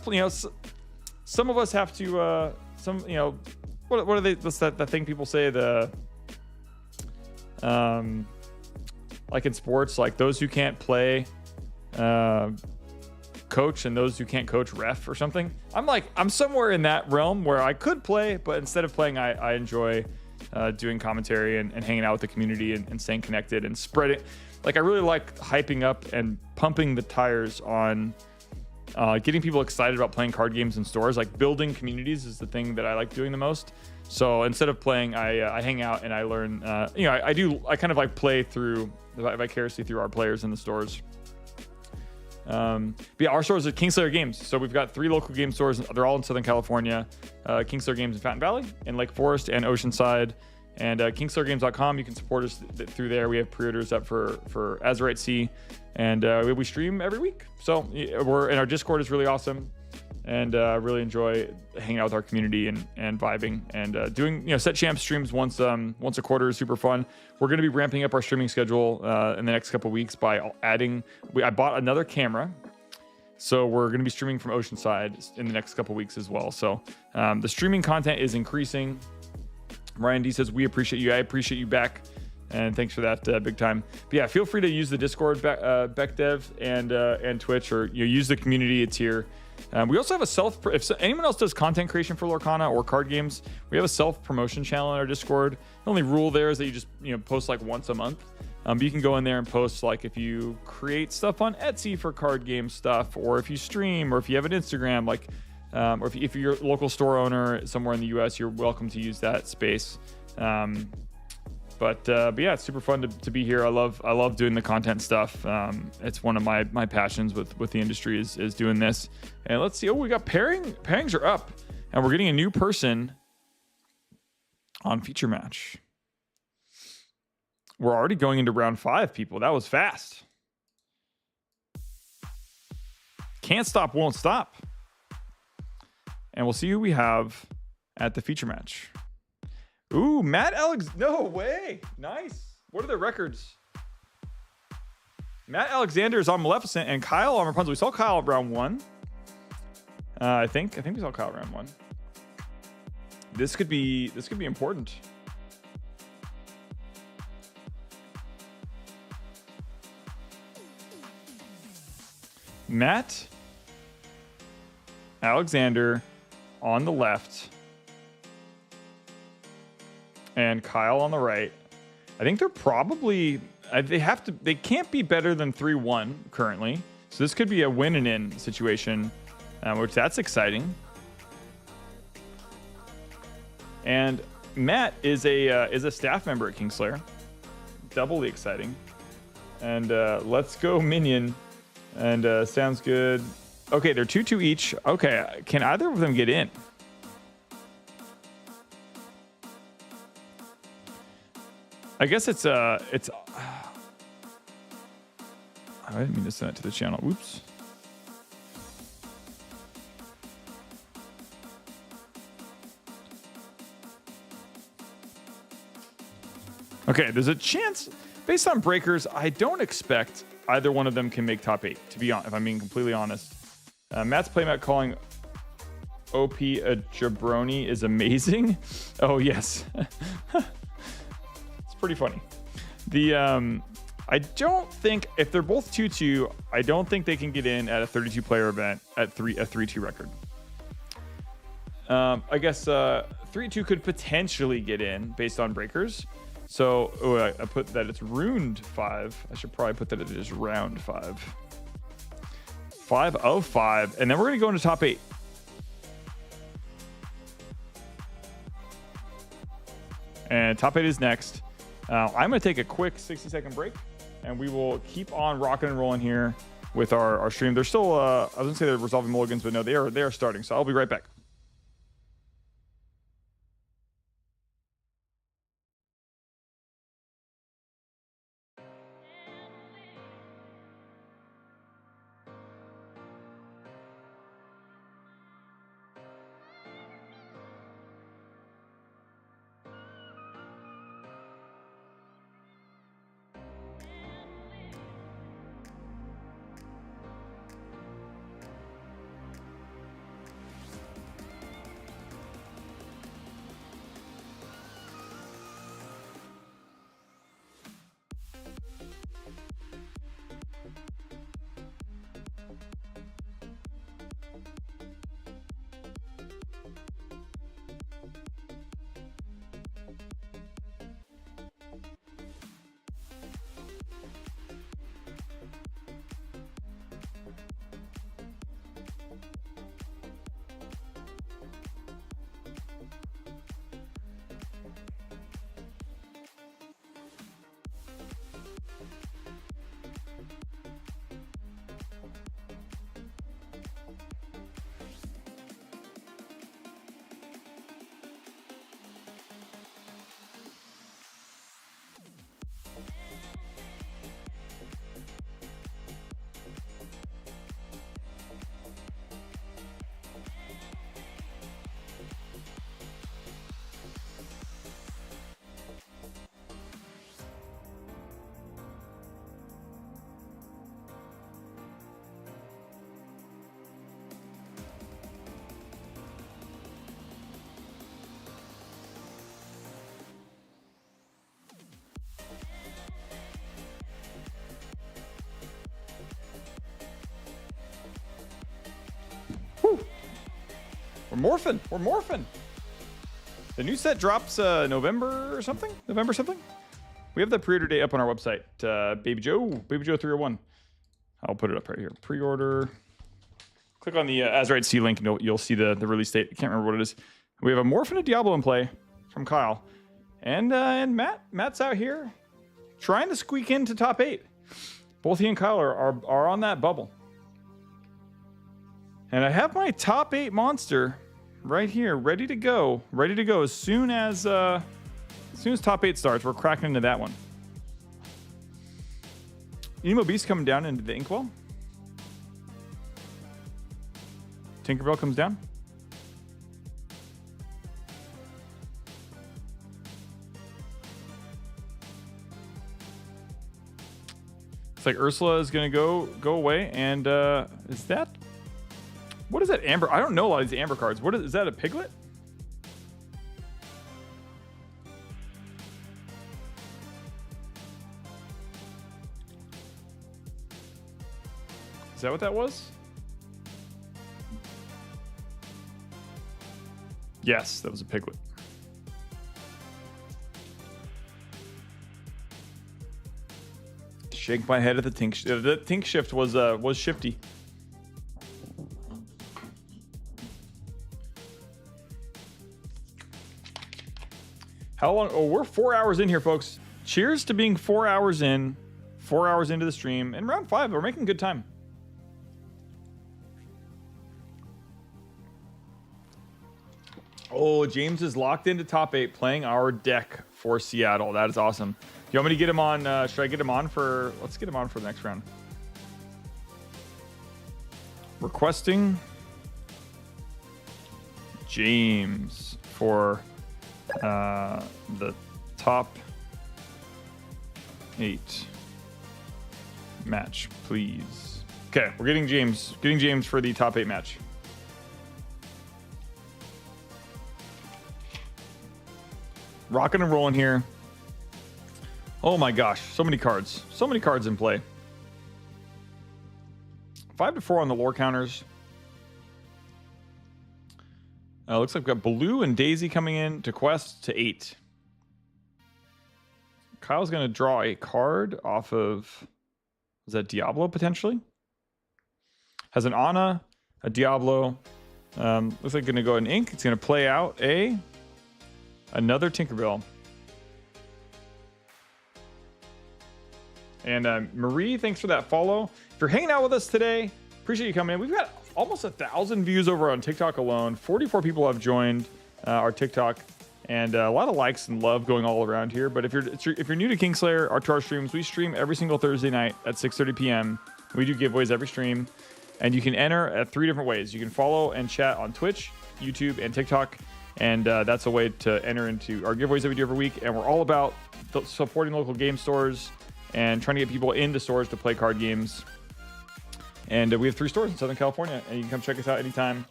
some of us have to what are they? What's that thing people say? Like in sports, like those who can't play coach, and those who can't coach ref or something. I'm somewhere in that realm where I could play, but instead of playing, I enjoy doing commentary and hanging out with the community and staying connected and spreading. Like, I really like hyping up and pumping the tires on getting people excited about playing card games in stores. Like, building communities is the thing that I like doing the most. So instead of playing, I hang out and I learn. I kind of like play through vicariously through our players in the stores. But yeah, our stores are Kingslayer Games. So we've got 3 local game stores. They're all in Southern California. Kingslayer Games in Fountain Valley, in Lake Forest and Oceanside. And kingslayergames.com, you can support us through there. We have pre-orders up for Azurite Sea, and we stream every week. So our Discord is really awesome, and really enjoy hanging out with our community and vibing and doing set champ streams once a quarter is super fun. We're going to be ramping up our streaming schedule in the next couple weeks by adding. I bought another camera, so we're going to be streaming from Oceanside in the next couple weeks as well. So the streaming content is increasing. Ryan D says, we appreciate you. I appreciate you back. And thanks for that, big time. But yeah, feel free to use the Discord, BeckDev, and Twitch, or use the community. It's here. We also have if anyone else does content creation for Lorcana or card games, we have a self-promotion channel in our Discord. The only rule there is that you just post like once a month. But you can go in there and post, like, if you create stuff on Etsy for card game stuff, or if you stream, or if you have an Instagram, like. Or if you're a local store owner somewhere in the U.S., you're welcome to use that space. But yeah, it's super fun to be here. I love doing the content stuff. It's one of my passions with the industry is doing this. And let's see. Oh, we got pairings are up, and we're getting a new person on feature match. We're already going into round 5, people. That was fast. Can't stop, won't stop. And we'll see who we have at the feature match. Ooh, no way. Nice. What are their records? Matt Alexander is on Maleficent and Kyle on Rapunzel. We saw Kyle at round 1. I think we saw Kyle round 1. This could be important. Matt Alexander on the left and Kyle on the right. I think they're probably they can't be better than 3-1 currently. So this could be a win and in situation, which that's exciting. And Matt is a staff member at Kingslayer. Doubly exciting. And let's go minion. And sounds good. Okay, they're 2-2 each. Okay, can either of them get in? I guess it's I didn't mean to send it to the channel. Oops. Okay, there's a chance based on breakers. I don't expect either one of them can make top 8, to be honest, if I'm being completely honest. Matt's Playmat calling OP a jabroni is amazing. Oh, yes. It's pretty funny. I don't think, if they're both 2-2, I don't think they can get in at a 32-player event at a 3-2 record. I guess 3-2 could potentially get in based on breakers. So I put that it's ruined 5. I should probably put that it is round 5. 5 of 5, and then we're gonna go into top 8. And top 8 is next. I'm gonna take a quick 60-second break, and we will keep on rocking and rolling here with our stream. They're still I was gonna say they're resolving mulligans, but no, they are starting. So I'll be right back. We're morphing. The new set drops November something. We have the pre-order date up on our website. Baby Joe 301. I'll put it up right here. Pre-order. Click on the Azurite C link and you'll see the release date. I can't remember what it is. We have a Morph and a Diablo in play from Kyle. And Matt's out here trying to squeak into top 8. Both he and Kyle are on that bubble. And I have my top 8 monster right here, ready to go as soon as top 8 starts. We're cracking into that one. Emo Beast coming down into the Inkwell. Tinkerbell comes down. It's like Ursula is gonna go away, and is that? What is that amber? I don't know a lot of these amber cards. Is that a piglet? Is that what that was? Yes, that was a piglet. Shake my head at the tink. The tink shift was shifty. How long? Oh, we're 4 hours in here, folks. Cheers to being 4 hours in. 4 hours into the stream. In round 5, we're making good time. Oh, James is locked into top 8 playing our deck for Seattle. That is awesome. Do you want me to get him on? Should I get him on for... Let's get him on for the next round. Requesting James for the top 8 match, please. Okay, we're getting James for the top 8 match. Rocking and rolling here. Oh my gosh, so many cards in play. 5-4 on the lore counters. Looks like we've got Blue and Daisy coming in to quest to 8. Kyle's going to draw a card off of... Is that Diablo, potentially? Has an Anna, a Diablo. Looks like going to go in ink. It's going to play out another Tinkerbell. And Marie, thanks for that follow. If you're hanging out with us today, appreciate you coming in. We've got almost 1,000 views over on TikTok alone. 44 people have joined our TikTok, and a lot of likes and love going all around here. But if you're new to Kingslayer, to our streams, we stream every single Thursday night at 6:30 p.m. We do giveaways every stream, and you can enter at 3 different ways. You can follow and chat on Twitch, YouTube, and TikTok, and that's a way to enter into our giveaways that we do every week. And we're all about supporting local game stores and trying to get people into stores to play card games. And we have 3 stores in Southern California, and you can come check us out anytime.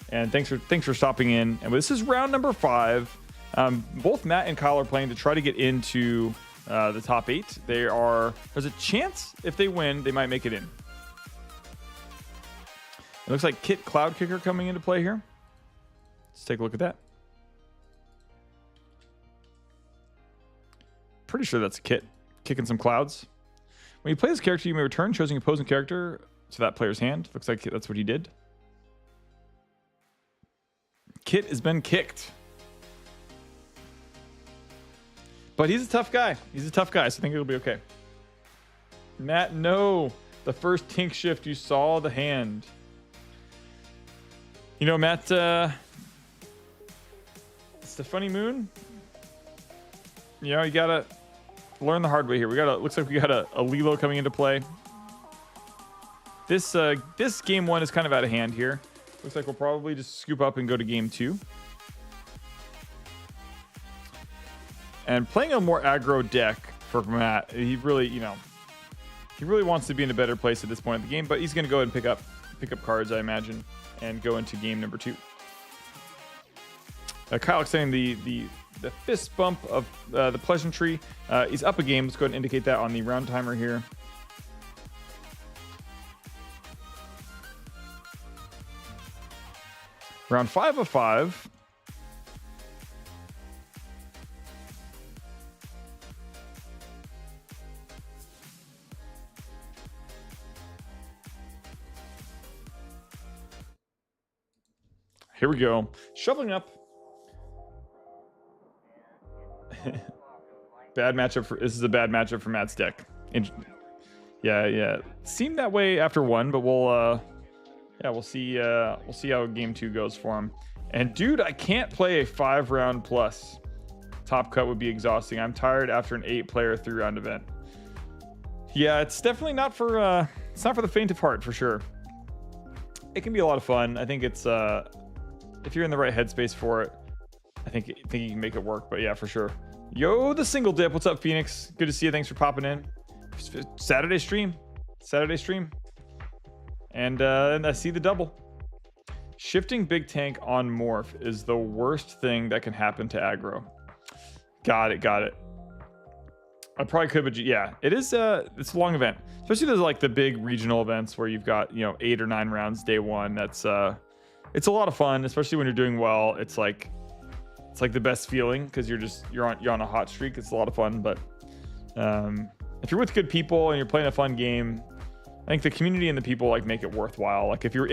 And thanks for stopping in. And this is round number 5. Both Matt and Kyle are playing to try to get into the top 8. There's a chance if they win, they might make it in. It looks like Kit Cloud Kicker coming into play here. Let's take a look at that. Pretty sure that's a Kit kicking some clouds. When you play this character, you may return choosing opposing character to that player's hand. Looks like that's what he did. Kit has been kicked. But he's a tough guy. So I think it'll be okay. Matt, no. The first Tink shift, you saw the hand. You know, Matt, it's the funny moon. You know, you gotta learn the hard way here. Looks like we got a Lilo coming into play. This game 1 is kind of out of hand here. Looks like we'll probably just scoop up and go to game 2. And playing a more aggro deck for Matt, he really wants to be in a better place at this point in the game, but he's going to go ahead and pick up cards, I imagine, and go into game number 2. Kyle saying the fist bump of the pleasantry is up a game. Let's go ahead and indicate that on the round timer here. Round 5 of 5. Here we go. Shoveling up. Bad matchup for this is a bad matchup for Matt's deck. Yeah. Seemed that way after 1, but we'll see how game 2 goes for him. And dude, I can't play a 5-round plus. Top cut would be exhausting. I'm tired after an 8-player 3-round event. Yeah, it's definitely not for it's not for the faint of heart for sure. It can be a lot of fun. I think it's if you're in the right headspace for it, I think you can make it work. But yeah, for sure. Yo, the single dip. What's up, Phoenix? Good to see you. Thanks for popping in. Saturday stream. And I see the double. Shifting big tank on morph is the worst thing that can happen to aggro. Got it. I probably could, but yeah, it is. It's a long event, especially those like the big regional events where you've got 8 or 9 rounds day 1. That's it's a lot of fun, especially when you're doing well. It's like the best feeling because you're on a hot streak. It's a lot of fun, but if you're with good people and you're playing a fun game, I think the community and the people like make it worthwhile. Like if you're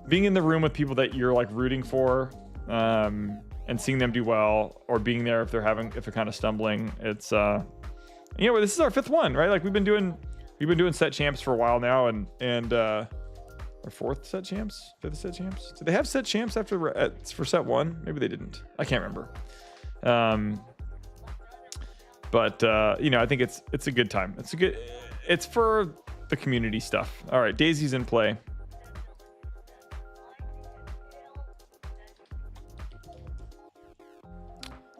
being in the room with people that you're like rooting for, and seeing them do well, or being there if they're kind of stumbling, it's this is our 5th one, right? Like we've been doing set champs for a while now, and our 4th set champs, 5th set champs. Did they have set champs for set 1? Maybe they didn't. I can't remember. But I think it's a good time. It's for the community stuff. All right, Daisy's in play.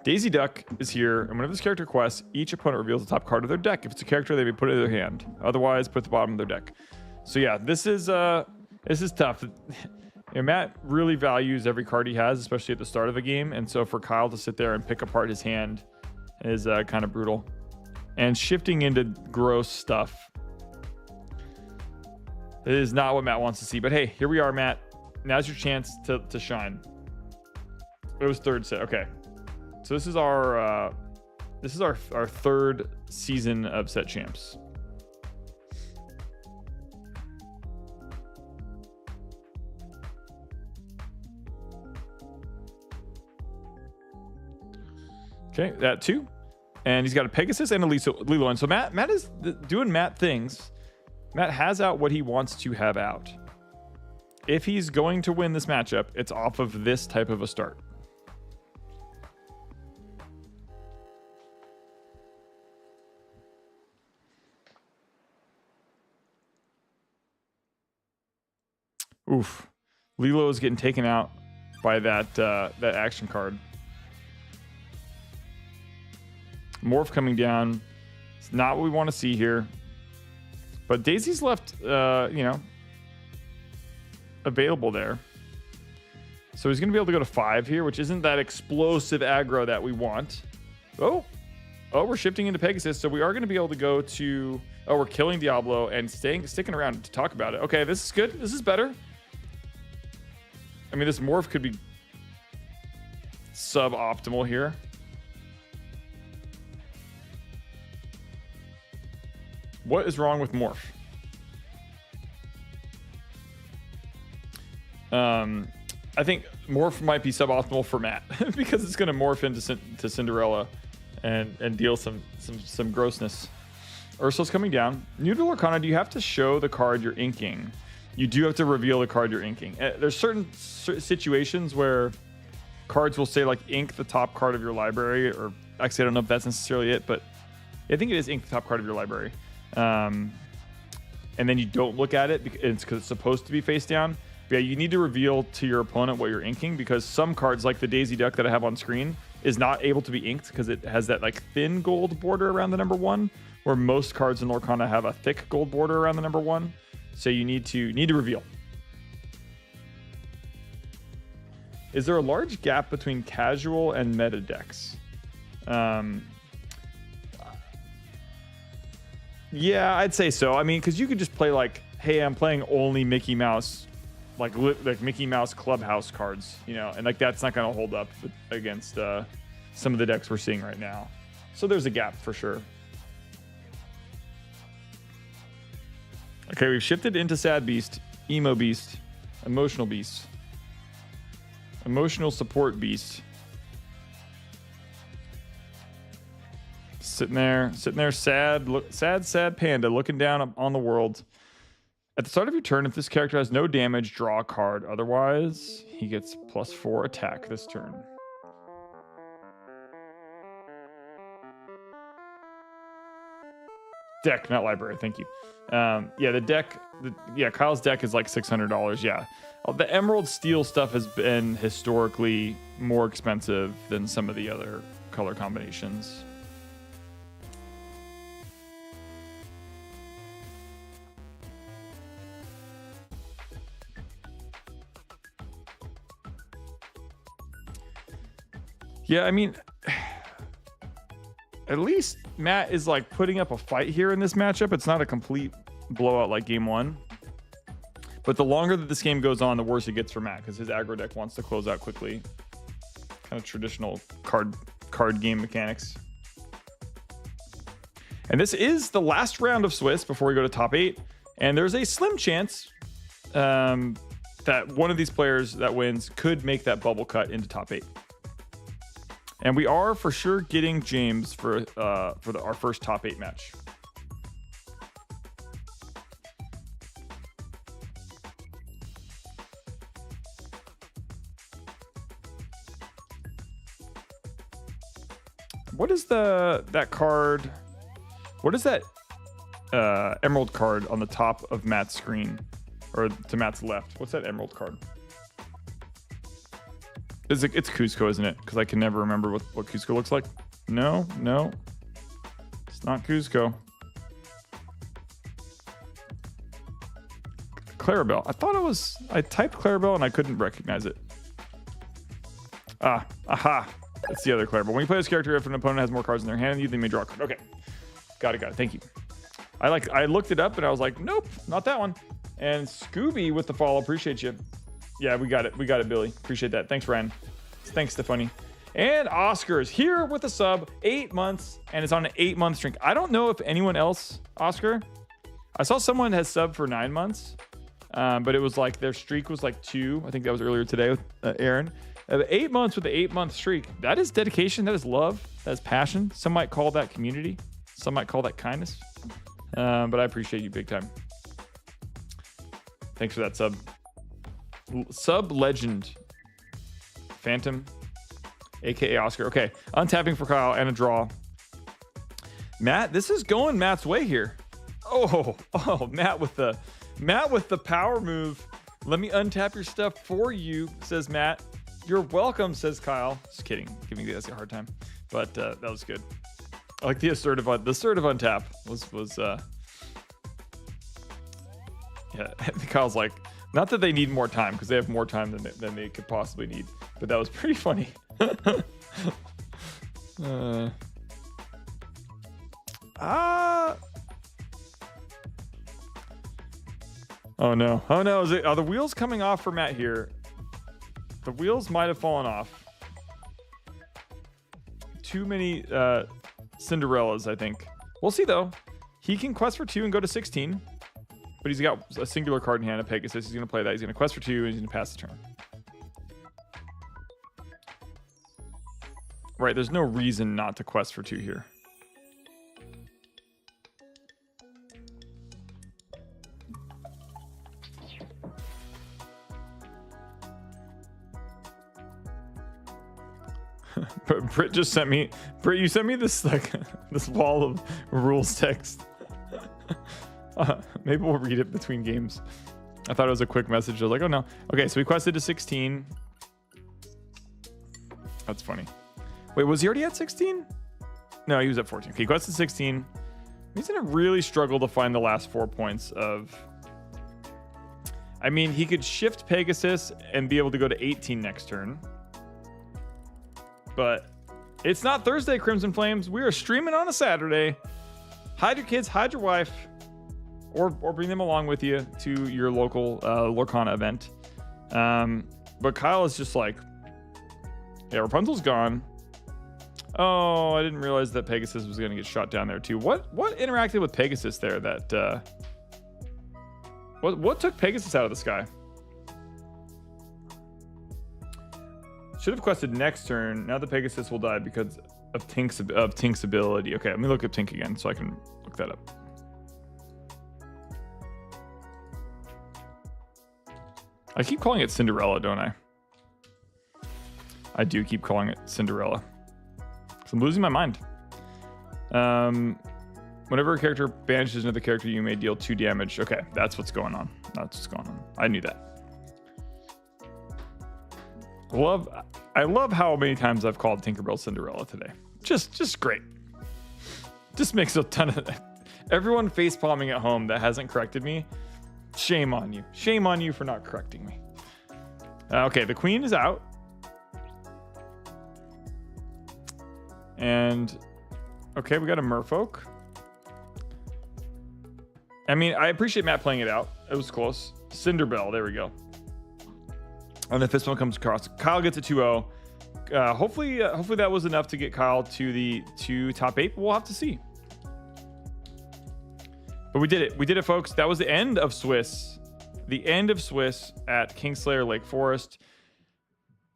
Daisy Duck is here, and whenever this character quests, each opponent reveals the top card of their deck. If it's a character, they may put it in their hand. Otherwise, put the bottom of their deck. So yeah, this is tough. Matt really values every card he has, especially at the start of a game, and so for Kyle to sit there and pick apart his hand is kind of brutal. And shifting into gross stuff is not what Matt wants to see. But hey, here we are, Matt. Now's your chance to shine. It was 3rd set. Okay. So this is our 3rd season of set champs. Okay, that 2, and he's got a Pegasus and a Lilo. And so Matt is doing Matt things. Matt has out what he wants to have out. If he's going to win this matchup, it's off of this type of a start. Oof. Lilo is getting taken out by that action card. Morph coming down. It's not what we want to see here. But Daisy's left, available there. So he's going to be able to go to 5 here, which isn't that explosive aggro that we want. Oh, we're shifting into Pegasus. So we are going to be able to go to... Oh, we're killing Diablo and sticking around to talk about it. Okay, this is good. This is better. I mean, this morph could be suboptimal here. What is wrong with morph? I think morph might be suboptimal for Matt because it's going to morph into Cinderella and deal some grossness. Ursula's coming down. New to Lorcana, do you have to show the card you're inking? You do have to reveal the card you're inking. There's certain situations where cards will say like ink the top card of your library, or actually I don't know if that's necessarily it, but I think it is ink the top card of your library. And then you don't look at it because it's supposed to be face down. But yeah, you need to reveal to your opponent what you're inking, because some cards like the Daisy Duck that I have on screen is not able to be inked because it has that like thin gold border around the number 1, where most cards in Lorcana have a thick gold border around the number 1. So you need to reveal. Is there a large gap between casual and meta decks? Yeah, I'd say so. I mean, because you could just play like, hey, I'm playing only Mickey Mouse like Mickey Mouse Clubhouse cards, you know, and like that's not going to hold up against some of the decks we're seeing right now. So there's a gap for sure. Okay, we've shifted into Sad Beast, Emo Beast, Emotional Beast, Emotional Support Beast. Sitting there, sad panda looking down on the world. At the start of your turn, if this character has no damage, draw a card. Otherwise, he gets +4 attack this turn. Deck, not library. Thank you. Yeah, the deck. Kyle's deck is like $600. Yeah, the Emerald Steel stuff has been historically more expensive than some of the other color combinations. Yeah, I mean, at least Matt is like putting up a fight here in this matchup. It's not a complete blowout like game one. But the longer that this game goes on, the worse it gets for Matt because his aggro deck wants to close out quickly. Kind of traditional card game mechanics. And this is the last round of Swiss before we go to top 8. And there's a slim chance that one of these players that wins could make that bubble cut into top 8. And we are for sure getting James for our first top 8 match. What is that card? What is that emerald card on the top of Matt's screen, or to Matt's left? What's that emerald card? It's Cusco, isn't it? Because I can never remember what Cusco looks like. No, it's not Cusco. Clarabelle. I thought it was. I typed Clarabelle and I couldn't recognize it. Aha. That's the other Clarabelle. When you play this character, if an opponent has more cards in their hand than you, they may draw a card. Okay, got it. Thank you. I looked it up and I was like, nope, not that one. And Scooby with the follow. Appreciate you. Yeah, we got it, Billy. Appreciate that. Thanks, Ryan. Thanks, Stephanie. And Oscar is here with a sub, 8 months, and it's on an 8-month streak. I don't know if anyone else, Oscar. I saw someone has subbed for 9 months, but it was like their streak was like 2. I think that was earlier today with Aaron. 8 months with an 8-month streak. That is dedication. That is love. That is passion. Some might call that community. Some might call that kindness. But I appreciate you big time. Thanks for that sub. Sub legend Phantom, aka Oscar. Okay, untapping for Kyle and a draw. Matt, this is going Matt's way here. Oh, Matt with the power move. Let me untap your stuff for you, says Matt. You're welcome, says Kyle. Just kidding, giving you guys a hard time, but that was good. I like the assertive untap was yeah. Kyle's like, not that they need more time, because they have more time than they could possibly need. But that was pretty funny. Oh no. Are the wheels coming off for Matt here? The wheels might have fallen off. Too many Cinderellas, I think. We'll see though. He can quest for 2 and go to 16. But he's got a singular card in hand, a Pegasus. He's going to play that. He's going to quest for 2, and he's going to pass the turn. Right, there's no reason not to quest for 2 here. Britt just sent me... Britt, you sent me this, like, this wall of rules text. Maybe we'll read it between games. I thought it was a quick message. I was like, oh no. Okay, so we quested to 16. That's funny. Wait, was he already at 16? No, he was at 14. Okay, he quested 16. He's gonna really struggle to find the last 4 points of... I mean, he could shift Pegasus and be able to go to 18 next turn. But it's not Thursday, Crimson Flames. We are streaming on a Saturday. Hide your kids, hide your wife. Or bring them along with you to your local Lorcana event. But Kyle is just like, yeah, Rapunzel's gone. Oh, I didn't realize that Pegasus was going to get shot down there too. What interacted with Pegasus there? That what took Pegasus out of the sky? Should have quested next turn. Now the Pegasus will die because of Tink's ability. Okay, let me look up Tink again so I can look that up. I keep calling it Cinderella, don't I? I do keep calling it Cinderella. So I'm losing my mind. Whenever a character banishes another character, you may deal 2 damage. Okay, that's what's going on. That's what's going on. I knew that. I love how many times I've called Tinkerbell Cinderella today. Just great. Just makes a ton of everyone face palming at home that hasn't corrected me. Shame on you. Shame on you for not correcting me. Okay, the queen is out. And okay, we got a merfolk. I mean, I appreciate Matt playing it out. It was close. Cinderbell, there we go. And the fist one comes across. Kyle gets a 2-0. Hopefully that was enough to get Kyle to the top 8. But we'll have to see. But we did it. We did it, folks. That was the end of Swiss. The end of Swiss at Kingslayer Lake Forest.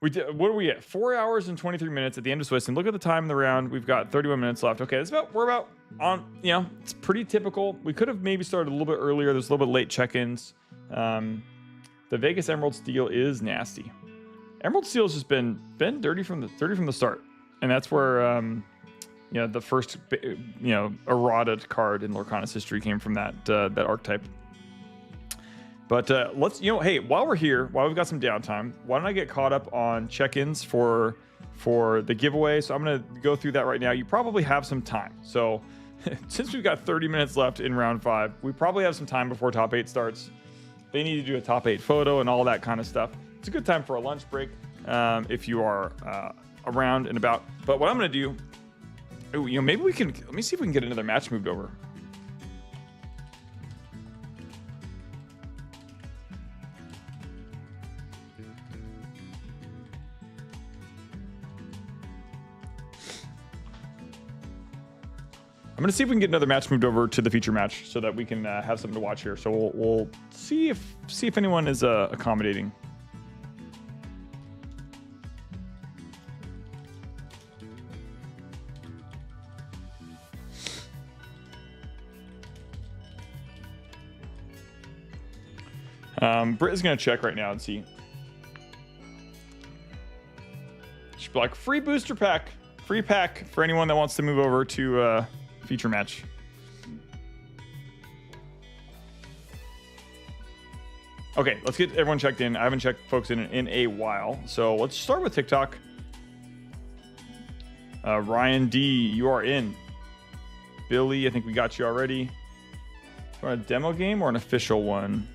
We did. What are we at? 4 hours and 23 minutes at the end of Swiss. And look at the time in the round. We've got 31 minutes left. Okay, we're about on. You know, it's pretty typical. We could have maybe started a little bit earlier. There's a little bit late check-ins. The Vegas Emerald Steel is nasty. Emerald Steel has just been dirty from the start, and that's where the first errata card in Lorcana's history came from that archetype. But let's hey, while we're here, while we've got some downtime, why don't I get caught up on check-ins for the giveaway? So I'm gonna go through that right now. You probably have some time. So since we've got 30 minutes left in round 5, we probably have some time before top 8 starts. They need to do a top 8 photo and all that kind of stuff. It's a good time for a lunch break if you are around and about. But what I'm going to do, maybe we can, let me see if we can get another match moved over. I'm going to see if we can get another match moved over to the feature match so that we can have something to watch here. So we'll see if anyone is accommodating. Britt is going to check right now and see. She'll be like, free booster pack, free pack for anyone that wants to move over to feature match. Okay, let's get everyone checked in. I haven't checked folks in a while, so let's start with TikTok. Ryan D, you are in. Billy, I think we got you already. You want a demo game or an official one?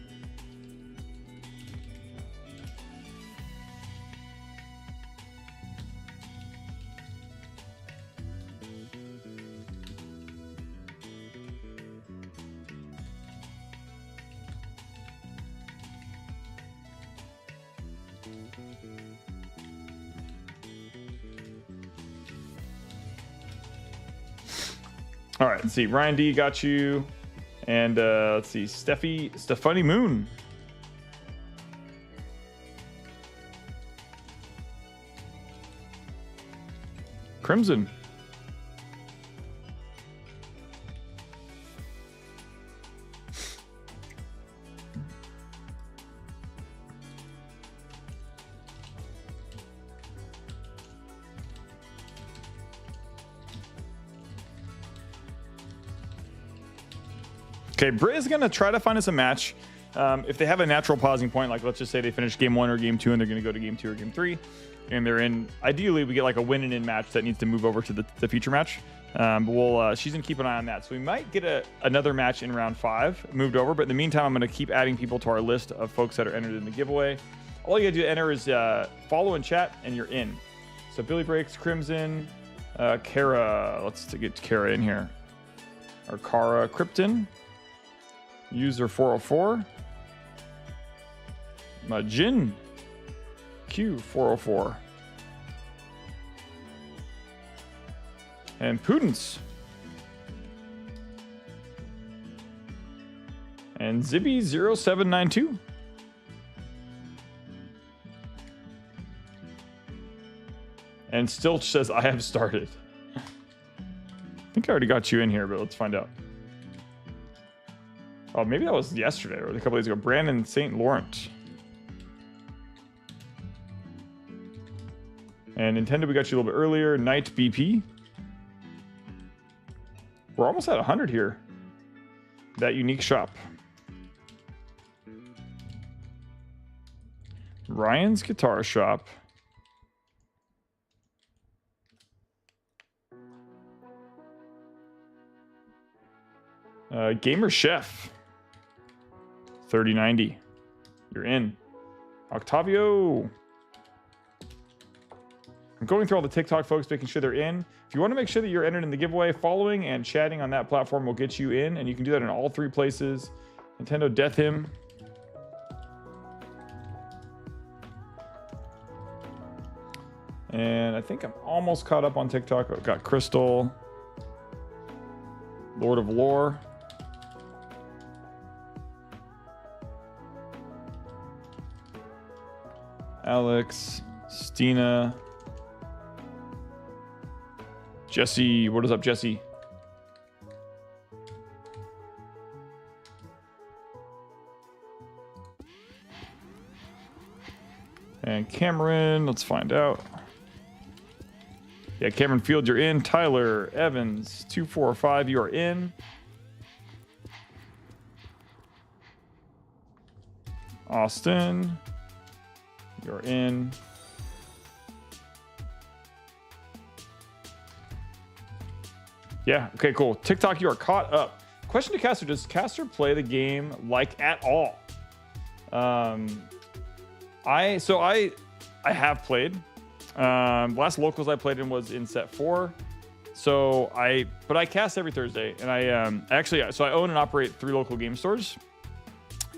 All right, let's see. Ryan D got you. And let's see. Stephanie Moon. Crimson. Okay, Britt is going to try to find us a match. If they have a natural pausing point, like let's just say they finish game 1 or game 2 and they're going to go to game 2 or game 3, and they're in, ideally we get like a win and in match that needs to move over to the feature match. But she's going to keep an eye on that. So we might get another match in round 5 moved over, but in the meantime, I'm going to keep adding people to our list of folks that are entered in the giveaway. All you got to do to enter is follow and chat, and you're in. So Billy Breaks, Crimson, Kara, let's get Kara in here. Or Kara Krypton. User 404. Jin Q 404. And Pudence. And Zibby 0792. And Stilch says, I have started. I think I already got you in here, but let's find out. Oh, maybe that was yesterday or a couple days ago. Brandon St. Laurent. And Nintendo, we got you a little bit earlier. Knight BP. We're almost at 100 here. That unique shop. Ryan's Guitar Shop. Gamer Chef. 3090. You're in. Octavio. I'm going through all the TikTok folks, making sure they're in. If you want to make sure that you're entered in the giveaway, following and chatting on that platform will get you in, and you can do that in all 3 places. Nintendo Death Him. And I think I'm almost caught up on TikTok. I've got Crystal. Lord of Lore. Alex. Stina. Jesse. What is up, Jesse? And Cameron. Let's find out. Yeah, Cameron Field, you're in. Tyler Evans, 245, you are in. Austin, you're in. Yeah, okay, cool. TikTok, you are caught up. Question to Caster, does Caster play the game like at all? I have played. Last locals I played in was in set 4. But I cast every Thursday, and I own and operate 3 local game stores,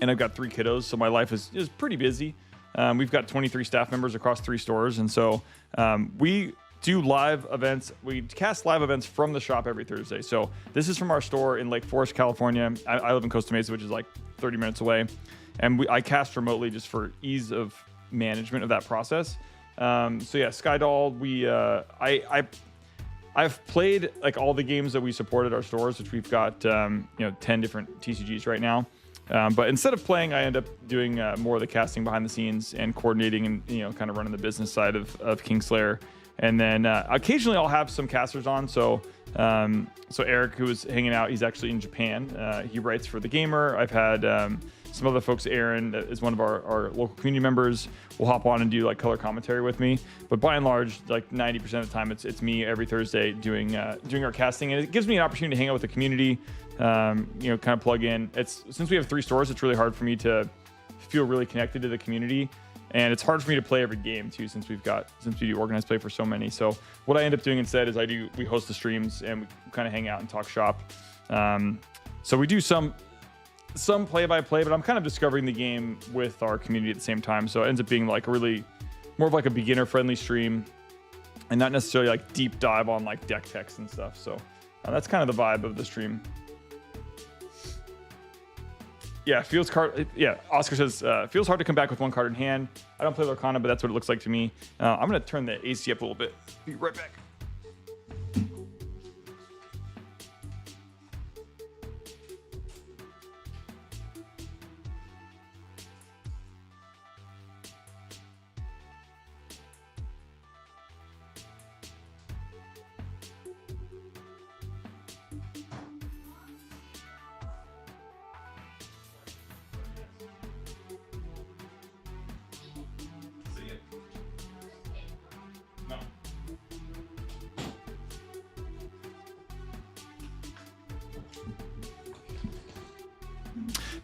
and I've got 3 kiddos, so my life is pretty busy. We've got 23 staff members across 3 stores, and so we do live events. We cast live events from the shop every Thursday. So this is from our store in Lake Forest, California. I live in Costa Mesa, which is like 30 minutes away, and I cast remotely just for ease of management of that process. So yeah, Skydoll, I've played like all the games that we support at our stores, which we've got 10 different TCGs right now. But instead of playing, I end up doing more of the casting behind the scenes and coordinating and kind of running the business side of Kingslayer. And then occasionally I'll have some casters on. So Eric, who was hanging out, he's actually in Japan. He writes for The Gamer. I've had some other folks. Aaron is one of our local community members. Will hop on and do like color commentary with me. But by and large, like 90% of the time, it's me every Thursday doing our casting, and it gives me an opportunity to hang out with the community. Kind of plug in. Since we have 3 stores, it's really hard for me to feel really connected to the community. And it's hard for me to play every game too, since we do organized play for so many. So what I end up doing instead is we host the streams and we kind of hang out and talk shop. So we do some play-by-play, but I'm kind of discovering the game with our community at the same time. So it ends up being like more of like a beginner-friendly stream, and not necessarily like deep dive on like deck techs and stuff. So that's kind of the vibe of the stream. Yeah, Oscar says, feels hard to come back with 1 card in hand. I don't play Lorcana, but that's what it looks like to me. I'm going to turn the AC up a little bit. Be right back.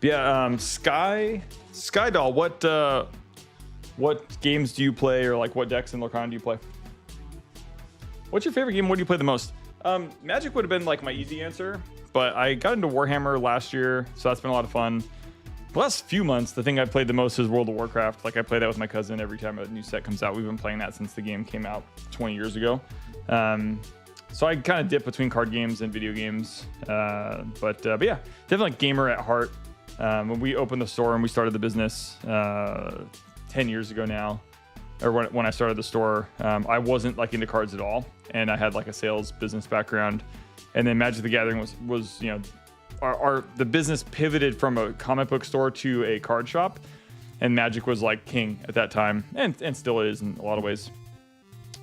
Yeah, Skydoll, what games do you play, or like what decks in Lorcana do you play? What's your favorite game? What do you play the most? Magic would have been like my easy answer, but I got into Warhammer last year, so that's been a lot of fun. the last few months, the thing I played the most is World of Warcraft. Like I play that with my cousin every time a new set comes out. We've been playing that since the game came out 20 years ago. So I kind of dip between card games and video games. But yeah, definitely like gamer at heart. When we opened the store and we started the business 10 years ago now, or when I started the store, I wasn't like into cards at all, and I had like a sales business background. And then Magic the Gathering was you know, the business pivoted from a comic book store to a card shop, and Magic was like king at that time, and still is in a lot of ways.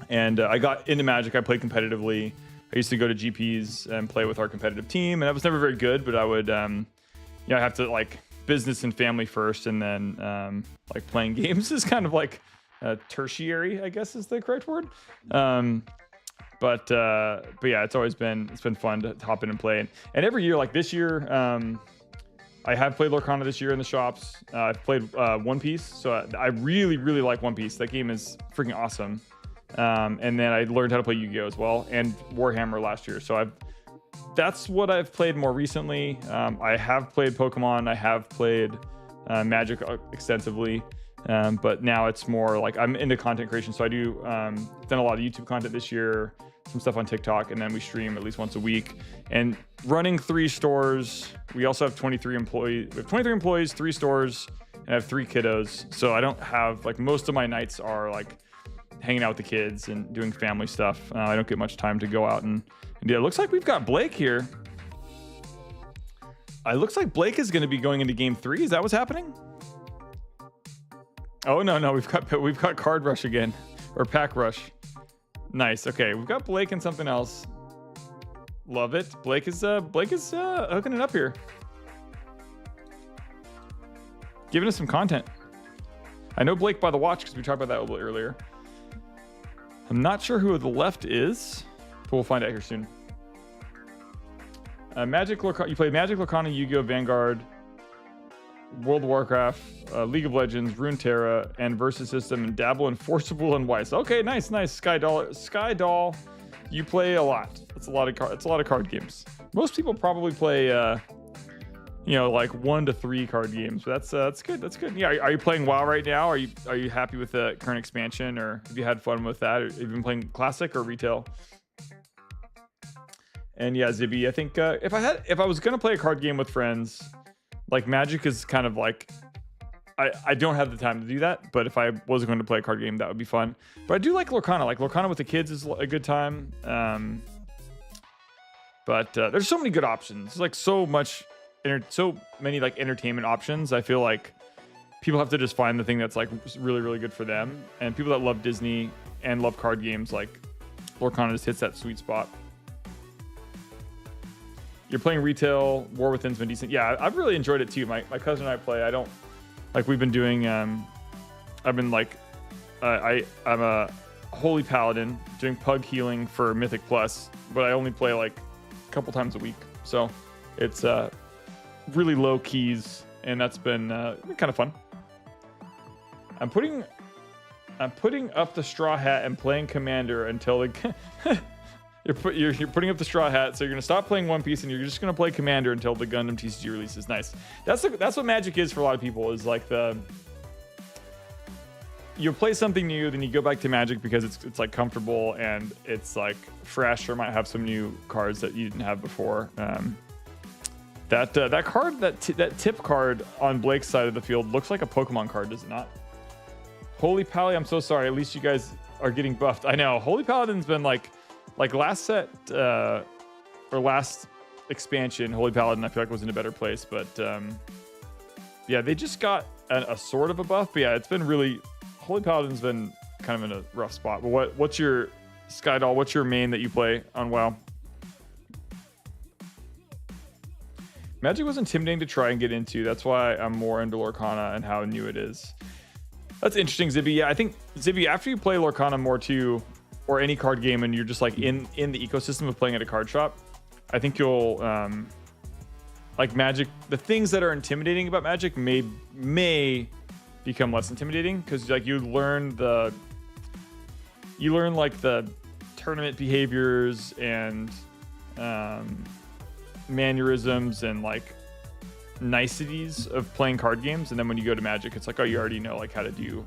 And I got into Magic. I played competitively. I used to go to GPs and play with our competitive team, and I was never very good, but I would, you know, I have to like business and family first, and then like playing games is kind of like tertiary, I guess is the correct word. But yeah, it's been fun to hop in and play. And every year, like this year, I have played Lorcana this year in the shops. I've played One Piece, so I really, really like One Piece. That game is freaking awesome. And then I learned how to play Yu-Gi-Oh as well, and Warhammer last year. So that's what I've played more recently. I have played Pokemon. I have played Magic extensively. But now it's more like I'm into content creation. So I do done a lot of YouTube content this year, some stuff on TikTok, and then we stream at least once a week. And running 3 stores, we also have 23 employees. We have 23 employees, 3 stores, and I have 3 kiddos. So I don't have like most of my nights are like hanging out with the kids and doing family stuff. I don't get much time to go out and do it. It looks like we've got Blake here. It looks like Blake is going to be going into game 3. Is that what's happening? Oh no, we've got Card Rush again, or Pack Rush. Nice. Okay, we've got Blake and something else. Love it. Blake is hooking it up here, giving us some content. I know Blake by the watch because we talked about that a little bit earlier. I'm not sure who the left is, but we'll find out here soon. Magic Lorcana. You played Magic, Lorcana, Yu-Gi-Oh, Vanguard, World of Warcraft, League of Legends, Runeterra, and Versus System, and dabble in Forcible and Weiss. Okay, nice. Sky Doll, you play a lot. It's a lot of card games. Most people probably play, you know, like 1 to 3 card games. But that's good. That's good. Yeah, are you playing WoW right now? Are you happy with the current expansion, or have you had fun with that? Or have you been playing Classic or Retail? And yeah, Zibby, I think if I was gonna play a card game with friends, like Magic is kind of like, I don't have the time to do that, but if I was going to play a card game, that would be fun. But I do like Lorcana. Like Lorcana with the kids is a good time. But there's so many good options. There's like so many like entertainment options. I feel like people have to just find the thing that's like really, really good for them. And people that love Disney and love card games, like Lorcana just hits that sweet spot. You're playing Retail. War Within's been decent. Yeah, I've really enjoyed it too. My cousin and I play. I don't like we've been doing. I've been like, I'm a Holy Paladin doing pug healing for Mythic Plus, but I only play like a couple times a week. So it's really low keys, and that's been kind of fun. I'm putting up the straw hat and playing Commander until the. You're putting up the straw hat, so you're gonna stop playing One Piece and you're just gonna play Commander until the Gundam TCG releases. Nice. That's what Magic is for a lot of people. Is like you'll play something new, then you go back to Magic because it's like comfortable and it's like fresh, or might have some new cards that you didn't have before. That card, that tip card on Blake's side of the field looks like a Pokemon card, does it not? Holy Pally, I'm so sorry. At least you guys are getting buffed. I know. Holy Paladin's been like last set or last expansion, Holy Paladin I feel like was in a better place, but yeah, they just got a sort of a buff. But yeah, it's been really, Holy Paladin's been kind of in a rough spot. But what's your Sky Doll? What's your main that you play on WoW? Magic was intimidating to try and get into. That's why I'm more into Lorcana and how new it is. That's interesting, Zibby. Yeah, I think Zibby, after you play Lorcana more too, or any card game, and you're just like in the ecosystem of playing at a card shop, I think you'll like Magic. The things that are intimidating about Magic may become less intimidating, because like you learn like the tournament behaviors and mannerisms and like niceties of playing card games, and then when you go to Magic, it's like, oh, you already know like how to do,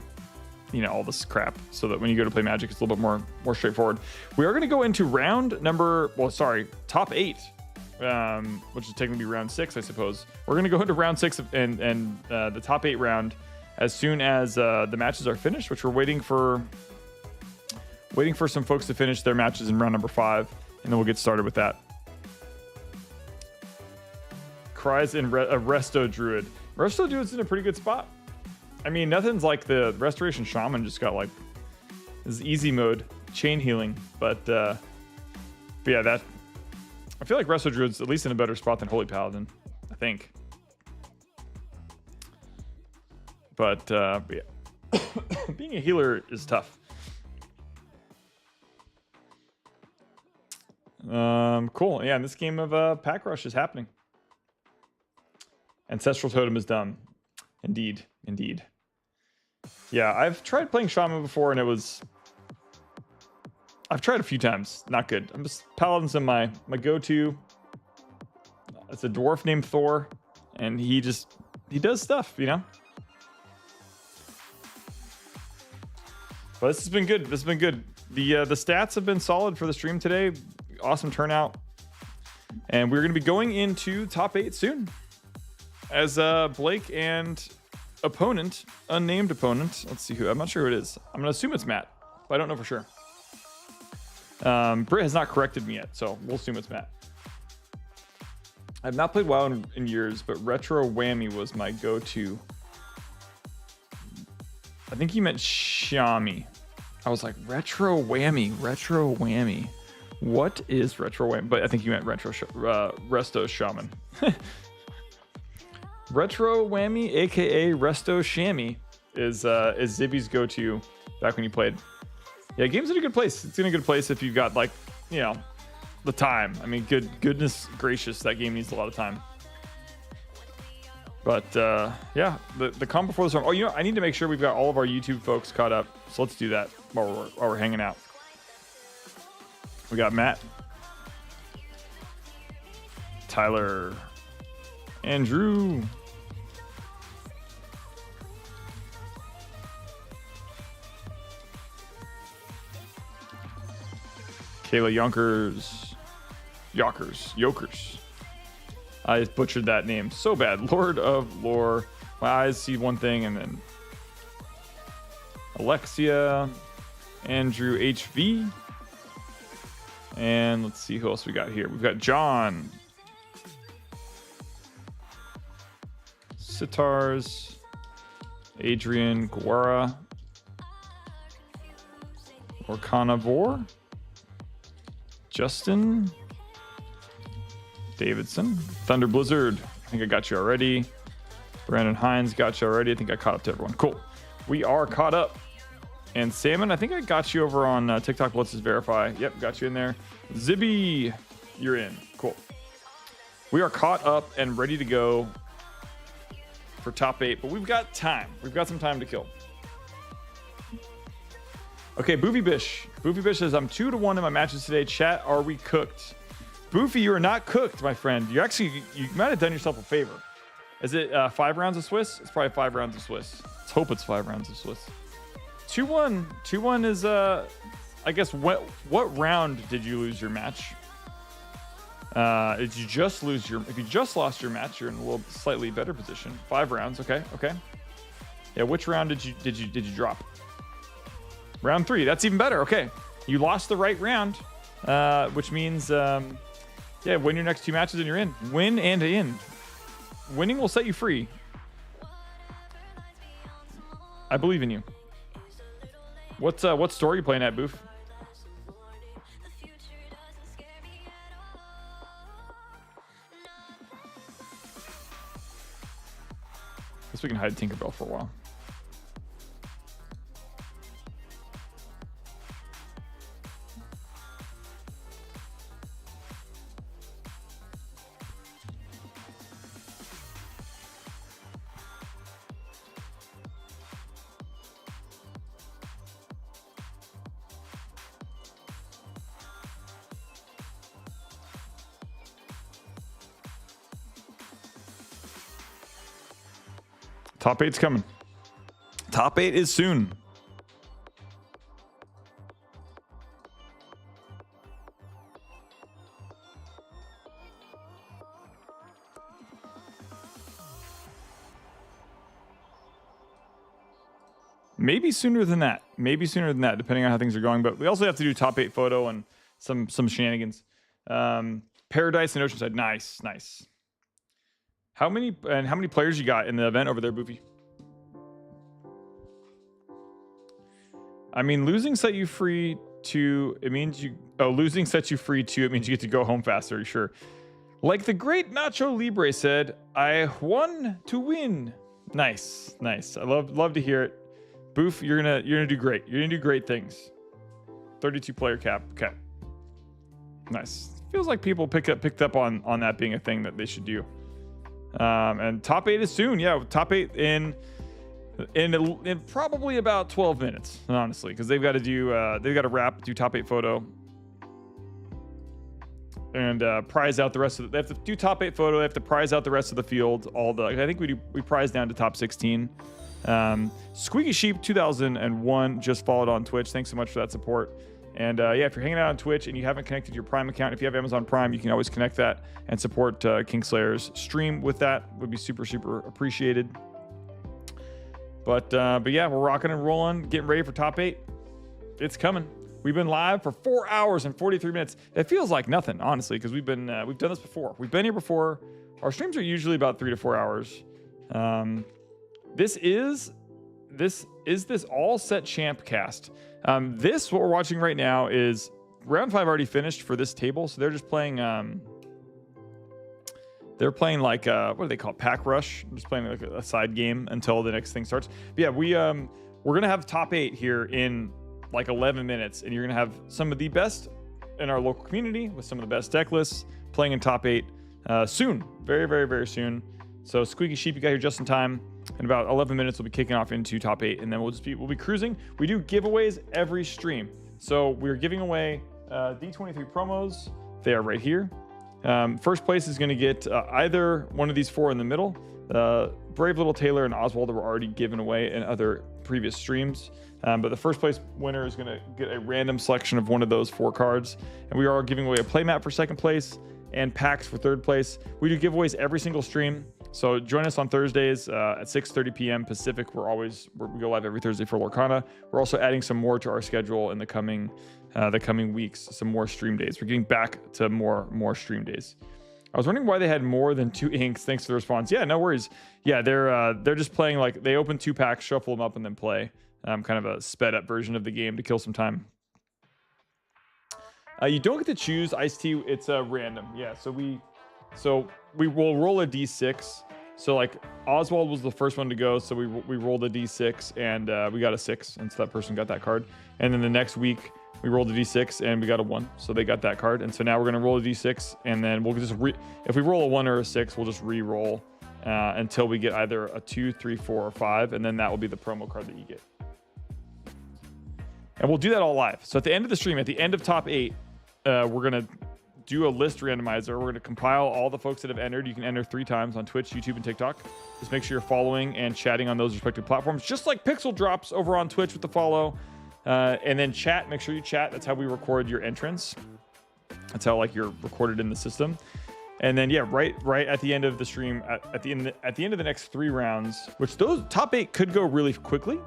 you know, all this crap. So that when you go to play Magic, it's a little bit more straightforward. We are going to go into top 8, which is technically round 6, I suppose. We're going to go into round 6 and the top 8 round as soon as the matches are finished, which we're waiting for some folks to finish their matches in round number 5, and then we'll get started with that. Cries in Resto Druid. Resto Druid's in a pretty good spot. I mean, nothing's like the Restoration Shaman just got like this easy mode chain healing, but yeah, that I feel like Resto Druid's at least in a better spot than Holy Paladin, I think. But yeah, being a healer is tough. Cool. Yeah, and this game of Pack Rush is happening. Ancestral Totem is done. Indeed. Yeah, I've tried playing Shaman before, and I've tried a few times. Not good. I'm just Paladin's in my go-to. It's a dwarf named Thor, and he does stuff, you know? But this has been good. The stats have been solid for the stream today. Awesome turnout. And we're going to be going into top 8 soon. As Blake and unnamed opponent. Let's see who. I'm not sure who it is. I'm going to assume it's Matt, but I don't know for sure. Britt has not corrected me yet, so we'll assume it's Matt. I've not played WoW in years, but Retro Whammy was my go-to. I think he meant Shami. I was like, Retro Whammy. What is Retro Whammy? But I think you meant Resto Shaman. Retro Whammy, aka Resto Shammy, is Zibby's go-to back when you played. Yeah, game's in a good place. It's in a good place if you've got, like, you know, the time. I mean, goodness gracious, that game needs a lot of time. But yeah, the calm before the storm. Oh, you know, I need to make sure we've got all of our YouTube folks caught up. So let's do that while we're hanging out. We got Matt, Tyler, Andrew, Kayla Yokers. I butchered that name so bad. Lord of Lore. My eyes see one thing, and then Alexia, Andrew HV, and let's see who else we got here. We've got John, Sitars, Adrian, Guara, Lorcana Vor, Justin, Davidson, Thunder Blizzard. I think I got you already. Brandon Hines got you already. I think I caught up to everyone. Cool. We are caught up. And Salmon, I think I got you over on TikTok. Let's just verify. Yep, got you in there. Zibby, you're in. Cool. We are caught up and ready to go for top 8, but we've got time. We've got some time to kill. Okay, Boofy Bish. Boofy Bish says, I'm 2-1 in my matches today. Chat, are we cooked? Boofy, you are not cooked, my friend. You might have done yourself a favor. Is it 5 rounds of Swiss? It's probably 5 rounds of Swiss. Let's hope it's 5 rounds of Swiss. 2-1. 2-1 is, I guess, what round did you lose your match? If you just lost your match, you're in a little slightly better position. 5 rounds. Okay. Yeah, which round did you drop? Round 3. That's even better. Okay. You lost the right round, which means, yeah, win your next 2 matches and you're in. Win and in. Winning will set you free. I believe in you. What store are you playing at, Boof? Guess we can hide Tinkerbell for a while. Top 8's coming. Top 8 is soon. Maybe sooner than that. Maybe sooner than that, depending on how things are going. But we also have to do top 8 photo and some shenanigans. Paradise and Oceanside. Nice, nice. How many players you got in the event over there, Boofy? I mean, losing set you free to. It means you. Oh, losing sets you free to. It means you get to go home faster. Sure. Like the great Nacho Libre said, "I won to win." Nice, nice. I love to hear it. Boof, you're gonna do great. You're gonna do great things. 32 player cap. Okay. Nice. Feels like people picked up on that being a thing that they should do. And top 8 is soon. Yeah, top 8 in probably about 12 minutes, honestly, because they've got to do top 8 photo and prize out the rest of they have to do top 8 photo. They have to prize out the rest of the field. I think we prize down to top 16. Squeaky Sheep 2001 just followed on Twitch. Thanks so much for that support. And yeah, if you're hanging out on Twitch and you haven't connected your Prime account, if you have Amazon Prime, you can always connect that and support Kingslayer's stream with that. Would be super appreciated. But yeah, we're rocking and rolling, getting ready for top 8. It's coming. We've been live for 4 hours and 43 minutes. It feels like nothing, honestly, because we've done this before. We've been here before. Our streams are usually about 3 to 4 hours. This is this all set champ cast. What we're watching right now is round 5 already finished for this table, so they're just playing. They're playing like what do they call it? Pack rush. Just playing like a side game until the next thing starts. But yeah, we're gonna have top 8 here in like 11 minutes, and you're gonna have some of the best in our local community with some of the best deck lists playing in top 8 soon, very soon. So Squeaky Sheep, you got here just in time. In about 11 minutes, we'll be kicking off into top 8, and then we'll be cruising. We do giveaways every stream, so we're giving away D23 promos. They are right here. First place is going to get either one of these 4 in the middle. Brave Little Taylor and Oswald were already given away in other previous streams, but the first place winner is going to get a random selection of one of those 4 cards, and we are giving away a playmat for second place and packs for third place. We do giveaways every single stream. So join us on Thursdays at 6:30 p.m. Pacific. We go live every Thursday for Lorcana. We're also adding some more to our schedule in the coming weeks. Some more stream days. We're getting back to more stream days. I was wondering why they had more than 2 inks. Thanks for the response. Yeah, no worries. Yeah, they're just playing like they open 2 packs, shuffle them up, and then play. Kind of a sped up version of the game to kill some time. You don't get to choose Ice Tea. It's random. Yeah, so we will roll a d6. So like Oswald was the first one to go, so we rolled a d6 and we got a 6, and so that person got that card. And then the next week we rolled a d6 and we got a 1, so they got that card. And so now we're gonna roll a d6, and then we'll just if we roll a 1 or a 6, we'll just re-roll until we get either a 2, 3, 4, or 5, and then that will be the promo card that you get. And we'll do that all live. So at the end of the stream, at the end of top 8, we're gonna do a list randomizer. We're going to compile all the folks that have entered. You can enter 3 times on Twitch, YouTube, and TikTok. Just make sure you're following and chatting on those respective platforms, just like Pixel Drops over on Twitch with the follow. And then chat. Make sure you chat. That's how we record your entrance. That's how like you're recorded in the system. And then yeah, right at the end of the stream, at the end of the next 3 rounds, which those top 8 could go really quickly.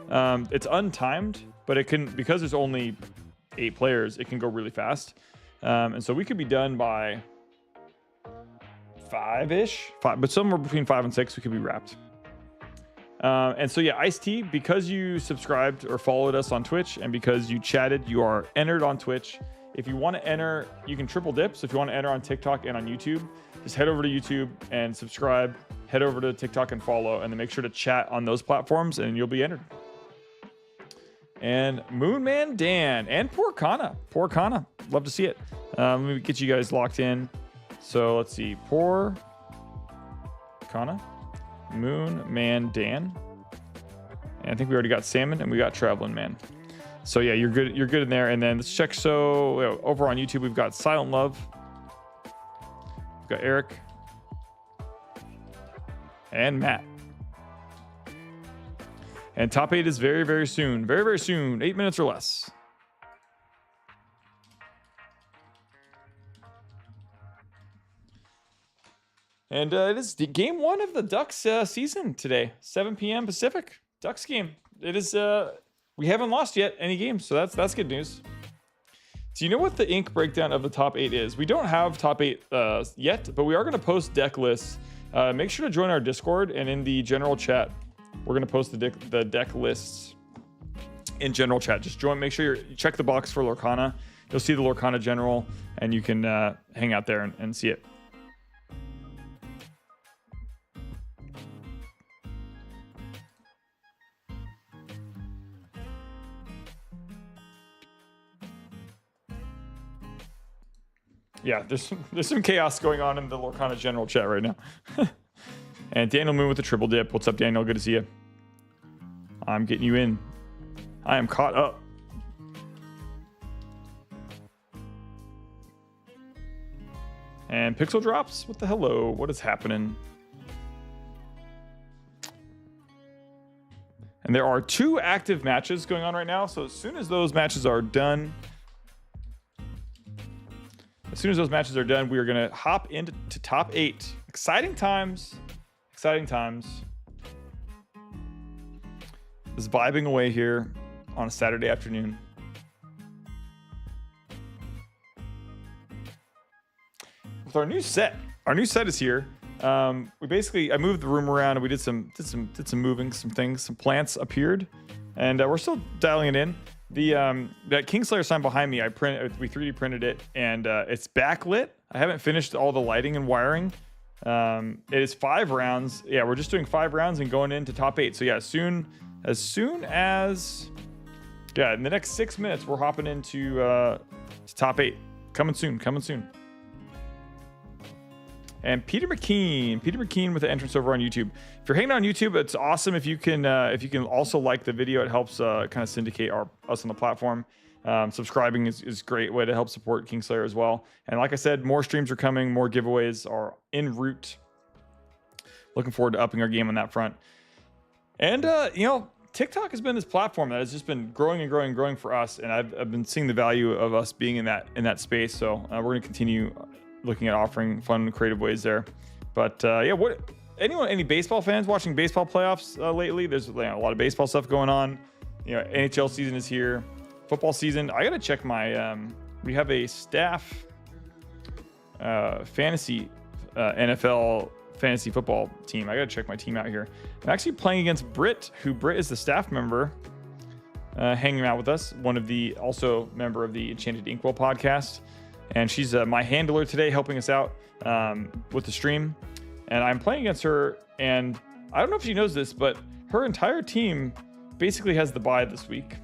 It's untimed, but it can, because there's only 8 players, it can go really fast. And so we could be done by 5-ish, but somewhere between 5 and 6, we could be wrapped. And so yeah, Ice Tea, because you subscribed or followed us on Twitch and because you chatted, you are entered on Twitch. If you want to enter, you can triple dip. So if you want to enter on TikTok and on YouTube, just head over to YouTube and subscribe, head over to TikTok and follow, and then make sure to chat on those platforms and you'll be entered. And Moonman Dan and poor Kana, love to see it. Let me get you guys locked in. So let's see, poor Kana, Moonman Dan, and I think we already got Salmon and we got Traveling Man. So yeah, you're good in there. And then let's check. So over on YouTube, we've got Silent Love, we've got Eric and Matt. And top 8 is very, very soon. Very, very soon. 8 minutes or less. And it is game 1 of the Ducks season today. 7 p.m. Pacific. Ducks game. It is... we haven't lost yet any games, so that's good news. Do you know what the ink breakdown of the top 8 is? We don't have top 8 yet, but we are going to post deck lists. Make sure to join our Discord, and in the general chat, we're going to post the deck lists in general chat. Just join. Make sure you check the box for Lorcana. You'll see the Lorcana general, and you can hang out there and see it. Yeah, there's some chaos going on in the Lorcana general chat right now. And Daniel Moon with the triple dip. What's up, Daniel? Good to see you. I'm getting you in. I am caught up. And Pixel drops. What the hello? What is happening? And there are 2 active matches going on right now. So as soon as those matches are done, we are going to hop into top 8. Exciting times. Exciting times. Just vibing away here on a Saturday afternoon. With our new set. Our new set is here. I moved the room around and we did some moving, some things, some plants appeared, and we're still dialing it in. That Kingslayer sign behind me, we 3D printed it, and it's backlit. I haven't finished all the lighting and wiring. It is 5 rounds. Yeah, we're just doing 5 rounds and going into top 8. So yeah, as soon as in the next 6 minutes, we're hopping into to top 8. Coming soon. And Peter McKean with the entrance over on YouTube. If you're hanging on YouTube, it's awesome if you can also like the video. It helps kind of syndicate us on the platform. Subscribing is a great way to help support Kingslayer as well. And like I said, more streams are coming, more giveaways are en route. Looking forward to upping our game on that front. And TikTok has been this platform that has just been growing and growing and growing for us, and I've been seeing the value of us being in that space. So we're going to continue looking at offering fun and creative ways there. But any baseball fans watching baseball playoffs lately? There's a lot of baseball stuff going on. NHL season is here. Football season. I gotta check my we have a staff fantasy NFL fantasy football team. I gotta check my team out here. I'm actually playing against Britt, Britt is the staff member hanging out with us, also member of the Enchanted Inkwell podcast. And she's my handler today, helping us out with the stream. And I'm playing against her, and I don't know if she knows this, but her entire team basically has the bye this week.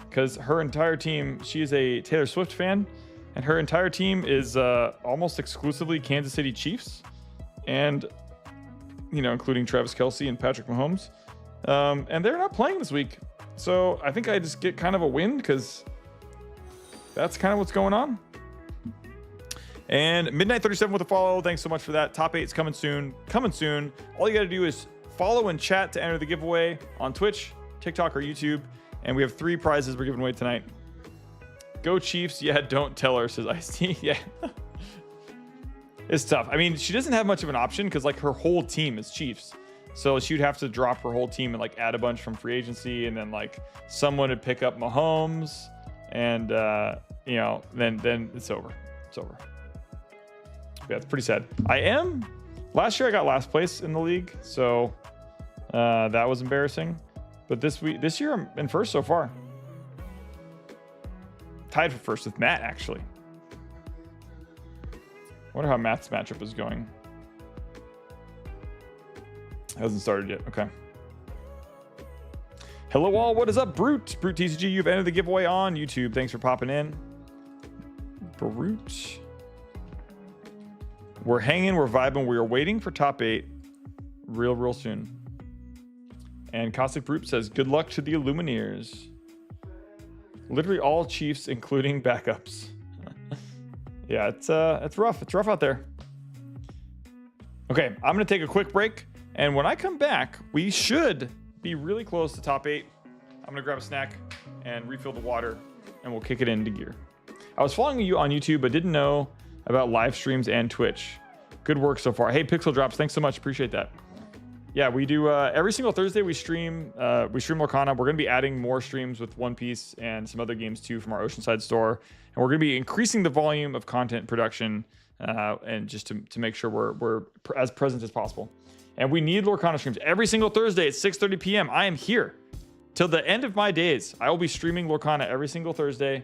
Because her entire team, she is a Taylor Swift fan, and her entire team is almost exclusively Kansas City Chiefs, and including Travis Kelce and Patrick Mahomes. And they're not playing this week. So I think I just get kind of a win, because that's kind of what's going on. And Midnight 37 with a follow. Thanks so much for that. Top 8's coming soon. All you got to do is follow and chat to enter the giveaway on Twitch, TikTok, or YouTube. And we have 3 prizes we're giving away tonight. Go Chiefs. Yeah, don't tell her, says Ice-T. Yeah. It's tough. I mean, she doesn't have much of an option because her whole team is Chiefs. So she'd have to drop her whole team and add a bunch from free agency, and then someone would pick up Mahomes, and then it's over. Yeah, it's pretty sad. Last year I got last place in the league, so that was embarrassing. But this year I'm in first so far. Tied for first with Matt, actually. Wonder how Matt's matchup is going. Hasn't started yet. Okay. Hello all, what is up, Brute? Brute TCG, you've entered the giveaway on YouTube. Thanks for popping in. Brute. We're hanging, we're vibing, we are waiting for top 8 real soon. And Cossack Brute says, good luck to the Illumineers. Literally all Chiefs, including backups. Yeah, it's rough. It's rough out there. Okay, I'm going to take a quick break. And when I come back, we should be really close to top 8. I'm gonna grab a snack and refill the water, and we'll kick it into gear. I was following you on YouTube, but didn't know about live streams and Twitch. Good work so far. Hey, Pixel Drops, thanks so much. Appreciate that. Yeah, we do every single Thursday. We stream Lorcana. We're gonna be adding more streams with One Piece and some other games too from our Oceanside store, and we're gonna be increasing the volume of content production and just to make sure we're as present as possible. And we need Lorcana streams every single Thursday at 6:30 p.m. I am here till the end of my days. I will be streaming Lorcana every single Thursday.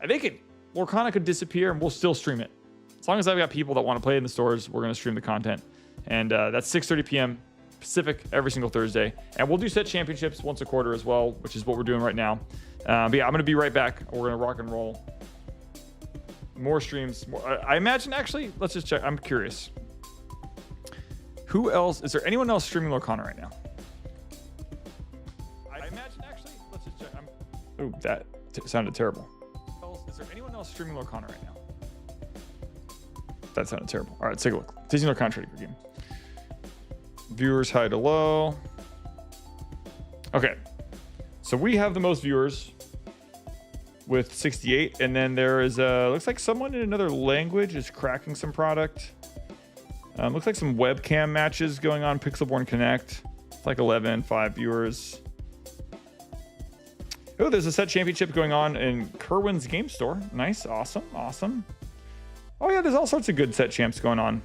I think Lorcana could disappear and we'll still stream it. As long as I've got people that want to play in the stores, we're going to stream the content. And that's 6:30 p.m. Pacific every single Thursday. And we'll do set championships once a quarter as well, which is what we're doing right now. But yeah, I'm going to be right back. We're going to rock and roll. More streams. I imagine, actually, let's just check. I'm curious. Who else? Is there anyone else streaming Lorcana right now? I imagine, actually, let's just check. Ooh, that sounded terrible. Is there anyone else streaming Lorcana right now? That sounded terrible. All right, let's take a look. Disney Lorcana trading card game. Viewers high to low. Okay, so we have the most viewers with 68, and then there is looks like someone in another language is cracking some product. Looks like some webcam matches going on. Pixelborn Connect. It's like 5 viewers. Oh, there's a set championship going on in Kerwin's game store. Nice, awesome, awesome. Oh yeah, there's all sorts of good set champs going on.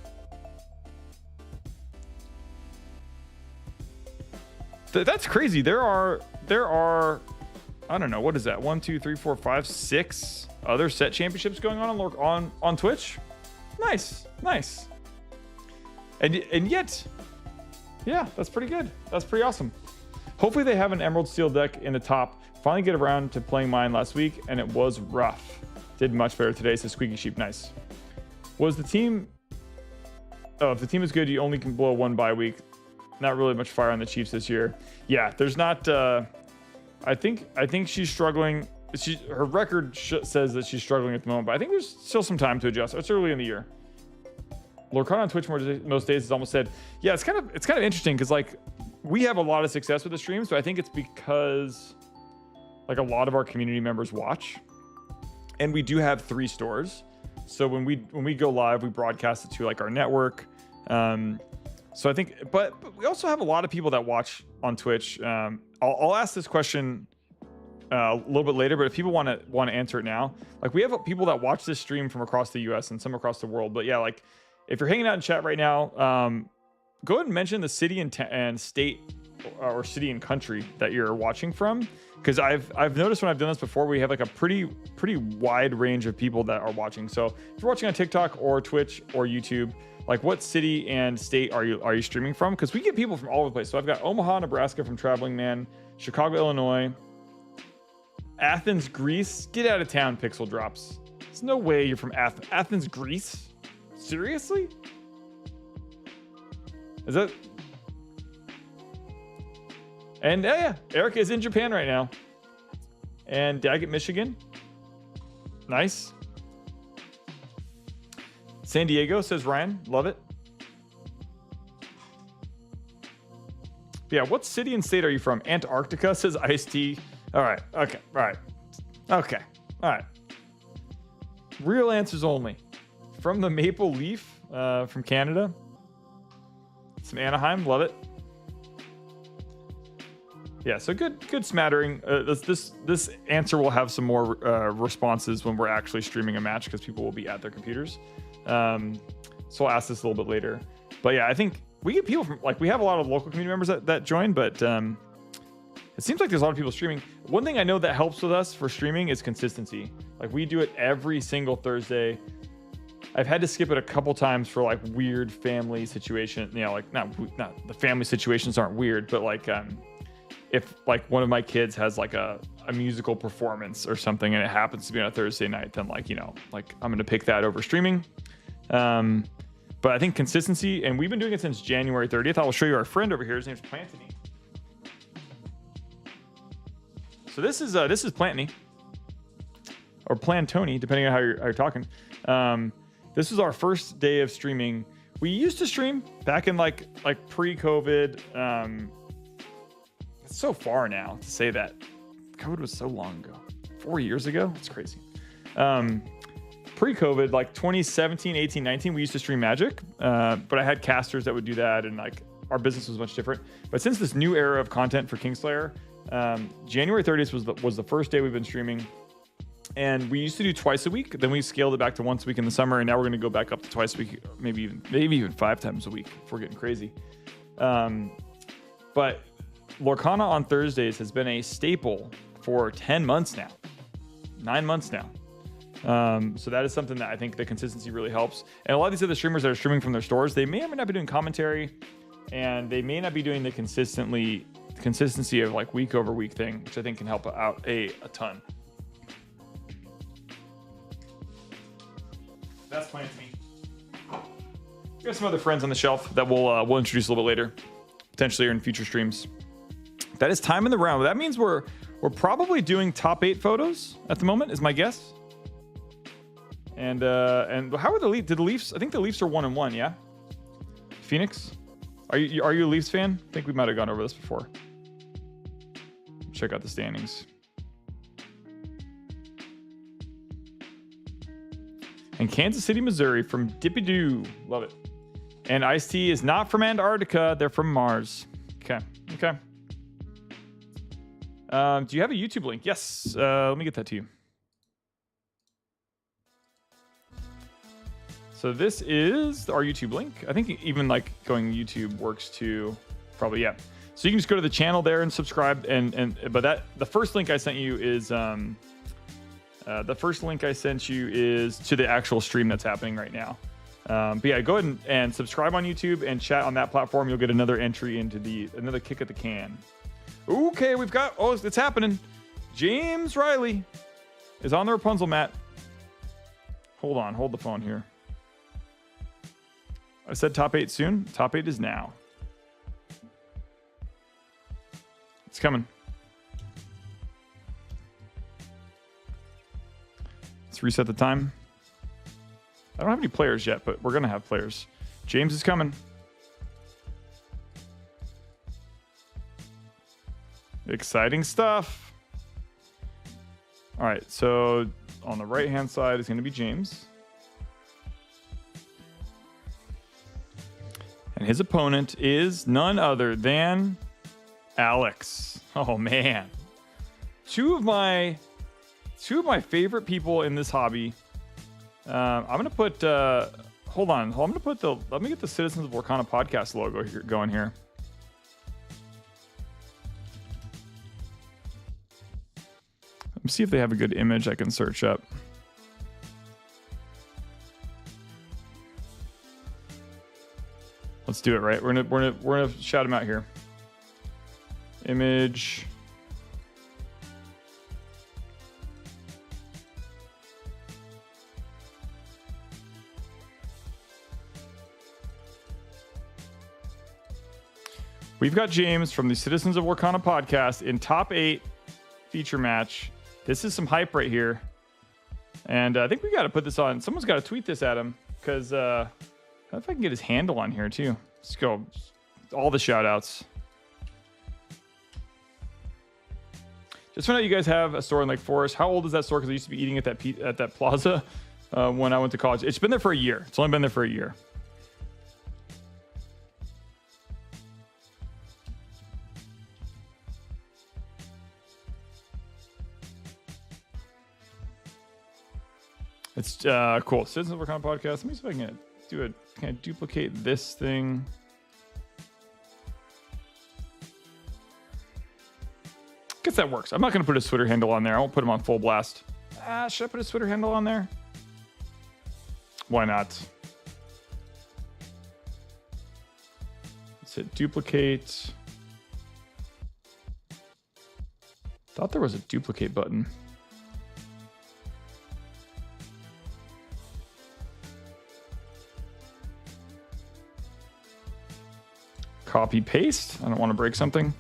That's crazy. There are, I don't know, what is that? 1, 2, 3, 4, 5, 6 other set championships going on Twitch. Nice, nice. And yet, yeah, that's pretty good. That's pretty awesome. Hopefully they have an Emerald Steel deck in the top. Finally get around to playing mine last week, and it was rough. Did much better today, so Squeaky Sheep, nice. Was the team... Oh, if the team is good, you only can blow 1 bye week. Not really much fire on the Chiefs this year. Yeah, there's not... I think she's struggling. Her record says that she's struggling at the moment, but I think there's still some time to adjust. It's early in the year. Lorcana on Twitch most days is almost said. Yeah, it's kind of interesting because like we have a lot of success with the streams, but I think it's because like a lot of our community members watch, and we do have 3 stores. So when we go live, we broadcast it to like our network. So I think, but we also have a lot of people that watch on Twitch. I'll ask this question a little bit later, but if people want to answer it now, like we have people that watch this stream from across the US and some across the world. But yeah, like if you're hanging out in chat right now, go ahead and mention the city and state or city and country that you're watching from, because I've noticed when I've done this before, we have like a pretty wide range of people that are watching. So if you're watching on TikTok or Twitch or YouTube, like what city and state are you streaming from? Because we get people from all over the place. So I've got Omaha, Nebraska from Traveling Man, Chicago, Illinois, Athens, Greece. Get out of town, Pixel Drops. There's no way you're from Athens, Greece. Seriously? Is that? And yeah, Eric is in Japan right now. And did I get Michigan? Nice. San Diego, says Ryan. Love it. Yeah, what city and state are you from? Antarctica, says Ice-T. All right. Okay. All right. Okay. All right. Real answers only. From the Maple Leaf, from Canada. Some Anaheim. Love it. Yeah, so good smattering. This answer will have some more responses when we're actually streaming a match because people will be at their computers. So I'll ask this a little bit later. But yeah, I think we get people from, like, we have a lot of local community members that join, but it seems like there's a lot of people streaming. One thing I know that helps with us for streaming is consistency. Like we do it every single Thursday. I've had to skip it a couple times for like weird family situation. You know, like not the family situations aren't weird, but like if like one of my kids has like a musical performance or something and it happens to be on a Thursday night, then like, you know, like I'm going to pick that over streaming. But I think consistency, and we've been doing it since January 30th. I will show you our friend over here. His name's Plantany. So this is Plantany or Plantony, depending on how you're talking. This is our first day of streaming. We used to stream back in like pre-COVID, It's so far now to say that. COVID was so long ago. 4 years ago? It's crazy. Pre-COVID, like 2017, 18, 19, we used to stream Magic, but I had casters that would do that, and like our business was much different. But since this new era of content for Kingslayer, January 30th was the first day we've been streaming, and we used to do twice a week. Then we scaled it back to once a week in the summer, and now we're going to go back up to twice a week, maybe even 5 times a week if we're getting crazy. But Lorcana on Thursdays has been a staple for 10 months now, 9 months now. So that is something that I think the consistency really helps. And a lot of these other streamers that are streaming from their stores, they may or may not be doing commentary, and they may not be doing the consistency of like week over week thing, which I think can help out a ton. That's plenty to me. We got some other friends on the shelf that we'll introduce a little bit later, potentially or in future streams. That is time in the round. That means we're probably doing top 8 photos at the moment, is my guess. And how are the Leafs? Did the Leafs? I think the Leafs are 1-1. Yeah. Phoenix, are you a Leafs fan? I think we might have gone over this before. Check out the standings. And Kansas City, Missouri from Dippy Doo. Love it. And Iced Tea is not from Antarctica. They're from Mars. Okay. Okay. Do you have a YouTube link? Yes. Let me get that to you. So this is our YouTube link. I think even like going YouTube works too. Probably, yeah. So you can just go to the channel there and subscribe. But the first link I sent you is to the actual stream that's happening right now. But yeah, go ahead and subscribe on YouTube and chat on that platform. You'll get another entry into another kick at the can. Okay, it's happening. James Riley is on the Rapunzel mat. Hold the phone here. I said top 8 soon. Top 8 is now. It's coming. Let's reset the time. I don't have any players yet, but we're going to have players. James is coming. Exciting stuff. All right, so on the right-hand side is going to be James. And his opponent is none other than Alex. Oh, man. Two of my favorite people in this hobby. I'm going to put... hold on. Let me get the Citizens of Lorcana podcast logo going here. Let me see if they have a good image I can search up. Let's do it, right? We're gonna shout him out here. Image. We've got James from the Citizens of Lorcana podcast in top 8 feature match. This is some hype right here. And I think we got to put this on. Someone's got to tweet this at him because I don't know if I can get his handle on here too. Let's go. All the shout outs. Just found out you guys have a store in Lake Forest. How old is that store? Because I used to be eating at that plaza when I went to college. It's been there for a year. It's only been there for a year. It's cool. Citizens of Lorcana podcast. Let me see if I can can I duplicate this thing? Guess that works. I'm not going to put his Twitter handle on there. I won't put him on full blast. Should I put his Twitter handle on there? Why not? Let's hit duplicate. Thought there was a duplicate button. Copy paste. I don't want to break something.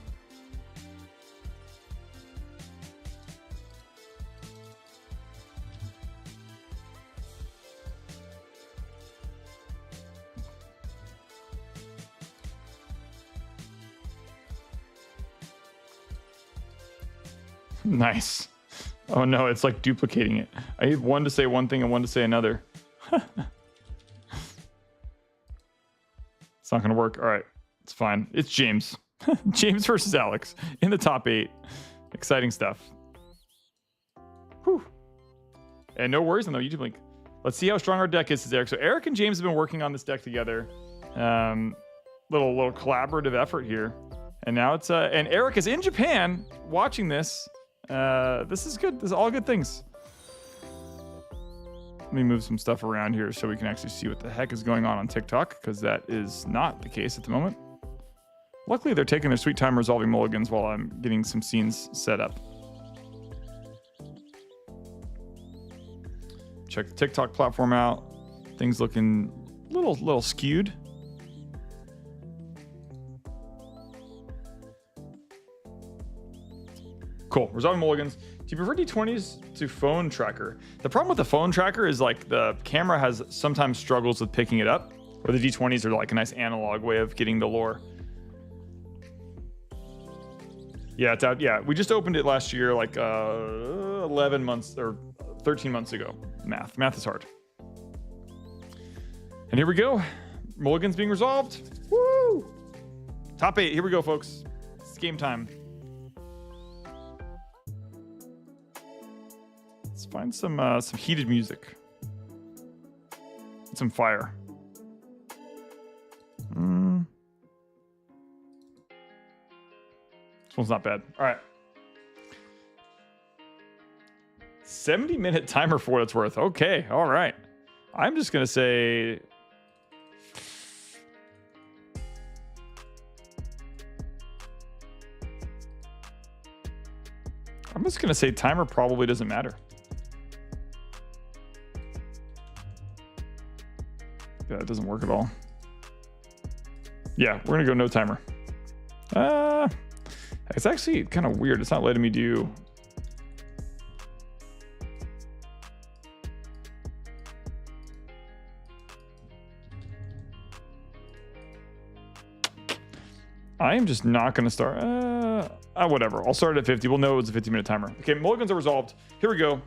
Nice. Oh no, it's like duplicating it. I need one to say one thing and one to say another. It's not gonna work. All right, it's fine. It's James. James versus Alex in the top 8. Exciting stuff. Whew. And no worries on the YouTube link. Let's see how strong our deck is, says Eric. So Eric and James have been working on this deck together. Little collaborative effort here. And now it's and Eric is in Japan watching this. This is good. This is all good things. Let me move some stuff around here so we can actually see what the heck is going on TikTok, because that is not the case at the moment. Luckily, they're taking their sweet time resolving mulligans while I'm getting some scenes set up. Check the TikTok platform out. Things looking a little skewed. Cool. Resolving mulligans. Do you prefer D20s to phone tracker? The problem with the phone tracker is like the camera has sometimes struggles with picking it up, or the D20s are like a nice analog way of getting the lore. Yeah, it's out. Yeah, we just opened it last year, like 11 months or 13 months ago. Math is hard. And here we go. Mulligans being resolved. Woo! Top 8. Here we go, folks. It's game time. Let's find some heated music. Some fire. This one's not bad. All right. 70-minute timer for what it's worth. Okay. All right. I'm just going to say... I'm just going to say timer probably doesn't matter. Yeah, it doesn't work at all. Yeah, we're going to go no timer. It's actually kind of weird. It's not letting me do... I am just not going to start. Whatever. I'll start at 50. We'll know it's a 50-minute timer. Okay, mulligans are resolved. Here we go.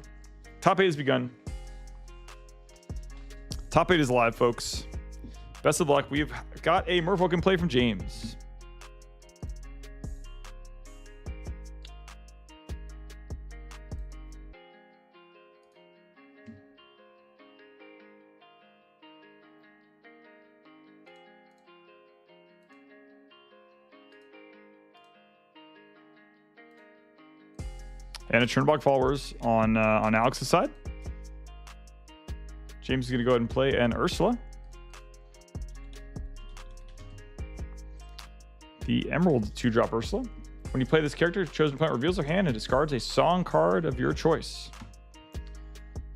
Top 8 has begun. Top 8 is live, folks. Best of luck. We've got a Merfolk in play from James. And a Chernbog followers on Alex's side. James is going to go ahead and play an Ursula. The Emerald 2-drop Ursula. When you play this character, chosen opponent reveals their hand and discards a song card of your choice.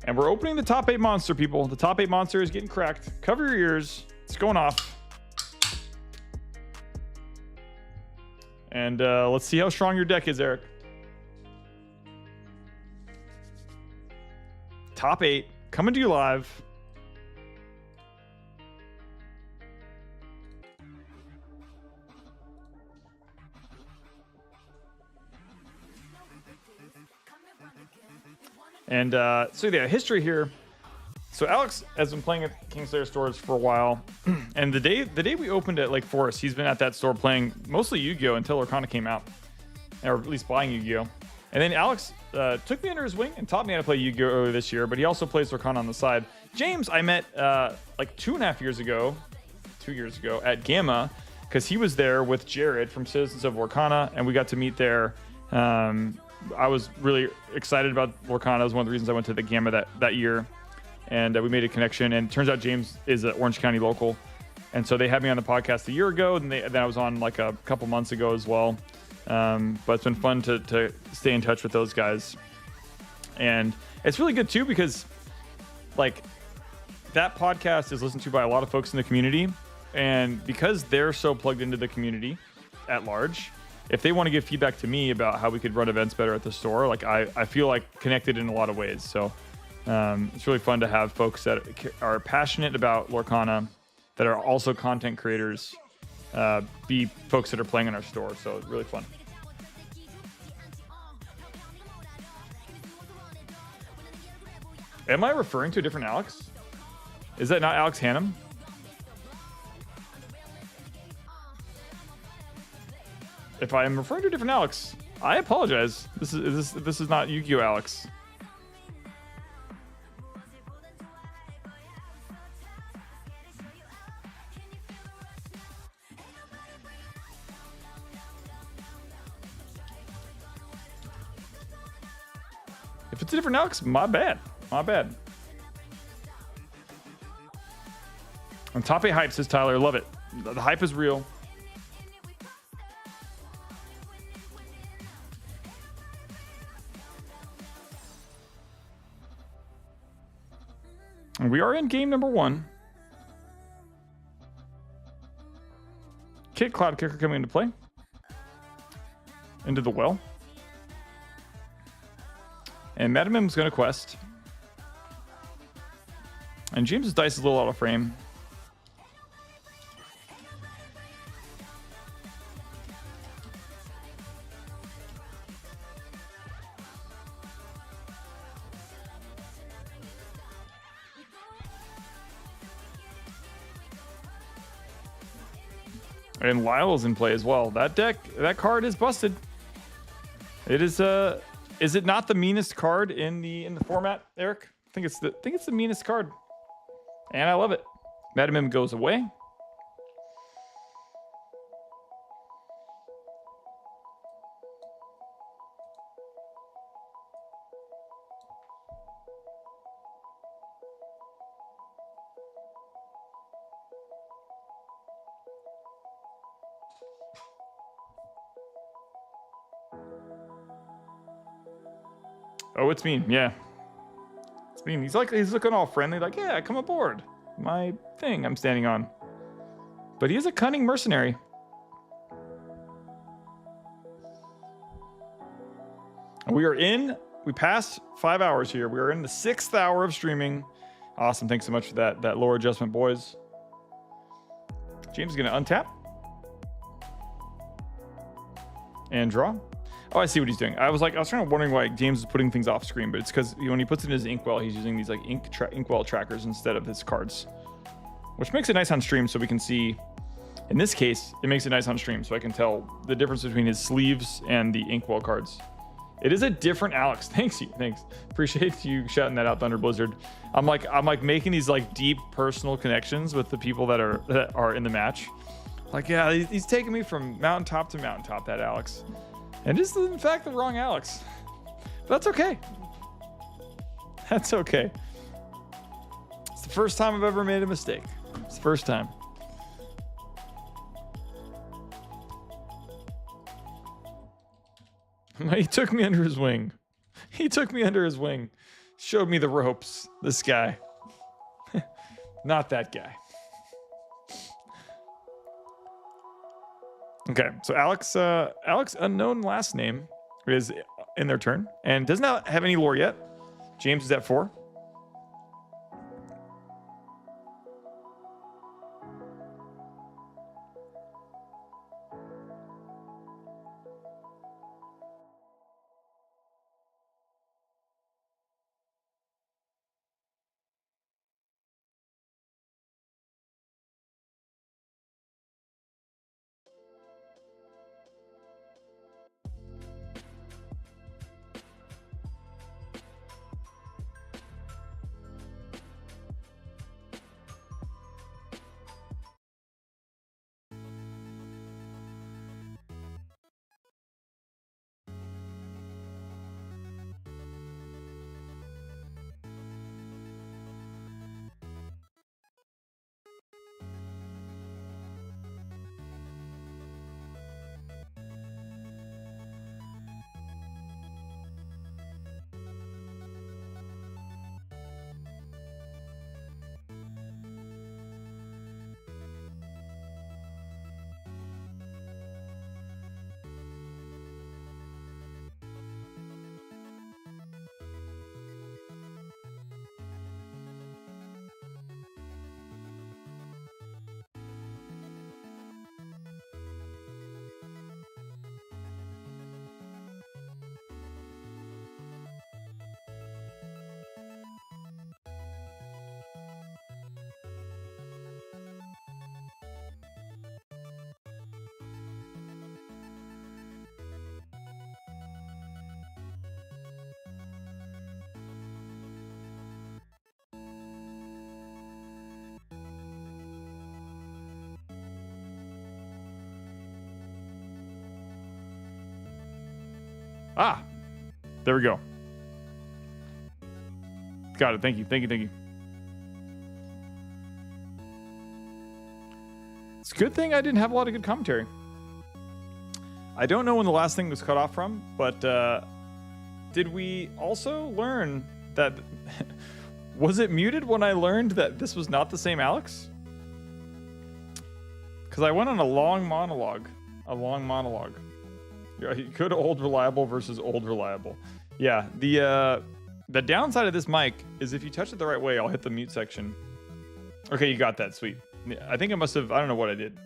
And we're opening the top 8 monster, people. The top 8 monster is getting cracked. Cover your ears. It's going off. And let's see how strong your deck is, Eric. Top 8 coming to you live. And so yeah, history here. So Alex has been playing at Kingslayer stores for a while, and the day we opened at Lake Forest, he's been at that store playing mostly Yu-Gi-Oh until Lorcana came out, or at least buying Yu-Gi-Oh. And then Alex took me under his wing and taught me how to play Yu-Gi-Oh earlier this year, but he also plays Lorcana on the side. James, I met like 2.5 years ago, 2 years ago at Gamma, because he was there with Jared from Citizens of Lorcana, and we got to meet there. I was really excited about Lorcana. It was one of the reasons I went to the Gamma that year, and we made a connection. And it turns out James is an Orange County local, and so they had me on the podcast a year ago, and then I was on like a couple months ago as well. But it's been fun to stay in touch with those guys, and it's really good too because like that podcast is listened to by a lot of folks in the community, and because they're so plugged into the community at large, if they want to give feedback to me about how we could run events better at the store, like I feel like connected in a lot of ways. So it's really fun to have folks that are passionate about Lorcana, that are also content creators, be folks that are playing in our store. So it's really fun. Am I referring to a different Alex? Is that not Alex Hannum? If I am referring to a different Alex, I apologize. This is not Yu-Gi-Oh! Alex. If it's a different Alex, my bad. My bad. On top 8 hype, says Tyler. Love it. The hype is real. And we are in game number 1. Kit Cloud Kicker coming into play. Into the well. And Madamim's going to quest. And James's dice is a little out of frame. And Lyle's in play as well. That card is busted. It is it not the meanest card in the format, Eric? I think it's the meanest card. And I love it. Madamim goes away. Oh, it's mean. Yeah. It's mean. He's looking all friendly, like, yeah, come aboard. My thing I'm standing on. But he is a cunning mercenary. We passed 5 hours here. We are in the 6th hour of streaming. Awesome. Thanks so much for that lore adjustment, boys. James is going to untap. And draw. Oh, I see what he's doing. I was wondering why James is putting things off screen, but it's because when he puts it in his inkwell, he's using these like inkwell trackers instead of his cards, which makes it nice on stream so we can see. In this case, it makes it nice on stream so I can tell the difference between his sleeves and the inkwell cards. It is a different Alex. Thanks. Appreciate you shouting that out, Thunder Blizzard. I'm like making these like deep personal connections with the people that are in the match. Like, yeah, he's taking me from mountaintop to mountaintop, that Alex. And this is, in fact, the wrong Alex. But that's okay. That's okay. It's the first time I've ever made a mistake. It's the first time. He took me under his wing. He took me under his wing. Showed me the ropes. This guy. Not that guy. Okay, so Alex unknown last name is in their turn and does not have any lore yet. James is at 4. Ah, there we go. Got it. Thank you. Thank you. Thank you. It's a good thing I didn't have a lot of good commentary. I don't know when the last thing was cut off from, but did we also learn that... Was it muted when I learned that this was not the same Alex? Because I went on a long monologue. Yeah, good old reliable versus old reliable. Yeah, the downside of this mic is if you touch it the right way, I'll hit the mute section. Okay, you got that. Sweet. I think I must have... I don't know what I did.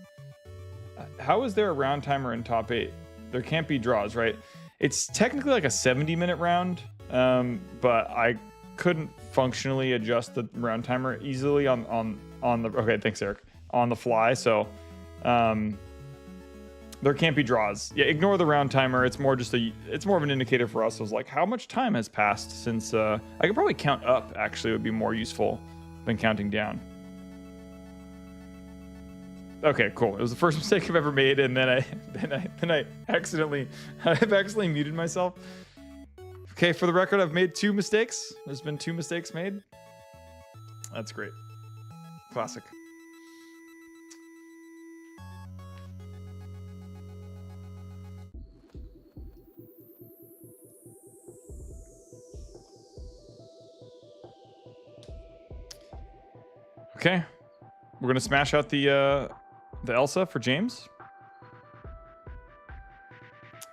How is there a round timer in top 8? There can't be draws, right? It's technically like a 70-minute round, but I couldn't functionally adjust the round timer easily on the... Okay, thanks, Eric. On the fly, so... there can't be draws. Yeah, ignore the round timer. It's more just it's more of an indicator for us. It was like, how much time has passed since... I could probably count up, actually, would be more useful than counting down. Okay, cool. It was the first mistake I've ever made, and then I accidentally muted myself. Okay, for the record, I've made 2 mistakes. There's been 2 mistakes made. That's great. Classic. Okay, we're gonna smash out the Elsa for James.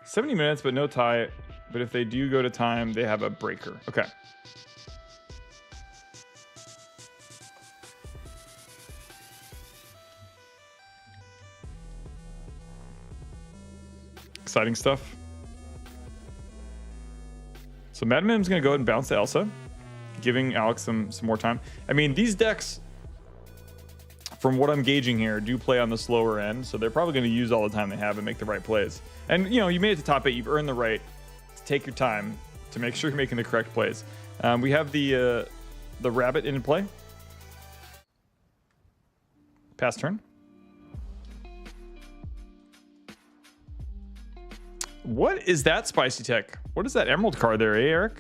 70 minutes, but no tie. But if they do go to time, they have a breaker. Okay. Exciting stuff. So Madman's gonna go ahead and bounce to Elsa, giving Alex some more time. I mean, these decks, from what I'm gauging here, do play on the slower end, so they're probably going to use all the time they have and make the right plays. And, you know, you made it to top 8. You've earned the right to take your time to make sure you're making the correct plays. We have the rabbit in play. Pass turn. What is that spicy tech? What is that emerald card there, eh, Eric?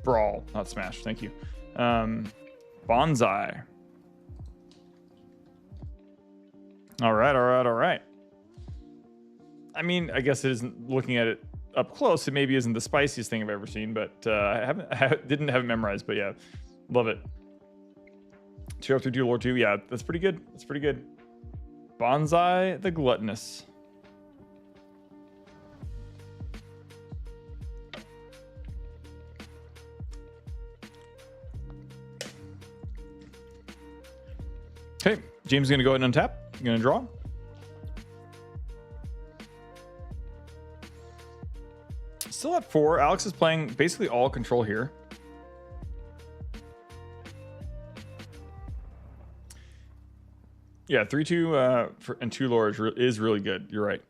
Brawl, not smash. Thank you. Bonsai. All right. I mean, I guess it isn't, looking at it up close, it maybe isn't the spiciest thing I've ever seen, but I didn't have it memorized, but yeah, love it. 2 after 2 lore 2. Yeah, that's pretty good. That's pretty good. Bonsai the Gluttonous. Okay, James is going to go ahead and untap. You're going to draw. Still at 4. Alex is playing basically all control here. Yeah, 3-2 and 2 lore is really good. You're right.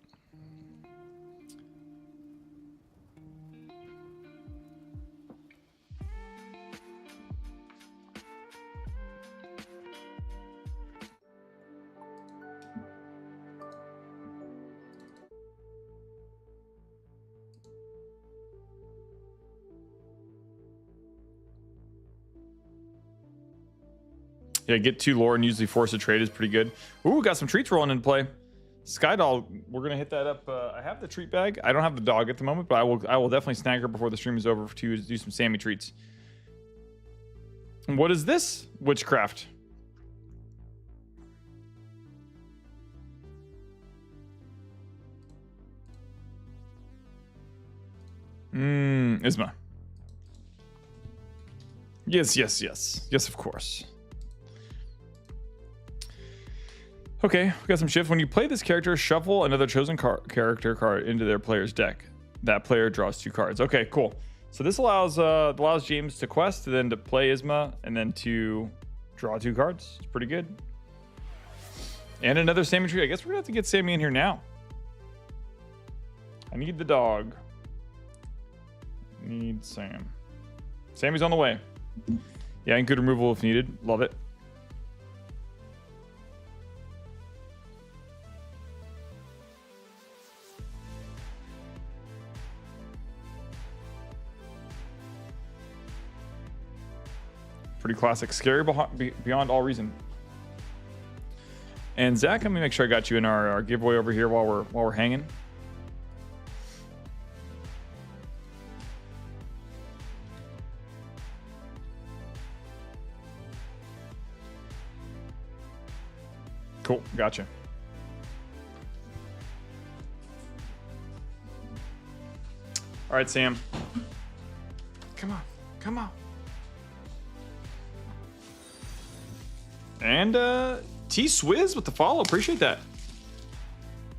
Yeah, get 2 lore and usually force a trade is pretty good. Ooh, got some treats rolling into play. Skydoll, we're gonna hit that up. I have the treat bag. I don't have the dog at the moment, but I will definitely snag her before the stream is over to do some Sammy treats. And what is this? Witchcraft. Isma. Yes, of course. Okay, we got some shift. When you play this character, shuffle another chosen character card into their player's deck. That player draws 2 cards. Okay, cool. So this allows James to quest, then to play Isma, and then to draw 2 cards. It's pretty good. And another Sammy tree. I guess we're gonna have to get Sammy in here now. I need the dog. Need Sam. Sammy's on the way. Yeah, and good removal if needed. Love it. Pretty classic. Scary beyond all reason. And Zach, let me make sure I got you in our giveaway over here while we're hanging. Cool, gotcha. All right, Sam. Come on, come on. And T-Swizz with the follow. Appreciate that.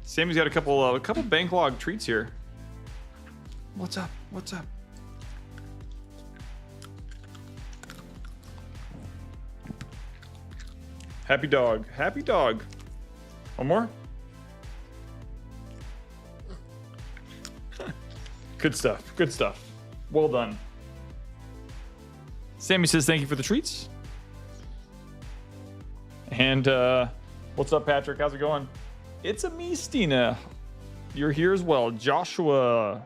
Sammy's got a couple bank log treats here. What's up? What's up? Happy dog. Happy dog. One more? Good stuff. Good stuff. Well done. Sammy says thank you for the treats. And what's up, Patrick? How's it going? It's a me, Stina. You're here as well. Joshua.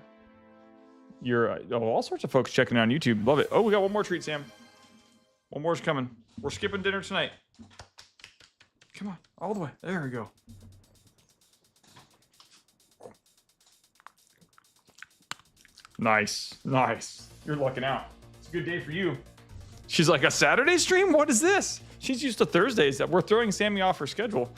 You're all sorts of folks checking out on YouTube. Love it. Oh, we got one more treat, Sam. One more's coming. We're skipping dinner tonight. Come on, all the way. There we go. Nice, nice. You're lucking out. It's a good day for you. She's like, a Saturday stream? What is this? She's used to Thursdays. That we're throwing Sammy off her schedule.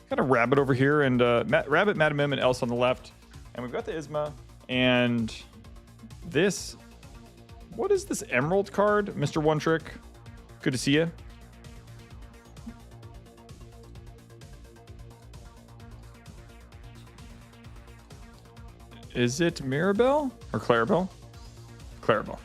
Got a rabbit over here, and rabbit, Madam Mim, and Elsa on the left. And we've got the Isma, and this. What is this Emerald card? Mr. One Trick. Good to see you. Is it Mirabelle or Clarabelle? Clarabelle.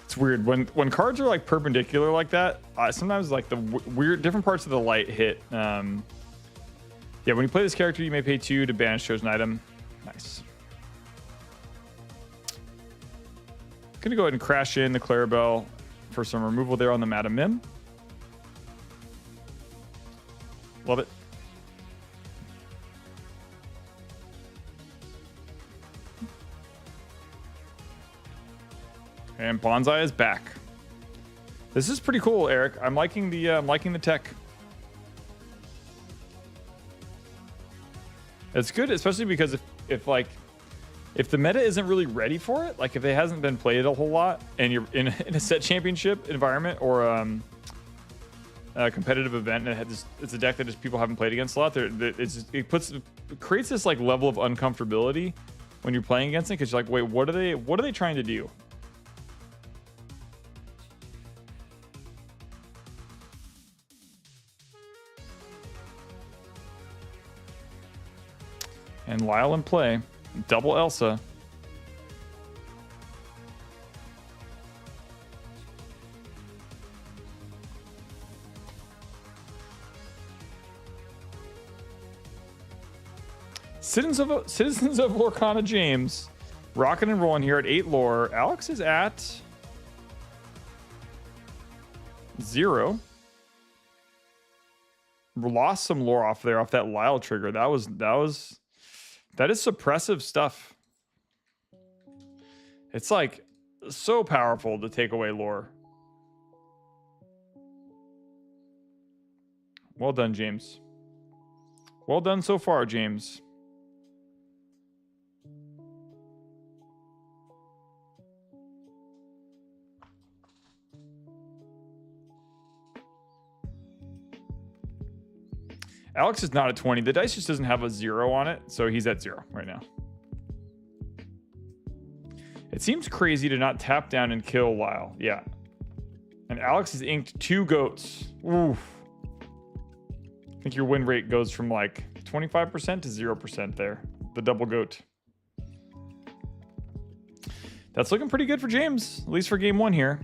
It's weird when cards are like perpendicular like that. Sometimes like the weird different parts of the light hit. Yeah, when you play this character, you may pay 2 to banish chosen item. Nice. Gonna go ahead and crash in the Clarabelle for some removal there on the Madam Mim. Love it. And Bonsai is back. This is pretty cool, Eric. I'm liking the tech. It's good, especially because if the meta isn't really ready for it, like if it hasn't been played a whole lot, and you're in a set championship environment or a competitive event, and it's a deck that just people haven't played against a lot. It creates this like level of uncomfortability when you're playing against it, because you're like, wait, what are they trying to do? And Lyle in play, double Elsa. Citizens of Lorcana James, rocking and rolling here at 8 lore. Alex is at 0. Lost some lore off there, off that Lyle trigger. That is suppressive stuff. It's like so powerful to take away lore. Well done, James. Well done so far, James. Alex is not at 20. The dice just doesn't have a 0 on it, so he's at 0 right now. It seems crazy to not tap down and kill Lyle. Yeah. And Alex has inked 2 goats. Oof. I think your win rate goes from like 25% to 0% there. The double goat. That's looking pretty good for James, at least for game 1 here.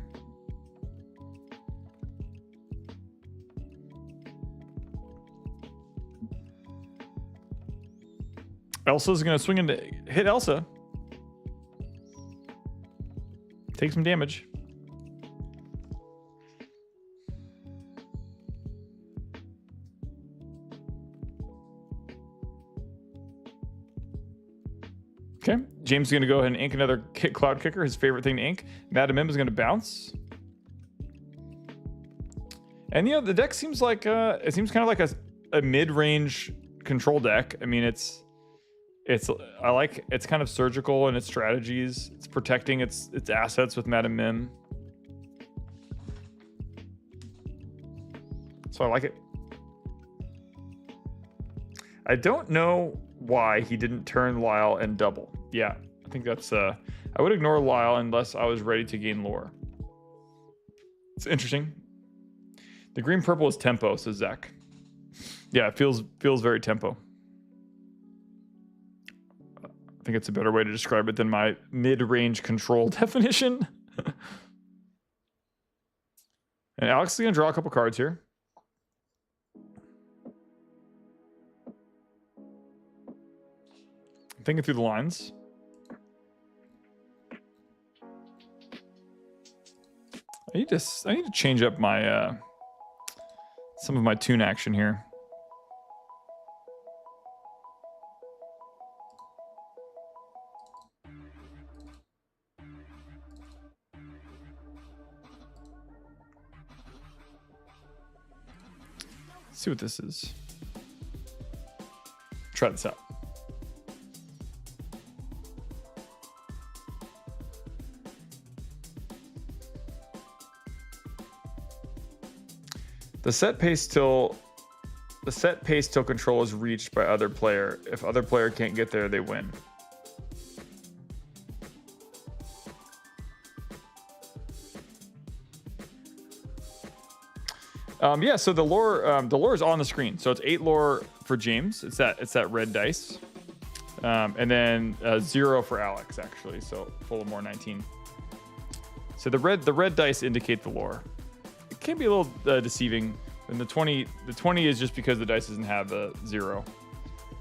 Elsa's gonna swing into hit Elsa. Take some damage. Okay, James is going to go ahead and ink another Cloud Kicker, his favorite thing to ink. Madam M is going to bounce. And, you know, the deck seems like, it seems kind of like a mid-range control deck. I mean, it's kind of surgical in its strategies. It's protecting its assets with Madam Mim. So I like it. I don't know why he didn't turn Lyle and double. Yeah, I think that's I would ignore Lyle unless I was ready to gain lore. It's interesting. The green purple is tempo, says Zach. Yeah, it feels very tempo. I think it's a better way to describe it than my mid-range control definition. And Alex is gonna draw a couple cards here. Thinking through the lines. I need to change up my some of my tune action here. Let's see what this is. Try this out. The set pace till control is reached by other player. If other player can't get there, they win. Yeah, so the lore is on the screen. So it's 8 lore for James. It's that red dice, and then 0 for Alex actually. So full of more 19. So the red dice indicate the lore. It can be a little deceiving. And the 20 is just because the dice doesn't have a 0.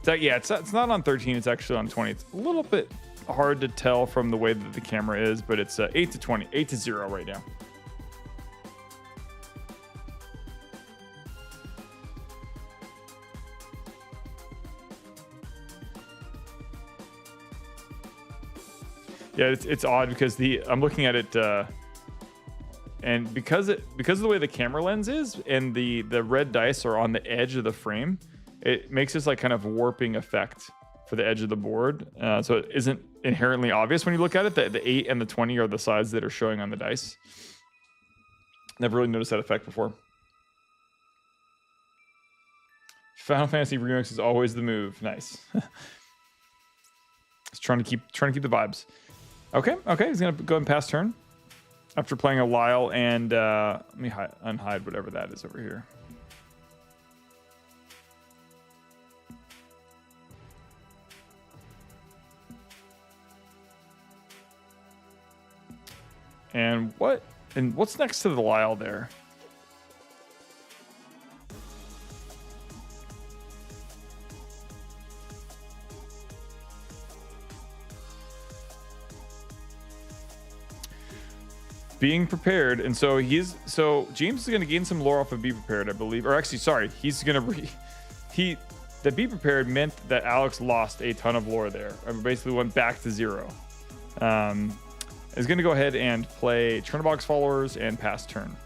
It's not on 13. It's actually on 20. It's a little bit hard to tell from the way that the camera is, but it's 8 to 20, 8 to 0 right now. Yeah, it's odd because I'm looking at it. And because of the way the camera lens is and the red dice are on the edge of the frame, it makes this like kind of warping effect for the edge of the board. So it isn't inherently obvious when you look at it that the 8 and the 20 are the sides that are showing on the dice. Never really noticed that effect before. Final Fantasy Remix is always the move. Nice. Just trying to keep the vibes. Okay, he's gonna go and pass turn. After playing a Lyle and let me unhide whatever that is over here. And what's next to the Lyle there? Being prepared, and so James is going to gain some lore off of be prepared, I believe. Or actually, sorry, he's going to that be prepared meant that Alex lost a ton of lore there. I basically went back to 0. Is going to go ahead and play Chernobog's Followers and pass turn.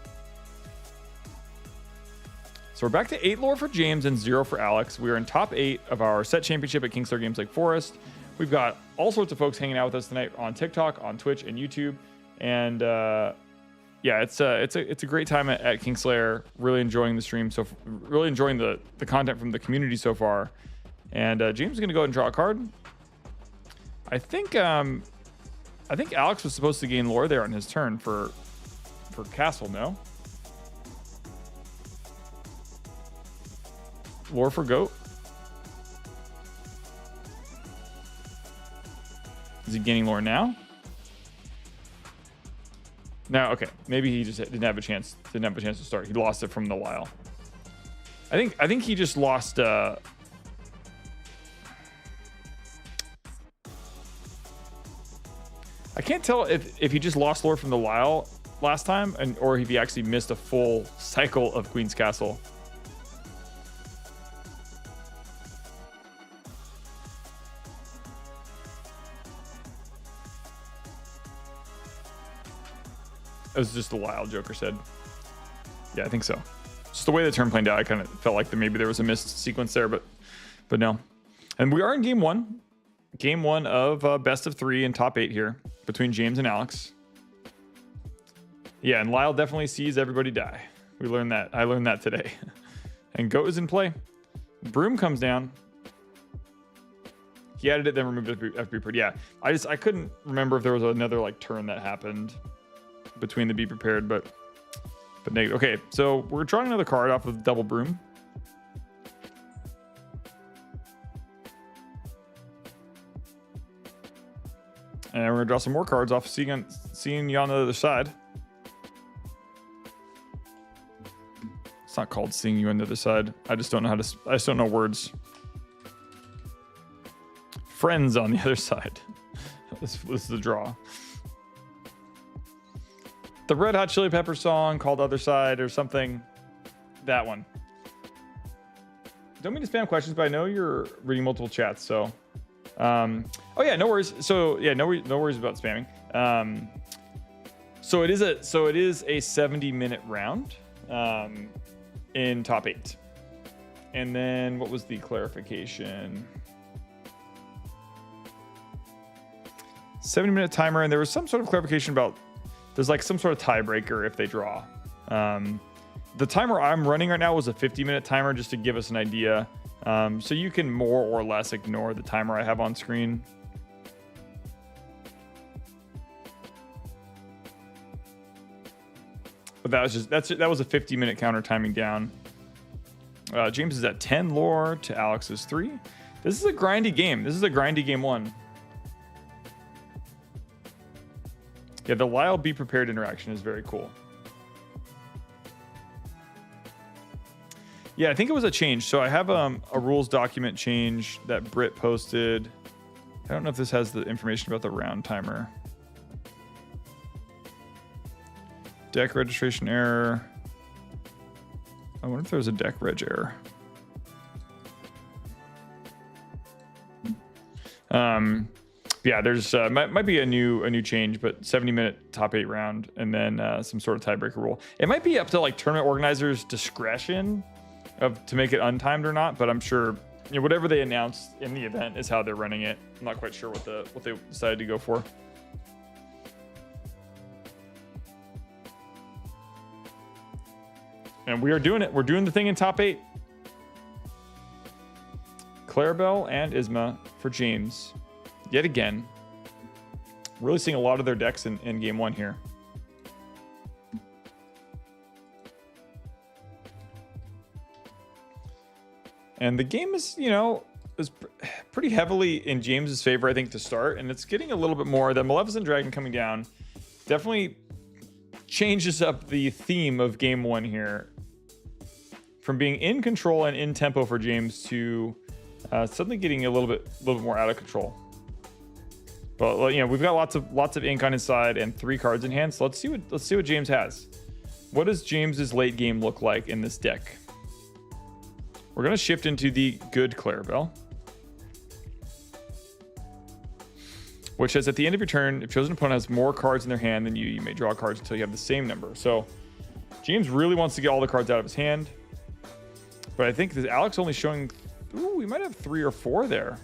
So we're back to 8 lore for James and 0 for Alex. We are in top 8 of our set championship at Kingslayer Games like Forest. We've got all sorts of folks hanging out with us tonight on TikTok, on Twitch, and YouTube. And yeah, it's a great time at Kingslayer. Really enjoying the stream, really enjoying the content from the community so far. And James is gonna go ahead and draw a card. I think Alex was supposed to gain lore there on his turn for Castle. No, lore for Goat. Is he gaining lore now? No, okay. Maybe he just didn't have a chance to start. He lost it from the Lyle. I think he just lost I can't tell if he just lost lore from the Lyle last time, or if he actually missed a full cycle of Queen's Castle. It was just the Lyle, Joker said. Yeah, I think so. Just the way the turn played out, I kind of felt like maybe there was a missed sequence there, but no. And we are in game one. Game one of best of 3 and top 8 here between James and Alex. Yeah, and Lyle definitely sees everybody die. We learned that. I learned that today. And Goat is in play. Broom comes down. He added it, then removed FB. Yeah, I couldn't remember if there was another like turn that happened between the be prepared, but negative. Okay, so we're drawing another card off of double Broom. And we're gonna draw some more cards off seeing you on the other side. It's not called seeing you on the other side. I just don't know I just don't know words. Friends on the other side. This is the draw. The Red Hot Chili Pepper song called Other Side or something. That one. Don't mean to spam questions, but I know you're reading multiple chats, so. Oh yeah, no worries. So yeah, no worries about spamming. So it is a 70-minute round in top 8. And then what was the clarification? 70-minute timer, and there was some sort of clarification about there's like some sort of tiebreaker if they draw. The timer I'm running right now was a 50-minute timer just to give us an idea. So you can more or less ignore the timer I have on screen. But that was a 50-minute counter timing down. James is at 10 lore to Alex's 3. This is a grindy game. This is a grindy game 1. Yeah, the Lyle be prepared interaction is very cool. Yeah, I think it was a change. So I have a rules document change that Britt posted. I don't know if this has the information about the round timer. Deck registration error. I wonder if there was a deck reg error. Yeah, there's might be a new change, but 70-minute top 8 round, and then some sort of tiebreaker rule. It might be up to like tournament organizers' discretion to make it untimed or not, but I'm sure whatever they announced in the event is how they're running it. I'm not quite sure what they decided to go for. And we are doing it. We're doing the thing in top 8. Clarabelle and Isma for James. Yet again. Really seeing a lot of their decks in game 1 here. And the game is, is pretty heavily in James's favor, I think, to start. And it's getting a little bit more. The Maleficent Dragon coming down definitely changes up the theme of game 1 here. From being in control and in tempo for James to suddenly getting a little bit more out of control. But we've got lots of ink on his side and 3 cards in hand. So let's see what James has. What does James's late game look like in this deck? We're gonna shift into the good Clarabelle, which says at the end of your turn, if chosen opponent has more cards in their hand than you may draw cards until you have the same number. So James really wants to get all the cards out of his hand. But I think that Alex only showing, we might have 3 or 4 there.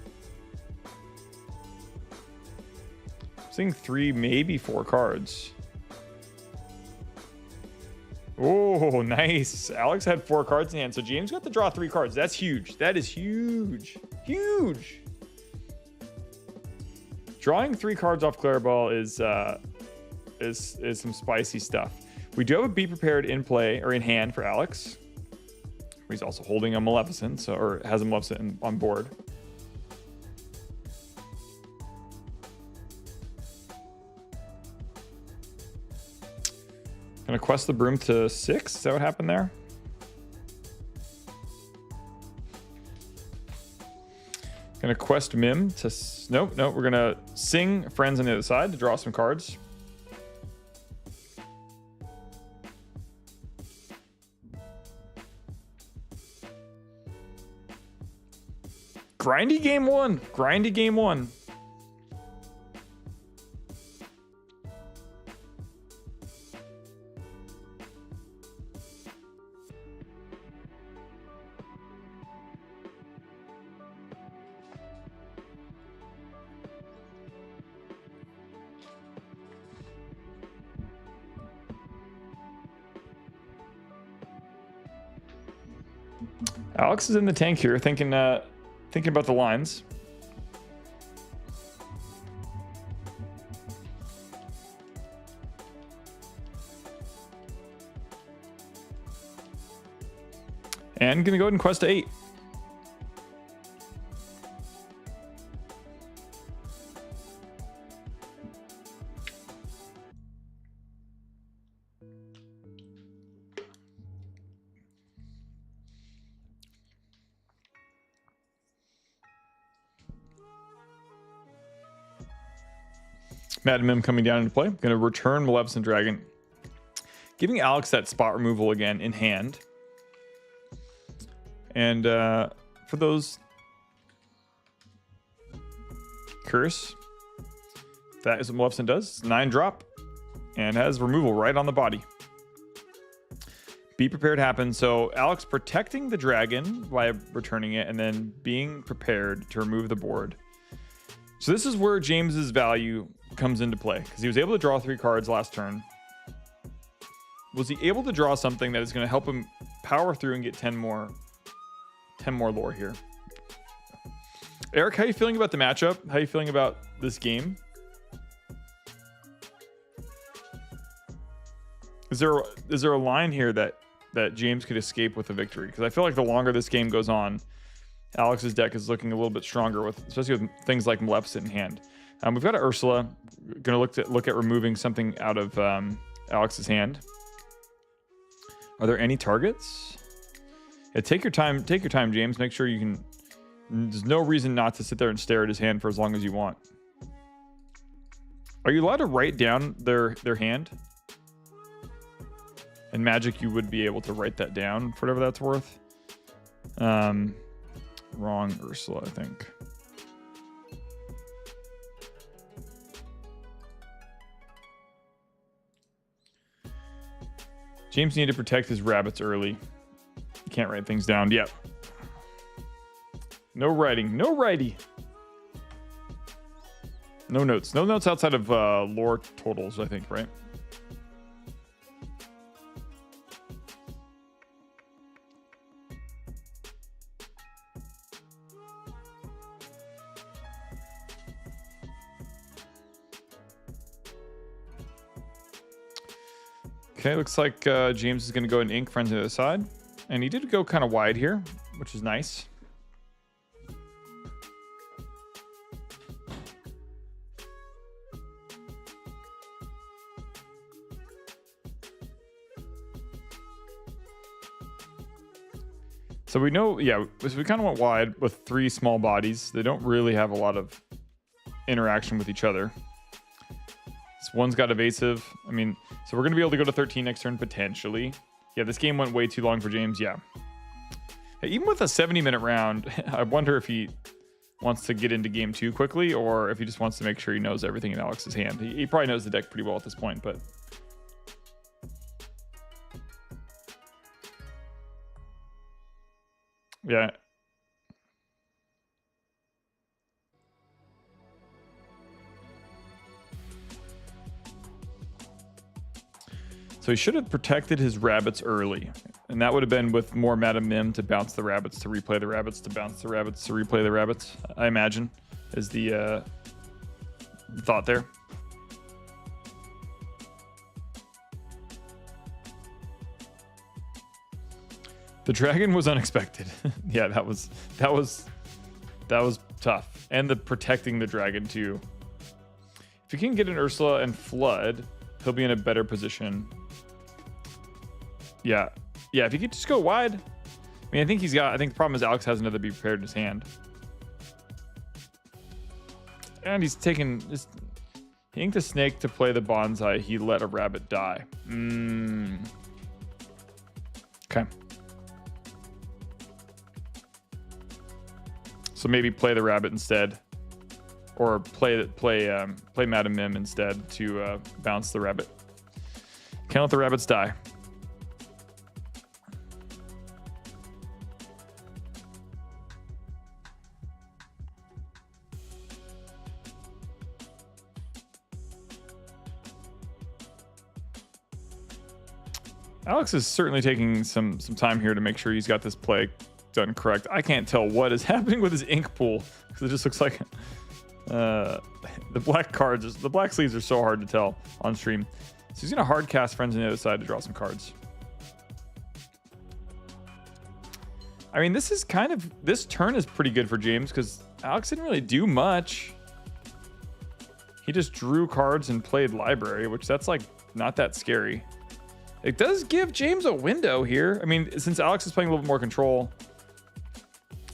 I'm seeing 3, maybe 4 cards. Oh, nice. Alex had 4 cards in hand, so James got to draw 3 cards. That's huge. That is huge. Huge. Drawing 3 cards off Clarabelle is some spicy stuff. We do have a Be Prepared in play, or in hand for Alex. He's also holding a Maleficent, or has a Maleficent on board. Gonna quest the Broom to 6. Is that what happened there? Gonna quest Mim to... Nope. We're gonna sing Friends on the other side to draw some cards. Grindy game one. Grindy game one. Alex is in the tank here, thinking about the lines. And gonna go ahead and quest to 8. Mad Mim coming down into play. Going to return Maleficent Dragon. Giving Alex that spot removal again in hand. And for those curse, that is what Maleficent does. 9 drop and has removal right on the body. Be prepared happens. So Alex protecting the dragon by returning it and then being prepared to remove the board. So this is where James's value comes into play because he was able to draw 3 cards last turn. Was he able to draw something that is going to help him power through and get 10 more lore here? Eric, how are you feeling about the matchup? How are you feeling about this game? Is there a line here that James could escape with a victory? Because I feel like the longer this game goes on, Alex's deck is looking a little bit stronger, especially with things like Maleficent in hand. We've got Ursula. Going to look at removing something out of Alex's hand. Are there any targets? Yeah, take your time, James. Make sure you can. There's no reason not to sit there and stare at his hand for as long as you want. Are you allowed to write down their hand? In Magic, you would be able to write that down for whatever that's worth. Wrong Ursula, I think. James needed to protect his rabbits early. You can't write things down. Yep. No writing. No righty. No notes. No notes outside of lore totals, I think, right? Okay, looks like James is going to go and ink Friends on the other side. And he did go kind of wide here, which is nice. So we know, yeah, so we kind of went wide with 3 small bodies. They don't really have a lot of interaction with each other. This one's got evasive. I mean, so we're going to be able to go to 13 next turn, potentially. Yeah, this game went way too long for James, yeah. Even with a 70-minute round, I wonder if he wants to get into game 2 quickly or if he just wants to make sure he knows everything in Alex's hand. He probably knows the deck pretty well at this point, but... yeah. So he should have protected his rabbits early. And that would have been with more Madam Mim to bounce the rabbits, to replay the rabbits, to bounce the rabbits, to replay the rabbits, I imagine, is the thought there. The dragon was unexpected. Yeah, that was tough. And the protecting the dragon too. If you can get an Ursula and flood, he'll be in a better position. Yeah, if you could just go wide. I mean, I think the problem is Alex has another Be Prepared in his hand. And he's taking this. He inked a snake to play the bonsai. He let a rabbit die. Okay. So maybe play the rabbit instead, or play Madam Mim instead to bounce the rabbit. Can't let the rabbits die. Alex is certainly taking some time here to make sure he's got this play done correct. I can't tell what is happening with his ink pool because it just looks like the black cards. The black sleeves are so hard to tell on stream. So he's gonna hard cast Friends on the Other Side to draw some cards. I mean, this turn is pretty good for James because Alex didn't really do much. He just drew cards and played library, which that's like not that scary. It does give James a window here. I mean, since Alex is playing a little bit more control,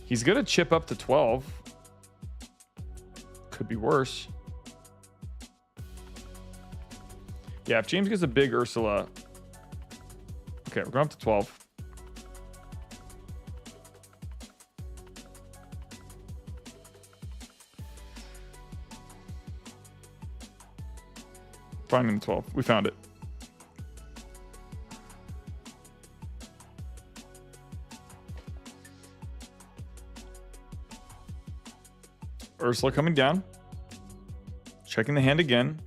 he's gonna chip up to 12. Could be worse. Yeah, if James gets a big Ursula. Okay, we're going up to 12. Finding the 12. We found it. Ursula coming down. Checking the hand again.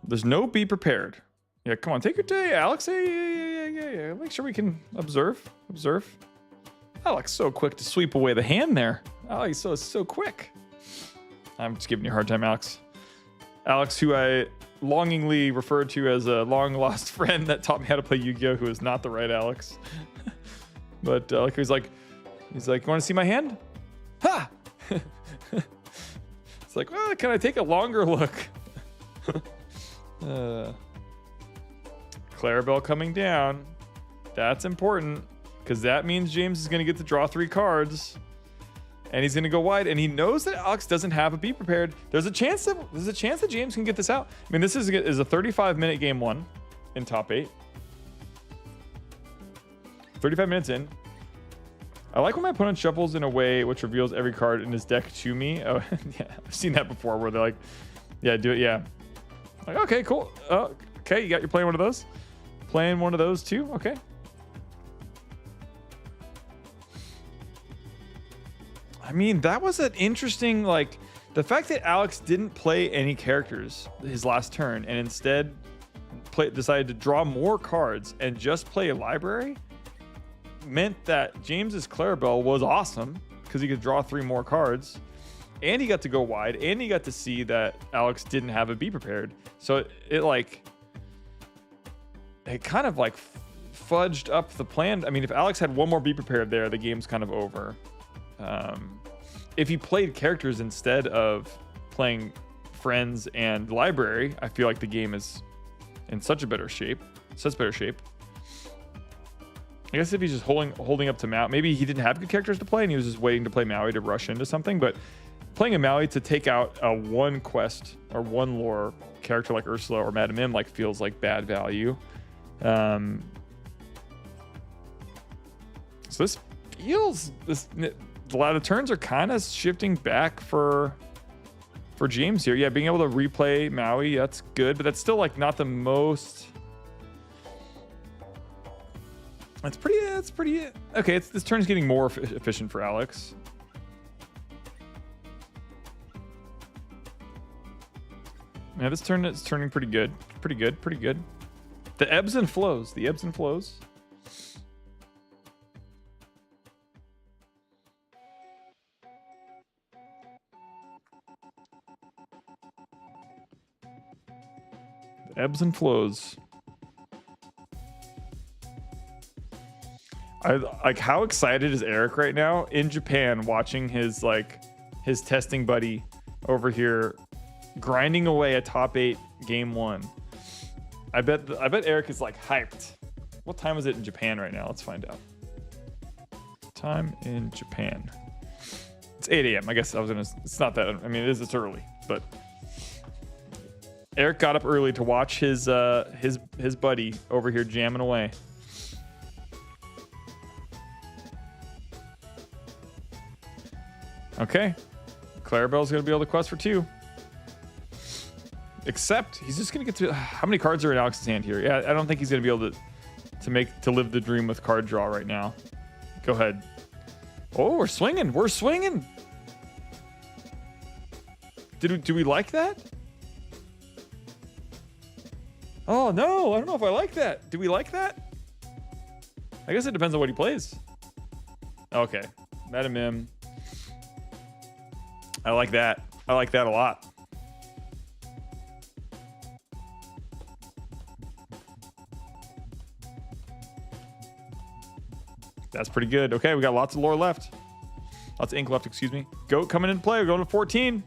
There's no be prepared. Yeah, come on, take your day, Alex. Yeah. Make sure we can observe. Alex, so quick to sweep away the hand there. Alex, so quick. I'm just giving you a hard time, Alex. Alex, who I longingly referred to as a long lost friend that taught me how to play Yu-Gi-Oh, who is not the right Alex. But like he's like, you want to see my hand? Ha! It's like, well, can I take a longer look? Clarabelle coming down. That's important because that means James is going to get to draw 3 cards, and he's going to go wide. And he knows that Alex doesn't have a be prepared. There's a chance that James can get this out. I mean, this is a 35-minute game 1 in top 8. 35 minutes in. I like when my opponent shuffles in a way which reveals every card in his deck to me. Oh, yeah, I've seen that before where they're like, yeah, do it, yeah. Like, okay, cool. Okay, you're playing one of those? Playing one of those too? Okay. I mean, that was an interesting, like, the fact that Alex didn't play any characters his last turn and instead decided to draw more cards and just play a library meant that James's Clarabelle was awesome because he could draw 3 more cards, and he got to go wide, and he got to see that Alex didn't have a be prepared. So it kind of like fudged up the plan. I mean, if Alex had one more be prepared there, the game's kind of over. If he played characters instead of playing friends and library, I feel like the game is in such better shape. I guess if he's just holding up to Maui, maybe he didn't have good characters to play and he was just waiting to play Maui to rush into something. But playing a Maui to take out a 1 quest or 1 lore character like Ursula or Madam Mim feels like bad value. So this feels a lot of turns are kind of shifting back for James here. Yeah, being able to replay Maui, that's good, but that's still like not the most. That's pretty okay. This turn's getting more efficient for Alex. Yeah, this turn is turning pretty good. The ebbs and flows. Ebbs and flows. I like how excited is Eric right now in Japan watching his testing buddy over here grinding away a top 8 game 1. I bet Eric is like hyped. What time is it in Japan right now? Let's find out. Time in Japan. It's 8 a.m. I guess I was gonna. It's not that. I mean, it's early, but Eric got up early to watch his buddy over here jamming away. Okay, Clarabelle's gonna be able to quest for 2. Except he's just gonna get to. How many cards are in Alex's hand here? Yeah, I don't think he's gonna be able to live the dream with card draw right now. Go ahead. Oh, we're swinging. We're swinging. Do we like that? Oh no, I don't know if I like that. Do we like that? I guess it depends on what he plays. Okay, Madam Mim. I like that. I like that a lot. That's pretty good. Okay, we got lots of lore left. Lots of ink left, excuse me. Goat coming into play. We're going to 14.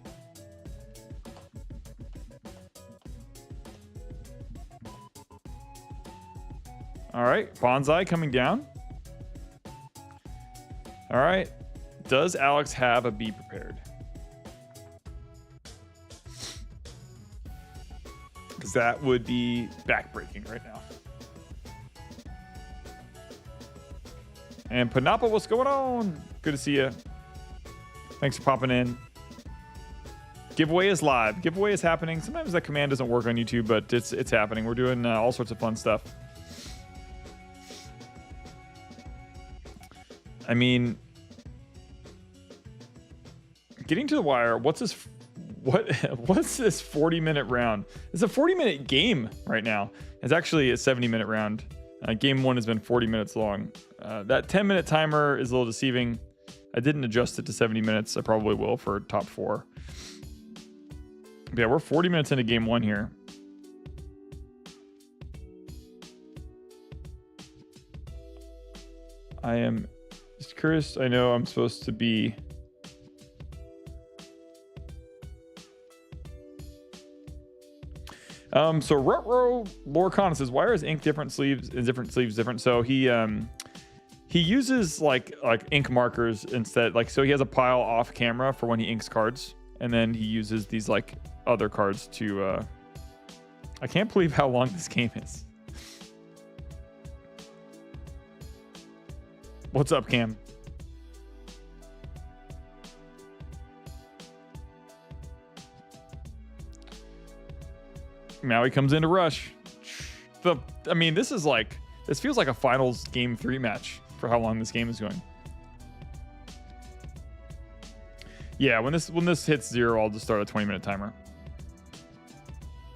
All right, Bonsai coming down. All right. Does Alex have a B prepared? Because that would be backbreaking right now. And Panapa, what's going on? Good to see you. Thanks for popping in. Giveaway is live. Giveaway is happening. Sometimes that command doesn't work on YouTube, but it's happening. We're doing all sorts of fun stuff. I mean, getting to the wire. What's this 40-minute round? It's a 40-minute game right now. It's actually a 70-minute round. Game 1 has been 40 minutes long. That 10-minute timer is a little deceiving. I didn't adjust it to 70 minutes. I probably will for top 4. But yeah, we're 40 minutes into game 1 here. I am just curious. I know I'm supposed to be... So Rutro Lorcana says, why is ink different sleeves and different sleeves different? So he uses like ink markers instead. Like, so he has a pile off camera for when he inks cards, and then he uses these like other cards to I can't believe how long this game is. What's up, Cam? Maui comes into rush. I mean, this feels like a finals game 3 match for how long this game is going. Yeah, when this hits 0, I'll just start a 20-minute timer.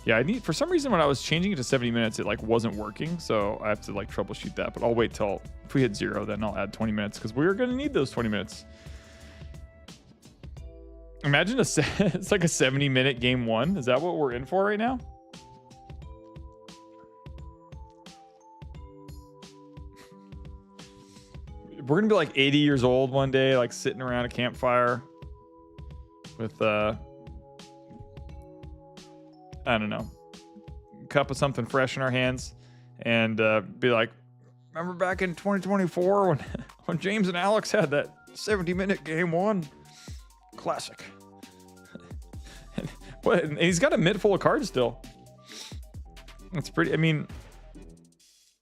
Yeah, for some reason when I was changing it to 70 minutes, it like wasn't working, so I have to like troubleshoot that. But I'll wait till if we hit 0, then I'll add 20 minutes because we're gonna need those 20 minutes. Imagine it's like a 70-minute game 1. Is that what we're in for right now? We're gonna be like 80 years old one day, like sitting around a campfire with I don't know, a cup of something fresh in our hands, and be like, remember back in 2024 when James and Alex had that 70-minute game 1? Classic. And he's got a mitt full of cards still. It's pretty. I mean,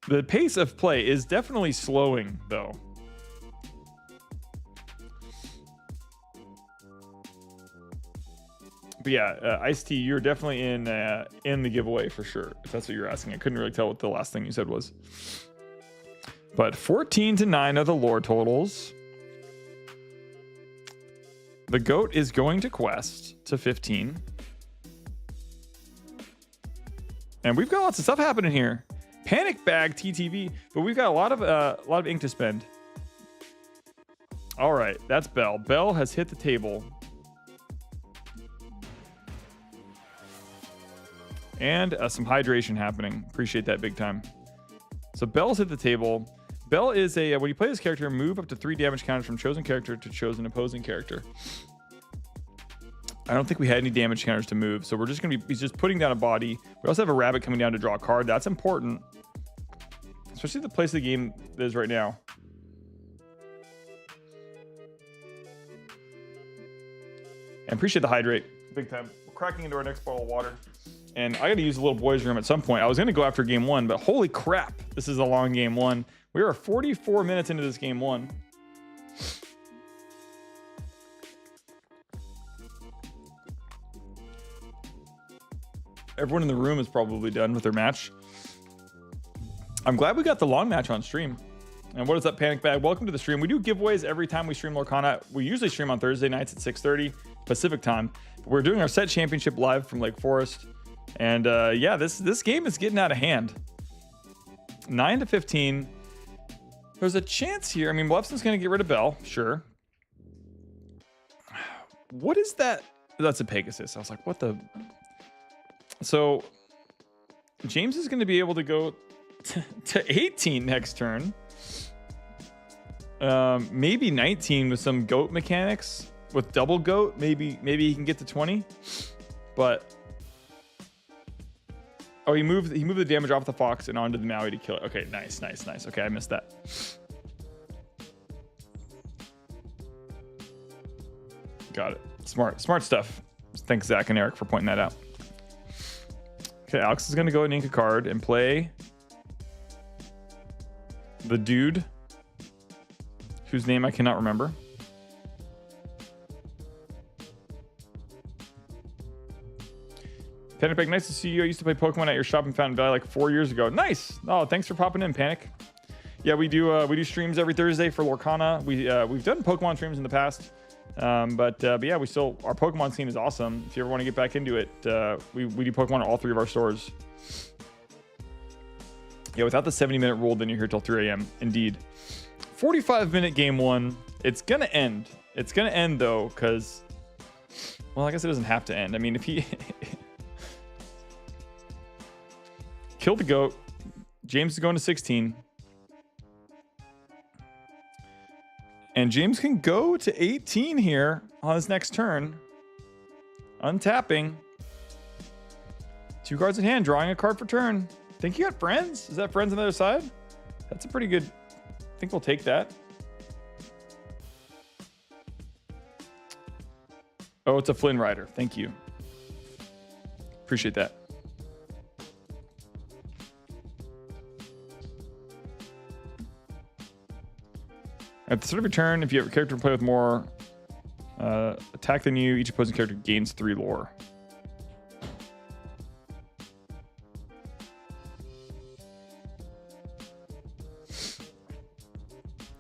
the pace of play is definitely slowing though. But yeah, Ice-T, you're definitely in the giveaway for sure, if that's what you're asking. I couldn't really tell what the last thing you said was. But 14-9 are the lore totals. The goat is going to quest to 15. And we've got lots of stuff happening here. Panic bag TTV, but we've got a lot of ink to spend. All right, that's Belle. Belle has hit the table. And some hydration happening. Appreciate that big time. So Belle's hit the table. Belle is a, when you play this character, move up to 3 damage counters from chosen character to chosen opposing character. I don't think we had any damage counters to move, so we're just gonna be, he's just putting down a body. We also have a rabbit coming down to draw a card. That's important. Especially the place of the game is right now. And appreciate the hydrate. Big time. We're cracking into our next bottle of water. And I got to use the little boys' room at some point. I was going to go after game 1, but holy crap. This is a long game 1. We are 44 minutes into this game 1. Everyone in the room is probably done with their match. I'm glad we got the long match on stream. And what is up, Panic Bag? Welcome to the stream. We do giveaways every time we stream Lorcana. We usually stream on Thursday nights at 6:30 Pacific time. We're doing our set championship live from Lake Forest. And yeah, this game is getting out of hand. 9-15. There's a chance here. I mean, Bluffson's going to get rid of Bell. Sure. What is that? That's a Pegasus. I was like, what the... So James is going to be able to go to 18 next turn. Maybe 19 with some goat mechanics. With double goat, maybe he can get to 20. But oh, he moved the damage off the fox and onto the Maui to kill it. Okay, nice. Okay, I missed that. Got it. Smart stuff. Thanks, Zach and Eric, for pointing that out. Okay, Alex is going to go and ink a card and play the dude whose name I cannot remember. Panic Bag, nice to see you. I used to play Pokemon at your shop in Fountain Valley like 4 years ago. Nice. Oh, thanks for popping in, Panic. Yeah, we do streams every Thursday for Lorcana. We've done Pokemon streams in the past. But yeah, our Pokemon scene is awesome. If you ever want to get back into it, we do Pokemon at all 3 of our stores. Yeah, without the 70-minute rule, then you're here till 3 a.m. Indeed. 45-minute game 1. It's gonna end. It's gonna end though, because, well, I guess it doesn't have to end. I mean, if he killed the goat, James is going to 16. And James can go to 18 here on his next turn. Untapping. 2 cards in hand, drawing a card per turn. Think you got friends? Is that friends on the other side? That's a pretty good... I think we'll take that. Oh, it's a Flynn Rider. Thank you. Appreciate that. At the start of your turn, if you have a character to play with more attack than you, each opposing character gains 3 lore.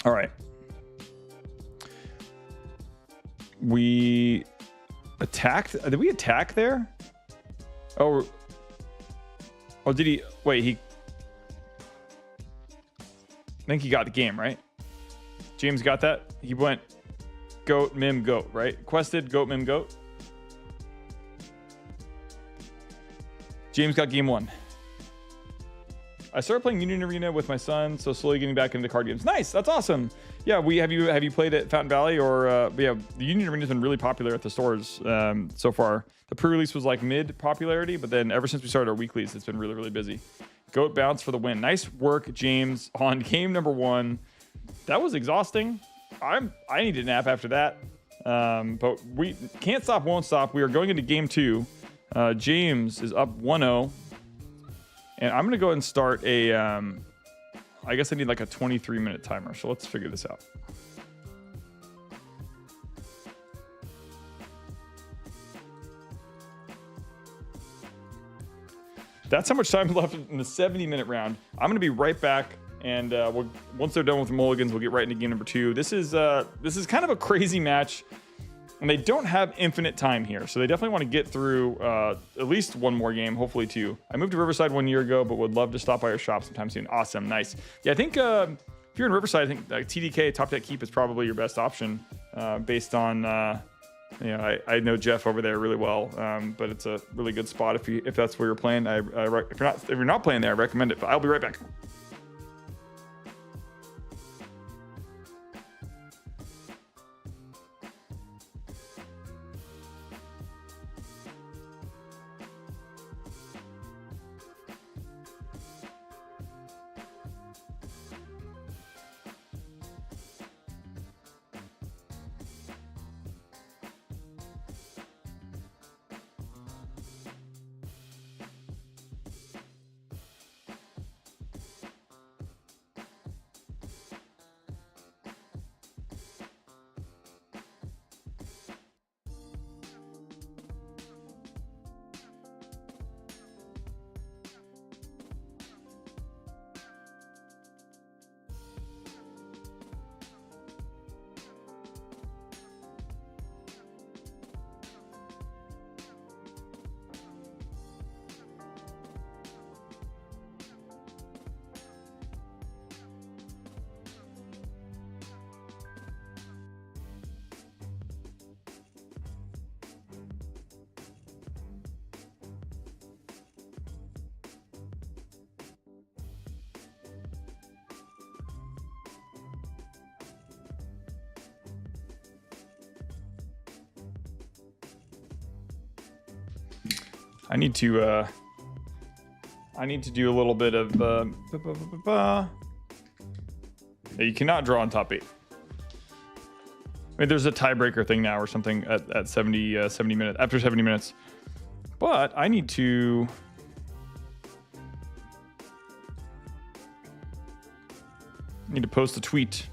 All right. We attacked. Did we attack there? Oh, did he? Wait, I think he got the game, right? James got that. He went goat, mim, goat, right? Quested, goat, mim, goat. James got game 1. I started playing Union Arena with my son, so slowly getting back into card games. Nice, that's awesome. Yeah, have you played at Fountain Valley or yeah, the Union Arena's been really popular at the stores so far. The pre-release was like mid popularity, but then ever since we started our weeklies, it's been really, really busy. Goat bounce for the win. Nice work, James, on game number 1. That was exhausting. I need a nap after that. But we can't stop, won't stop. We are going into game 2. James is up 1-0. And I'm going to go ahead and start a... I guess I need like a 23-minute timer. So let's figure this out. That's how much time left in the 70-minute round. I'm going to be right back. And once they're done with the mulligans, we'll get right into game number 2. This is kind of a crazy match, and they don't have infinite time here, so they definitely want to get through at least one more game, hopefully 2. I moved to Riverside 1 year ago, but would love to stop by your shop sometime soon. Awesome, nice. Yeah, I think if you're in Riverside, I think TDK Top Deck Keep is probably your best option, based on I know Jeff over there really well, but it's a really good spot if that's where you're playing. If you're not playing there, I recommend it. But I'll be right back. I need to do a little bit of you cannot draw on top 8. I mean, there's a tiebreaker thing now or something at 70 minutes, after 70 minutes. But I need to post a tweet.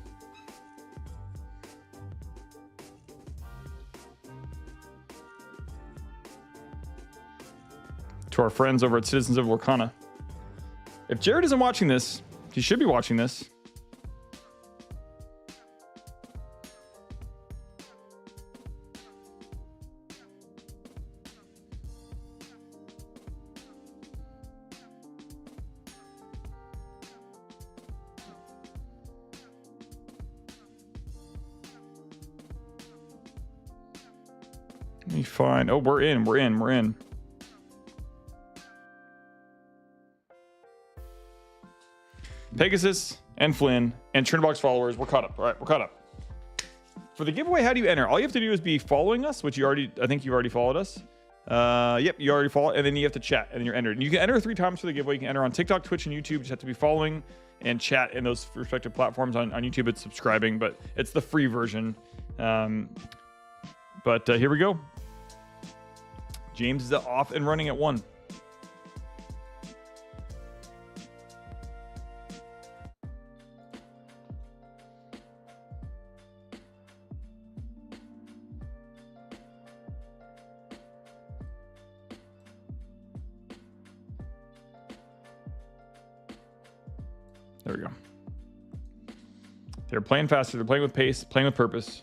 To our friends over at Citizens of Lorcana. If Jared isn't watching this, he should be watching this. Let me find. Oh, we're in. Pegasus and Flynn and Trinbox followers, we're caught up. All right, we're caught up. For the giveaway, how do you enter? All you have to do is be following us, which I think you already followed us. Yep, you already followed, and then you have to chat, and then you're entered. And you can enter 3 times for the giveaway. You can enter on TikTok, Twitch, and YouTube. You just have to be following and chat in those respective platforms. On YouTube, it's subscribing, but it's the free version. But here we go. James is off and running at 1. There we go. They're playing faster. They're playing with pace, playing with purpose.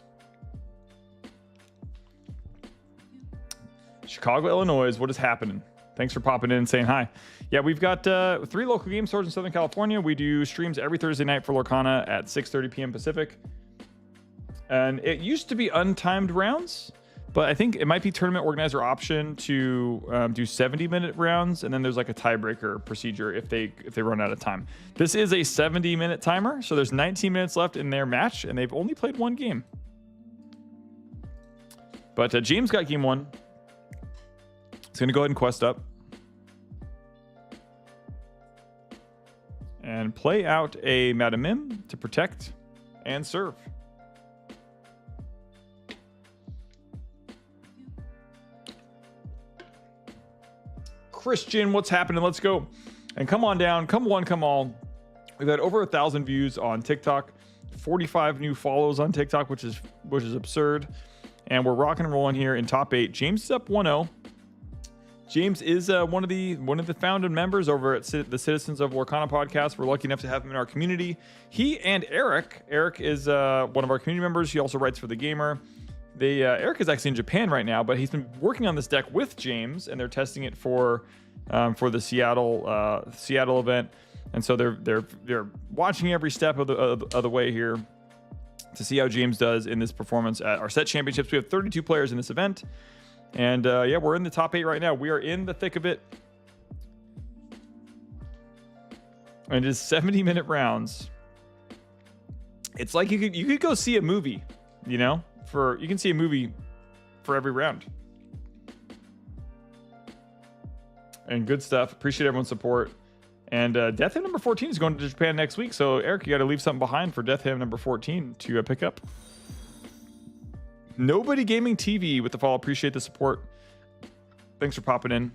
Chicago, Illinois, what is happening? Thanks for popping in and saying hi. Yeah, we've got 3 local game stores in Southern California. We do streams every Thursday night for Lorcana at 6:30 p.m. Pacific. And it used to be untimed rounds, but I think it might be tournament organizer option to do 70-minute rounds, and then there's like a tiebreaker procedure if they run out of time. This is a 70-minute timer, so there's 19 minutes left in their match, and they've only played 1 game. But James got game 1. He's going to go ahead and quest up. And play out a Madam Mim to protect and serve. Christian, what's happening? Let's go. And come on down. Come one, come all. We've had over 1,000 views on TikTok, 45 new follows on TikTok, which is absurd. And we're rocking and rolling here in top 8. James is up 1-0. James is one of the founding members over at the Citizens of Lorcana podcast. We're lucky enough to have him in our community. He and Eric is one of our community members. He also writes for The Gamer. Eric is actually in Japan right now, but he's been working on this deck with James, and they're testing it for the Seattle event. And so they're watching every step of the way here to see how James does in this performance at our set championships. We have 32 players in this event. And yeah, we're in the top 8 right now. We are in the thick of it. And it is 70-minute rounds. It's like you could go see a movie, you know? You can see a movie for every round. And good stuff. Appreciate everyone's support. And Death Hymn number 14 is going to Japan next week. So Eric, you got to leave something behind for Death Hymn number 14 to pick up. Nobody Gaming TV with the follow. Appreciate the support. Thanks for popping in.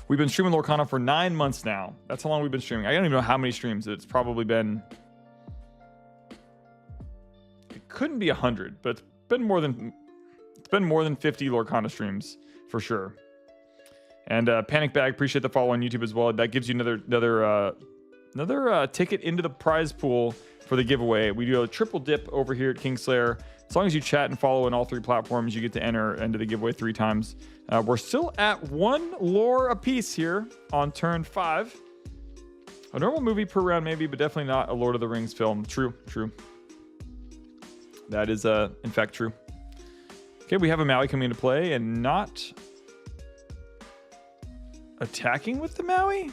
We've been streaming Lorcana for 9 months now. That's how long we've been streaming. I don't even know how many streams. It's probably been... It couldn't be 100, but it's been more than 50 Lorcana streams for sure. And Panic Bag, appreciate the follow on YouTube as well. That gives you another ticket into the prize pool for the giveaway. We do a triple dip over here at Kingslayer. As long as you chat and follow in all 3 platforms, you get to enter into the giveaway 3 times. We're still at 1 lore apiece here on turn 5. A normal movie per round maybe, but definitely not a Lord of the Rings film. True. That is in fact true. Okay, we have a Maui coming into play and not attacking with the Maui?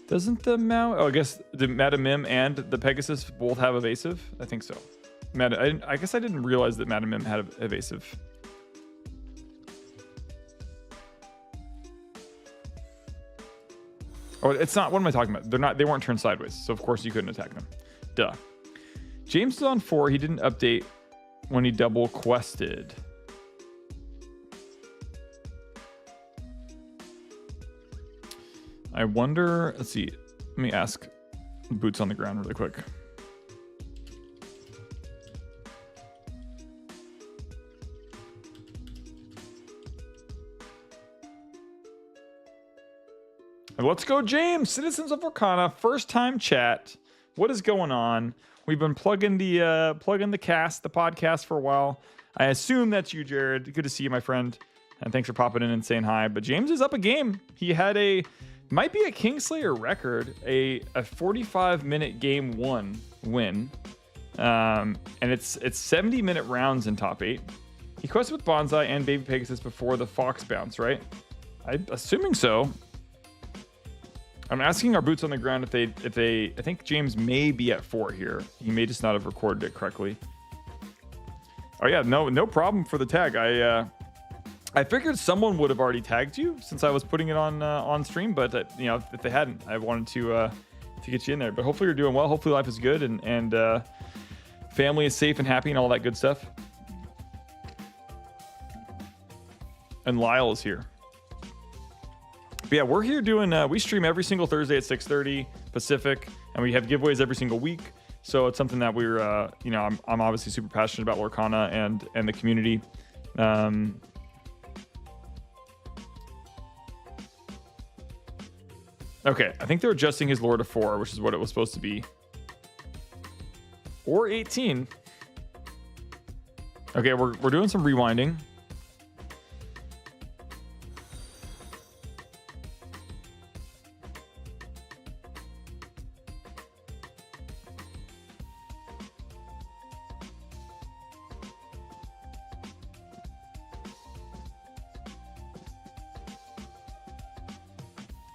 Doesn't the Maui... Oh, I guess the Madam Mim and the Pegasus both have evasive? I think so. I guess I didn't realize that Madam Mim had evasive. Oh, it's not. What am I talking about? They're not. They weren't turned sideways, so of course you couldn't attack them. Duh. James is on 4. He didn't update when he double quested. I wonder. Let's see. Let me ask Boots on the ground really quick. Let's go, James. Citizens of Lorcana, first time chat. What is going on? We've been plugging the podcast for a while. I assume that's you, Jared. Good to see you, my friend. And thanks for popping in and saying hi. But James is up a game. He had might be a Kingslayer record, a 45-minute game 1 win. And it's 70-minute rounds in top 8. He quested with Bonsai and Baby Pegasus before the Fox bounce, right? I'm assuming so. I'm asking our boots on the ground if they I think James may be at 4 here. He may just not have recorded it correctly. Oh yeah, no problem for the tag. I figured someone would have already tagged you since I was putting it on stream, but you know, if they hadn't, I wanted to get you in there. But hopefully you're doing well. Hopefully life is good and family is safe and happy and all that good stuff. And Lyle is here. But yeah, we're here doing, we stream every single Thursday at 6:30 Pacific, and we have giveaways every single week. So it's something that we're, you know, I'm obviously super passionate about Lorcana and the community. Okay, I think they're adjusting his lore to 4, which is what it was supposed to be. Or 18. Okay, we're doing some rewinding.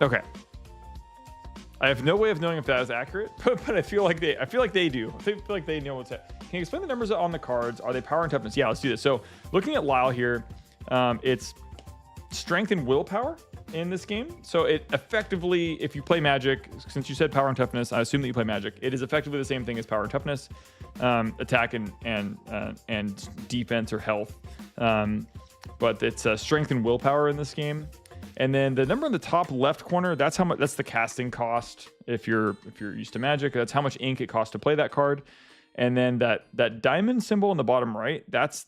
Okay. I have no way of knowing if that is accurate, but I feel like they do. I feel like they know what's happening. Can you explain the numbers on the cards? Are they power and toughness? Yeah, let's do this. So looking at Lyle here, it's strength and willpower in this game. So it effectively, if you play Magic, since you said power and toughness, I assume that you play Magic. It is effectively the same thing as power and toughness, attack and defense or health. But it's strength and willpower in this game. And then the number in the top left corner, that's how much. That's the casting cost. If you're used to Magic, that's how much ink it costs to play that card. And then that diamond symbol in the bottom right, that's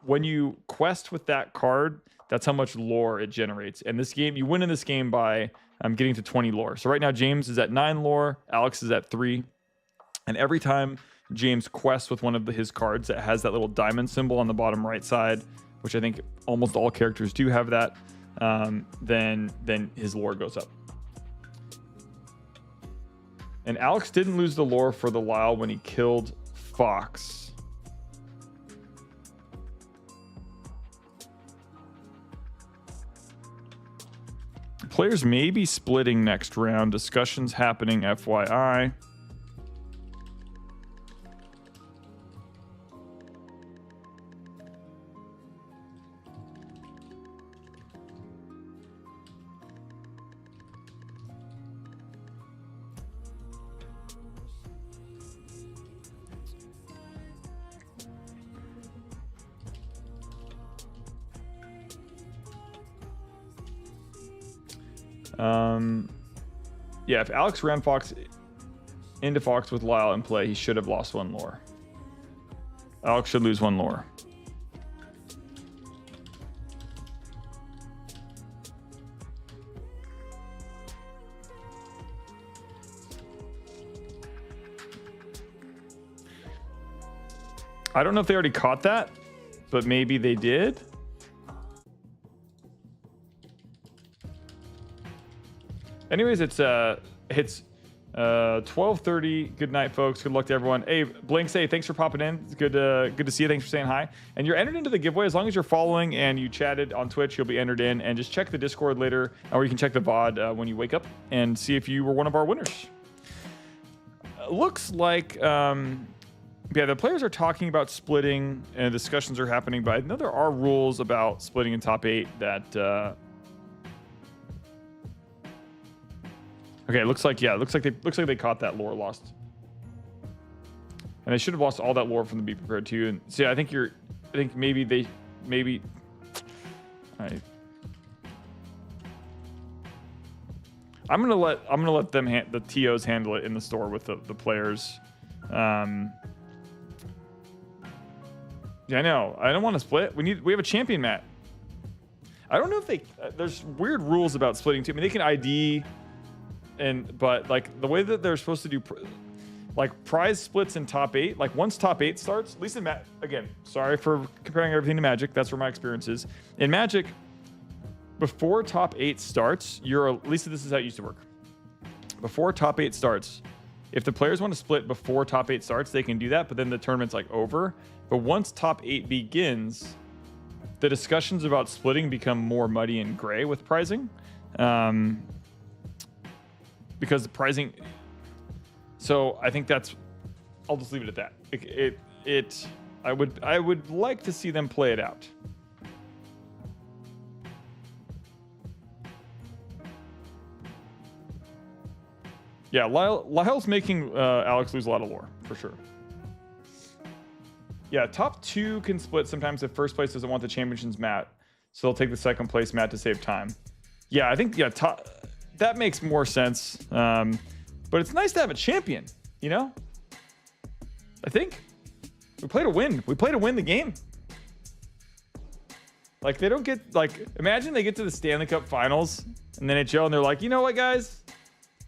when you quest with that card, that's how much lore it generates. And this game, you win in this game by getting to 20 lore. So right now James is at 9 lore, Alex is at 3, and every time James quests with one of his cards that has that little diamond symbol on the bottom right side, which I think almost all characters do have that. Then his lore goes up. And Alex didn't lose the lore for the Lyle when he killed Fox. Players may be splitting next round. Discussions happening, FYI. Yeah, if Alex ran Fox into Fox with Lyle in play, he should have lost 1 lore. Alex should lose 1 lore. I don't know if they already caught that, but maybe they did. Anyways, it's 12:30. Good night, folks. Good luck to everyone. Hey, Blink, thanks for popping in. It's good to see you. Thanks for saying hi. And you're entered into the giveaway as long as you're following and you chatted on Twitch. You'll be entered in. And just check the Discord later, or you can check the VOD when you wake up and see if you were one of our winners. Looks like yeah, the players are talking about splitting and discussions are happening, but I know there are rules about splitting in top 8 that Okay, it looks like they caught that lore lost. And they should have lost all that lore from the Be Prepared too. And see, I think maybe I'm gonna let them the TOs handle it in the store with the players. Yeah, I know. I don't want to split. We have a champion mat. I don't know if there's weird rules about splitting too. I mean, they can ID, but like the way that they're supposed to do, like prize splits in top 8. Like once top 8 starts, at least in again, sorry for comparing everything to Magic. That's where my experience is. In Magic, before top 8 starts, at least this is how it used to work. Before top 8 starts, if the players want to split before top 8 starts, they can do that. But then the tournament's like over. But once top 8 begins, the discussions about splitting become more muddy and gray with pricing, because the pricing. So I think I'll just leave it at that. I would like to see them play it out. Yeah, Lyle's making Alex lose a lot of lore for sure. Yeah, top 2 can split sometimes if first place doesn't want the championship's mat, so they'll take the second place mat to save time. Yeah, I think that makes more sense. But it's nice to have a champion, you know? I think we play to win. We play to win the game. Like they don't get imagine they get to the Stanley Cup Finals and then NHL and they're like, you know what, guys?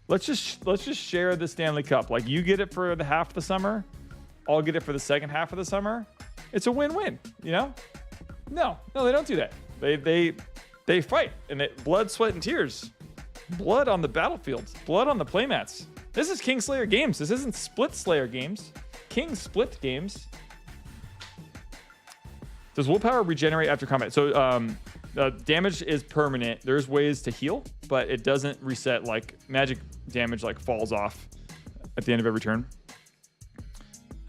Let's just share the Stanley Cup. Like you get it for the half of the summer. I'll get it for the second half of the summer. It's a win-win, you know? No, they don't do that. They fight, and blood, sweat, and tears. Blood on the battlefields. Blood on the playmats. This is Kingslayer Games. This isn't Split Slayer Games. King Split Games. Does willpower regenerate after combat? So damage is permanent. There's ways to heal, but it doesn't reset. Like magic damage falls off at the end of every turn.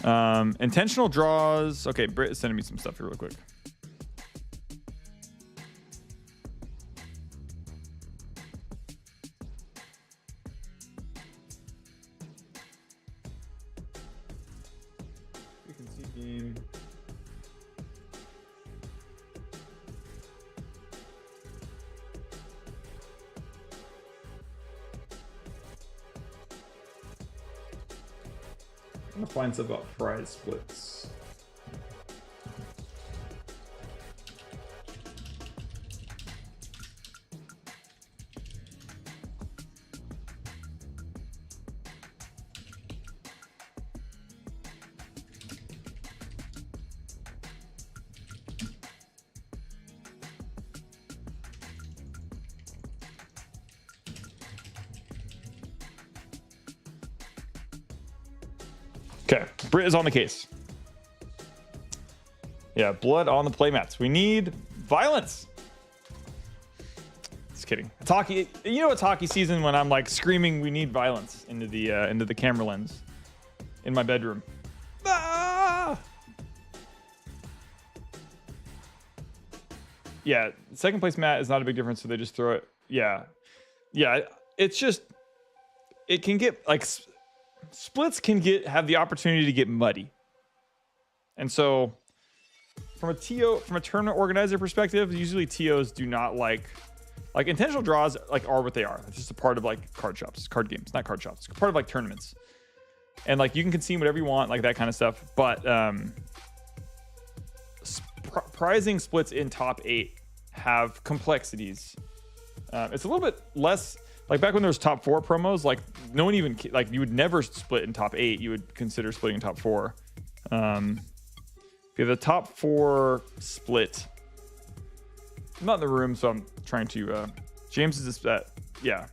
Intentional draws. Okay, Britt is sending me some stuff here real quick. You can see game. I'm gonna find stuff about prize splits. Okay, Britt is on the case. Yeah, blood on the playmats. We need violence. Just kidding. It's hockey. You know it's hockey season when I'm like screaming, "We need violence" into the camera lens in my bedroom. Ah! Yeah, second place mat is not a big difference, so they just throw it. Yeah. It's just it can get like. Splits can have the opportunity to get muddy. And so from a tournament organizer perspective, usually TOs do not like intentional draws are what they are. It's just a part of card games, not card shops. It's part of tournaments. And you can concede whatever you want, that kind of stuff. But prizing splits in top 8 have complexities. It's a little bit less back when there was top 4 promos, no one even you would never split in top 8. You would consider splitting in top 4. The top 4 split. I'm not in the room, so I'm trying to. James is at yeah.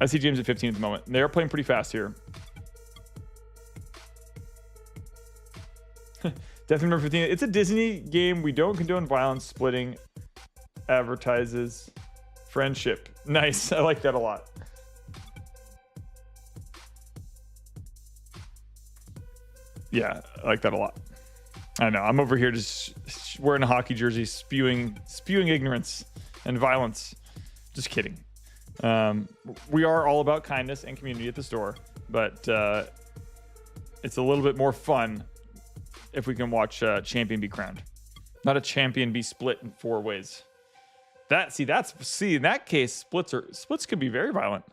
I see James at 15 at the moment. They are playing pretty fast here. Definitely number 15. It's a Disney game. We don't condone violence. Splitting advertises friendship. Nice. I like that a lot. Yeah, I like that a lot. I know. I'm over here just wearing a hockey jersey, spewing ignorance and violence. Just kidding. We are all about kindness and community at the store, but it's a little bit more fun if we can watch champion be crowned, not a champion be split in 4 ways. In that case, splits could be very violent.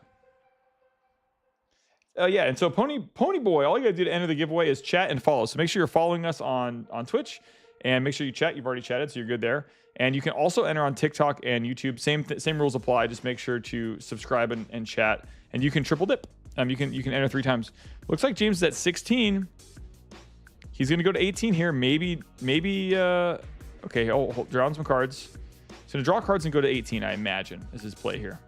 Yeah, and so Pony Boy, all you gotta do to enter the giveaway is chat and follow. So make sure you're following us on Twitch, and make sure you chat. You've already chatted, so you're good there. And you can also enter on TikTok and YouTube. Same rules apply. Just make sure to subscribe and chat, and you can triple dip. You can enter 3 times. Looks like James is at 16. He's gonna go to 18 here. Maybe. Okay, draw on some cards. He's gonna draw cards and go to 18. I imagine is his play here.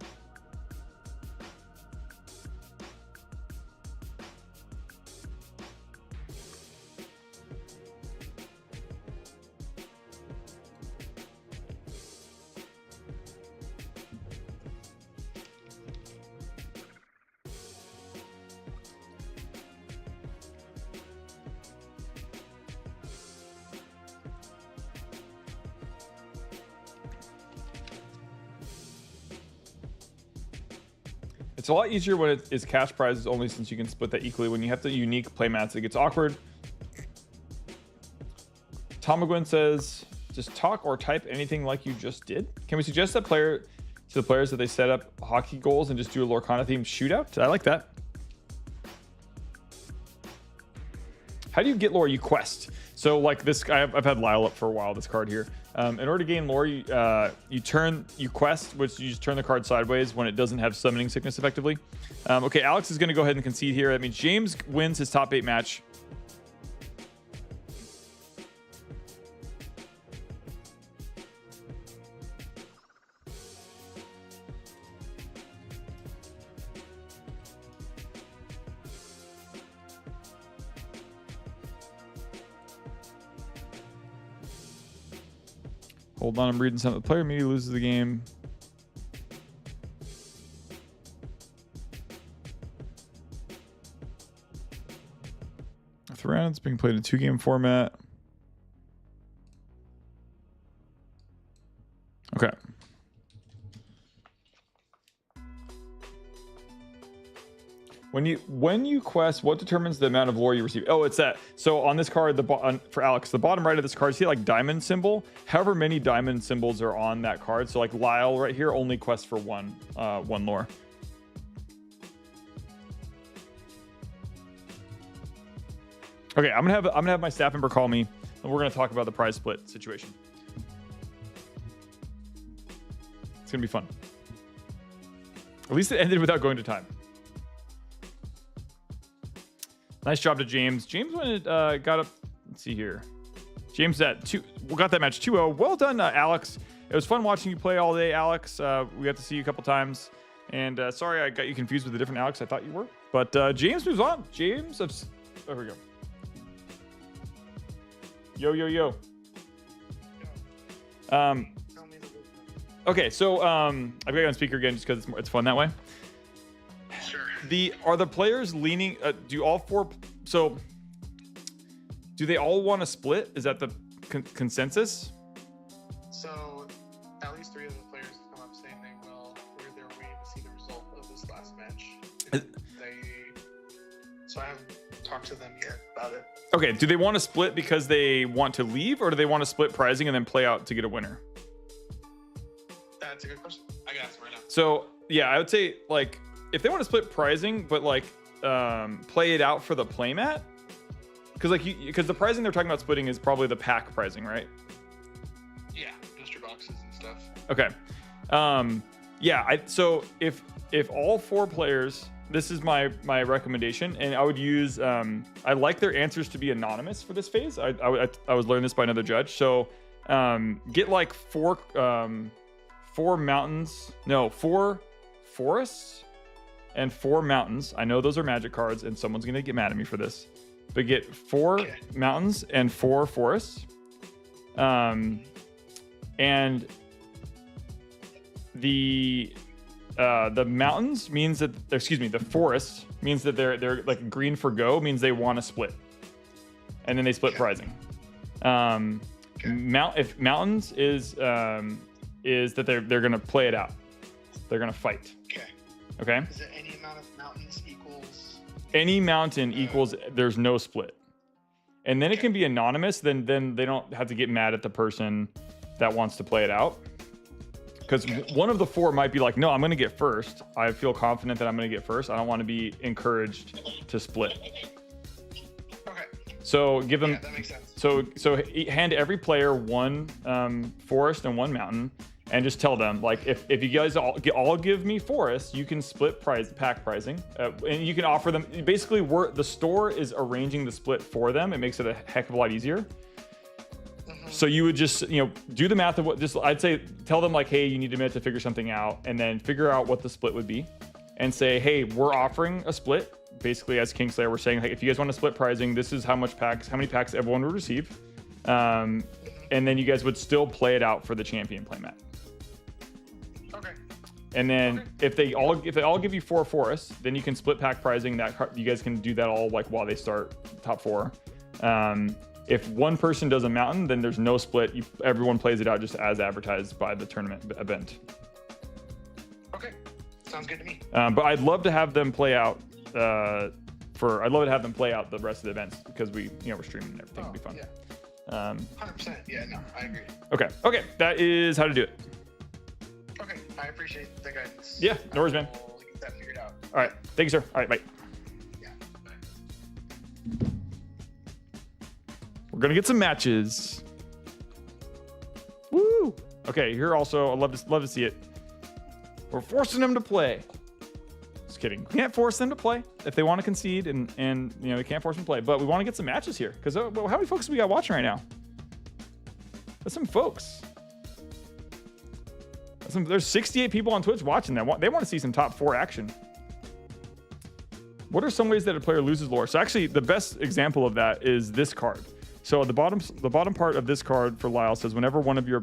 It's a lot easier when it is cash prizes only, since you can split that equally. When you have the unique playmats, it gets awkward. Tomagwin says, just talk or type anything like you just did. Can we suggest that to the players that they set up hockey goals and just do a Lorcana themed shootout? I like that. How do you get lore? You quest. So like this, I've had Lyle up for a while, this card here. In order to gain lore, you quest, which you just turn the card sideways when it doesn't have summoning sickness effectively. Okay, Alex is going to go ahead and concede here. That means James wins his top 8 match. Hold on, I'm reading something. The player immediately loses the game. The round's being played in 2-game format. Okay. When you quest, what determines the amount of lore you receive? Oh, it's that. So on this card, for Alex, the bottom right of this card, see like diamond symbol? However many diamond symbols are on that card. So like Lyle right here only quests for one lore. Okay, I'm gonna have my staff member call me, and we're gonna talk about the prize split situation. It's gonna be fun. At least it ended without going to time. Nice job to James. James when it got up. Let's see here. James got that match 2-0. Well done, Alex. It was fun watching you play all day, Alex. We got to see you a couple times. And sorry I got you confused with a different Alex I thought you were. But James moves on. James of... There we go. Yo. Okay, so I've got you on speaker again just because it's fun that way. Are the players leaning? Do all 4? So, do they all want to split? Is that the consensus? So, at least 3 of the players have come up saying they will. They're waiting to see the result of this last match. So I haven't talked to them yet about it. Okay. Do they want to split because they want to leave, or do they want to split prizing and then play out to get a winner? That's a good question. I can ask them right now. So yeah, I would say like, if they want to split prizing, but like play it out for the playmat, because the prizing they're talking about splitting is probably the pack prizing, right? Yeah, booster boxes and stuff. Okay. Yeah. So if all 4 players, this is my recommendation, and I would use. I like their answers to be anonymous for this phase. I was learned this by another judge. So get like 4 mountains. No, 4 forests. And 4 mountains. I know those are magic cards, and someone's gonna get mad at me for this. But get 4 mountains and 4 forests. And the mountains means that, excuse me, the forest means that they're like green for go, means they want to split, and then they split prizing. If mountains is that they're gonna play it out. They're gonna fight. Okay. Okay. Is it any amount of mountains equals? Any mountain equals. There's no split. And then it can be anonymous. Then they don't have to get mad at the person that wants to play it out. Because one of the 4 might be like, no, I'm going to get first. I feel confident that I'm going to get first. I don't want to be encouraged to split. Okay. So give them. Yeah, that makes sense. So hand every player 1 forest and 1 mountain, and just tell them, like, if you guys all give me forest, you can split pack pricing, and you can offer them. Basically, the store is arranging the split for them. It makes it a heck of a lot easier. So you would just, do the math of what, I'd say, tell them like, hey, you need a minute to figure something out, and then figure out what the split would be, and say, hey, we're offering a split. Basically, as Kingslayer, we're saying, hey, if you guys want to split pricing, this is how many packs everyone would receive. And then you guys would still play it out for the champion playmat. Okay. And then if they all give you 4 forests, then you can split pack pricing. That you guys can do that all like while they start top 4. If one person does a mountain, then there's no split. Everyone plays it out just as advertised by the tournament event. Okay, sounds good to me. But I'd love to have them play out. I'd love to have them play out the rest of the events because we're streaming and everything. It'd be fun. Yeah. 100%. Yeah, no, I agree. Okay, that is how to do it. Okay, I appreciate the guidance. Yeah, no worries, man. We'll get that figured out. All right, thank you, sir. All right, bye. Yeah, bye. We're gonna get some matches. Woo! Okay, here also, I'd love to see it. We're forcing them to play. Just kidding. We can't force them to play if they want to concede, and we can't force them to play. But we want to get some matches here because how many folks do we got watching right now? There's some folks. There's 68 people on Twitch watching that. They want to see some top 4 action. What are some ways that a player loses lore? So actually, the best example of that is this card. So the bottom part of this card for Lyle says, whenever one of your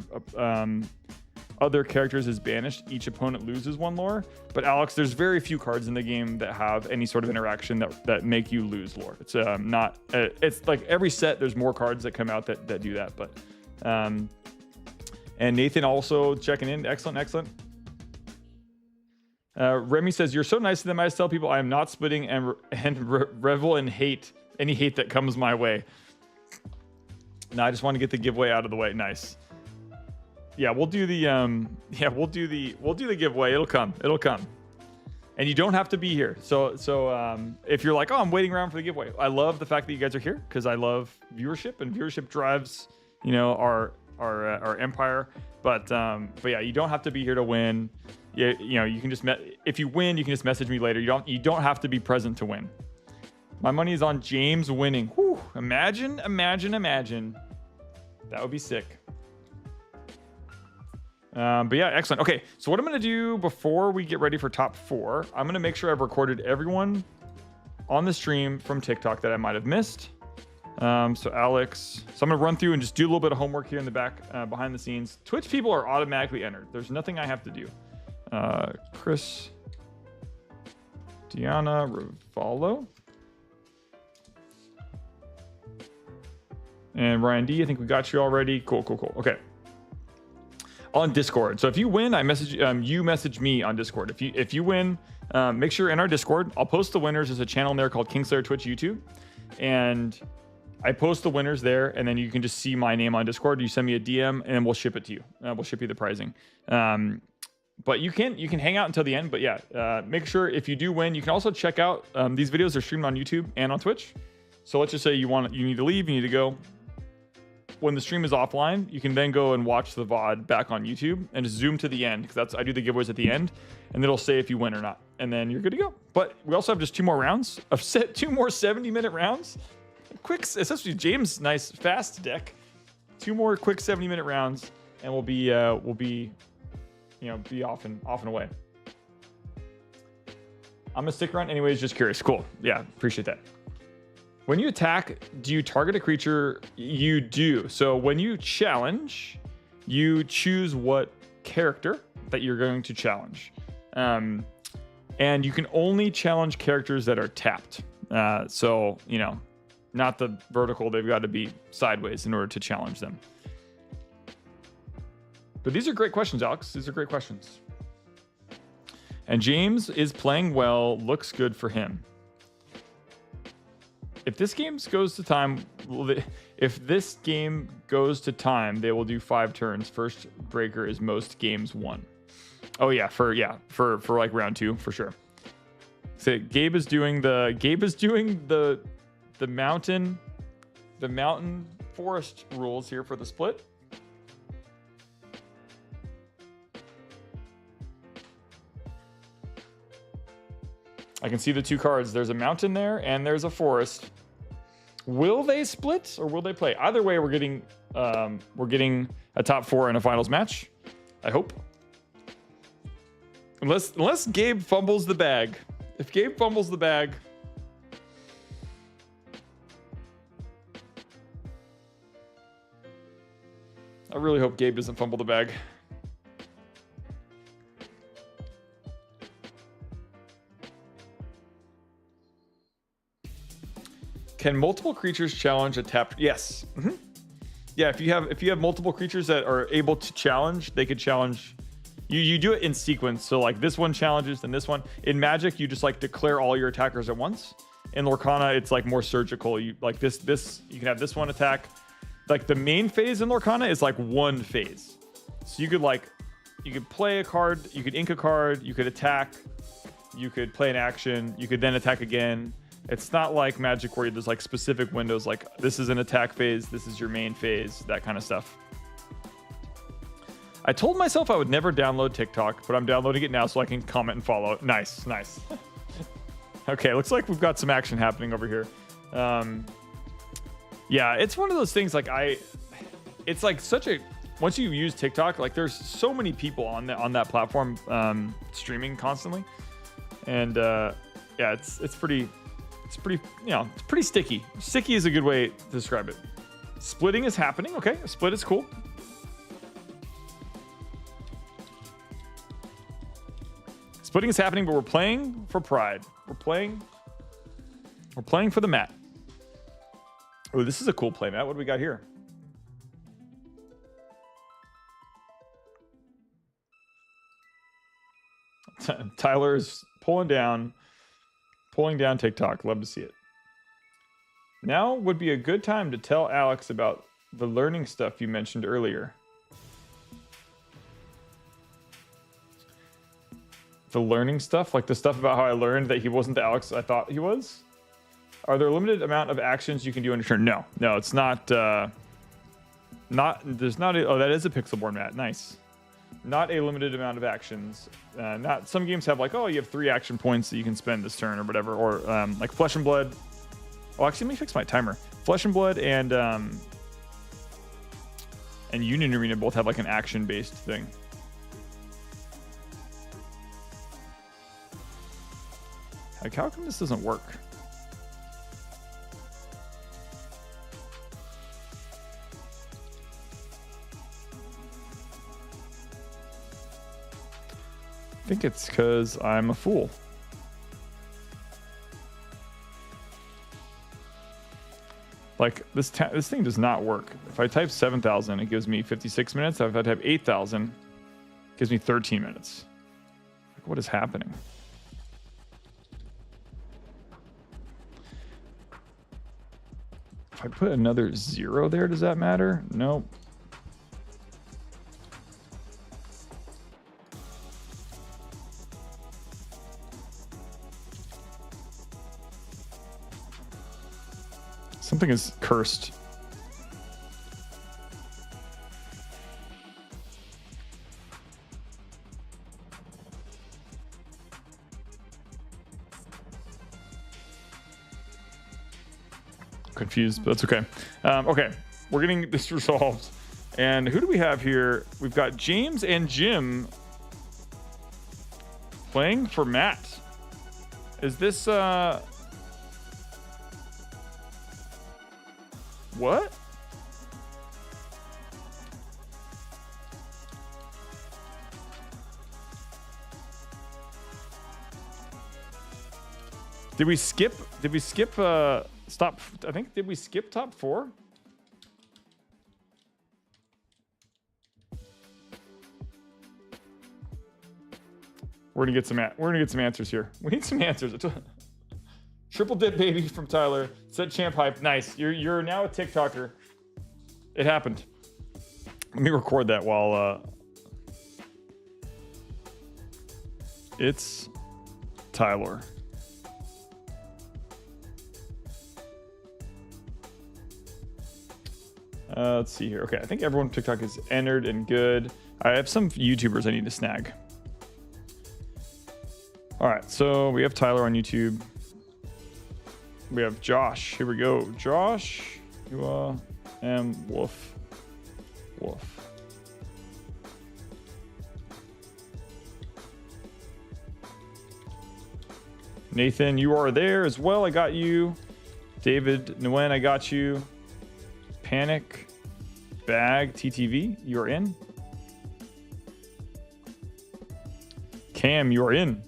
other characters is banished, each opponent loses 1 lore. But Alex, there's very few cards in the game that have any sort of interaction that make you lose lore. It's not. It's like every set, there's more cards that come out that do that. But and Nathan also checking in. Excellent. Remy says, you're so nice to them. I just tell people I am not splitting and revel in any hate that comes my way. No, I just want to get the giveaway out of the way. Nice. Yeah, we'll do the giveaway. It'll come. And you don't have to be here. So if you're like, oh, I'm waiting around for the giveaway. I love the fact that you guys are here because I love viewership, and viewership drives, our empire. But yeah, you don't have to be here to win. You can just if you win, you can just message me later. You don't have to be present to win. My money is on James winning. Whew, imagine. That would be sick. But yeah, excellent. Okay, so what I'm going to do before we get ready for top 4, I'm going to make sure I've recorded everyone on the stream from TikTok that I might have missed. So Alex, I'm going to run through and just do a little bit of homework here in the back, behind the scenes. Twitch people are automatically entered. There's nothing I have to do. Chris, Diana, Rivallo, and Ryan D. I think we got you already. Cool. Okay. On Discord. So if you win, I message you message me on Discord. If you win, make sure you're in our Discord. I'll post the winners. There's a channel in there called Kingslayer Twitch YouTube, and I post the winners there, and then you can just see my name on Discord. You send me a DM, and we'll ship it to you. We'll ship you the pricing. But you can hang out until the end. But yeah, make sure if you do win, you can also check out these videos are streamed on YouTube and on Twitch. So let's just say you need to leave, you need to go. When the stream is offline, you can then go and watch the VOD back on YouTube and just zoom to the end, because I do the giveaways at the end, and it'll say if you win or not, and then you're good to go. But we also have just 2 more rounds of 2 more 70-minute rounds. Quick, especially James' nice fast deck. 2 more quick 70-minute rounds, and we'll be off and away. I'm gonna stick around anyways, just curious. Cool. Yeah, appreciate that. When you attack, do you target a creature? You do. So when you challenge, you choose what character that you're going to challenge. And you can only challenge characters that are tapped. So, not the vertical. They've got to be sideways in order to challenge them. But these are great questions, Alex. These are great questions. And James is playing well. Looks good for him. If this game goes to time, they will do 5 turns. First breaker is most games won. Oh yeah, for like round 2 for sure. So Gabe is doing the mountain forest rules here for the split. I can see the 2 cards. There's a mountain there and there's a forest. Will they split or will they play? Either way, we're getting a top 4 in a finals match. I hope. Unless Gabe fumbles the bag. If Gabe fumbles the bag, I really hope Gabe doesn't fumble the bag. Can multiple creatures challenge a tapped? Yes. Mm-hmm. Yeah, if you have multiple creatures that are able to challenge, they could challenge. You do it in sequence. So like this one challenges, then this one. In Magic, you just like declare all your attackers at once. In Lorcana, it's like more surgical. You like this you can have this one attack. Like the main phase in Lorcana is like one phase. So you could play a card, you could ink a card, you could attack, you could play an action, you could then attack again. It's not like Magic where there's like specific windows, like this is an attack phase, this is your main phase, that kind of stuff. I told myself I would never download TikTok, but I'm downloading it now so I can comment and follow. Nice, nice. Okay, looks like we've got some action happening over here. Yeah, it's one of those things like it's like such a, once you use TikTok, like there's so many people on that platform streaming constantly. And yeah, it's pretty, you know, it's pretty sticky. Sticky is a good way to describe it. Splitting is happening. Okay, a split is cool. Splitting is happening, but we're playing for pride. We're playing for the mat. Oh, this is a cool playmat. What do we got here? Tyler is pulling down TikTok. Love to see it. Now would be a good time to tell Alex about the learning stuff you mentioned earlier. The learning stuff, like the stuff about how I learned that he wasn't the Alex I thought he was. Are there a limited amount of actions you can do in a turn? No, it's not. Oh, that is a Pixelborn mat. Nice. Not a limited amount of actions. Not some games have like, oh, you have 3 action points that you can spend this turn or whatever. Or like Flesh and Blood. Oh, actually, let me fix my timer. Flesh and Blood and Union Arena both have like an action-based thing. Like, how come this doesn't work? I think it's because I'm a fool. Like, this thing does not work. If I type 7,000, it gives me 56 minutes. If I type 8,000, it gives me 13 minutes. Like, what is happening? If I put another 0 there, does that matter? Nope. Something is cursed. Confused, but that's okay. Okay, we're getting this resolved. And who do we have here? We've got James and Jim playing for Matt. Is this what? Did we skip stop? I think, did we skip top 4? We're gonna get some answers here. We need some answers. Triple dip baby from Tyler. Set champ hype. Nice. You're now a TikToker. It happened. Let me record that while it's Tyler. Let's see here. Okay, I think everyone on TikTok is entered and good. I have some YouTubers I need to snag. All right, so we have Tyler on YouTube. We have Josh. Here we go. Josh, you and Wolf. Nathan, you are there as well. I got you. David Nguyen, I got you. Panic Bag TTV, you are in. Cam, you are in.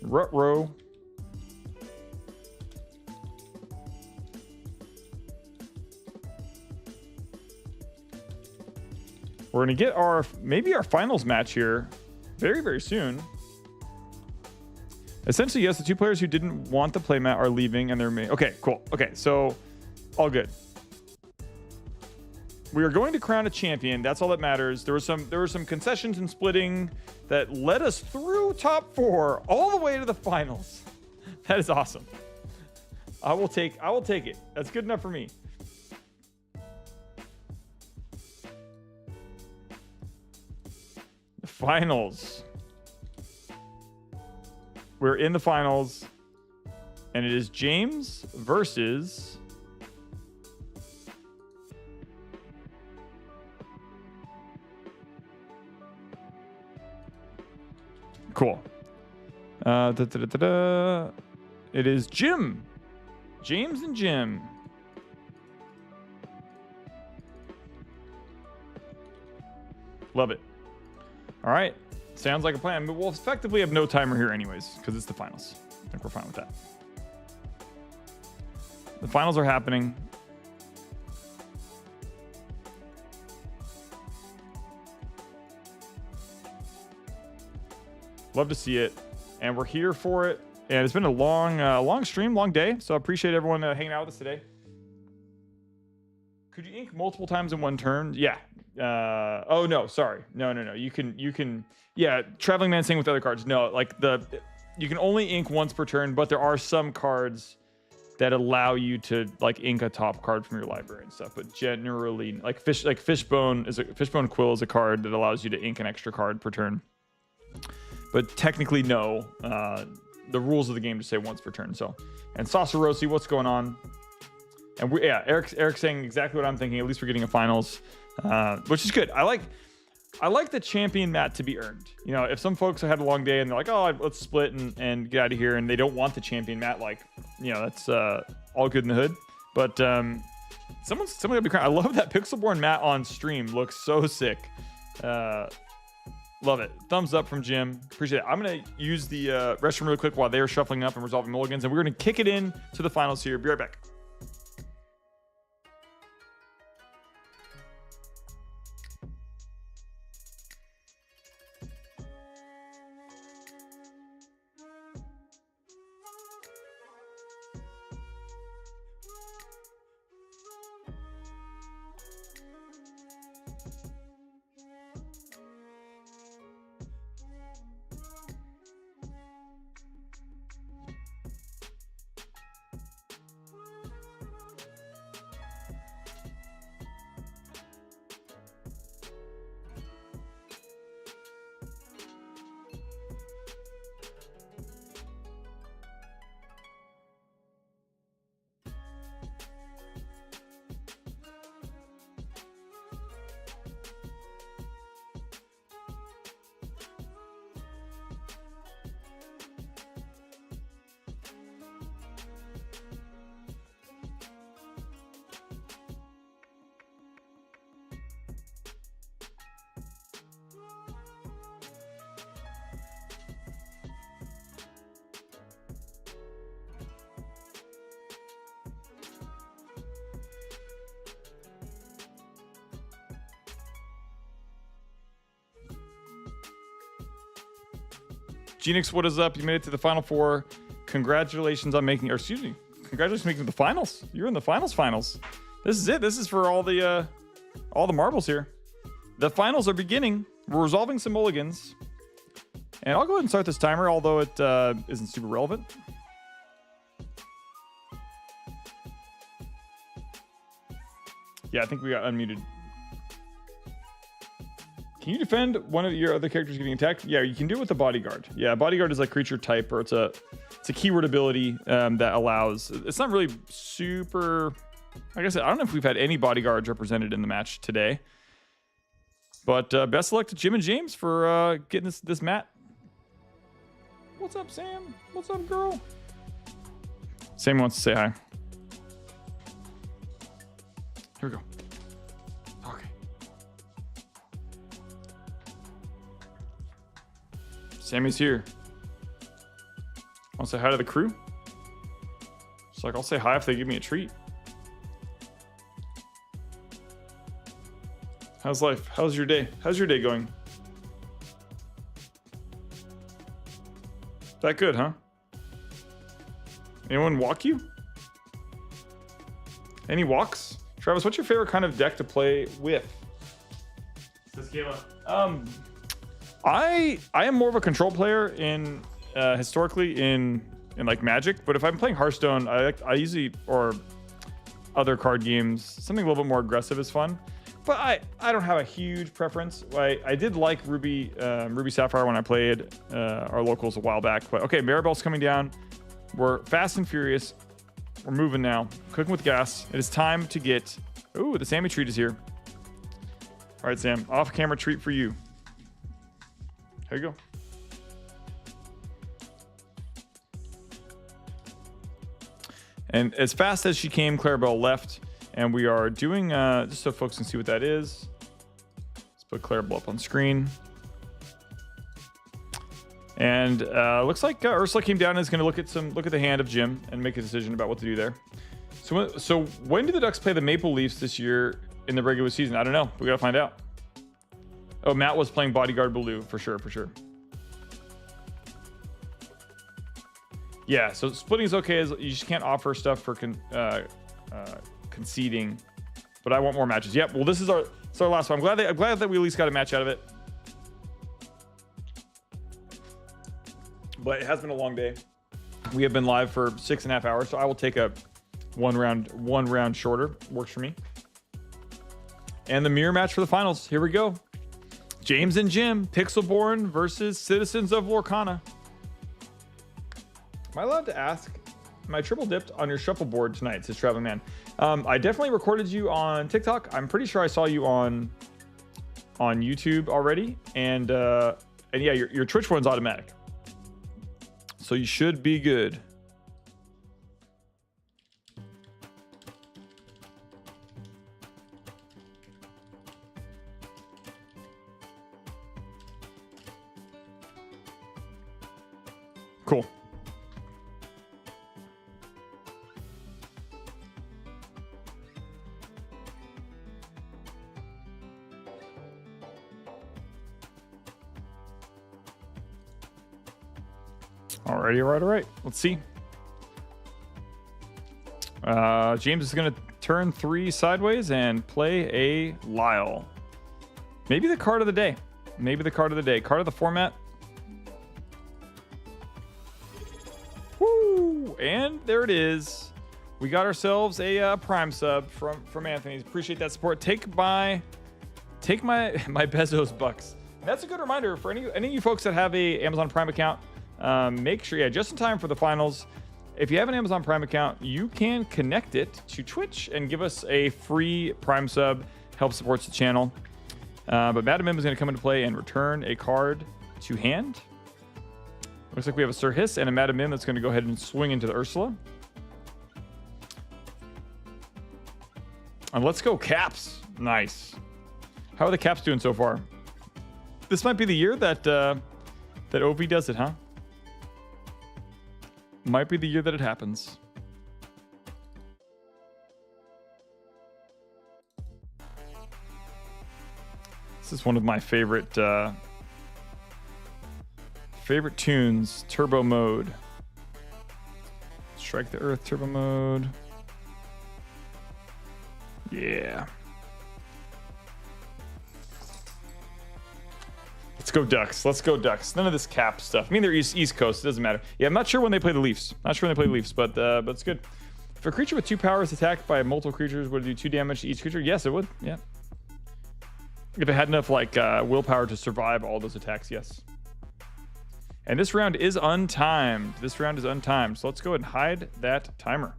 Rutro. We're gonna get maybe our finals match here very, very soon. Essentially, yes, the two players who didn't want the playmat are leaving and they're okay, cool. Okay, so all good. We are going to crown a champion. That's all that matters. There were some concessions and splitting that led us through top 4 all the way to the finals. That is awesome. I will take it. That's good enough for me. The finals. We're in the finals, and it is James versus cool. It is Jim. James and Jim. Love it. All right. Sounds like a plan, but we'll effectively have no timer here anyways, because it's the finals. I think we're fine with that. The finals are happening. Love to see it, and we're here for it. And it's been a long stream, long day, so I appreciate everyone hanging out with us today. Could you ink multiple times in one turn? Yeah. Oh no, sorry. No. You can. Yeah, Traveling Man saying with other cards. No, like you can only ink once per turn, but there are some cards that allow you to like ink a top card from your library and stuff. But generally, like Fishbone Quill is a card that allows you to ink an extra card per turn. But technically, no. The rules of the game just say once per turn. So, and Saucerosi, what's going on? And Eric's saying exactly what I'm thinking. At least we're getting a finals, which is good. I like the champion mat to be earned. You know, if some folks had a long day and they're like, oh, let's split and get out of here, and they don't want the champion mat, like, you know, that's all good in the hood. But someone gotta be crying. I love that Pixelborn mat on stream. Looks so sick. Love it. Thumbs up from Jim. Appreciate it. I'm gonna use the restroom really quick while they're shuffling up and resolving mulligans, and we're gonna kick it in to the finals here. Be right back. Genix, what is up? You made it to the Final Four. Congratulations on making, or excuse me, congratulations on making the finals. You're in the finals. This is it. This is for all the marbles here. The finals are beginning. We're resolving some mulligans. And I'll go ahead and start this timer, although it isn't super relevant. Yeah, I think we got unmuted. Can you defend one of your other characters getting attacked? Yeah, you can do it with the bodyguard. Yeah, bodyguard is like creature type, or it's a keyword ability that allows. It's not really super. Like I said, I don't know if we've had any bodyguards represented in the match today. But best of luck to Jim and James for getting this mat. What's up, Sam? What's up, girl? Sam wants to say hi. Here we go. Okay. Sammy's here. Want to say hi to the crew? It's like, I'll say hi if they give me a treat. How's life? How's your day? How's your day going? That good, huh? Anyone walk you? Any walks? Travis, what's your favorite kind of deck to play with? Says Kayla. I am more of a control player in historically in like Magic, but if I'm playing Hearthstone, I usually, or other card games, something a little bit more aggressive is fun. But I don't have a huge preference. I did like Ruby Sapphire when I played our locals a while back. But okay, Maribel's coming down. We're fast and furious. We're moving now. Cooking with gas. It is time to get... Ooh, the Sammy treat is here. All right, Sam. Off-camera treat for you. Here you go. And as fast as she came, Clarabelle left. And we are doing, just so folks can see what that is. Let's put Clarabelle up on screen. And looks like Ursula came down and is going to look at the hand of Jim and make a decision about what to do there. So when do the Ducks play the Maple Leafs this year in the regular season? I don't know. We got to find out. Oh, Matt was playing Bodyguard Baloo for sure. Yeah, so splitting is okay. You just can't offer stuff for conceding, but I want more matches. Yep. Well, this is our last one. I'm glad that we at least got a match out of it. But it has been a long day. We have been live for 6.5 hours, so I will take a one round shorter. Works for me. And the mirror match for the finals. Here we go. James and Jim, Pixelborn versus Citizens of Lorcana. Am I allowed to ask? Am I triple dipped on your shuffleboard tonight? Says Traveling Man. I definitely recorded you on TikTok. I'm pretty sure I saw you on YouTube already, and yeah, your Twitch one's automatic, so you should be good. Cool. All right. Let's see. James is going to turn 3 sideways and play a Lyle. Maybe the card of the day. Card of the format. Woo! And there it is. We got ourselves a Prime sub from Anthony. Appreciate that support. Take my Bezos bucks. And that's a good reminder for any of you folks that have a Amazon Prime account. Make sure, just in time for the finals, if you have an Amazon Prime account, you can connect it to Twitch and give us a free Prime sub. Help supports the channel. But Madam M is going to come into play and return a card to hand. Looks like we have a Sir Hiss and a Madam M that's going to go ahead and swing into the Ursula. And let's go Caps. Nice. How are the Caps doing so far? This might be the year that OV does it, huh? Might be the year that it happens. This is one of my favorite Favorite tunes, turbo mode. Strike the Earth, turbo mode. Yeah. Let's go Ducks. Let's go Ducks. None of this cap stuff. I mean, they're East Coast. It doesn't matter. Yeah, I'm not sure when they play the Leafs. But it's good. If a creature with 2 power is attacked by multiple creatures, would it do 2 damage to each creature? Yes, it would. Yeah. If it had enough like willpower to survive all those attacks, yes. And this round is untimed. So let's go ahead and hide that timer.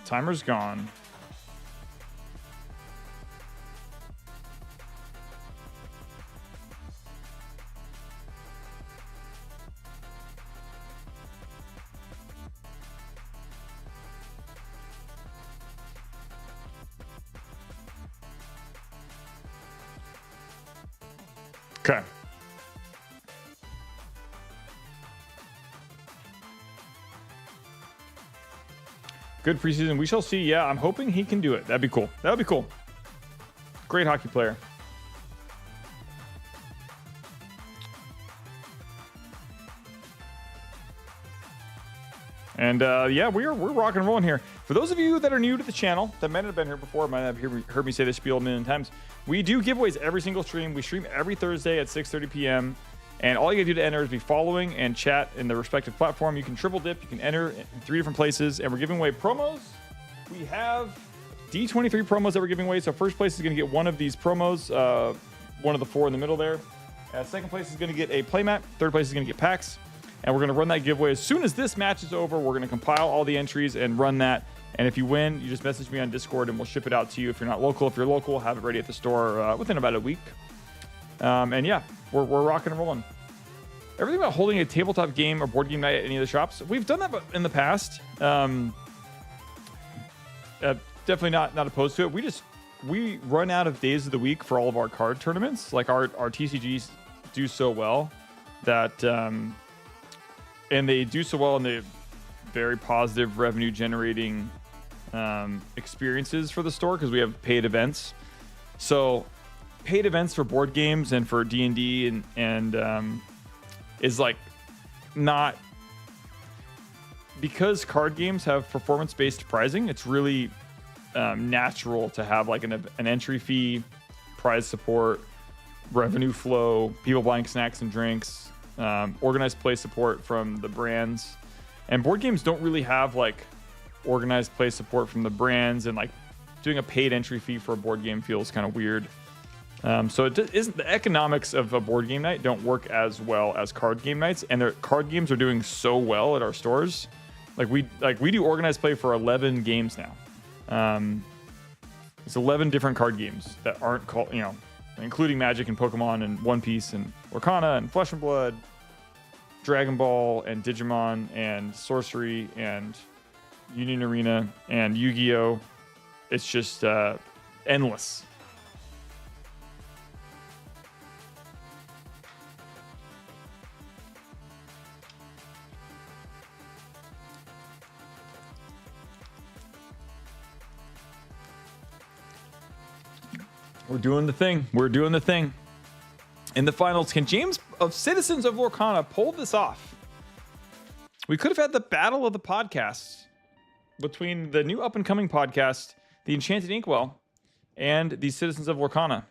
Timer's gone. Okay. Good preseason. We shall see. Yeah, I'm hoping he can do it. That'd be cool. Great hockey player. And yeah, we're rock and rolling here. For those of you that are new to the channel, that might have been here before, might have heard me say this spiel a million times, we do giveaways every single stream. We stream every Thursday at 6:30 p.m. And all you gotta do to enter is be following and chat in the respective platform. You can triple dip, you can enter in 3 different places, and we're giving away promos. We have D23 promos that we're giving away. So first place is gonna get one of these promos, one of the 4 in the middle there. Second place is gonna get a playmat. Third place is gonna get packs. And we're gonna run that giveaway as soon as this match is over. We're gonna compile all the entries and run that. And if you win, you just message me on Discord and we'll ship it out to you. If you're not local, if you're local, have it ready at the store within about a week. And yeah, we're rocking and rolling. Everything about holding a tabletop game or board game night at any of the shops, we've done that in the past. Definitely not opposed to it. We run out of days of the week for all of our card tournaments. Like our TCGs do so well that, and they do so well in the very positive revenue generating experiences for the store because we have paid events. So paid events for board games and for D&D and is like not, because card games have performance-based pricing, it's really natural to have like an entry fee, prize support, revenue flow, people buying snacks and drinks, organized play support from the brands. And board games don't really have like organized play support from the brands, and like doing a paid entry fee for a board game feels kind of weird. So it isn't, the economics of a board game night don't work as well as card game nights, and their card games are doing so well at our stores. Like we do organized play for 11 games now. It's 11 different card games that aren't called, including Magic and Pokemon and One Piece and Lorcana and Flesh and Blood, Dragon Ball and Digimon and Sorcery and Union Arena and Yu-Gi-Oh! It's just endless. We're doing the thing. In the finals, can James of Citizens of Lorcana pull this off? We could have had the battle of the podcasts between the new up-and-coming podcast, The Enchanted Inkwell, and the Citizens of Lorcana.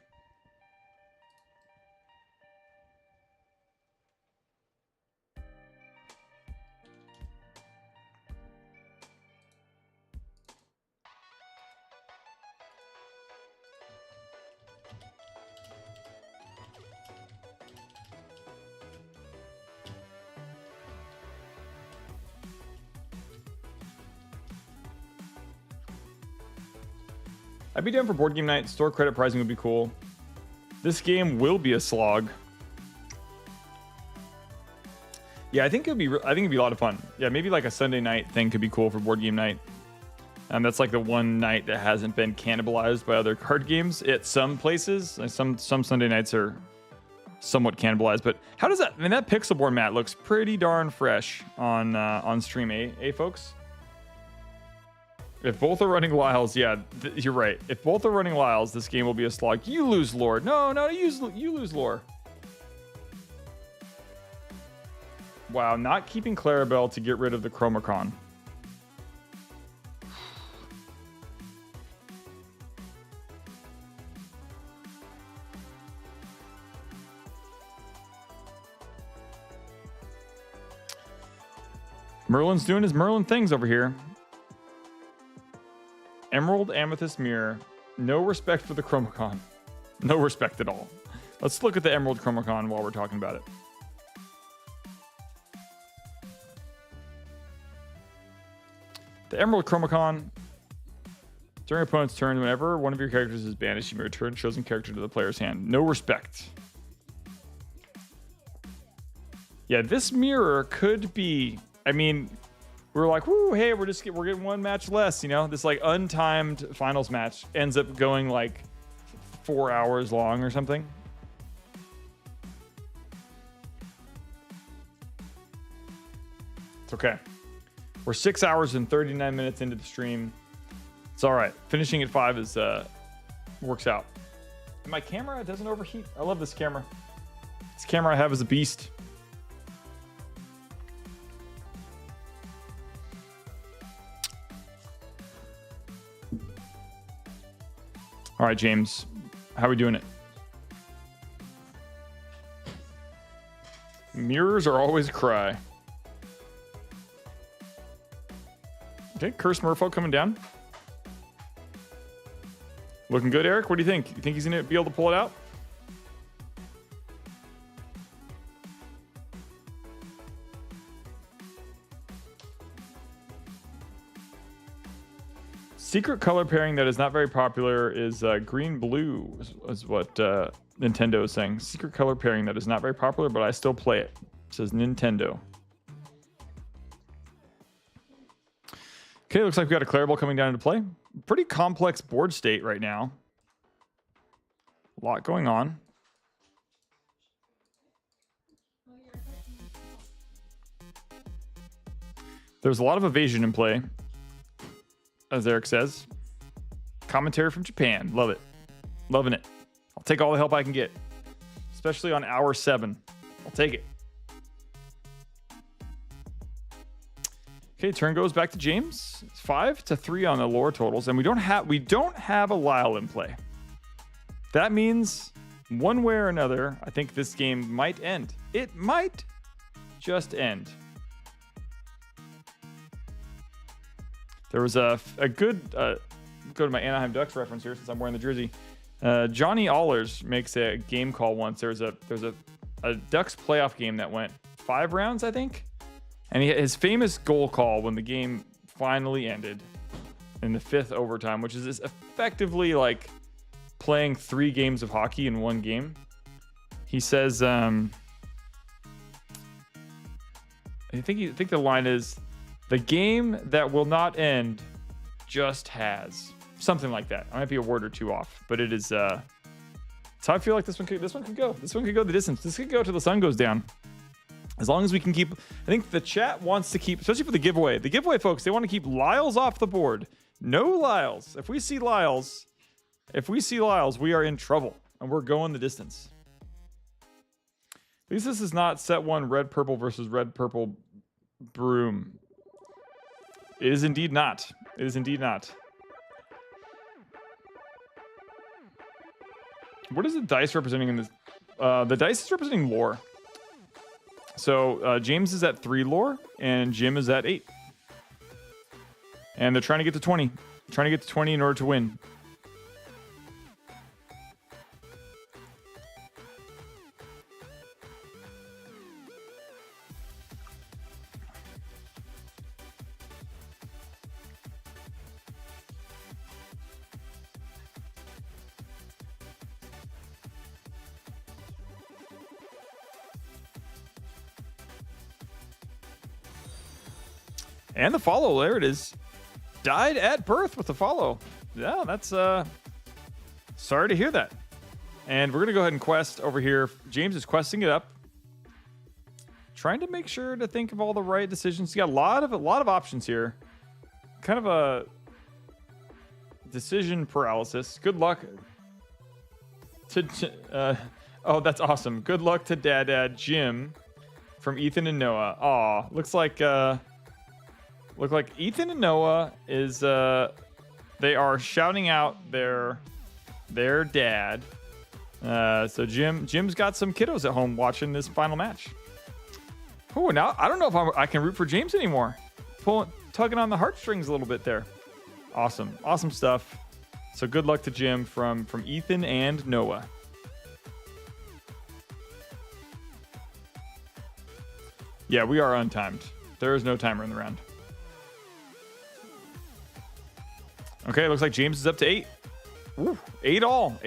I'd be down for board game night. Store credit pricing would be cool. This game will be a slog. Yeah, I think it'd be a lot of fun. Yeah, maybe like a Sunday night thing could be cool for board game night. That's like the one night that hasn't been cannibalized by other card games at some places. Like some Sunday nights are somewhat cannibalized. But how does that? I mean, that pixel board mat looks pretty darn fresh on stream, eh folks? If both are running Lyles, yeah, you're right. If both are running Lyles, this game will be a slog. You lose lore. No, you lose lore. Wow, not keeping Clarabelle to get rid of the Chromacon. Merlin's doing his Merlin things over here. Emerald Amethyst Mirror. No respect for the Chromacon. No respect at all. Let's look at the Emerald Chromacon while we're talking about it. The Emerald Chromacon. During opponent's turn, whenever one of your characters is banished, you may return chosen character to the player's hand. No respect. Yeah, this mirror could be... I mean, we're like, whoo, hey, we're getting one match less, you know? This like untimed finals match ends up going like 4 hours long or something. It's okay. We're 6 hours and 39 minutes into the stream. It's all right. Finishing at 5 is works out. And my camera doesn't overheat. I love this camera. This camera I have is a beast. All right, James, how are we doing it? Mirrors are always a cry. Okay, Curse Merfolk coming down. Looking good, Eric. What do you think? You think he's going to be able to pull it out? Secret color pairing that is not very popular is green-blue, is what Nintendo is saying. Secret color pairing that is not very popular, but I still play it. It says Nintendo. Okay, looks like we got a Clarabelle coming down into play. Pretty complex board state right now. A lot going on. There's a lot of evasion in play, as Eric says. Commentary from Japan. Love it. Loving it. I'll take all the help I can get, especially on hour 7. I'll take it. Okay, turn goes back to James. It's 5-3 on the lore totals, and we don't have a Lyle in play. That means one way or another, I think this game might end. It might just end. There was a good go to my Anaheim Ducks reference here since I'm wearing the jersey. Johnny Allers makes a game call once. There's a Ducks playoff game that went 5 rounds, I think. And his famous goal call when the game finally ended in the 5th overtime, which is effectively like playing 3 games of hockey in one game. He says, I think the line is, "The game that will not end just has." Something like that. I might be a word or two off, but it is. That's how I feel like this one could go. This one could go the distance. This could go till the sun goes down. As long as we can keep, I think the chat wants to keep, especially for the giveaway. The giveaway folks, they want to keep Lyles off the board. No Lyles. If we see Lyles, we are in trouble, and we're going the distance. At least this is not set 1 red purple versus red purple broom. It is indeed not. It is indeed not. What is the dice representing in this? The dice is representing lore. So James is at 3 lore, and Jim is at 8. And they're trying to get to 20. They're trying to get to 20 in order to win. And the follow, there it is. Died at birth with the follow. Yeah, that's sorry to hear that. And we're gonna go ahead and quest over here. James is questing it up, trying to make sure to think of all the right decisions. You got a lot of options here. Kind of a decision paralysis. Good luck to oh, that's awesome. Good luck to Dad Jim from Ethan and Noah. Aw, looks like Ethan and Noah is they are shouting out their dad. So Jim's got some kiddos at home watching this final match. Oh, now I don't know if I can root for James anymore. Tugging on the heartstrings a little bit there. Awesome stuff. So good luck to Jim from Ethan and Noah. Yeah, we are untimed. There is no timer in the round. Okay, looks like James is up to 8. Ooh, 8 all.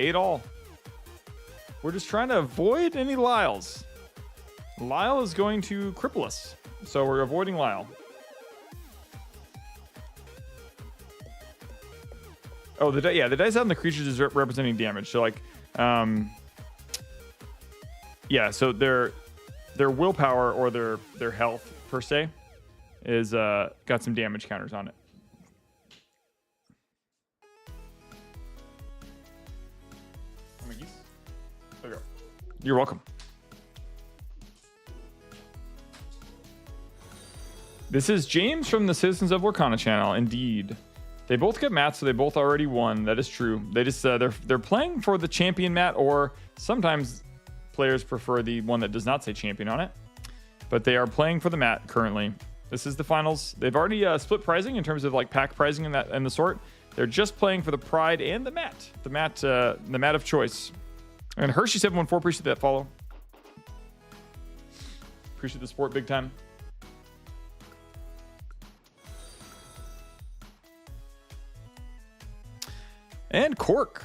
We're just trying to avoid any Lyles. Lyle is going to cripple us, so we're avoiding Lyle. Oh, the dice on the creatures is representing damage. So like, yeah. So their willpower or their health per se is got some damage counters on it. There you go. You're welcome. This is James from the Citizens of Lorcana channel. Indeed. They both get mats, so they both already won. That is true. They just they're playing for the champion mat, or sometimes players prefer the one that does not say champion on it. But they are playing for the mat currently. This is the finals. They've already split pricing in terms of like pack pricing and the sort. They're just playing for the pride and the mat. The mat of choice. And Hershey714, appreciate that follow. Appreciate the support big time. And Cork,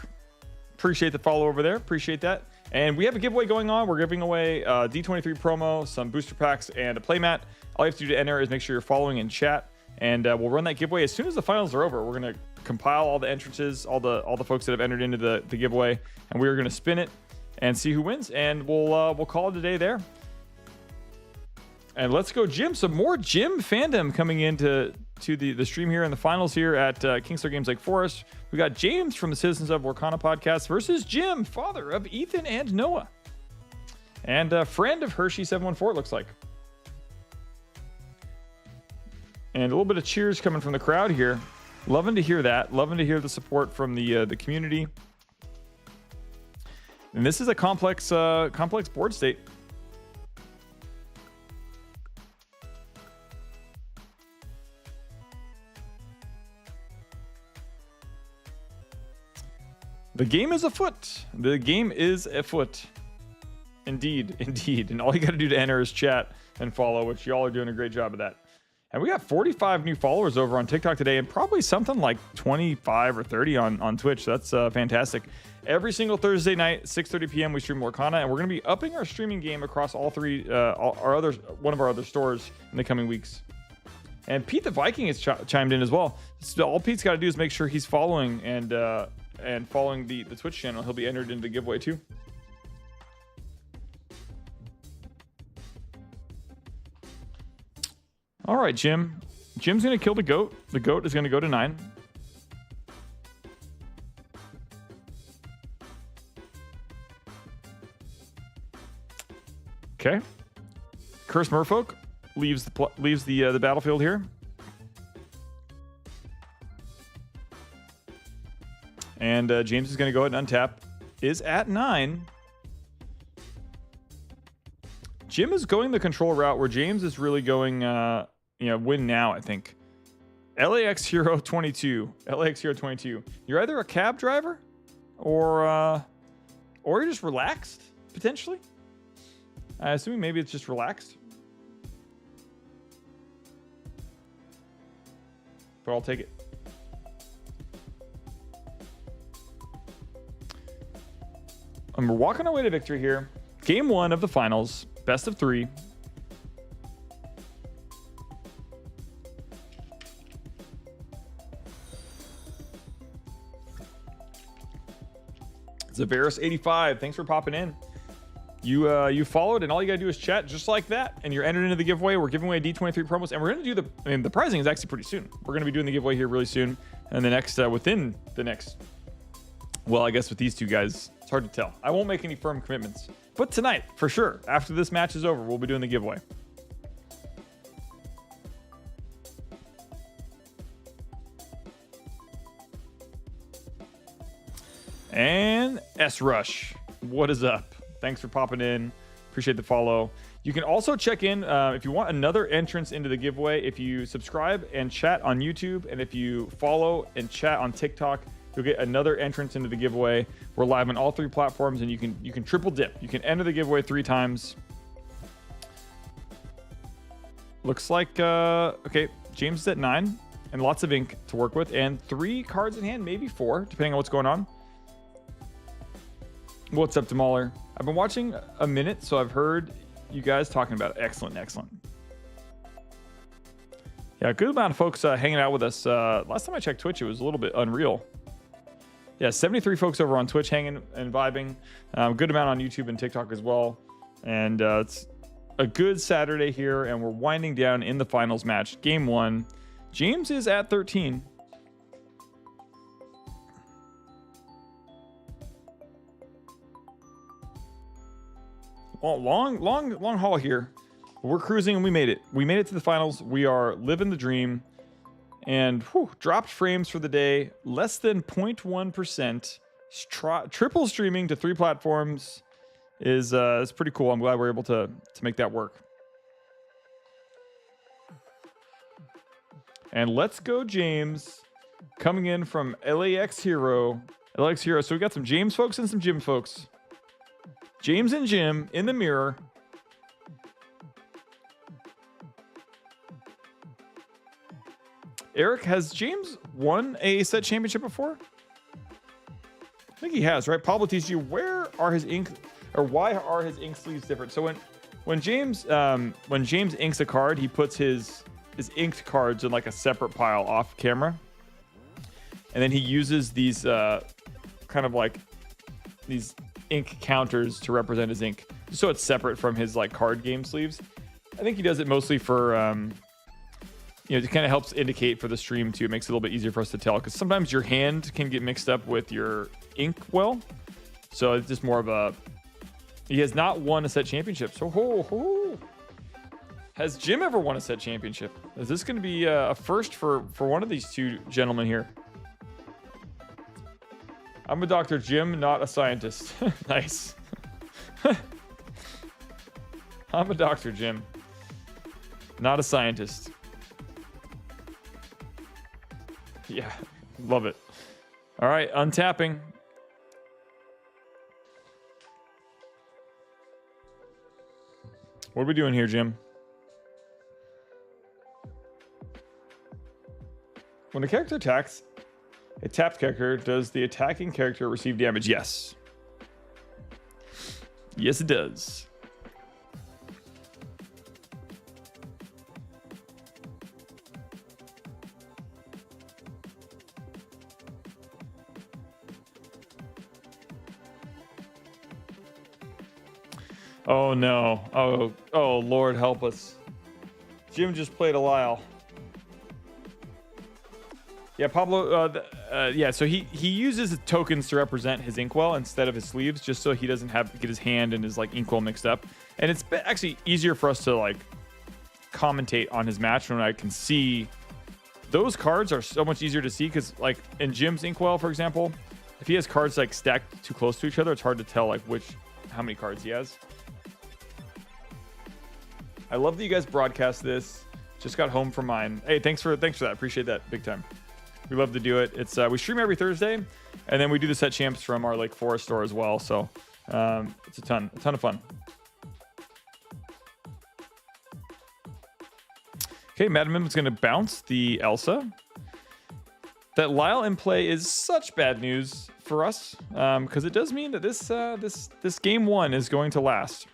appreciate the follow over there. Appreciate that. And we have a giveaway going on. We're giving away D23 promo, some booster packs, and a playmat. All you have to do to enter is make sure you're following in chat, and we'll run that giveaway as soon as the finals are over. We're gonna compile all the entrances, all the folks that have entered into the giveaway, and we are gonna spin it and see who wins. And we'll call it a day there. And let's go, Jim. Some more Jim fandom coming into the stream here in the finals here at Kingslayer Games Lake Forest. We got James from the Citizens of Lorcana podcast versus Jim, father of Ethan and Noah. And a friend of Hershey714, it looks like. And a little bit of cheers coming from the crowd here. Loving to hear that. Loving to hear the support from the community. And this is a complex board state. The game is afoot. The game is afoot. Indeed. And all you got to do to enter is chat and follow, which y'all are doing a great job of that. And we got 45 new followers over on TikTok today, and probably something like 25 or 30 on Twitch. That's fantastic. Every single Thursday night, 6:30 p.m., we stream Lorcana, and we're going to be upping our streaming game across all three, one of our other stores in the coming weeks. And Pete the Viking has chimed in as well. So all Pete's got to do is make sure he's following and following the Twitch channel. He'll be entered into the giveaway too. All right, Jim. Jim's going to kill the goat. The goat is going to go to 9. Okay. Curse Merfolk leaves the battlefield here. And James is going to go ahead and untap. Is at 9. Jim is going the control route where James is really going, win now, I think. LAX Hero 22. LAX Hero 22. You're either a cab driver or you're just relaxed, potentially. I assume maybe it's just relaxed. But I'll take it. And we're walking our way to victory here. Game 1 of the finals. Best of 3. Zaveris85, thanks for popping in. You followed, and all you gotta do is chat just like that, and you're entered into the giveaway. We're giving away D23 promos, and we're gonna do the pricing is actually pretty soon. We're gonna be doing the giveaway here really soon. And the next, within the next, well, I guess with these two guys, it's hard to tell. I won't make any firm commitments. But tonight, for sure, after this match is over, we'll be doing the giveaway. And S-Rush, what is up? Thanks for popping in. Appreciate the follow. You can also check in if you want another entrance into the giveaway. If you subscribe and chat on YouTube, and if you follow and chat on TikTok, you'll get another entrance into the giveaway. We're live on all 3 platforms, and you can triple dip. You can enter the giveaway 3 times. Looks like okay, James is at 9 and lots of ink to work with, and 3 cards in hand, maybe 4, depending on what's going on. What's up, Demaler? I've been watching a minute, so I've heard you guys talking about it. Excellent. Yeah, a good amount of folks hanging out with us. Last time I checked Twitch, it was a little bit unreal. Yeah, 73 folks over on Twitch hanging and vibing. Good amount on YouTube and TikTok as well. And it's a good Saturday here, and we're winding down in the finals match. Game 1. James is at 13. Well, long haul here. We're cruising, and we made it. We made it to the finals. We are living the dream. And dropped frames for the day. Less than 0.1%. Triple streaming to 3 platforms is pretty cool. I'm glad we're able to make that work. And let's go, James. Coming in from LAX Hero. So we got some James folks and some Jim folks. James and Jim in the mirror. Eric, has James won a set championship before? I think he has, right? Pablo teaches you, where are his ink, or why are his ink sleeves different? So when James inks a card, he puts his inked cards in like a separate pile off camera, and then he uses these kind of like these ink counters to represent his ink, so it's separate from his like card game sleeves. I think he does it mostly for it kind of helps indicate for the stream too. It makes it a little bit easier for us to tell, because sometimes your hand can get mixed up with your ink well. So it's just more of a, he has not won a set championship. So has Jim ever won a set championship? Is this going to be a first for one of these two gentlemen here? I'm a Dr. Jim, not a scientist. Nice. I'm a Dr. Jim, not a scientist. Yeah, love it. All right, untapping. What are we doing here, Jim? When a character attacks, a tapped character, does the attacking character receive damage? Yes. Yes, it does. Oh no. Oh Lord help us. Jim just played a Lyle. Yeah, Pablo, yeah, so he uses tokens to represent his inkwell instead of his sleeves, just so he doesn't have to get his hand and his like inkwell mixed up. And it's actually easier for us to like commentate on his match when I can see those cards are so much easier to see, because like in Jim's inkwell, for example, if he has cards like stacked too close to each other, it's hard to tell like how many cards he has. I love that you guys broadcast this. Just got home from mine. Hey, thanks for that. Appreciate that big time. We love to do it. It's we stream every Thursday, and then we do the set champs from our Lake Forest store as well. So it's a ton of fun. Okay, Madam is going to bounce the Elsa. That Lyle in play is such bad news for us, because it does mean that this game 1 is going to last.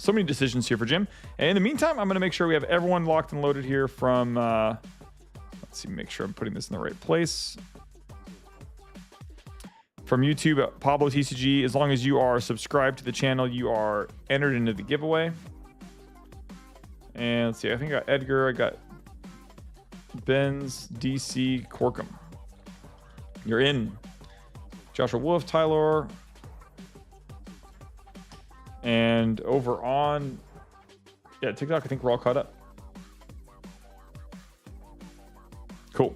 So many decisions here for Jim. And in the meantime, I'm going to make sure we have everyone locked and loaded here from... let's see, make sure I'm putting this in the right place. From YouTube, Pablo TCG. As long as you are subscribed to the channel, you are entered into the giveaway. And let's see, I think I got Edgar, I got Benz, DC, Corkum. You're in. Joshua Wolf, Tyler. And over on, yeah, TikTok, I think we're all caught up. Cool.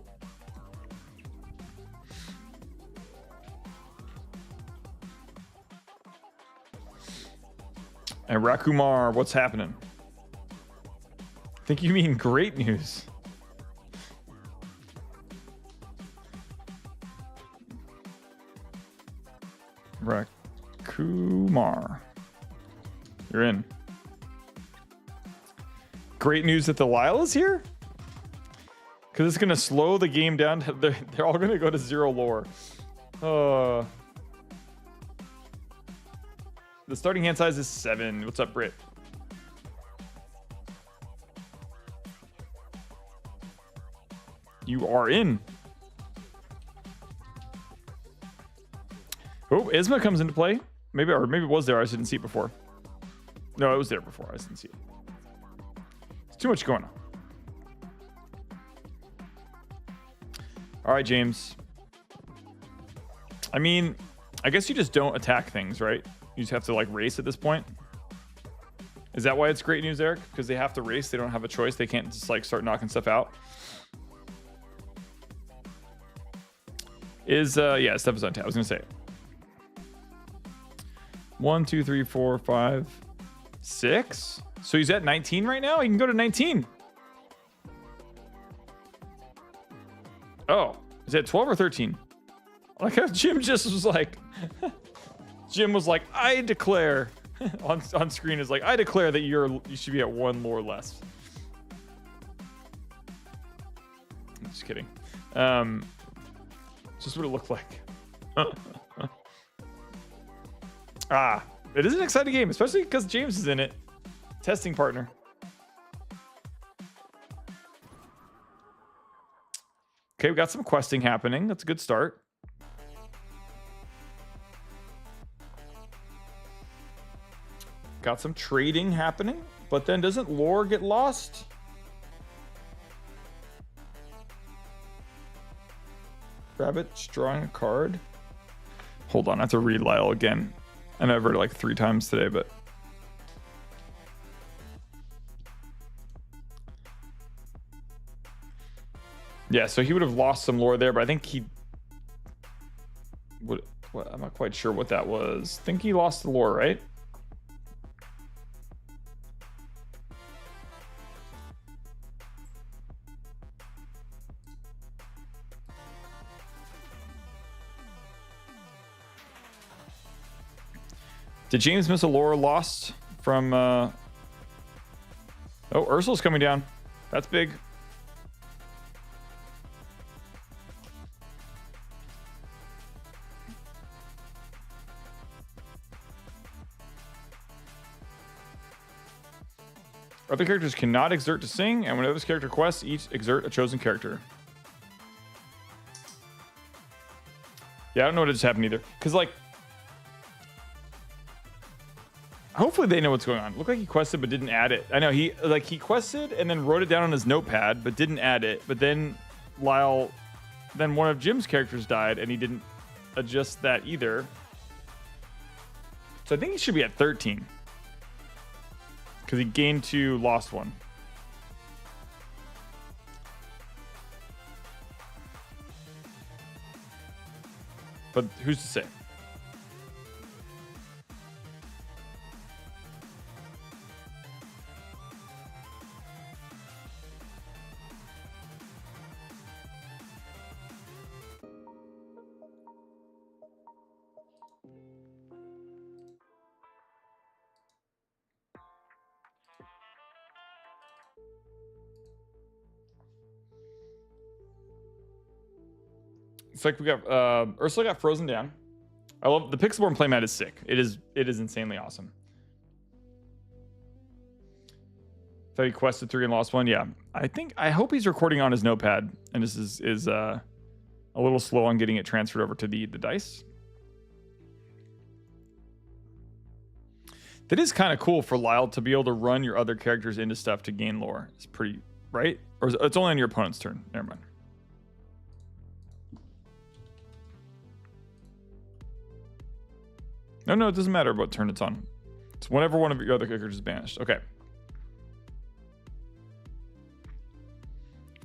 And Rakumar, what's happening? I think you mean great news. Rakumar. You're in. Great news that the Lyle is here? Because it's going to slow the game down. They're all going to go to 0 lore. The starting hand size is 7. What's up, Britt? You are in. Oh, Isma comes into play. Maybe it was there. I just didn't see it before. No, it was there before. I just didn't see it. There's too much going on. All right, James. I mean, I guess you just don't attack things, right? You just have to like race at this point. Is that why it's great news, Eric? Because they have to race. They don't have a choice. They can't just like start knocking stuff out. Yeah, stuff is on tap. I was gonna say it. 1, 2, 3, 4, 5, 6. So he's at 19 right now. He can go to 19. Oh, is it 12 or 13? Like how Jim just was like, Jim was like, I declare on screen is like, I declare that you should be at 1 lore less. I'm just kidding. Just what it looked like. It is an exciting game, especially because James is in it. Testing partner. Okay, we got some questing happening. That's a good start. Got some trading happening, but then doesn't lore get lost? Rabbit drawing a card. Hold on, I have to read Lyle again. I know I've read it like 3 times today, but yeah, so he would have lost some lore there, but I think he would. I'm not quite sure what that was. I think he lost the lore, right? Did James miss a lore lost from... Oh, Ursula's coming down. That's big. Other characters cannot exert to sing, and whenever this character quests, each exert a chosen character. Yeah, I don't know what just happened either. Because, like... Hopefully they know what's going on. Looked like he quested but didn't add it. I know he quested and then wrote it down on his notepad but didn't add it. But then then one of Jim's characters died and he didn't adjust that either. So I think he should be at 13 because he gained 2, lost 1. But who's to say? It's like we got Ursula got frozen down. I love the Pixelborn playmat is sick. It is insanely awesome. Thought he quested 3 and lost 1. Yeah, I hope he's recording on his notepad, and this is a little slow on getting it transferred over to the dice. That is kind of cool for Lyle to be able to run your other characters into stuff to gain lore. It's pretty, right? Or it's only on your opponent's turn. Never mind. No, it doesn't matter what turn it's on. It's whenever one of your other characters is banished. Okay.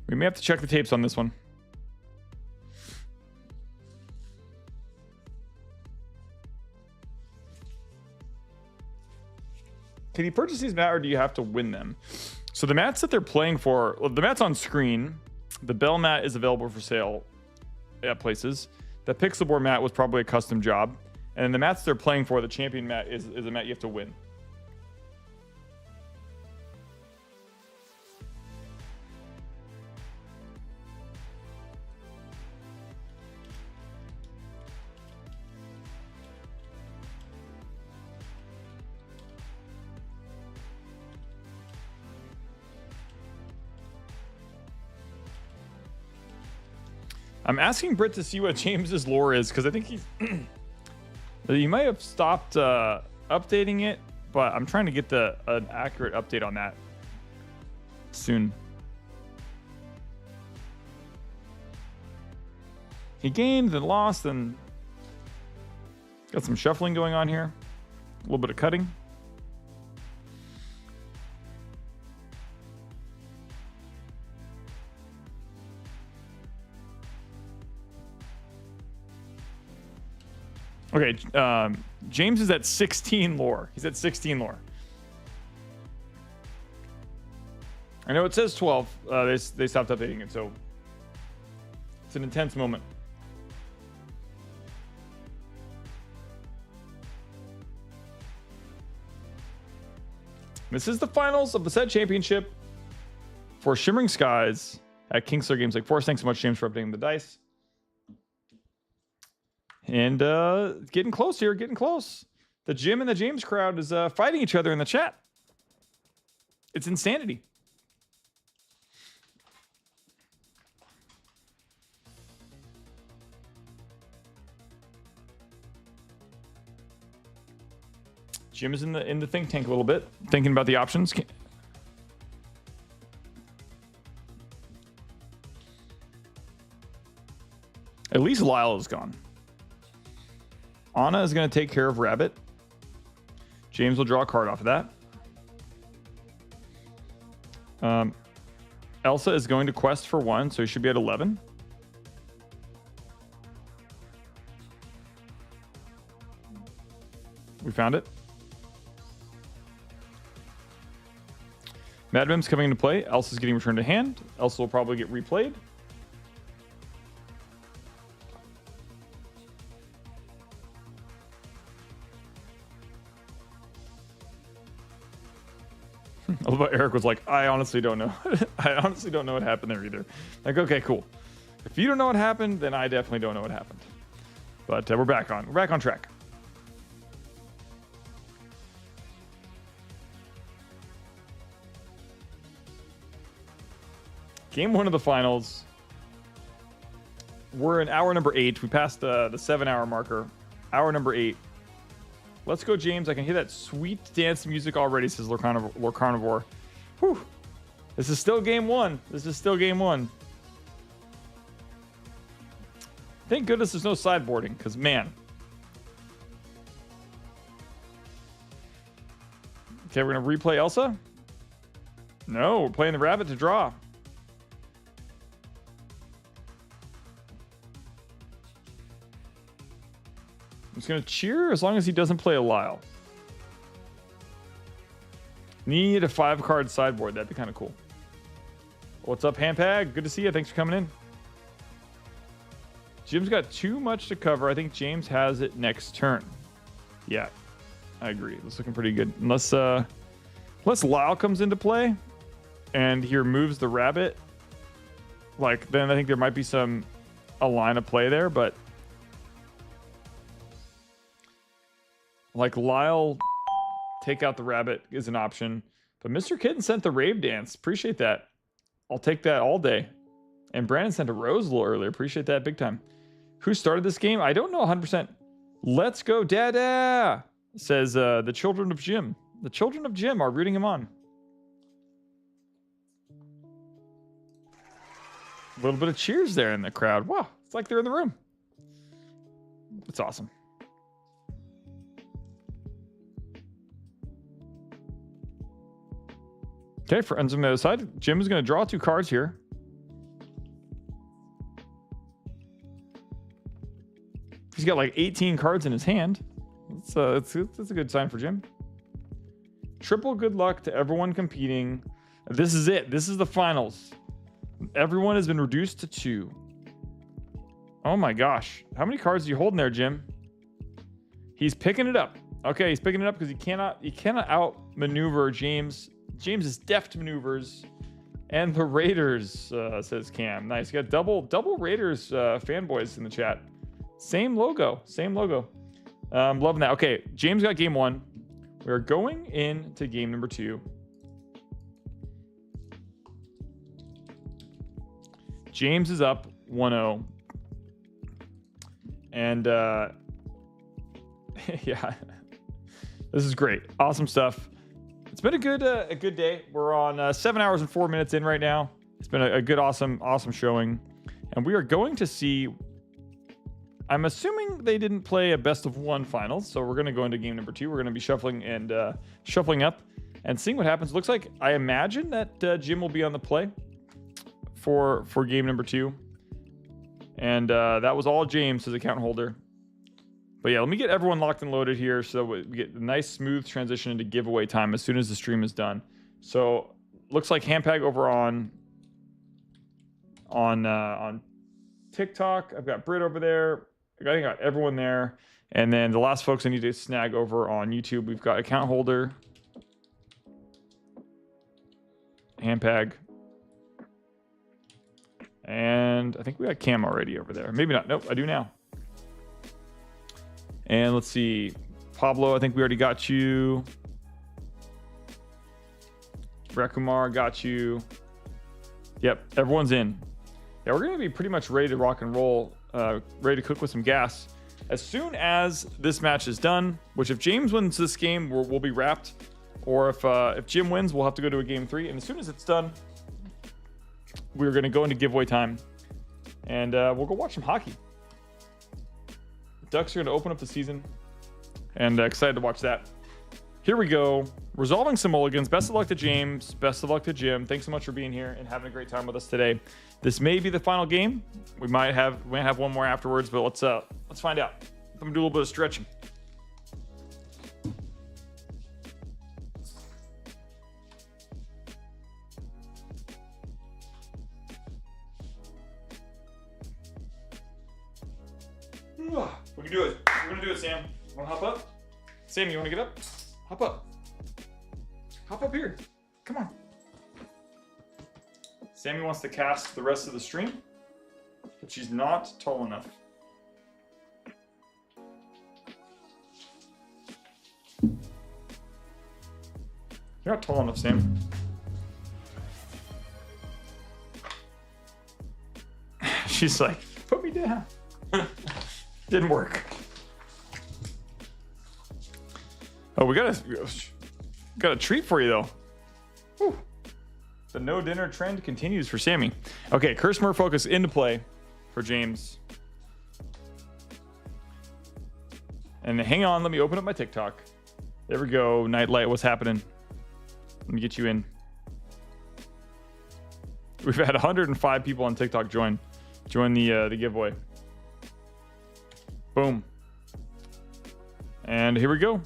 We may have to check the tapes on this one. Can you purchase these mats or do you have to win them? So the mats that they're playing for, well, the mat's on screen. The Bell mat is available for sale at places. The Pixelboard mat was probably a custom job. And the mats they're playing for, the champion mat, is a mat you have to win. I'm asking Britt to see what James's lore is because I think he's he might have stopped updating it, but I'm trying to get an accurate update on that soon. He gained and lost and got some shuffling going on here, a little bit of cutting. Okay, James is at 16 lore. He's at 16 lore. I know it says 12. They stopped updating it, so it's an intense moment. This is the finals of the set championship for Shimmering Skies at Kingslayer Games. Like Forest, thanks so much, James, for updating the dice. And getting close here, getting close. The Jim and the James crowd is fighting each other in the chat. It's insanity. Jim is in the think tank a little bit, thinking about the options. At least Lyle is gone. Anna is going to take care of Rabbit. James will draw a card off of that. Elsa is going to quest for 1, so he should be at 11. We found it. Madrim's coming into play. Elsa's getting returned to hand. Elsa will probably get replayed. I love how Eric was like, I honestly don't know. I honestly don't know what happened there either. Like, okay, cool. If you don't know what happened, then I definitely don't know what happened. But we're back on track. Game 1 of the finals. We're in hour number 8. We passed the 7-hour marker. Hour number 8. Let's go, James. I can hear that sweet dance music already, says Lorcarnivore. Whew. This is still game 1. This is still game 1. Thank goodness there's no sideboarding, because, man. Okay, we're going to replay Elsa. No, we're playing the Rabbit to draw. I'm just going to cheer as long as he doesn't play a Lyle. Need a 5-card sideboard. That'd be kind of cool. What's up, Handpag? Good to see you. Thanks for coming in. Jim's got too much to cover. I think James has it next turn. Yeah, I agree. That's looking pretty good. Unless Lyle comes into play and he removes the Rabbit. Like, then I think there might be a line of play there, but like Lyle, take out the Rabbit is an option. But Mr. Kitten sent the Rave Dance. Appreciate that. I'll take that all day. And Brandon sent a Rose a little earlier. Appreciate that big time. Who started this game? I don't know 100%. Let's go, Dada. says the children of Jim. The children of Jim are rooting him on. A little bit of cheers there in the crowd. Wow, it's like they're in the room. It's awesome. Okay, friends on the other side, Jim is going to draw 2 cards here. He's got like 18 cards in his hand. It's a good sign for Jim. Triple good luck to everyone competing. This is it. This is the finals. Everyone has been reduced to 2. Oh my gosh. How many cards are you holding there, Jim? He's picking it up. Okay, he's picking it up because he cannot outmaneuver James. James's deft maneuvers. And the Raiders, says Cam. Nice. You got double Raiders fanboys in the chat. Same logo. Loving that. Okay, James got game 1. We're going into game number 2. James is up 1-0. And yeah, this is great. Awesome stuff. It's been a good day. We're on 7 hours and 4 minutes in right now. It's been a good, awesome showing. And we are going to see, I'm assuming they didn't play a best of 1 finals. So we're going to go into game number 2. We're going to be shuffling up and seeing what happens. Looks like, I imagine that Jim will be on the play for game number 2. And that was all James as account holder. But yeah, let me get everyone locked and loaded here so we get a nice smooth transition into giveaway time as soon as the stream is done. So looks like Handpag over on TikTok. I've got Britt over there. I think I got everyone there. And then the last folks I need to snag over on YouTube, we've got account holder, Handpag, and I think we got Cam already over there. Maybe not. Nope, I do now. And let's see. Pablo, I think we already got you. Rekumar got you. Yep, everyone's in. Yeah, we're going to be pretty much ready to rock and roll, ready to cook with some gas. As soon as this match is done, which if James wins this game, we'll be wrapped. Or if Jim wins, we'll have to go to a game 3. And as soon as it's done, we're going to go into giveaway time. And we'll go watch some hockey. Ducks are going to open up the season, and excited to watch that. Here we go. Resolving some mulligans. Best of luck to James. Best of luck to Jim. Thanks so much for being here and having a great time with us today. This may be the final game. We might have one more afterwards, but let's find out. I'm gonna do a little bit of stretching. We can do it. We're gonna do it, Sam. Wanna hop up? Sam, you wanna get up? Hop up. Hop up here. Come on. Sammy wants to cast the rest of the stream, but she's not tall enough. You're not tall enough, Sam. She's like, put me down. Didn't work. Oh, we got a treat for you though. Whew. The no dinner trend continues for Sammy. Okay, Curse Mer Focus into play for James. And hang on, let me open up my TikTok. There we go. Nightlight, what's happening? Let me get you in. We've had 105 people on TikTok join the giveaway. Boom. And here we go.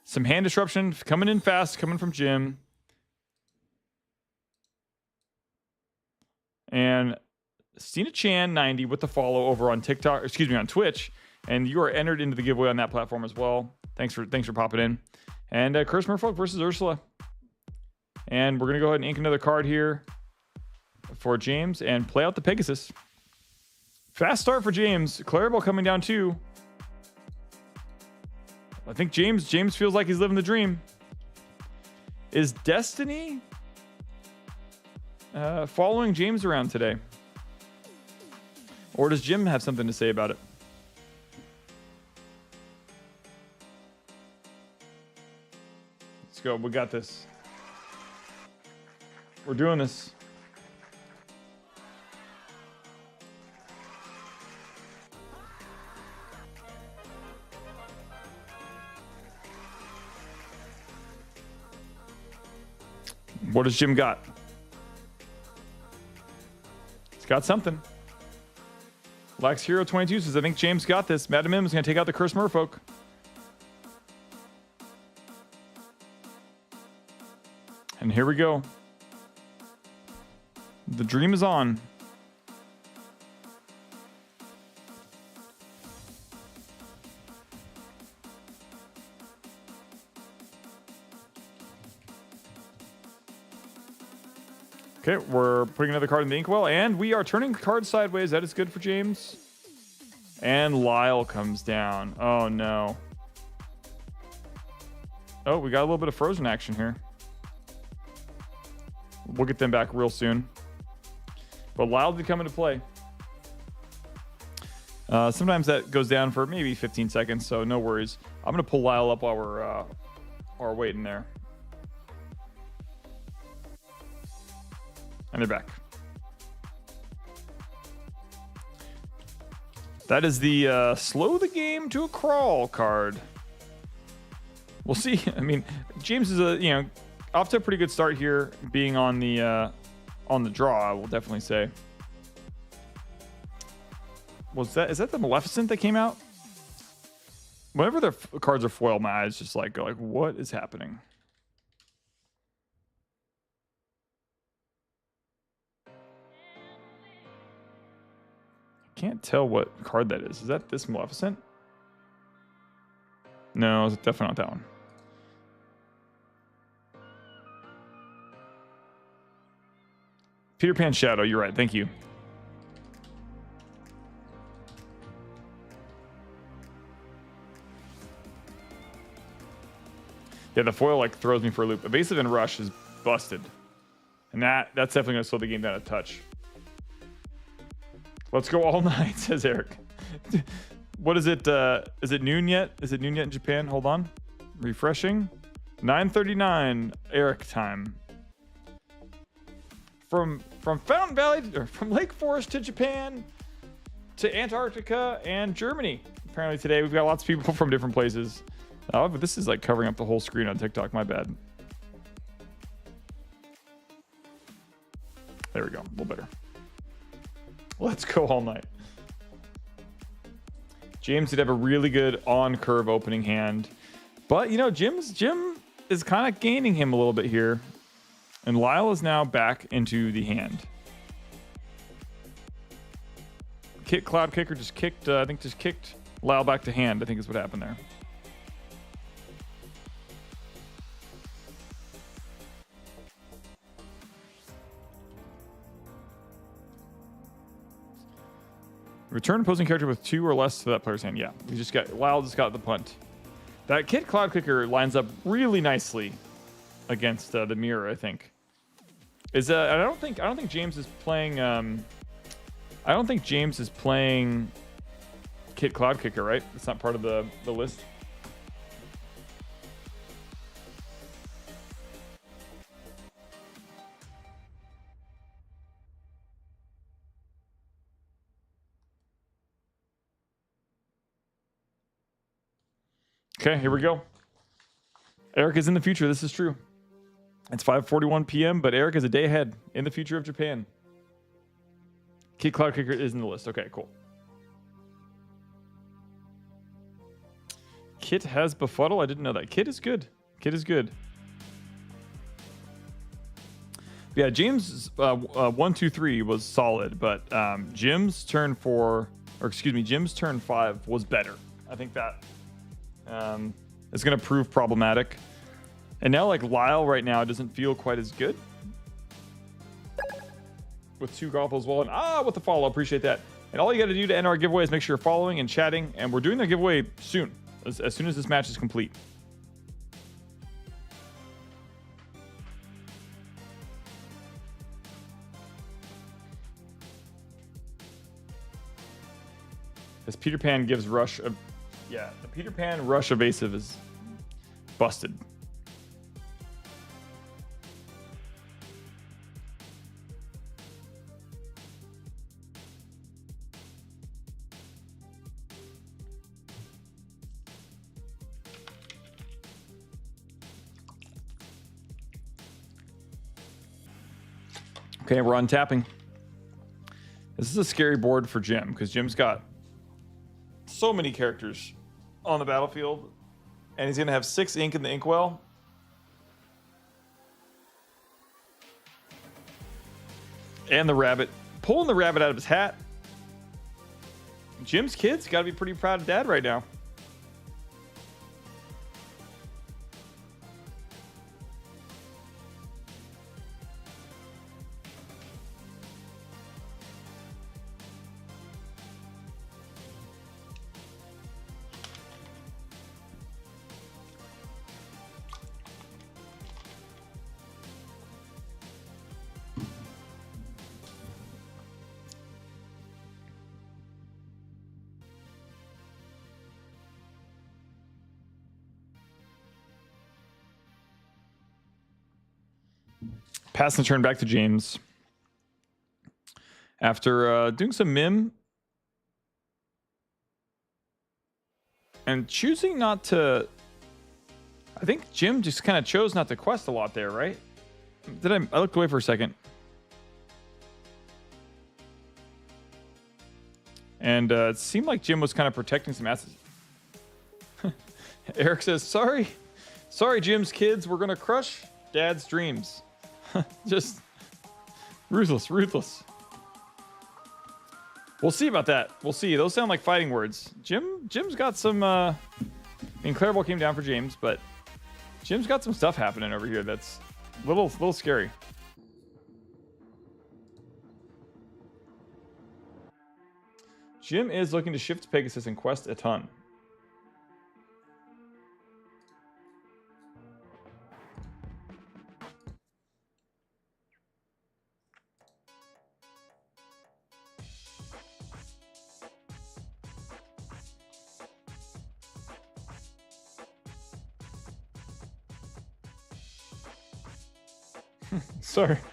Some hand disruption coming in fast, coming from Jim. And Stina Chan 90 with the follow over on TikTok, on Twitch. And you are entered into the giveaway on that platform as well. Thanks for popping in. And Curse Merfolk versus Ursula. And we're gonna go ahead and ink another card here for James and play out the Pegasus. Fast start for James. Clarabelle coming down too. I think James feels like he's living the dream. Is Destiny following James around today? Or does Jim have something to say about it? Let's go. We got this. We're doing this. What does Jim got? He's got something. Lax Hero 22 says, I think James got this. Madam M is going to take out the Cursed Merfolk. And here we go. The dream is on. Okay, we're putting another card in the inkwell, and we are turning the card sideways. That is good for James. And Lyle comes down. Oh, no. Oh, we got a little bit of frozen action here. We'll get them back real soon. But Lyle did come into play. Sometimes that goes down for maybe 15 seconds, so no worries. I'm going to pull Lyle up while we're waiting there. And they're back. That is the slow the game to a crawl card. We'll see. I mean, James is off to a pretty good start here, being on the draw. I will definitely say. Is that the Maleficent that came out? Whenever the cards are foil, my eyes just go like, what is happening? Can't tell what card that is. Is that this Maleficent? No, it's definitely not that one. Peter Pan Shadow, you're right. Thank you. Yeah, the foil throws me for a loop. Evasive and Rush is busted. And that's definitely going to slow the game down a touch. Let's go all night, says Eric. What is it? Is it noon yet? Is it noon yet in Japan? Hold on. Refreshing. 9:39 Eric time. From Fountain Valley, or from Lake Forest to Japan to Antarctica and Germany. Apparently today we've got lots of people from different places. Oh, but this is covering up the whole screen on TikTok. My bad. There we go. A little better. Let's go all night. James did have a really good on-curve opening hand. But, Jim is kind of gaining him a little bit here. And Lyle is now back into the hand. Cloud Kicker just kicked, Lyle back to hand, I think is what happened there. Return opposing character with 2 or less to that player's hand. Yeah, Lyle just got the punt. That Kid Cloud Kicker lines up really nicely against the mirror, I think. I don't think James is playing. I don't think James is playing Kid Cloud Kicker, right? It's not part of the list. Okay, here we go. Eric is in the future. This is true. It's 5:41 p.m., but Eric is a day ahead in the future of Japan. Kid Cloud Kicker is in the list. Okay, cool. Kit has Befuddle. I didn't know that. Kit is good. Kit is good. Yeah, James' 1, 2, 3 was solid, but Jim's turn 5 was better. I think that is going to prove problematic. And now, Lyle right now doesn't feel quite as good. With 2 golf as well. And with the follow. Appreciate that. And all you got to do to end our giveaway is make sure you're following and chatting. And we're doing the giveaway soon. As soon as this match is complete. As Peter Pan gives Rush the Peter Pan Rush evasive is busted. Okay, we're untapping. This is a scary board for Jim because Jim's got so many characters on the battlefield, and he's going to have 6 ink in the inkwell. And the rabbit. Pulling the rabbit out of his hat. Jim's kids got to be pretty proud of Dad right now. Passing the turn back to James. After doing some mim and choosing not to, I think Jim just kind of chose not to quest a lot there, right? I looked away for a second. And it seemed like Jim was kind of protecting some assets. Eric says, sorry, Jim's kids, we're going to crush Dad's dreams. Just ruthless. We'll see about that. We'll see. Those sound like fighting words. Jim's got some. I mean, Clarabelle came down for James, but Jim's got some stuff happening over here that's a little scary. Jim is looking to shift Pegasus and quest a ton.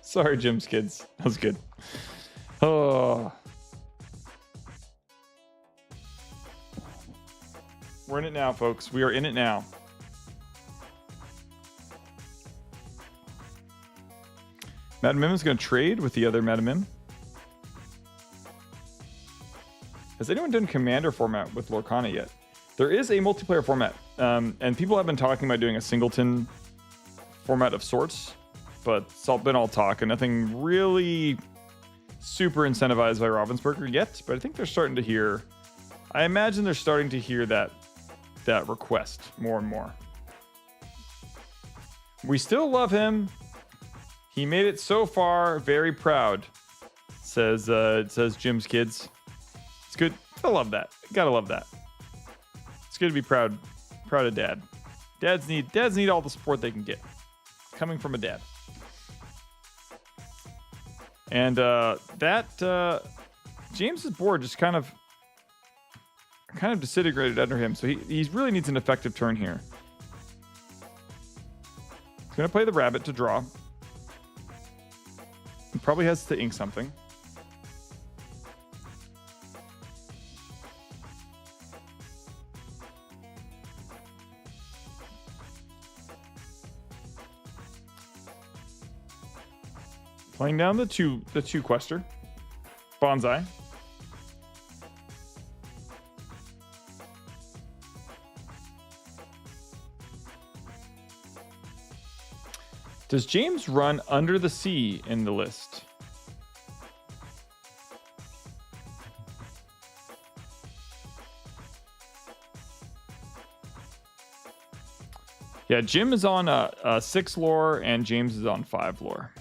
Sorry, Jim's kids. That was good. Oh. We're in it now, folks. We are in it now. Madam Mim is going to trade with the other Madam Mim. Has anyone done Commander format with Lorcana yet? There is a multiplayer format, and people have been talking about doing a singleton format of sorts. But it's been all talk and nothing really super incentivized by Ravensburger yet. But I think they're starting to hear. I imagine they're starting to hear that request more and more. We still love him. He made it so far. Very proud. Says Jim's kids. It's good. I love that. Gotta love that. It's good to be proud of Dad. Dads need all the support they can get. Coming from a dad. And James's board just kind of disintegrated under him. So he really needs an effective turn here. He's going to play the rabbit to draw. He probably has to ink something. Playing down the two quester. Bonsai. Does James run Under the Sea in the list? Yeah, Jim is on a 6 lore and James is on 5 lore.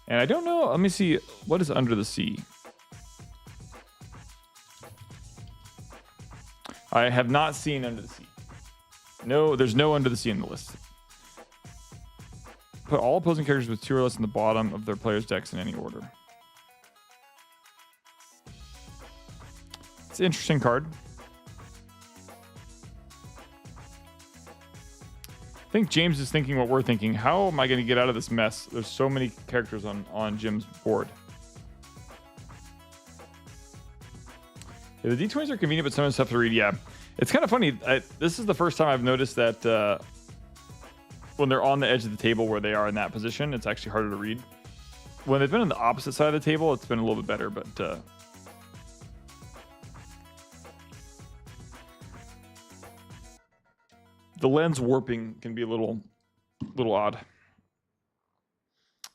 And I don't know. Let me see. What is Under the Sea? I have not seen Under the Sea. No, there's no Under the Sea in the list. Put all opposing characters with 2 or less in the bottom of their players' decks in any order. It's an interesting card. I think James is thinking what we're thinking. How am I going to get out of this mess? There's so many characters on Jim's board. Yeah, the D20s are convenient, but sometimes tough to read. Yeah. It's kind of funny. This is the first time I've noticed that when they're on the edge of the table where they are in that position, it's actually harder to read. When they've been on the opposite side of the table, it's been a little bit better, but the lens warping can be a little odd.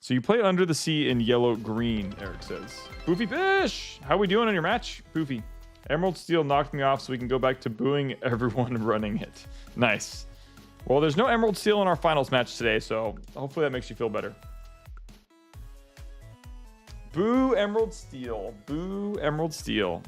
So you play Under the Sea in yellow-green, Eric says. Poofy Fish! How we doing on your match, Poofy? Emerald Steel knocked me off so we can go back to booing everyone running it. Nice. Well, there's no Emerald Steel in our finals match today, so hopefully that makes you feel better. Boo Emerald Steel. Boo Emerald Steel.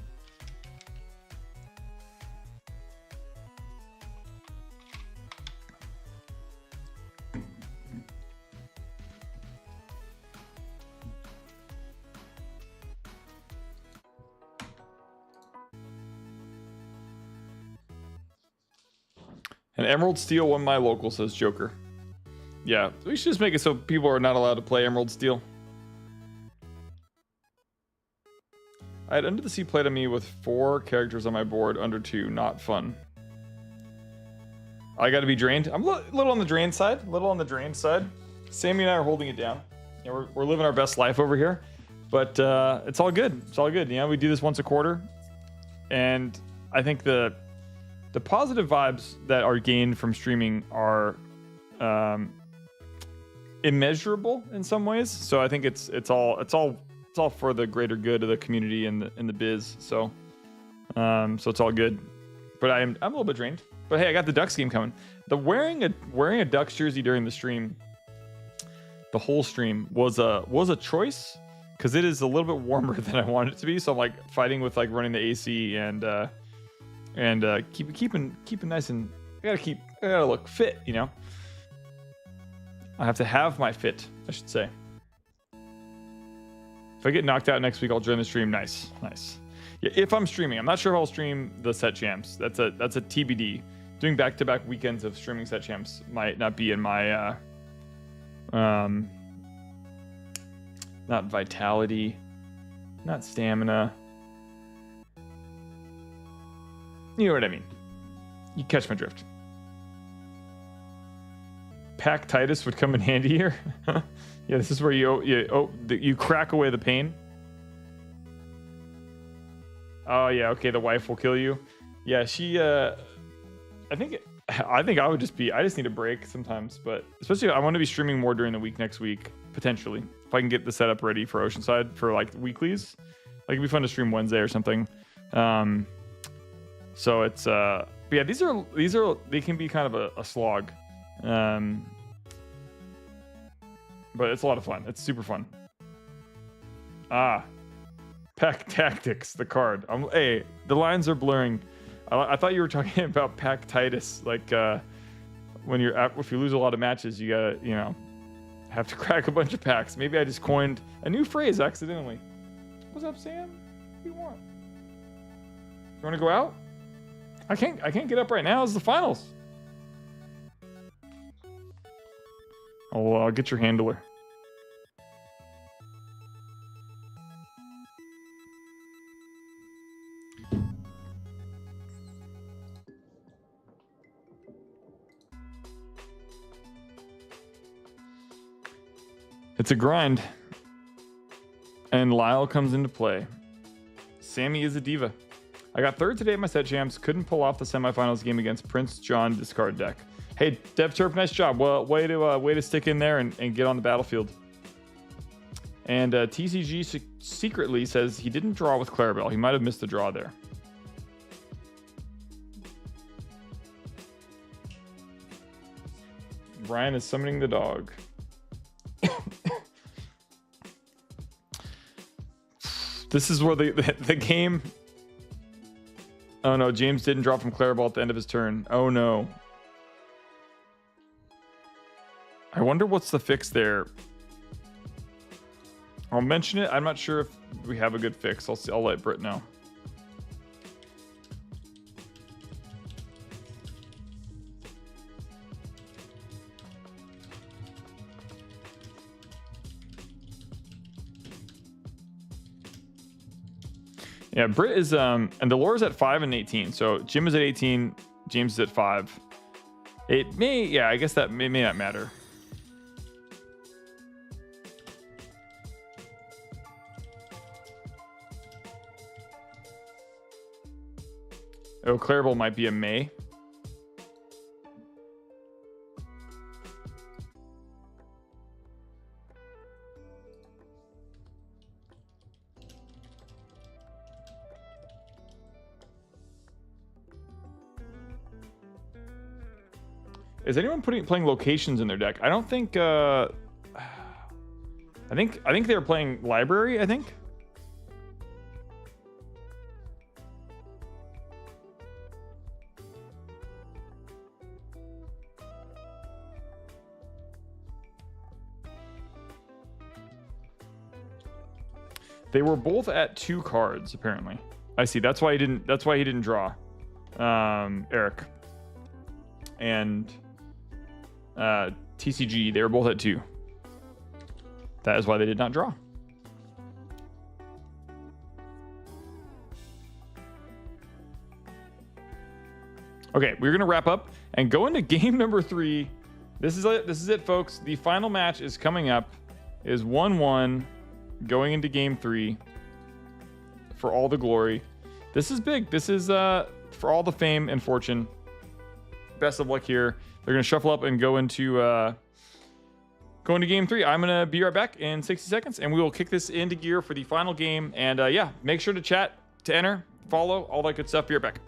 And Emerald Steel won my local, says Joker. Yeah, we should just make it so people are not allowed to play Emerald Steel. I had Under the Sea played on me with 4 characters on my board, under 2. Not fun. I got to be drained. I'm a little on the drained side. Sammy and I are holding it down. You know, we're living our best life over here. But it's all good. It's all good. You know, we do this once a quarter. And I think the positive vibes that are gained from streaming are immeasurable in some ways. So I think it's all for the greater good of the community and the biz. So it's all good. But I'm a little bit drained. But hey, I got the Ducks game coming. The wearing a Ducks jersey during the stream, the whole stream was a choice because it is a little bit warmer than I wanted it to be. So I'm like fighting with like running the AC and keeping nice, and I gotta look fit, you know. I have to have my fit, I should say. If I get knocked out next week, I'll join the stream. Nice. Yeah, if I'm streaming, I'm not sure if I'll stream the set champs. That's a TBD. Doing back-to-back weekends of streaming set champs might not be in my not vitality, not stamina. You know what I mean. You catch my drift. Pack Titus would come in handy here. Yeah, this is where you crack away the pain. Oh yeah, okay. The wife will kill you. Yeah, she. I think I would just be. I just need a break sometimes, but especially I want to be streaming more during the week next week potentially. If I can get the setup ready for Oceanside for like weeklies, like it'd be fun to stream Wednesday or something. So it's but yeah, these are they can be kind of a slog. But it's a lot of fun. It's super fun. Pack Tactics, the card. Hey, the lines are blurring. I thought you were talking about Pack Titus, like when if you lose a lot of matches, you gotta have to crack a bunch of packs. Maybe I just coined a new phrase accidentally. What's up, Sam? What do you want? You want to go out? I can't get up right now. It's the finals. I'll get your handler. It's a grind. And Lyle comes into play. Sammy is a diva. I got third today at my set champs. Couldn't pull off the semifinals game against Prince John discard deck. Hey, DevTurf, nice job. Well, way to stick in there and get on the battlefield. And TCG secretly says he didn't draw with Clarabelle. He might have missed the draw there. Ryan is summoning the dog. This is where the game... Oh no, James didn't draw from Clarabelle at the end of his turn. Oh no. I wonder what's the fix there. I'll mention it. I'm not sure if we have a good fix. I'll let Britt know. Yeah, Britt is and Delore's at 5 and 18. So Jim is at 18, James is at 5. It may, yeah, I guess that may not matter. Oh, Clarabelle might be a May. Is anyone playing locations in their deck? I don't think. I think they were playing library. I think. They were both at 2 cards apparently. I see. That's why he didn't. That's why he didn't draw. Eric. And TCG, they were both at 2. That is why they did not draw. Okay, we're gonna wrap up and go into game number 3. This is it, folks. The final match is coming up. It is 1-1 going into game 3 for all the glory. This is big. This is for all the fame and fortune. Best of luck here. They're gonna shuffle up and go into game 3. I'm gonna be right back in 60 seconds, and we will kick this into gear for the final game. And yeah, make sure to chat to enter, follow, all that good stuff. Be right back.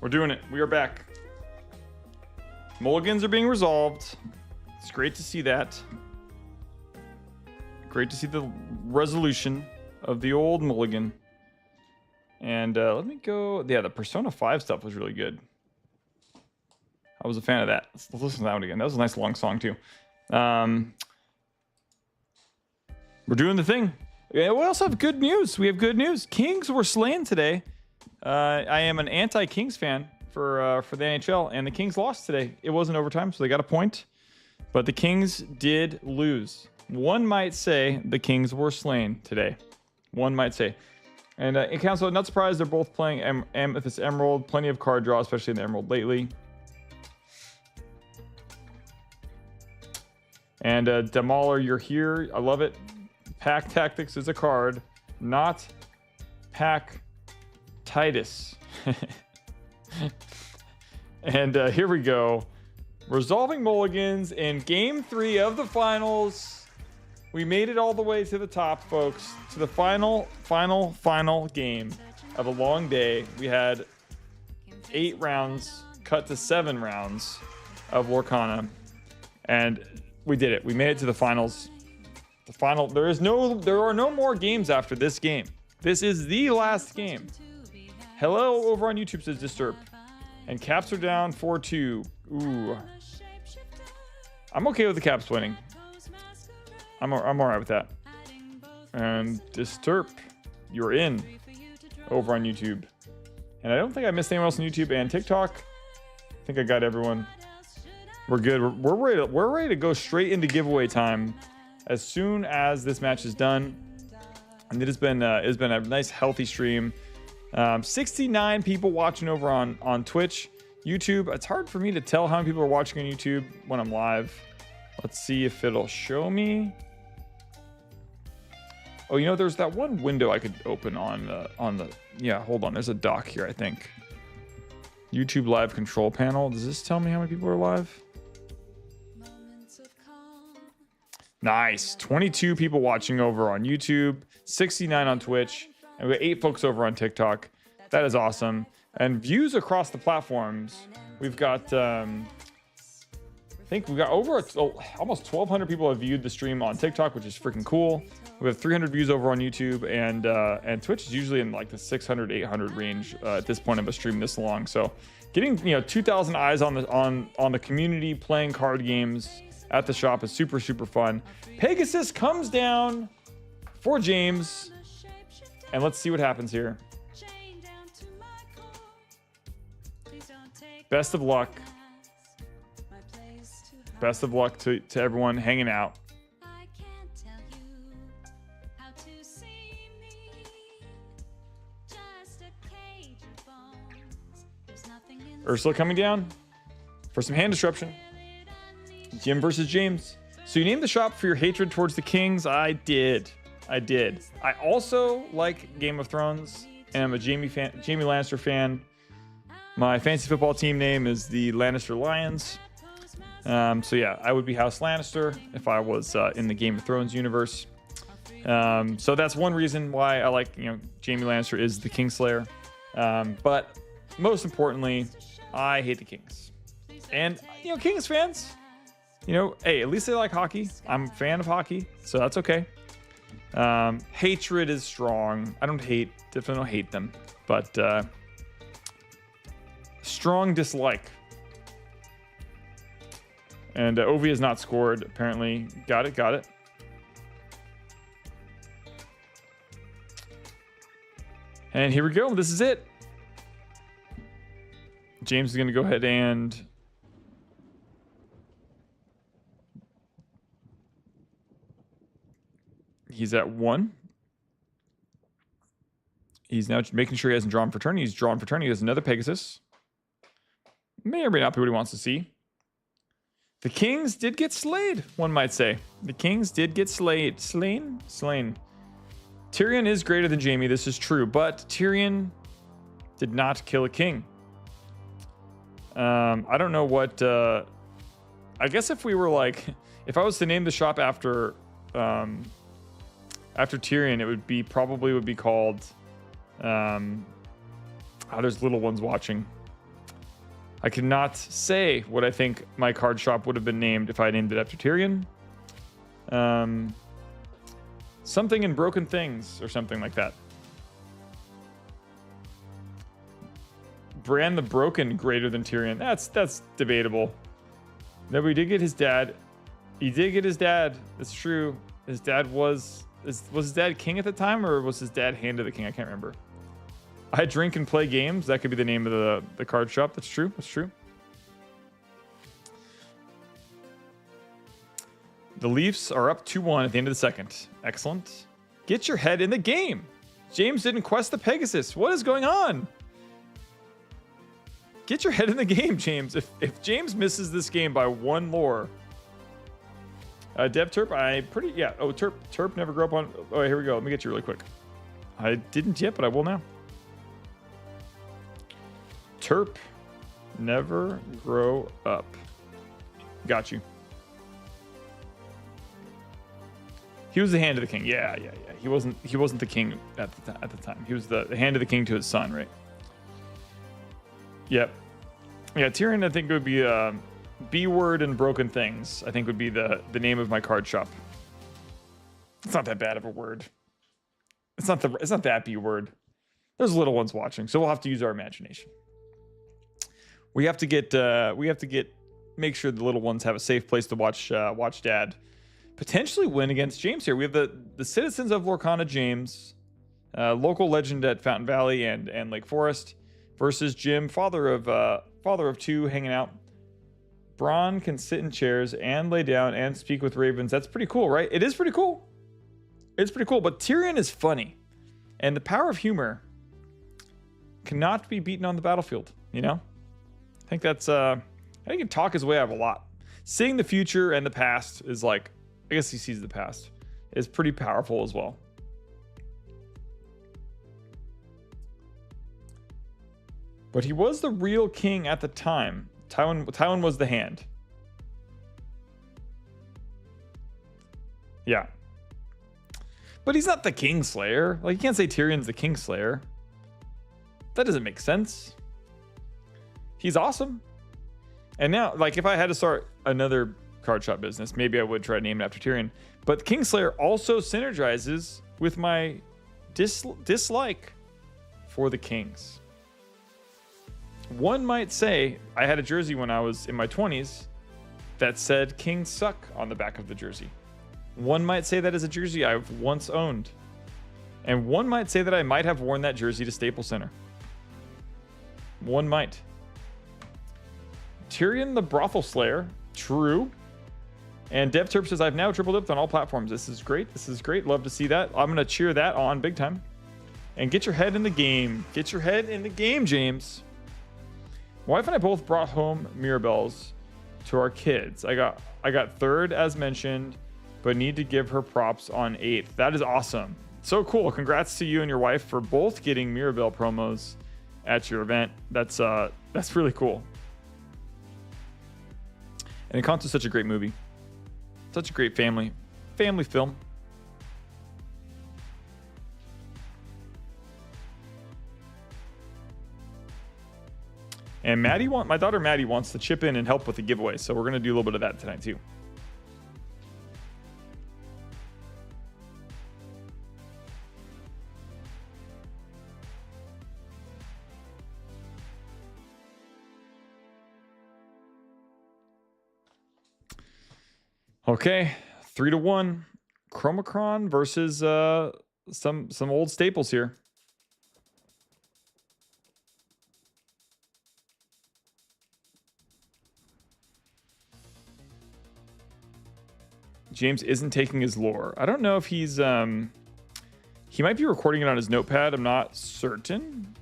We're doing it. We are back. Mulligans are being resolved. It's great to see that. Great to see the resolution of the old mulligan. And let me go. Yeah, the Persona 5 stuff was really good. I was a fan of that. Let's listen to that one again. That was a nice long song too. We're doing the thing. Yeah, we also have good news. We have good news. Kings were slain today. I am an anti-Kings fan for the NHL, and the Kings lost today. It wasn't overtime, so they got a point. But the Kings did lose. One might say the Kings were slain today. One might say. And in Council, not surprised they're both playing Amethyst Emerald. Plenty of card draw, especially in the Emerald lately. And Demoler, you're here. I love it. Pack Tactics is a card, not Pack Titus. And here we go. Resolving mulligans in game 3 of the finals. We made it all the way to the top, folks. To the final game of a long day. We had 8 rounds, cut to 7 rounds of Lorcana. And we did it. We made it to the finals. The final. There are no more games after this game. This is the last game. Hello over on YouTube, says Disturb. And Caps are down 4-2. Ooh. I'm okay with the Caps winning. I'm all right with that. And Disturb, you're in over on YouTube. And I don't think I missed anyone else on YouTube and TikTok. I think I got everyone. We're good. We're ready to go straight into giveaway time as soon as this match is done. And it's been a nice healthy stream. 69 people watching over on Twitch. YouTube, it's hard for me to tell how many people are watching on YouTube when I'm live. Let's see if it'll show me. Oh, you know, there's that one window I could open on the, yeah, hold on. There's a dock here, I think. YouTube live control panel. Does this tell me how many people are live? Nice. 22 people watching over on YouTube, 69 on Twitch, and we got 8 folks over on TikTok. That is awesome. And views across the platforms. We've got, I think we've got over almost 1,200 people have viewed the stream on TikTok, which is freaking cool. We have 300 views over on YouTube, and Twitch is usually in like the 600, 800 range at this point of a stream this long. So, getting 2,000 eyes on the community playing card games at the shop is super fun. Pegasus comes down for James, and let's see what happens here. Best of luck. Best of luck to everyone hanging out. Ursula coming down for some hand disruption. Jim versus James. So you named the shop for your hatred towards the Kings. I did. I also like Game of Thrones, and I'm a Jamie Lannister fan. My fantasy football team name is the Lannister Lions. So yeah, I would be House Lannister if I was in the Game of Thrones universe. So that's one reason why I like, Jamie Lannister is the Kingslayer. But most importantly, I hate the Kings. And, Kings fans, hey, at least they like hockey. I'm a fan of hockey, so that's okay. Hatred is strong. I definitely don't hate them, but strong dislike. And Ovi has not scored, apparently. Got it. And here we go. This is it. James is going to go ahead and he's at 1. He's now making sure he hasn't drawn for turn. He's drawn for turn. He has another Pegasus. May or may not be what he wants to see. The Kings did get slayed, one might say. The Kings did get slayed. Slain. Tyrion is greater than Jaime. This is true, but Tyrion did not kill a king. I don't know what. I guess if we were if I was to name the shop after Tyrion, it would be called. There's little ones watching. I cannot say what I think my card shop would have been named if I named it after Tyrion. Something in Broken Things or something like that. Bran the Broken greater than Tyrion. That's debatable. No, but he did get his dad. He did get his dad. That's true. His dad was his dad king at the time, or was his dad hand of the king? I can't remember. I drink and play games. That could be the name of the card shop. That's true. The Leafs are up 2-1 at the end of the second. Excellent. Get your head in the game. James didn't quest the Pegasus. What is going on? Get your head in the game, James. If James misses this game by 1 lore. Dev Terp, Oh, Terp never grew up on. Oh, here we go. Let me get you really quick. I didn't yet, but I will now. Terp never grow up. Got you. He was the hand of the king. Yeah. He wasn't the king at the time. He was the hand of the king to his son, right? Yep. Yeah, Tyrion, I think it would be B-word and Broken Things. I think would be the name of my card shop. It's not that bad of a word. It's not that B-word. There's little ones watching, so we'll have to use our imagination. We have to make sure the little ones have a safe place to watch Dad potentially win against James here. We have the citizens of Lorcana, James, local legend at Fountain Valley and Lake Forest, versus Jim, father of 2, hanging out. Bronn can sit in chairs and lay down and speak with ravens. That's pretty cool, right? It is pretty cool. It's pretty cool, but Tyrion is funny. And the power of humor cannot be beaten on the battlefield, you know? I think that's, I think he can talk his way out of a lot. Seeing the future and the past is like, I guess he sees the past, is pretty powerful as well. But he was the real king at the time. Tywin was the hand. Yeah. But he's not the Kingslayer. Like, you can't say Tyrion's the Kingslayer. That doesn't make sense. He's awesome. And now, like, if I had to start another card shop business, maybe I would try to name it after Tyrion. But Kingslayer also synergizes with my dislike for the Kings. One might say I had a jersey when I was in my 20s that said Kings suck on the back of the jersey. One might say that is a jersey I've once owned. And one might say that I might have worn that jersey to Staples Center. One might. Tyrion the Brothel Slayer. True. And DevTerp says, I've now triple dipped on all platforms. This is great. This is great. Love to see that. I'm going to cheer that on big time. And get your head in the game. Get your head in the game, James. My wife and I both brought home Mirabelles to our kids. I got third, as mentioned, but need to give her props on 8th. That is awesome. So cool. Congrats to you and your wife for both getting Mirabelle promos at your event. That's really cool. And Encanto's such a great movie. Such a great family film. And my daughter Maddie wants to chip in and help with the giveaway, so we're going to do a little bit of that tonight too. Okay, 3-1. Chromacron versus some old staples here. James isn't taking his lore. I don't know if he's he might be recording it on his notepad. I'm not certain.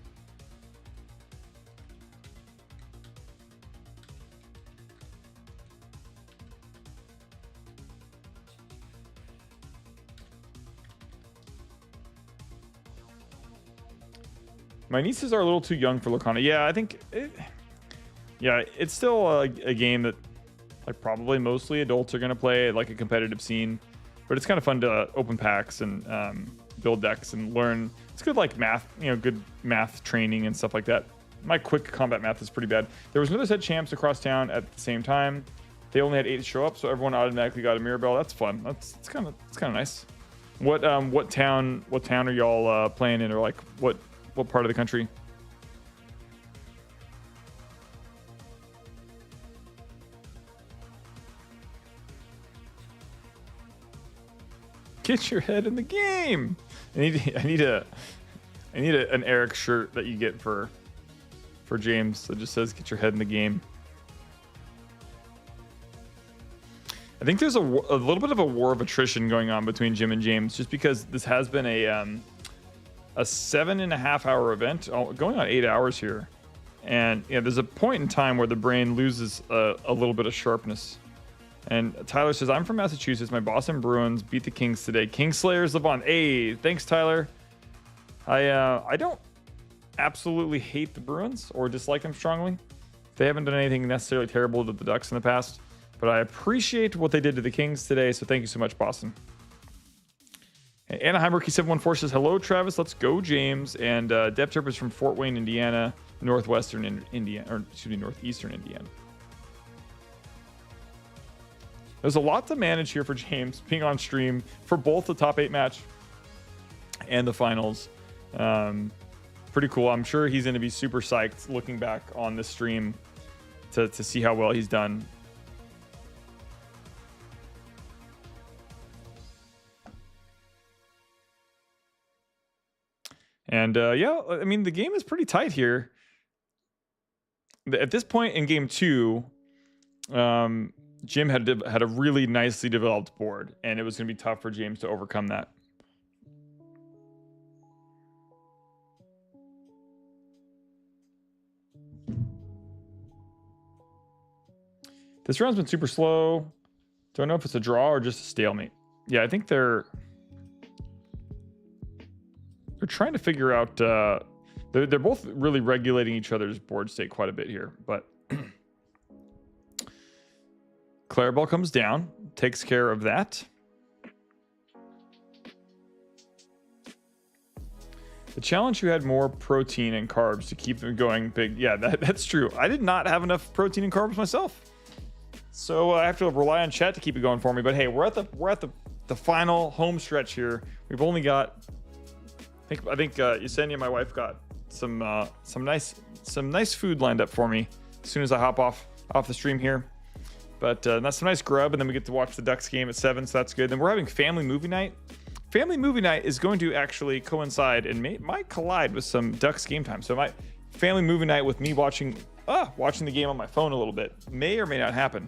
My nieces are a little too young for Lorcana. Yeah, I think it's still a game that like probably mostly adults are going to play at like a competitive scene, but it's kind of fun to open packs and build decks and learn. It's good like math, good math training and stuff like that. My quick combat math is pretty bad. There was another set champs across town at the same time. They only had 8 show up, so everyone automatically got a Mirabelle. That's fun. It's kind of nice. What town are y'all playing in, or like what part of the country? Get your head in the game. I need an Eric shirt that you get for James that just says "Get your head in the game." I think there's a little bit of a war of attrition going on between Jim and James, just because this has been a 7.5 hour event, going on 8 hours here, and there's a point in time where the brain loses a little bit of sharpness. And Tyler says, I'm from Massachusetts. My Boston Bruins beat the Kings today. Kingslayers live on. Hey, thanks, Tyler. I don't absolutely hate the Bruins or dislike them strongly. They haven't done anything necessarily terrible to the Ducks in the past, but I appreciate what they did to the Kings today, so thank you so much, Boston. Anaheim Rookie 714 says, hello, Travis. Let's go, James. And DevTerp is from Fort Wayne, Indiana, northeastern Indiana. There's a lot to manage here for James being on stream for both the top 8 match and the finals. Pretty cool. I'm sure he's going to be super psyched looking back on this stream to see how well he's done. And yeah, I mean, the game is pretty tight here. At this point in game 2, Jim had a really nicely developed board, and it was going to be tough for James to overcome that. This round's been super slow. Don't know if it's a draw or just a stalemate. Yeah, I think they're trying to figure out. They're both really regulating each other's board state quite a bit here, but Clarabelle comes down, takes care of that. The challenge, you had more protein and carbs to keep them going big. Yeah, that's true. I did not have enough protein and carbs myself, so I have to rely on chat to keep it going for me. But hey, we're at the final home stretch here. We've only got, I think Yesenia, my wife, got some nice food lined up for me as soon as I hop off the stream here. But that's some nice grub, and then we get to watch the Ducks game at 7, so that's good. Then we're having family movie night. Family movie night is going to actually coincide and might collide with some Ducks game time. So my family movie night with me watching the game on my phone a little bit may or may not happen.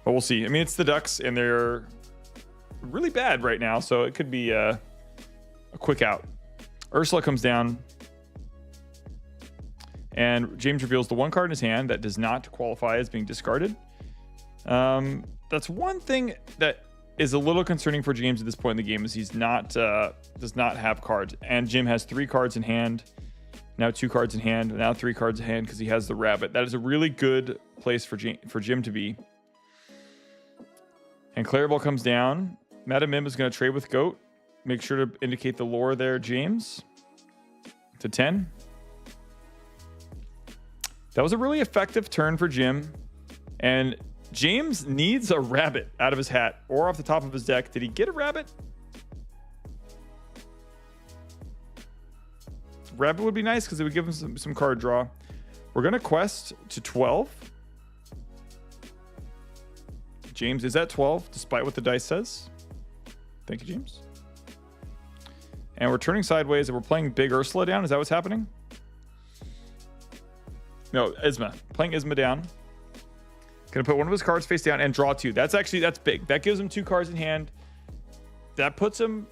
But we'll see. I mean, it's the Ducks, and they're really bad right now, so it could be a quick out. Ursula comes down, and James reveals the one card in his hand that does not qualify as being discarded. That's one thing that is a little concerning for James at this point in the game, is he's does not have cards, and Jim has 3 cards in hand, now 2 cards in hand, now 3 cards in hand because he has the rabbit. That is a really good place for Jim to be. And Clarabelle comes down. Madam Mim is going to trade with Goat. Make sure to indicate the lore there, James. To 10. That was a really effective turn for Jim. And James needs a rabbit out of his hat or off the top of his deck. Did he get a rabbit? Rabbit would be nice because it would give him some card draw. We're going to quest to 12. James is at 12, despite what the dice says. Thank you, James. And we're turning sideways, and we're playing Big Ursula down. Is that what's happening? No, Isma. Playing Isma down. Gonna put one of his cards face down and draw 2. That's big. That gives him 2 cards in hand. That puts him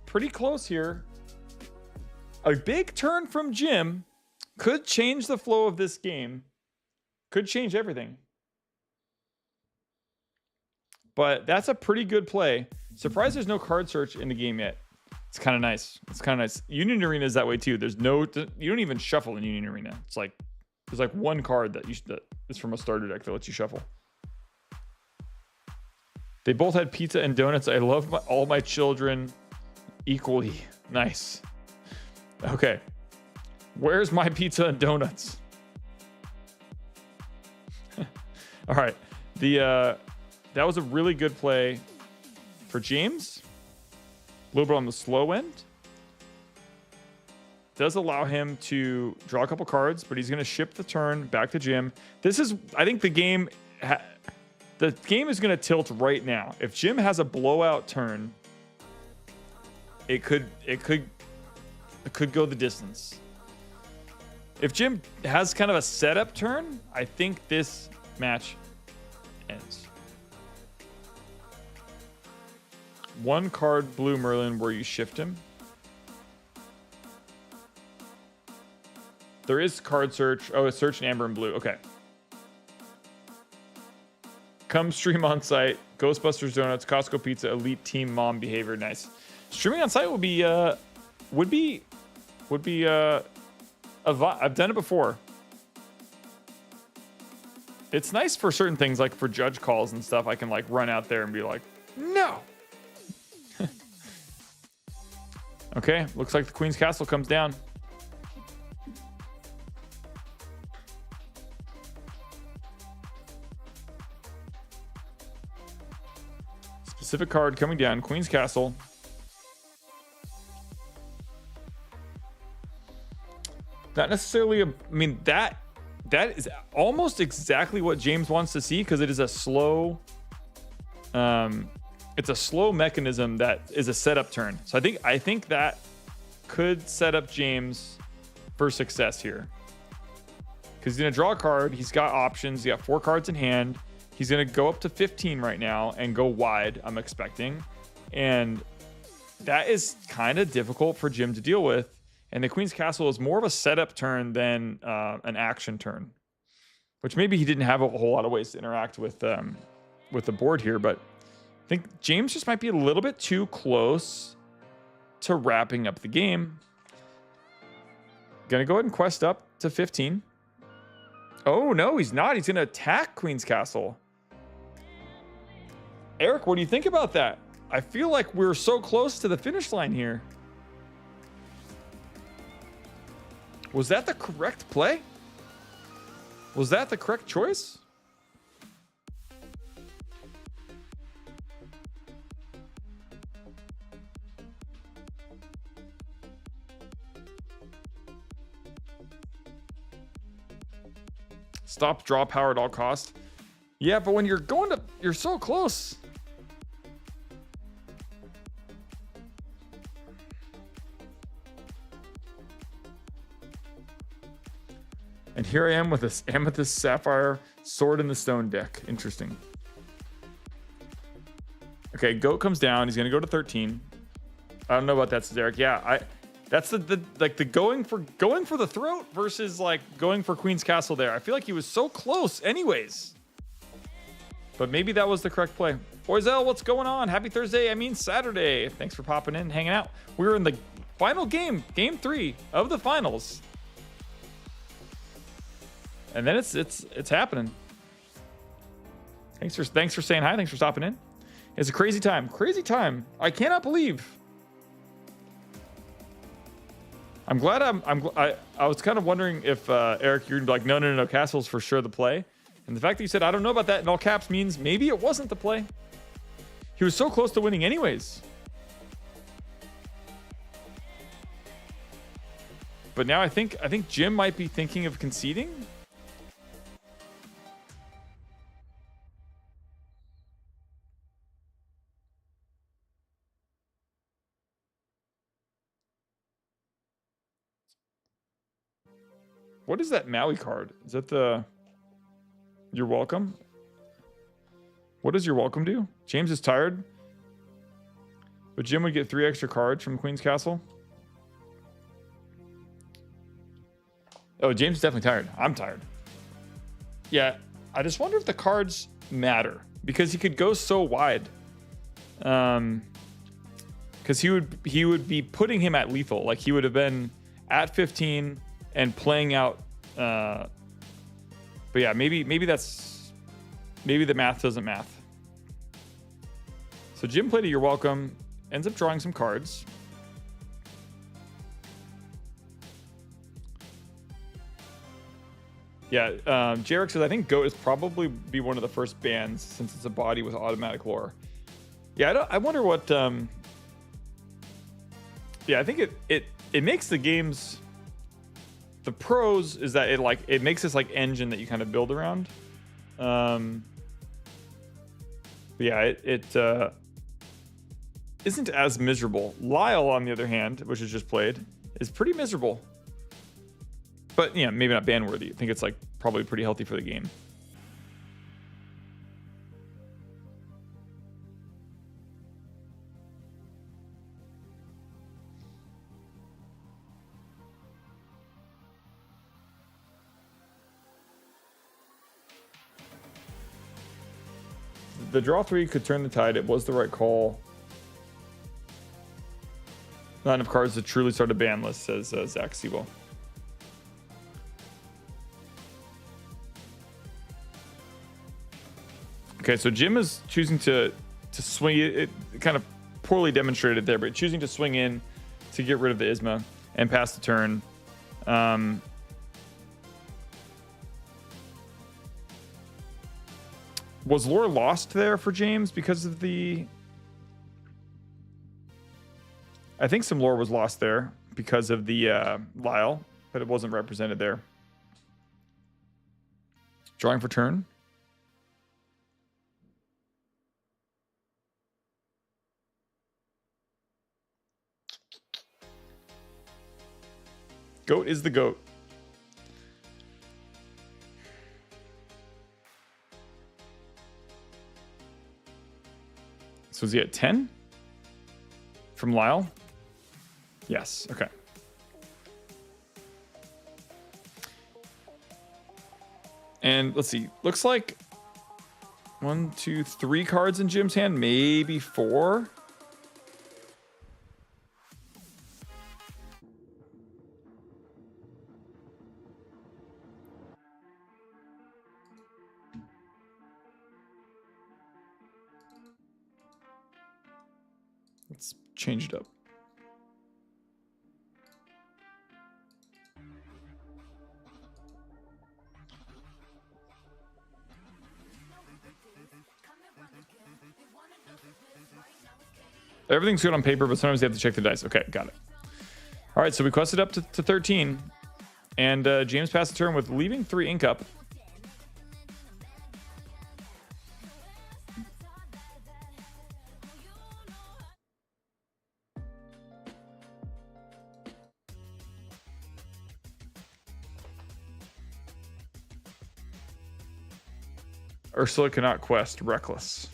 pretty close here. A big turn from Jim could change the flow of this game. Could change everything. But that's a pretty good play. Surprised there's no card search in the game yet. It's kind of nice. It's kind of nice. Union Arena is that way too. You don't even shuffle in Union Arena. It's like there's like one card that is from a starter deck that lets you shuffle. They both had pizza and donuts. I love all my children equally. Nice. Okay. Where's my pizza and donuts? All right. That was a really good play for James. A little bit on the slow end. Does allow him to draw a couple cards, but he's going to ship the turn back to Jim. I think the game is going to tilt right now. If Jim has a blowout turn, it could go the distance. If Jim has kind of a setup turn, I think this match ends. 1 card Blue Merlin where you shift him. There is card search. Oh, a search in Amber and Blue. Okay. Come stream on site. Ghostbusters Donuts, Costco Pizza, Elite Team Mom behavior. Nice. Streaming on site would be I've done it before. It's nice for certain things, like for judge calls and stuff. I can like run out there and be like, no. Okay, looks like the Queen's Castle comes down. Specific card coming down, Queen's Castle. Not necessarily that is almost exactly what James wants to see, because it is a slow it's a slow mechanism that is a setup turn. So I think that could set up James for success here. Because he's going to draw a card. He's got options. He's got 4 cards in hand. He's going to go up to 15 right now and go wide, I'm expecting. And that is kind of difficult for Jim to deal with. And the Queen's Castle is more of a setup turn than an action turn. which maybe he didn't have a whole lot of ways to interact with the board here, but I think James just might be a little bit too close to wrapping up the game. Gonna go ahead and quest up to 15. Oh, no, he's not. He's gonna attack Queen's Castle. Eric, what do you think about that? I feel like we're so close to the finish line here. Was that the correct play? Was that the correct choice? Stop draw power at all costs. Yeah, but when you're you're so close. And here I am with this Amethyst Sapphire Sword in the Stone deck. Interesting. Okay, Goat comes down. He's gonna go to 13. I don't know about that, Derek. Yeah, that's the going for the throat versus like going for Queen's Castle there. I feel like he was so close anyways. But maybe that was the correct play. Oizel, what's going on? Happy Thursday. I mean Saturday. Thanks for popping in, hanging out. We're in the final game, game 3 of the finals. And then it's happening. Thanks for saying hi. Thanks for stopping in. It's a crazy time. Crazy time. I cannot believe. I'm glad I was kind of wondering if Eric, you're like, no, Castle's for sure the play. And the fact that you said I don't know about that in all caps means maybe it wasn't the play. He was so close to winning anyways. But now I think Jim might be thinking of conceding. What is that Maui card? Is that the You're Welcome? What does You're Welcome do? James is tired, but Jim would get 3 extra cards from Queen's Castle. Oh, James is definitely tired. I'm tired. Yeah, I just wonder if the cards matter because he could go so wide. Because he would be putting him at lethal. Like he would have been at 15 and playing out. But yeah, maybe the math doesn't math. So Jim played a You're Welcome, ends up drawing some cards. Yeah, Jarek says, I think Goat is probably be one of the first bans since it's a body with automatic lore. Yeah, I wonder what... yeah, I think it makes the games... The pros is that it makes this like engine that you kind of build around. But yeah, it isn't as miserable. Lyle, on the other hand, which is just played, is pretty miserable. But yeah, maybe not ban worthy. I think it's like probably pretty healthy for the game. The draw 3 could turn the tide. It was the right call. Not enough cards to truly start a ban list, says Zach Sebo. Okay, so Jim is choosing to swing it kind of poorly demonstrated there, but choosing to swing in to get rid of the Isma and pass the turn. Was lore lost there for James because of the... I think some lore was lost there because of the Lyle, but it wasn't represented there. Drawing for turn. Goat is the goat. So is he at 10? From Lyle? Yes, okay. And let's see. Looks like 1, 2, 3 cards in Jim's hand. Maybe 4. Let's change it up. Everything's good on paper, but sometimes they have to check the dice. Okay, got it. All right, so we quested up to 13. And James passed the turn with leaving 3 ink up. Ursula cannot quest. Reckless.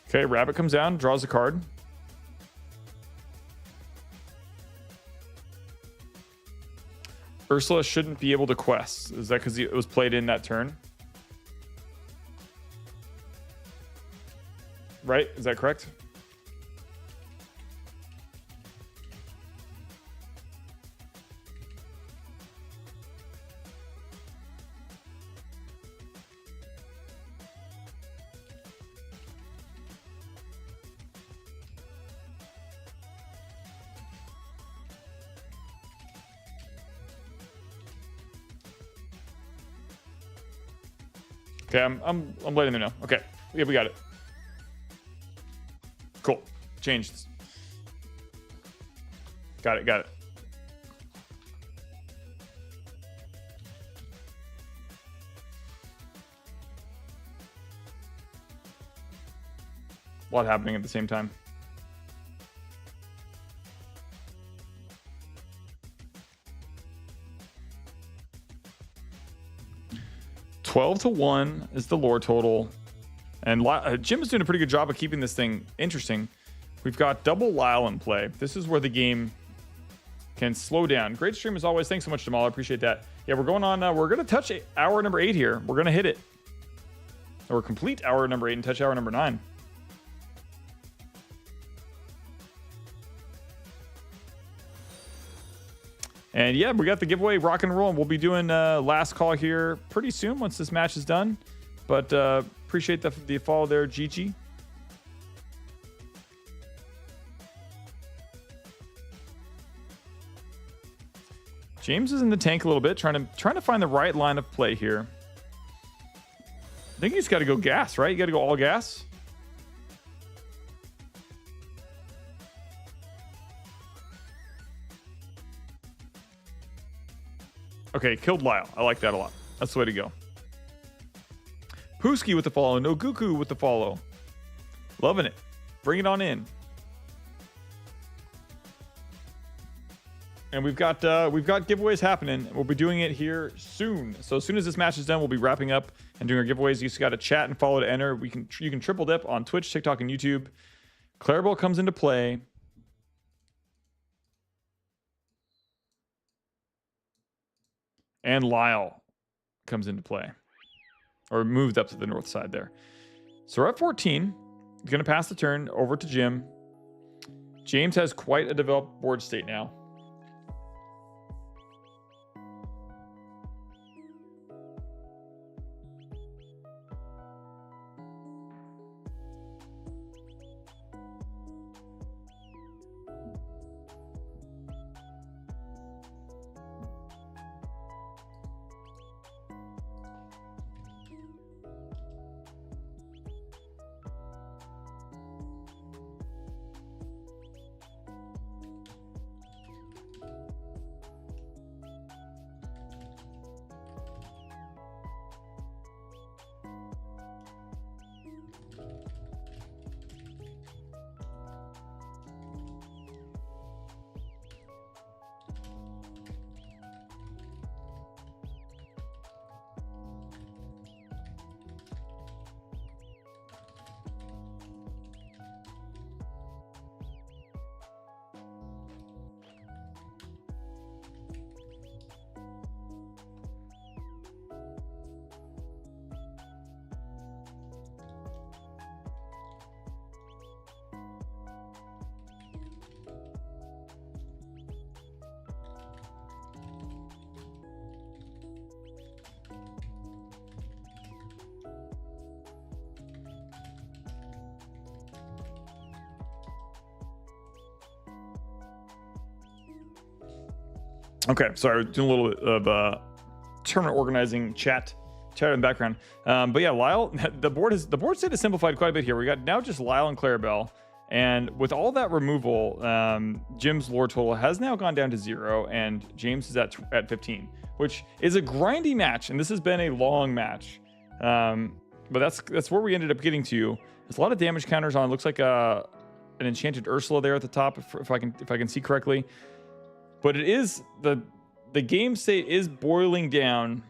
Okay, Rabbit comes down, draws a card. Ursula shouldn't be able to quest. Is that because it was played in that turn? Right? Is that correct? Okay, I'm letting them know. Okay, yeah, we got it. Cool. Changed. Got it. A lot happening at the same time. $12-1 is the lore total. And Jim is doing a pretty good job of keeping this thing interesting. We've got double Lyle in play. This is where the game can slow down. Great stream as always. Thanks so much, Jamal. I appreciate that. Yeah, we're going on. We're going to touch hour number 8 here. We're going to hit it. Or complete hour number 8 and touch hour number 9. And yeah, we got the giveaway rock and roll, and we'll be doing last call here pretty soon once this match is done. But appreciate the follow there, Gigi. James is in the tank a little bit, trying to find the right line of play here. I think you just got to go gas, right? You got to go all gas. Okay, killed Lyle. I like that a lot. That's the way to go. Pooski with the follow. No Goku with the follow. Loving it. Bring it on in. And we've got giveaways happening. We'll be doing it here soon. So as soon as this match is done, we'll be wrapping up and doing our giveaways. You just got to chat and follow to enter. You can triple dip on Twitch, TikTok, and YouTube. Clarabelle comes into play. And Lyle comes into play. Or moved up to the north side there. So we're at 14. He's going to pass the turn over to Jim. James has quite a developed board state now. Okay, sorry, doing a little bit of tournament organizing chat in the background. But yeah, Lyle, the board state is simplified quite a bit here. We got now just Lyle and Clarabelle. And with all that removal, Jim's lore total has now gone down to 0, and James is at 15, which is a grindy match. And this has been a long match. But that's where we ended up getting to. There's a lot of damage counters on. It looks like an enchanted Ursula there at the top, if I can see correctly. But it is the game state is boiling down,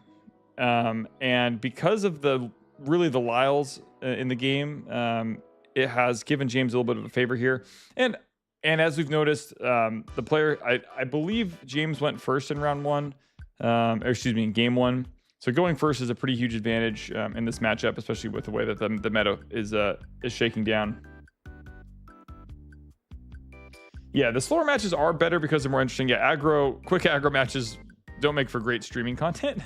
and because of the Lyles in the game, it has given James a little bit of a favor here. And as we've noticed, the player, I believe James went first in round 1, or excuse me, in game 1. So going first is a pretty huge advantage in this matchup, especially with the way that the meta is shaking down. Yeah, the slower matches are better because they're more interesting. Yeah, quick aggro matches don't make for great streaming content.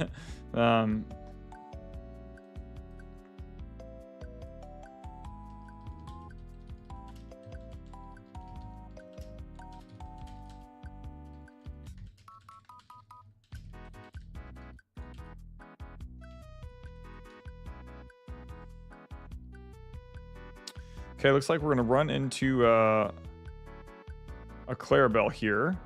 Okay, looks like we're going to run into a Clarabelle here.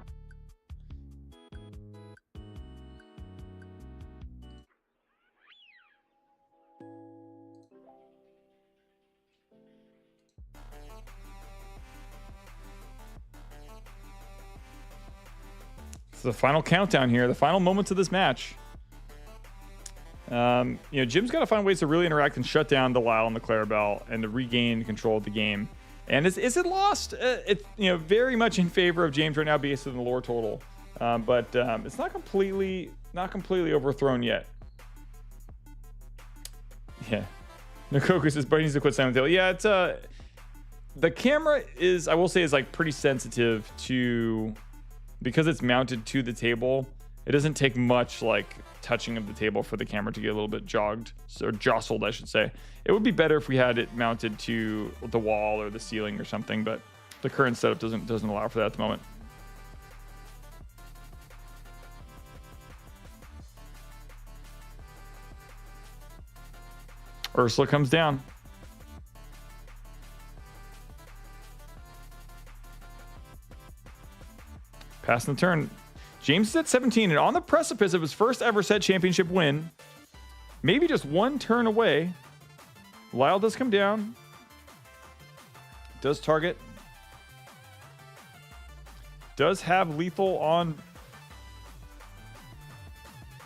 It's the final countdown here, the final moments of this match. Jim's got to find ways to really interact and shut down the Lyle and the Clarabelle and to regain control of the game. And is it lost? It's very much in favor of James right now based on the lore total, but it's not completely overthrown yet. Yeah, Nokoku says, "But he needs to quit Silent Hill." Yeah, it's the camera is, I will say, is like pretty sensitive to, because it's mounted to the table. It doesn't take much like touching of the table for the camera to get a little bit jostled, I should say. It would be better if we had it mounted to the wall or the ceiling or something, but the current setup doesn't allow for that at the moment. Ursula comes down. Passing the turn. James is at 17 and on the precipice of his first ever set championship win. Maybe just one turn away. Lyle does come down. Does target. Does have lethal on.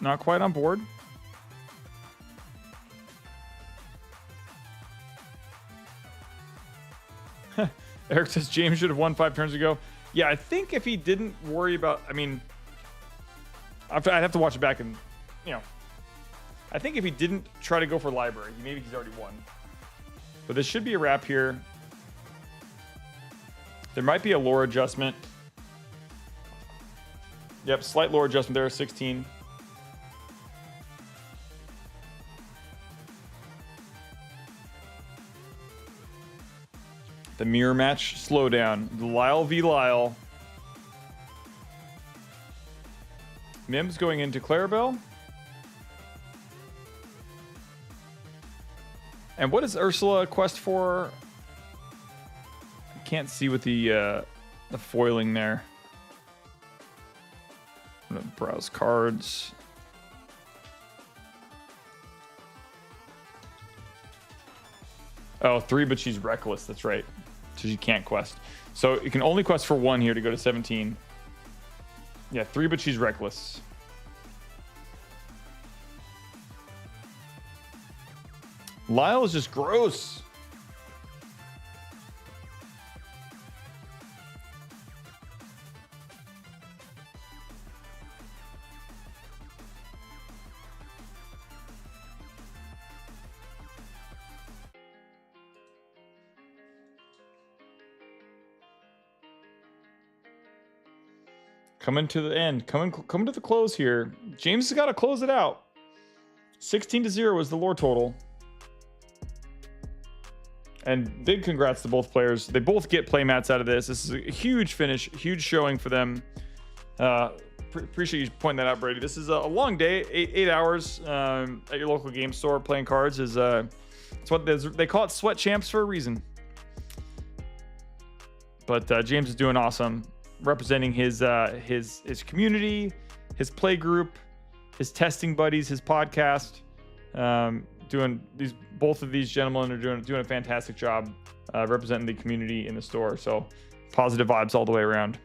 Not quite on board. Eric says James should have won 5 turns ago. Yeah, I think if he didn't worry about, I'd have to watch it back and, I think if he didn't try to go for library, maybe he's already won. But this should be a wrap here. There might be a lore adjustment. Yep, slight lore adjustment there, 16. The mirror match slowdown. Lyle v. Lyle. Mims going into Clarabelle. And what is Ursula quest for? I can't see with the foiling there. I'm gonna browse cards. Oh, 3, but she's reckless. That's right. So she can't quest. So you can only quest for 1 here to go to 17. Yeah, 3, but she's reckless. Lyle is just gross. Coming to the end, coming to the close here. James has got to close it out. 16-0 was the lore total. And big congrats to both players. They both get playmats out of this. This is a huge finish, huge showing for them. appreciate you pointing that out, Brady. This is a long day, 8 hours at your local game store playing cards. It's what they call it, sweat champs for a reason. But James is doing awesome, representing his community, his play group, his testing buddies, his podcast. Both of these gentlemen are doing a fantastic job representing the community in the store. So positive vibes all the way around.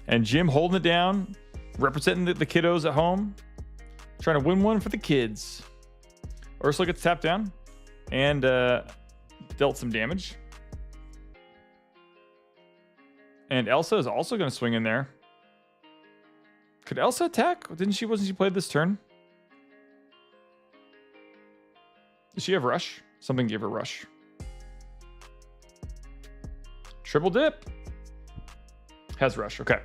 And Jim holding it down, representing the kiddos at home, trying to win one for the kids. Ursula gets tapped down and dealt some damage. And Elsa is also going to swing in there. Could Elsa attack? Wasn't she played this turn? Does she have rush? Something gave her rush. Triple dip. Has rush. Okay.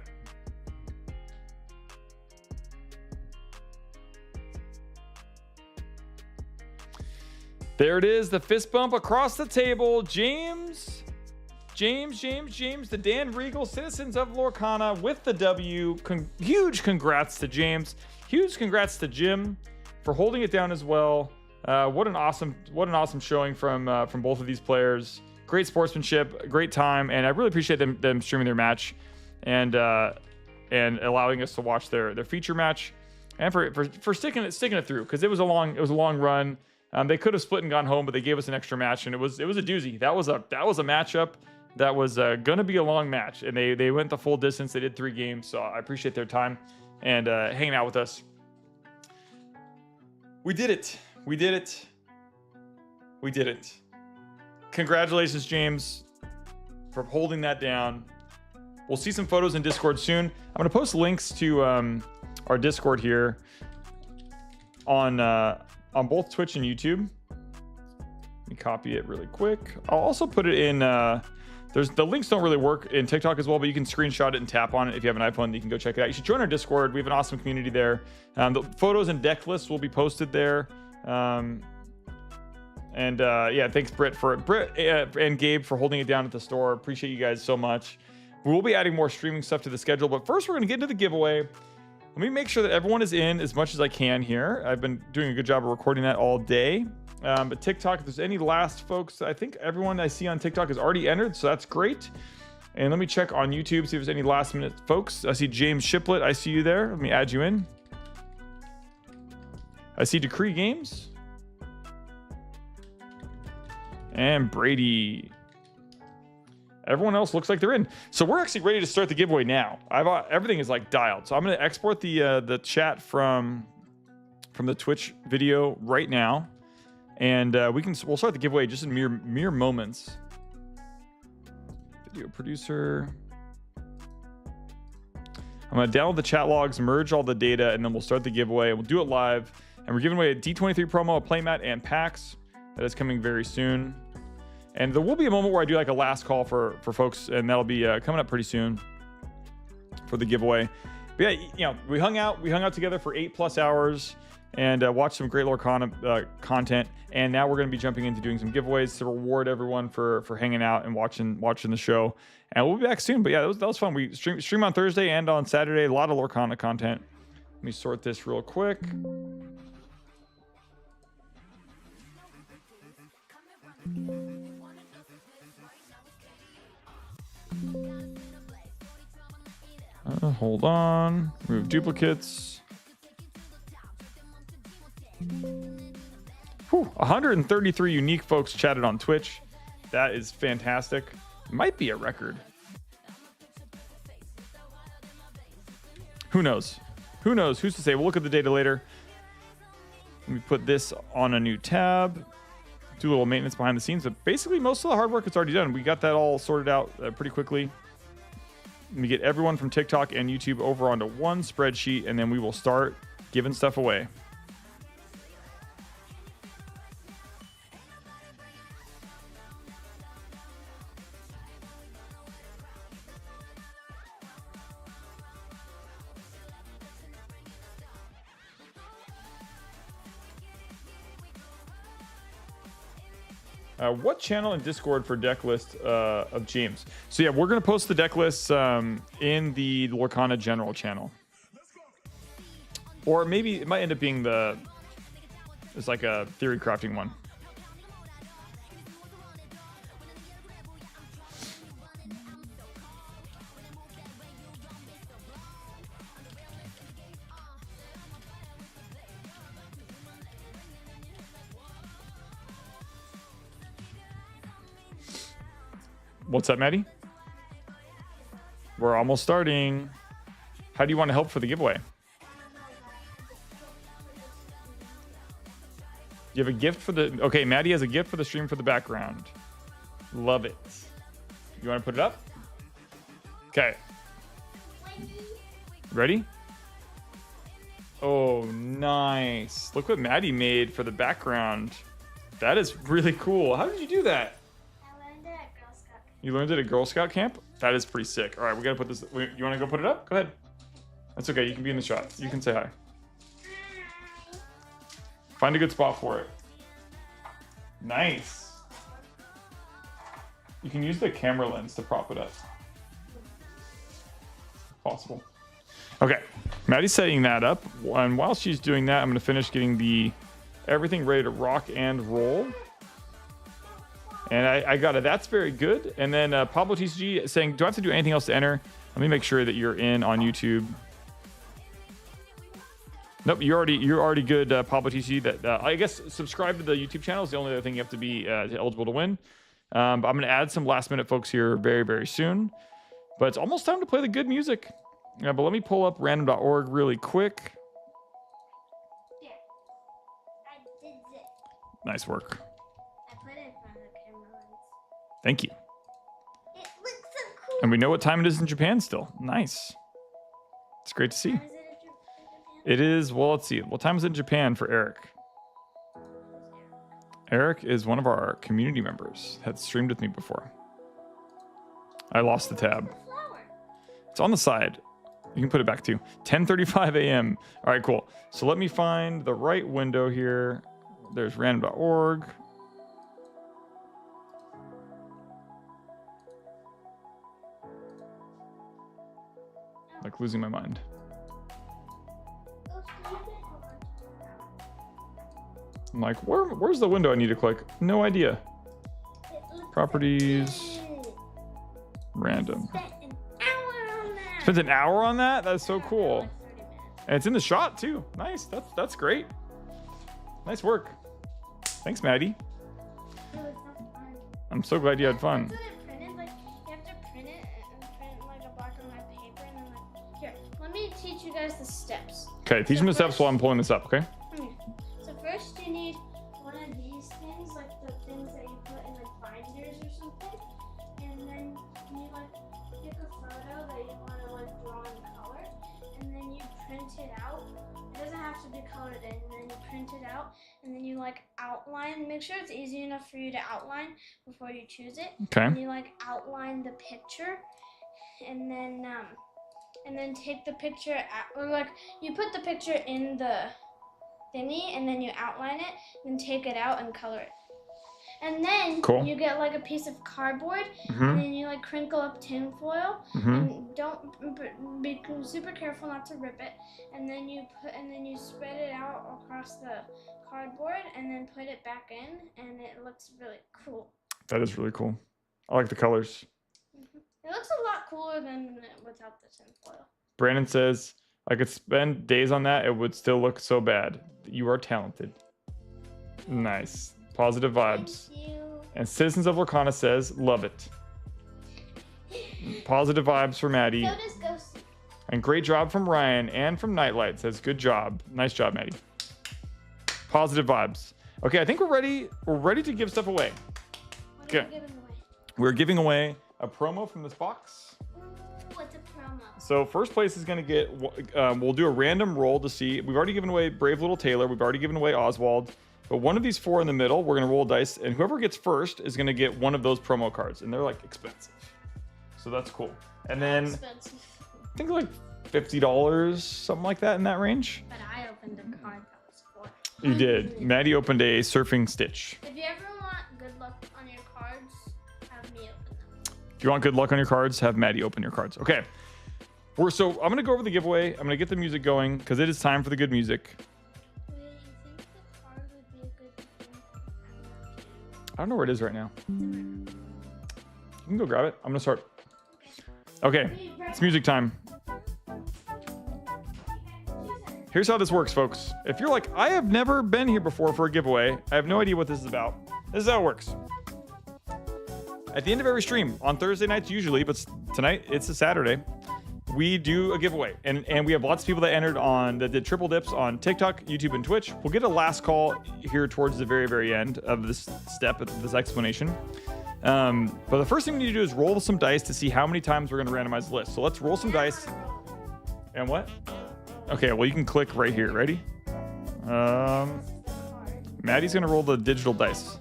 There it is. The fist bump across the table. James, the Dan Regal Citizens of Lorcana with the W. Huge congrats to James. Huge congrats to Jim for holding it down as well. What an awesome showing from both of these players. Great sportsmanship, great time, and I really appreciate them streaming their match and allowing us to watch their feature match, and for sticking it through, because it was a long run. They could have split and gone home, but they gave us an extra match, and it was a doozy. That was a matchup that was gonna be a long match, and they went the full distance. They did 3 games, so I appreciate their time and hanging out with us. We did it. Congratulations, James, for holding that down. We'll see some photos in Discord soon. I'm going to post links to our Discord here on both Twitch and YouTube. Let me copy it really quick. I'll also put it in. The links don't really work in TikTok as well, but you can screenshot it and tap on it if you have an iPhone. You can go check it out. You should join our Discord. We have an awesome community there. The photos and deck lists will be posted there. Yeah, thanks Britt and Gabe for holding it down at the store. Appreciate you guys so much. We will be adding more streaming stuff to the schedule, but first we're going to get into the giveaway. Let me make sure that everyone is in as much as I can here. I've been doing a good job of recording that all day. But TikTok, if there's any last folks, I think everyone I see on TikTok is already entered, so that's great. And let me check on YouTube, see if there's any last minute folks. I see James Shiplet. I see you there. Let me add you in. I see Decree Games. And Brady. Everyone else looks like they're in. So we're actually ready to start the giveaway now. Everything is like dialed. So I'm going to export the chat from the Twitch video right now. And we'll start the giveaway just in mere moments. Video producer. I'm going to download the chat logs, merge all the data, and then we'll start the giveaway. We'll do it live. And we're giving away a D23 promo, a playmat, and packs. That is coming very soon. And there will be a moment where I do like a last call for folks, and that'll be coming up pretty soon for the giveaway. But yeah, we hung out together for 8+ hours and watched some great Lorcana content. And now we're going to be jumping into doing some giveaways to reward everyone for hanging out and watching the show. And we'll be back soon. But yeah, that was fun. We stream on Thursday and on Saturday. A lot of Lorcana content. Let me sort this real quick. Hold on. Remove duplicates. 133 unique folks chatted on Twitch. That is fantastic. Might be a record. Who knows? Who's to say? We'll look at the data later. Let me put this on a new tab. Do a little maintenance behind the scenes. But basically, most of the hard work is already done. We got that all sorted out pretty quickly. Let me get everyone from TikTok and YouTube over onto one spreadsheet, and then we will start giving stuff away. What channel in Discord for deck list of James? So yeah, we're gonna post the deck lists in the Lorcana general channel, or maybe it might end up being it's like a theory crafting one. What's up, Maddie? We're almost starting. How do you want to help for the giveaway? You have a gift for the... Okay, Maddie has a gift for the stream for the background. Love it. You want to put it up? Okay. Ready? Oh, nice. Look what Maddie made for the background. That is really cool. How did you do that? You learned it at Girl Scout camp? That is pretty sick. All right, we gotta put this. You wanna go put it up? Go ahead. That's okay. You can be in the shot. You can say hi. Find a good spot for it. Nice. You can use the camera lens to prop it up. If possible. Okay, Maddie's setting that up. And while she's doing that, I'm gonna finish getting everything ready to rock and roll. And I got it. That's very good. And then Pablo TCG saying, do I have to do anything else to enter? Let me make sure that you're in on YouTube. Nope, you're already good, Pablo TCG. That I guess subscribe to the YouTube channel is the only other thing you have to be eligible to win. But I'm going to add some last minute folks here very, very soon. But it's almost time to play the good music. But let me pull up random.org really quick. Yeah, I did it. Nice work. Thank you. It looks so cool. And we know what time it is in Japan still. Nice. It's great to see. Is it in Japan? It is, well, let's see. What time is it in Japan for Eric? Eric is one of our community members. Had streamed with me before. I lost the tab. It's on the side. You can put it back too. 10:35 a.m. All right, cool. So let me find the right window here. There's random.org. Like losing my mind. I'm like, where's the window I need to click? No idea. Properties. Random. Spent an hour on that? That's so cool. And it's in the shot too. Nice. That's great. Nice work. Thanks, Maddie. I'm so glad you had fun. Teach you guys the steps. Okay, teach them the steps while I'm pulling this up, okay? Okay. So first you need one of these things, like the things that you put in like binders or something. And then you like pick a photo that you want to like draw in color. And then you print it out. It doesn't have to be colored in. And then you print it out. And then you like outline. Make sure it's easy enough for you to outline before you choose it. Okay. And you like outline the picture. And then take the picture or like you put the picture in the thingy and then you outline it and take it out and color it. And then you get like a piece of cardboard and then you like crinkle up tin foil and don't be super careful not to rip it. And then you spread it out across the cardboard and then put it back in and it looks really cool. That is really cool. I like the colors. It looks a lot cooler than without the tin foil. Brandon says, I could spend days on that. It would still look so bad. You are talented. Nice. Positive vibes. Thank you. And Citizens of Lorcana says, love it. Positive vibes for Maddie. So does Ghosty. And great job from Ryan and from Nightlight says, good job. Nice job, Maddie. Positive vibes. Okay, I think we're ready. We're ready to give stuff away. What are we giving away? We're giving away a promo from this box. Ooh, what's a promo? So first place is going to get, we'll do a random roll to see. We've already given away Brave Little Taylor. We've already given away Oswald. But one of these four in the middle, we're going to roll dice. And whoever gets first is going to get one of those promo cards. And they're like expensive. So that's cool. And then Expensive. I think like $50, something like that in that range. But I opened a card that was $4. You did. Maddie opened a surfing stitch. If you ever want good luck If you want good luck on your cards, have Maddie open your cards. Okay. I'm going to go over the giveaway. I'm going to get the music going because it is time for the good music. Wait, you think the card would be a good thing? I don't know where it is right now. You can go grab it. I'm going to start. Okay. It's music time. Here's how this works, folks. If you're like, I have never been here before for a giveaway, I have no idea what this is about. This is how it works. At the end of every stream, on Thursday nights usually, but tonight it's a Saturday, we do a giveaway. And we have lots of people that entered that did triple dips on TikTok, YouTube, and Twitch. We'll get a last call here towards the very, very end of this step, of this explanation. But the first thing we need to do is roll some dice to see how many times we're going to randomize the list. So let's roll some dice. And what? Okay, well, you can click right here. Ready? Maddie's going to roll the digital dice.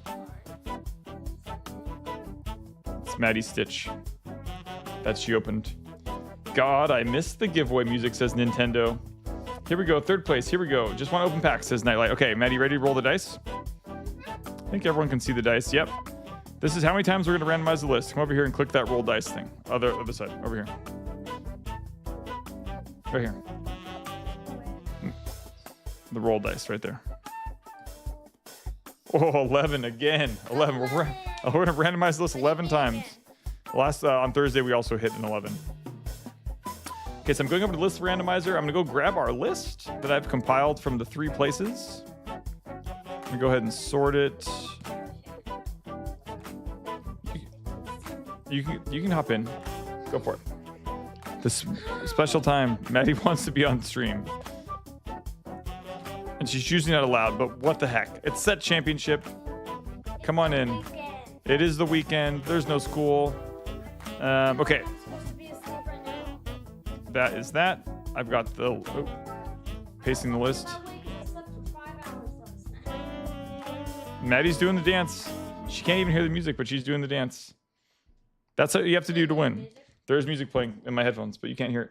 It's Maddie's Stitch. That she opened. God, I missed the giveaway music, says Nintendo. Here we go. Third place. Here we go. Just one open pack, says Nightlight. Okay, Maddie, ready to roll the dice? I think everyone can see the dice. Yep. This is how many times we're going to randomize the list. Come over here and click that roll dice thing. Other side. Over here. Right here. The roll dice right there. Oh, 11 again. 11. We're going to randomize this 11 times. Last on Thursday, we also hit an 11. Okay, so I'm going over to list randomizer. I'm going to go grab our list that I've compiled from the 3 places. I'm going to go ahead and sort it. You can hop in. Go for it. This special time, Maddie wants to be on stream. And she's choosing not allowed, but what the heck? It's set championship. Come on in. It is the weekend. There's no school. Okay. That is that. I've got the pasting the list. Maddie's doing the dance. She can't even hear the music, but she's doing the dance. That's what you have to do to win. There's music playing in my headphones, but you can't hear it.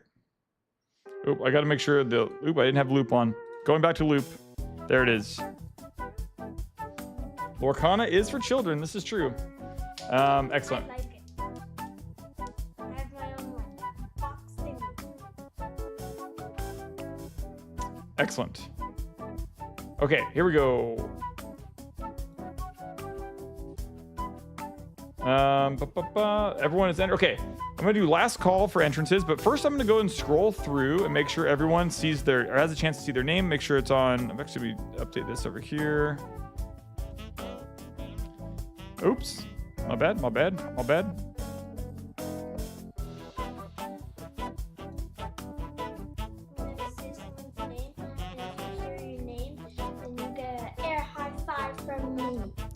Oop, I got to make sure I didn't have loop on. Going back to loop. There it is. Lorcana is for children. This is true. Excellent. I like it. I have my own box thingy. Excellent. Okay, here we go. Everyone is entered. Okay, I'm gonna do last call for entrances, but first I'm gonna go and scroll through and make sure everyone sees has a chance to see their name. Make sure it's on. I'm actually update this over here. Oops, my bad.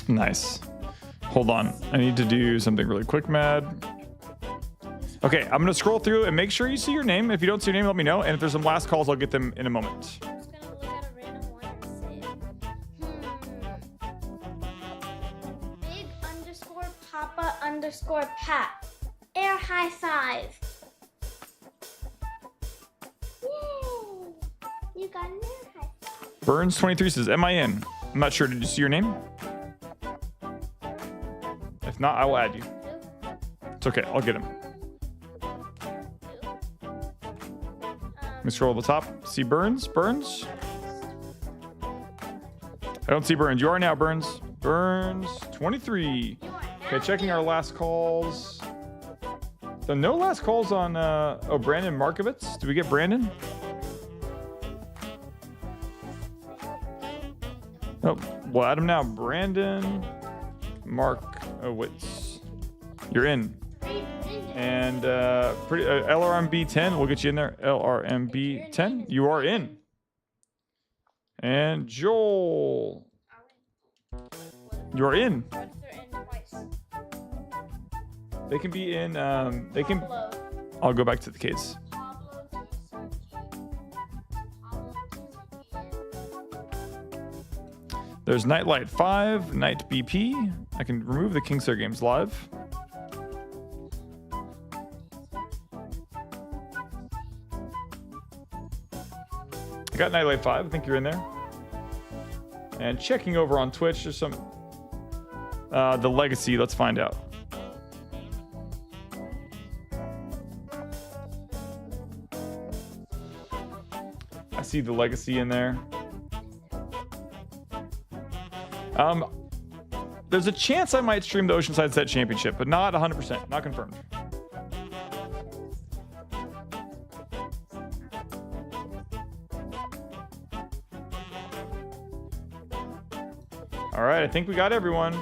Nice. Hold on. I need to do something really quick, Mad. Okay, I'm going to scroll through and make sure you see your name. If you don't see your name, let me know. And if there's some last calls, I'll get them in a moment. I'm just going to look at a random one and say, Big_Papa_Pat. Air high five. Yay! You got an air high five. Burns23 says, am I in? I'm not sure. Did you see your name? If not, I will add you. It's okay. I'll get him. Let me scroll to the top. See Burns? Burns? I don't see Burns. You are now, Burns. Burns23. Okay, checking our last calls. So no last calls on, Brandon Markovitz. Did we get Brandon? Oh, we'll add him now. Brandon Markowitz. You're in. And LRMB 10, we'll get you in there. LRMB 10, you are in. And Joel, you are in. They can be in. I'll go back to the case. There's Nightlight 5, Night BP. I can remove the Kingslayer Games live. I got Nightlight 5. I think you're in there. And checking over on Twitch, there's some the legacy. Let's find out. see the legacy in there. There's a chance I might stream the Oceanside Set Championship, but not 100%, not confirmed. All right, I think we got everyone.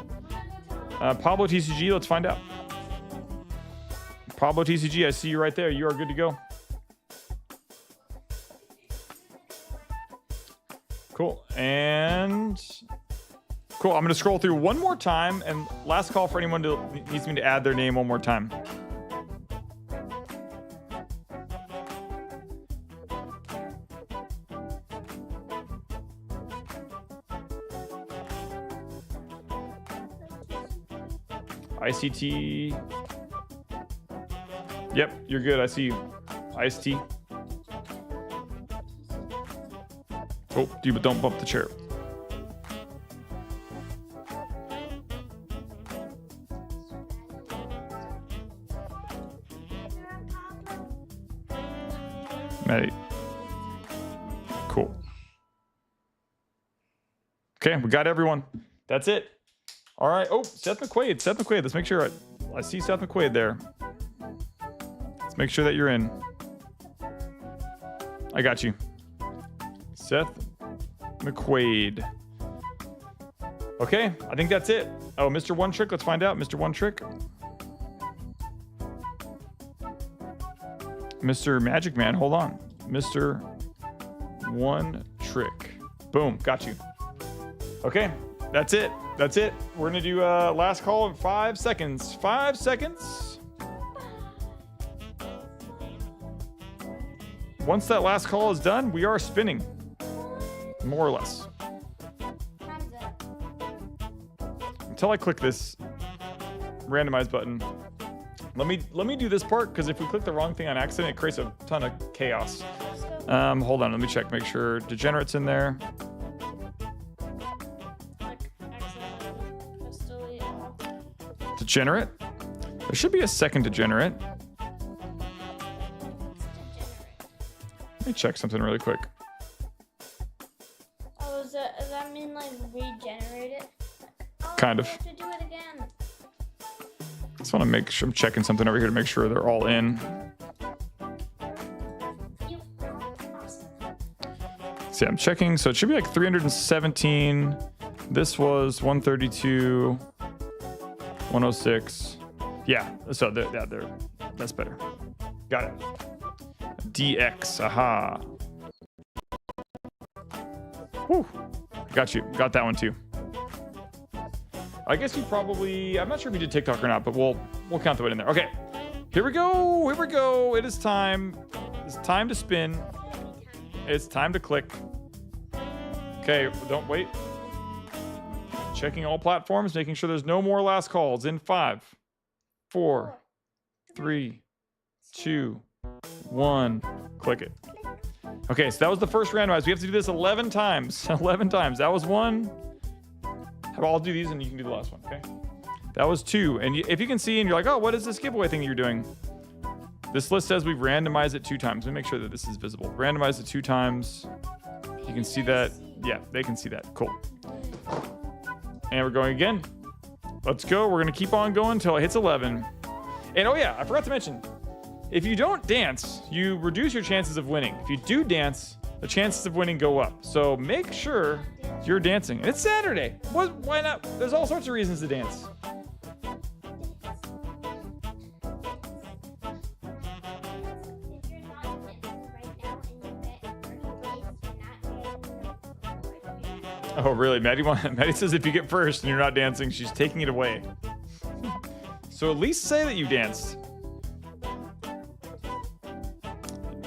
Pablo TCG, let's find out. Pablo TCG, I see you right there. You are good to go. Cool, and cool. I'm gonna scroll through one more time, and last call for anyone who needs me to add their name one more time. ICT. Yep, you're good. I see you. ICT. Oh, don't bump the chair. Maddie. Cool. Okay, we got everyone. That's it. All right. Oh, Seth McQuaid. Seth McQuaid. Let's make sure I see Seth McQuaid there. Let's make sure that you're in. I got you. Seth McQuaid. Okay, I think that's it. Oh, Mr. One Trick. Let's find out. Mr. One Trick. Mr. Magic Man. Hold on. Mr. One Trick. Boom. Got you. Okay, that's it. That's it. We're going to do last call in 5 seconds. 5 seconds. Once that last call is done, we are spinning. More or less. Until I click this randomize button. Let me do this part, because if we click the wrong thing on accident, it creates a ton of chaos. Hold on, let me check, make sure Degenerate's in there. Degenerate? There should be a second Degenerate. Let me check something really quick. Oh, does that mean like regenerate it? Oh, Kind of. We have to do it again. Just want to make sure I'm checking something over here to make sure they're all in. See, I'm checking, so it should be like 317. This was 132, 106. Yeah, so that's better. Got it. DX, aha. Whew. Got you. Got that one too. I guess you probably, I'm not sure if you did TikTok or not, but we'll count the win in there. Okay. Here we go. Here we go. It is time. It's time to spin. It's time to click. Okay, don't wait. Checking all platforms, making sure there's no more last calls in 5, 4, 3, 2, 1. Click it. Okay, so that was the first randomize. We have to do this 11 times. 11 times. That was 1. I'll do these and you can do the last one, okay? That was 2. And if you can see and you're like, oh, what is this giveaway thing that you're doing? This list says we've randomized it 2 times. Let me make sure that this is visible. Randomized it 2 times. You can see that. Yeah, they can see that. Cool. And we're going again. Let's go. We're going to keep on going until it hits 11. And oh yeah, I forgot to mention, if you don't dance, you reduce your chances of winning. If you do dance, the chances of winning go up. So make sure you're dancing. And it's Saturday. Why not? There's all sorts of reasons to dance. Oh, really? Maddie says if you get first and you're not dancing, she's taking it away. So at least say that you danced.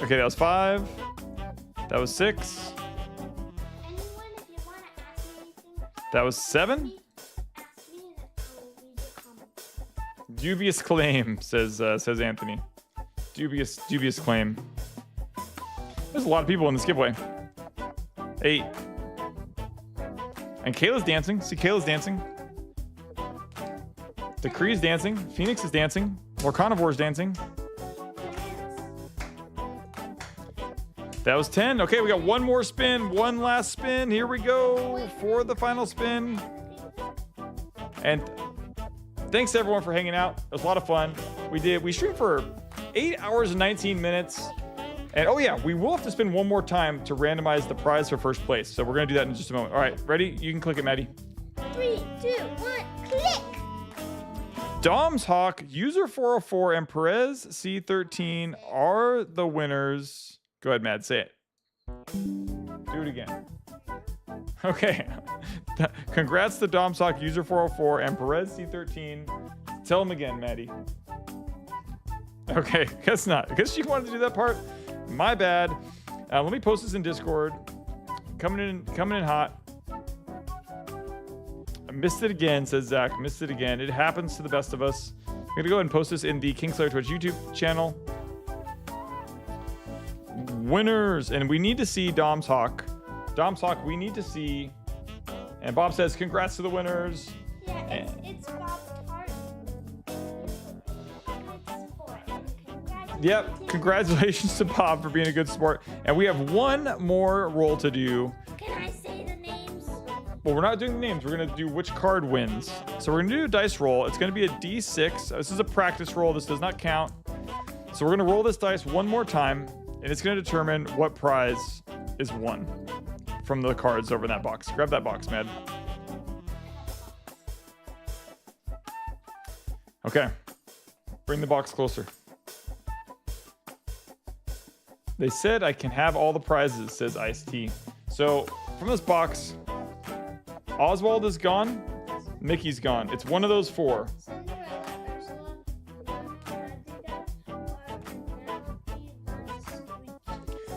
Okay, that was 5. That was 6. That was 7. Dubious claim, says Anthony. Dubious claim. There's a lot of people in this giveaway. 8. And Kayla's dancing. See, Kayla's dancing. Decree's dancing. Phoenix is dancing. Lorcana is dancing. That was 10. Okay, we got one more spin, one last spin. Here we go for the final spin. And thanks everyone for hanging out. It was a lot of fun. We streamed for 8 hours and 19 minutes. And oh yeah, we will have to spin one more time to randomize the prize for first place. So we're gonna do that in just a moment. All right, ready? You can click it, Maddie. 3, 2, 1, click. Dom's Hawk, User 404, and Perez C13 are the winners. Go ahead, Mad, say it. Do it again. Okay. Congrats to Dom's Hawk, User 404, and Perez C13. Tell them again, Maddie. Okay, guess not. I guess you wanted to do that part. My bad. Let me post this in Discord. Coming in hot. I missed it again, says Zach. Missed it again. It happens to the best of us. I'm gonna go ahead and post this in the Kingslayer Twitch YouTube channel. Winners, and we need to see Dom's Hawk. Dom's Hawk, we need to see. And Bob says, congrats to the winners. Yeah, it's Bob's heart. Yep, congratulations to Bob for being a good sport. And we have one more roll to do. Can I say the names? Well, we're not doing the names. We're going to do which card wins. So we're going to do a dice roll. It's going to be a D6. This is a practice roll. This does not count. So we're going to roll this dice one more time, and it's going to determine what prize is won from the cards over in that box. Grab that box, Mad. Okay. Bring the box closer. They said I can have all the prizes, says Ice-T. So from this box, Oswald is gone. Mickey's gone. It's one of those four. Cinderella, Ursula, Madrigal, Vanellope,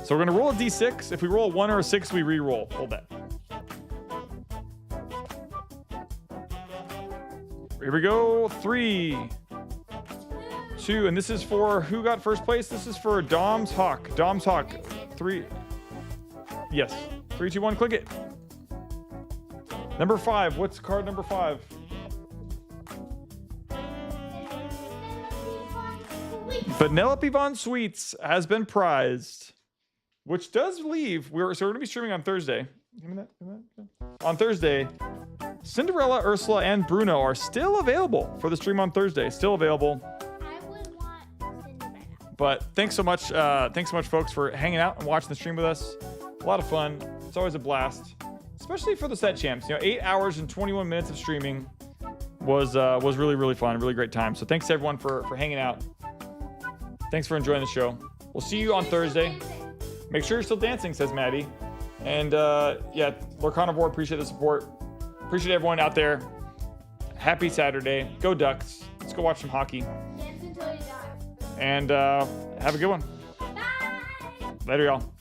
So we're going to roll a d6. If we roll a 1 or a 6, we re-roll. Hold that. Here we go. 3, 2, and this is for who got first place? This is for Dom's Hawk. Dom's Hawk. 3. Yes. 3, 2, 1. Click it. Number 5. What's card number 5? Vanellope von Schweetz has been prized, which does leave. So we're going to be streaming on Thursday. Give me that. On Thursday, Cinderella, Ursula, and Bruno are still available for the stream on Thursday. Still available. I would want Cinderella. But thanks so much, folks, for hanging out and watching the stream with us. A lot of fun. It's always a blast, especially for the set champs. 8 hours and 21 minutes of streaming was really, really fun. Really great time. So thanks everyone for hanging out. Thanks for enjoying the show. We'll see you on Thursday. Make sure you're still dancing, says Maddie. And yeah, Lorcana, appreciate the support. Appreciate everyone out there. Happy Saturday. Go Ducks. Let's go watch some hockey. Dance until you die. And have a good one. Bye. Later, y'all.